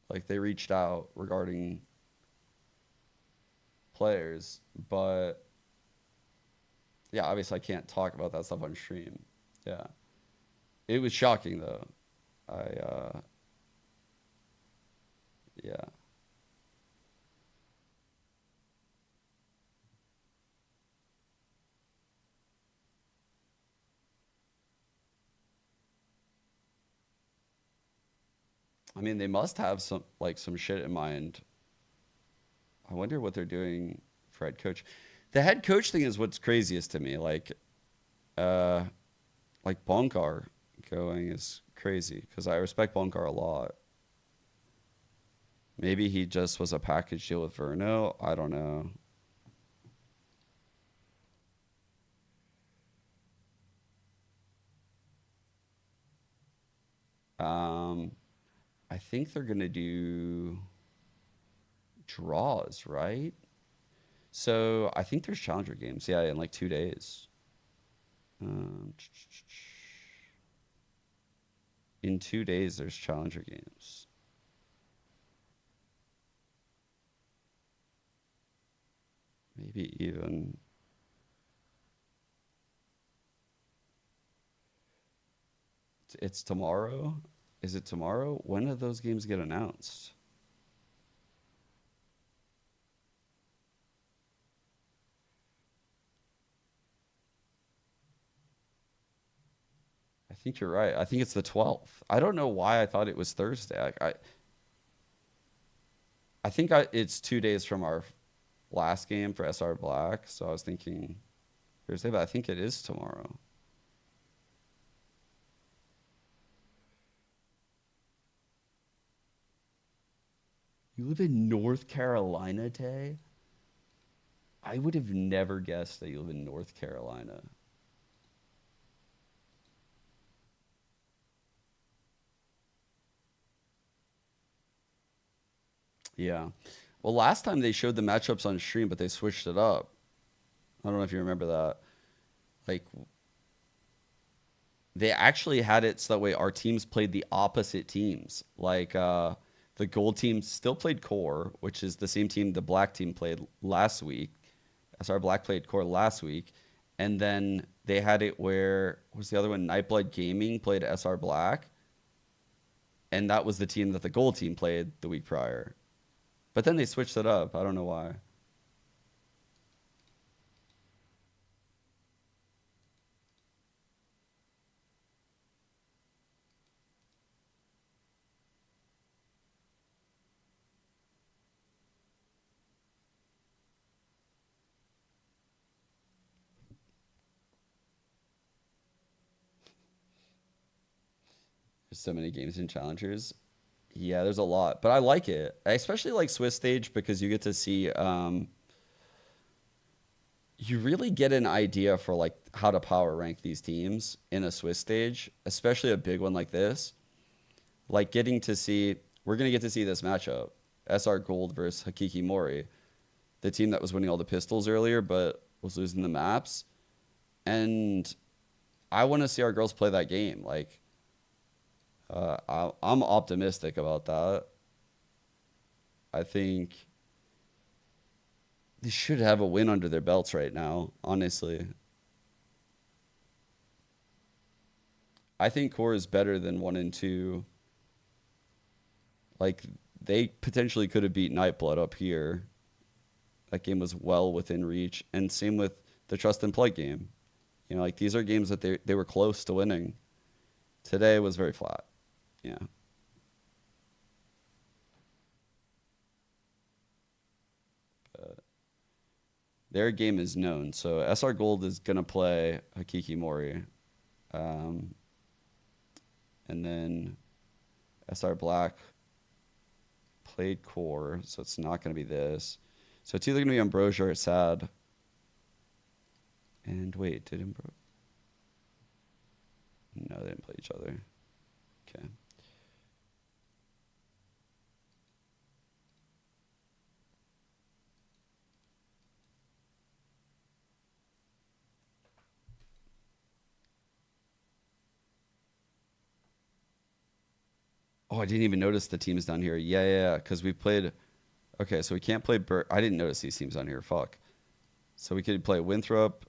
S2: Like, they reached out regarding players, but yeah, obviously I can't talk about that stuff on stream. Yeah. It was shocking though. Yeah. I mean, they must have some shit in mind. I wonder what they're doing for head coach. The head coach thing is what's craziest to me. Like Bonkar going is crazy because I respect Bunkar a lot. Maybe he just was a package deal with Verno. I don't know. I think they're going to do draws, right? So I think there's challenger games. Yeah, in like 2 days. In 2 days, there's challenger games. Maybe even... It's tomorrow? Is it tomorrow? When do those games get announced? I think you're right. I think it's the 12th. I don't know why I thought it was Thursday. I think it's 2 days from our last game for SR Black, so I was thinking Thursday, but I think it is tomorrow. You live in North Carolina, Tay? I would have never guessed that you live in North Carolina. Yeah. Well, last time they showed the matchups on stream, but they switched it up. I don't know if you remember that. Like, they actually had it so that way our teams played the opposite teams. Like, the gold team still played core, which is the same team the black team played last week. SR Black played core last week. And then they had it where, what was the other one? Nightblood Gaming played SR Black. And that was the team that the gold team played the week prior. But then they switched it up. I don't know why. There's so many games and challengers. Yeah, there's a lot, but I like it. I especially like Swiss stage because you get to see, you really get an idea for like how to power rank these teams in a Swiss stage, especially a big one like this. Like getting to see, we're going to get to see this matchup, SR Gold versus Hakiki Mori, the team that was winning all the pistols earlier, but was losing the maps. And I want to see our girls play that game. Like, I'm optimistic about that. I think they should have a win under their belts right now, honestly. I think core is better than 1 and 2. Like, they potentially could have beat Nightblood up here. That game was well within reach. And same with the Trust and Plug game. You know, like, these are games that they were close to winning. Today was very flat. Yeah. But their game is known. So SR Gold is going to play Hakiki Mori. And then SR Black played core, so it's not going to be this. So it's either going to be Ambrosia or Sad. And wait, did Ambrosia? No, they didn't play each other. Okay. Oh, I didn't even notice the teams down here. Yeah, because we played... Okay, so we can't play... I didn't notice these teams down here. Fuck. So we could play Winthrop,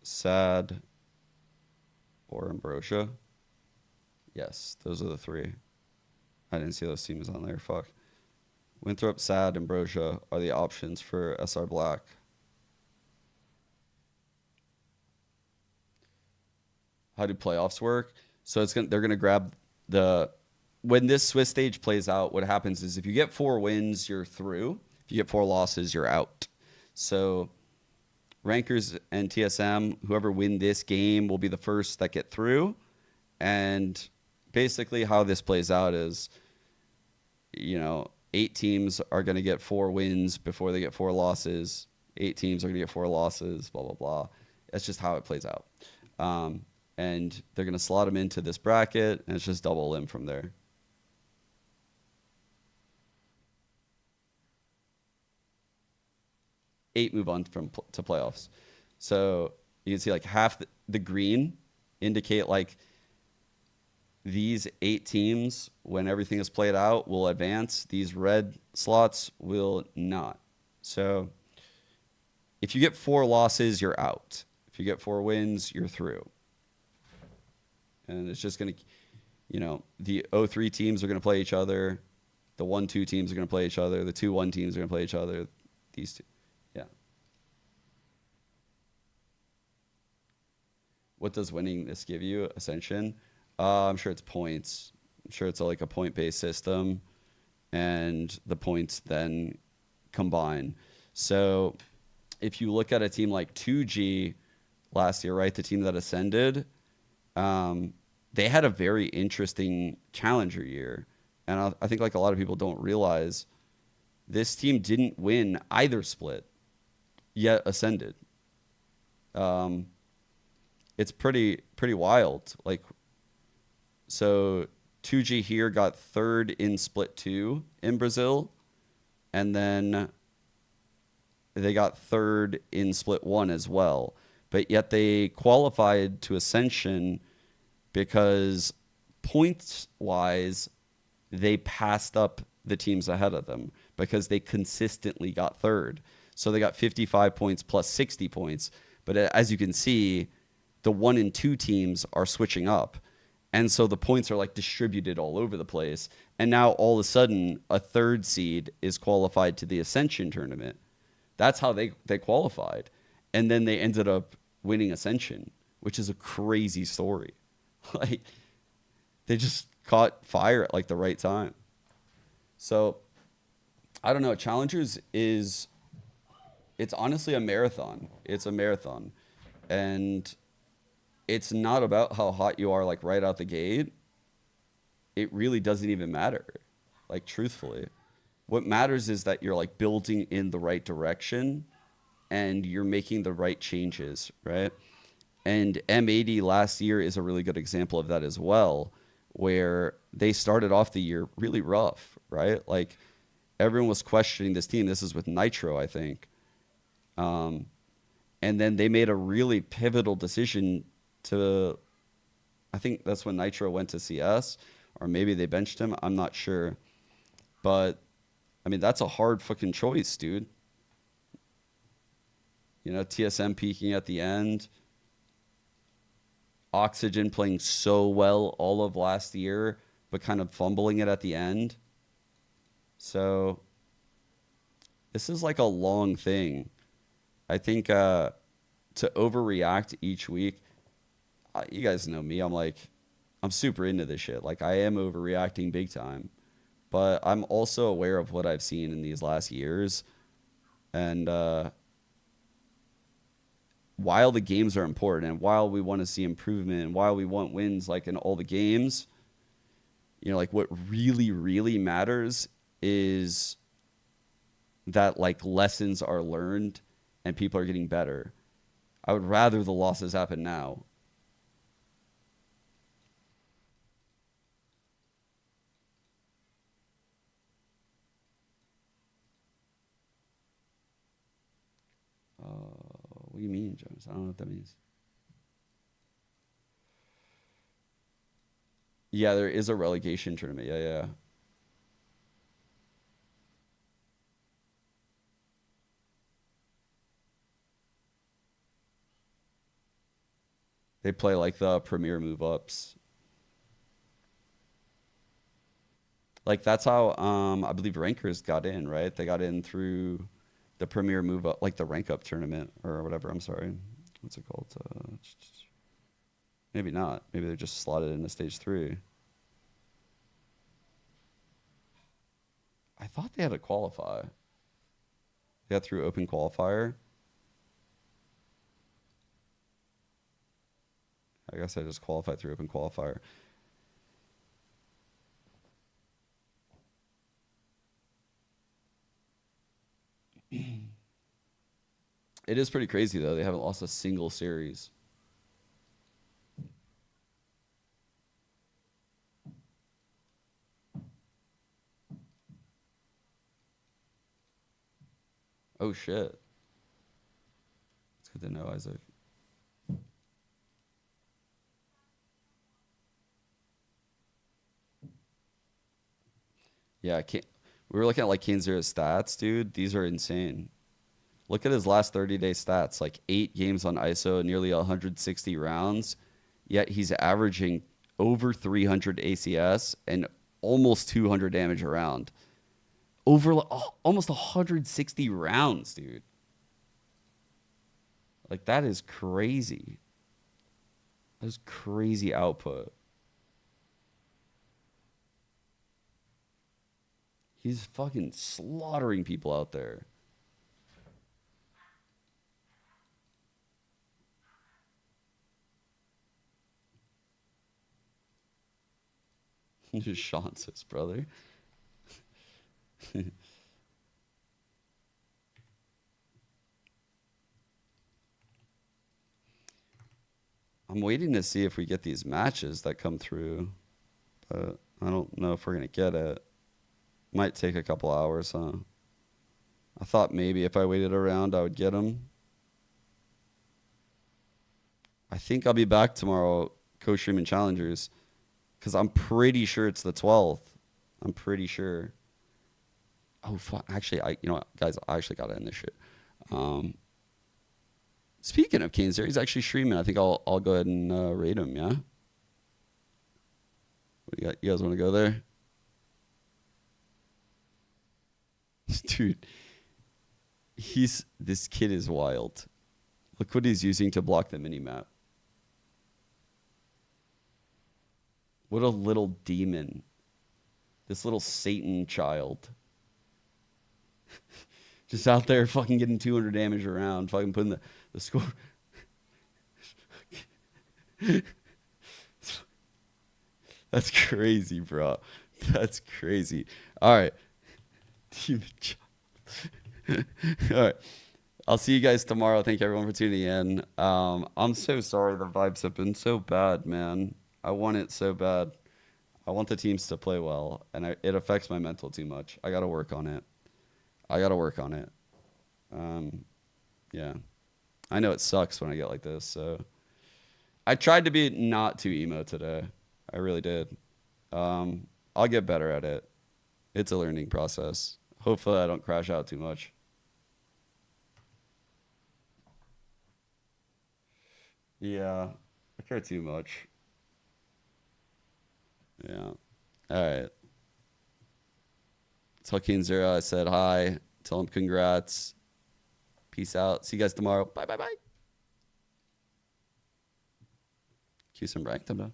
S2: Sad, or Ambrosia. Yes, those are the three. I didn't see those teams on there. Fuck. Winthrop, Sad, Ambrosia are the options for SR Black. How do playoffs work? So they're gonna grab the... When this Swiss stage plays out, what happens is if you get 4 wins, you're through. If you get 4 losses, you're out. So Rankers and TSM, whoever win this game will be the first that get through. And basically how this plays out is, 8 teams are going to get 4 wins before they get 4 losses. 8 teams are going to get 4 losses, blah, blah, blah. That's just how it plays out. And they're going to slot them into this bracket, and it's just double elim from there. Eight move on to playoffs. So you can see like half the green indicate like these 8 teams, when everything is played out, will advance. These red slots will not. So if you get 4 losses, you're out. If you get 4 wins, you're through. And it's just going to, the 0-3 teams are going to play each other. The 1-2 teams are going to play each other. The 2-1 teams are going to play each other. These two. Yeah. What does winning this give you? Ascension? I'm sure it's points. I'm sure it's like a point-based system. And the points then combine. So if you look at a team like 2G last year, right, the team that ascended, they had a very interesting challenger year. And I think like a lot of people don't realize this team didn't win either split, yet ascended. It's pretty wild. Like, so 2G here got 3rd in split 2 in Brazil, and then they got 3rd in split 1 as well. But yet they qualified to Ascension because points-wise, they passed up the teams ahead of them because they consistently got 3rd. So they got 55 points plus 60 points. But as you can see, the 1 and 2 teams are switching up. And so the points are like distributed all over the place. And now all of a sudden, a 3rd seed is qualified to the Ascension tournament. That's how they qualified. And then they ended up winning Ascension, which is a crazy story. Like, they just caught fire at like the right time. So I don't know. Challengers it's honestly a marathon. It's a marathon. And it's not about how hot you are like right out the gate. It really doesn't even matter. Like, truthfully, what matters is that you're like building in the right direction and you're making the right changes, right? And M80 last year is a really good example of that as well, where they started off the year really rough, right? Like, everyone was questioning this team. This is with Nitro, I think. And then they made a really pivotal decision to, I think that's when Nitro went to CS, or maybe they benched him. I'm not sure. But, I mean, that's a hard fucking choice, dude. TSM peaking at the end. Oxygen playing so well all of last year, but kind of fumbling it at the end. So this is like a long thing. I think to overreact each week, you guys know me. I'm super into this shit. Like, I am overreacting big time. But I'm also aware of what I've seen in these last years. And while the games are important and while we want to see improvement and while we want wins like in all the games, like what really, really matters is that like lessons are learned and people are getting better. I would rather the losses happen now. What do you mean, Jones? I don't know what that means. Yeah, there is a relegation tournament. Yeah. They play like the premier move ups. Like, that's how I believe Rankers got in, right? They got in through the premier move up, like the rank up tournament or whatever. I'm sorry. What's it called? Maybe not. Maybe they're just slotted into stage 3. I thought they had to qualify. They got through open qualifier. I guess I just qualified through open qualifier. It is pretty crazy though. They haven't lost a single series. Oh shit. It's good to know, Isaac. Yeah, I can't. We were looking at like KingsZero's stats, dude. These are insane. Look at his last 30-day stats, like 8 games on ISO, nearly 160 rounds. Yet he's averaging over 300 ACS and almost 200 damage a round. Over almost 160 rounds, dude. Like, that is crazy. That is crazy output. He's fucking slaughtering people out there. Just Sean's brother. I'm waiting to see if we get these matches that come through, but I don't know if we're going to get it. Might take a couple hours, huh? I thought maybe if I waited around, I would get them. I think I'll be back tomorrow co-streaming challengers because I'm pretty sure it's the 12th. I'm pretty sure. Oh, fuck. Actually, you know what, guys, I actually got to end this shit. Speaking of KingsZero, he's actually streaming. I think I'll go ahead and raid him, yeah? What do you got? You guys want to go there? Dude, this kid is wild. Look what he's using to block the minimap. What a little demon. This little Satan child. Just out there fucking getting 200 damage around, fucking putting the score. That's crazy, bro. That's crazy. All right. Demon child. All right. I'll see you guys tomorrow. Thank you everyone for tuning in. I'm so sorry the vibes have been so bad, man. I want it so bad. I want the teams to play well, and it affects my mental too much. I got to work on it. Yeah. I know it sucks when I get like this, so I tried to be not too emo today. I really did. I'll get better at it. It's a learning process. Hopefully I don't crash out too much. Yeah, I care too much. Yeah. All right. Tell KingsZero I said hi. Tell him congrats. Peace out. See you guys tomorrow. Bye, bye, bye. Cue some ranked, though.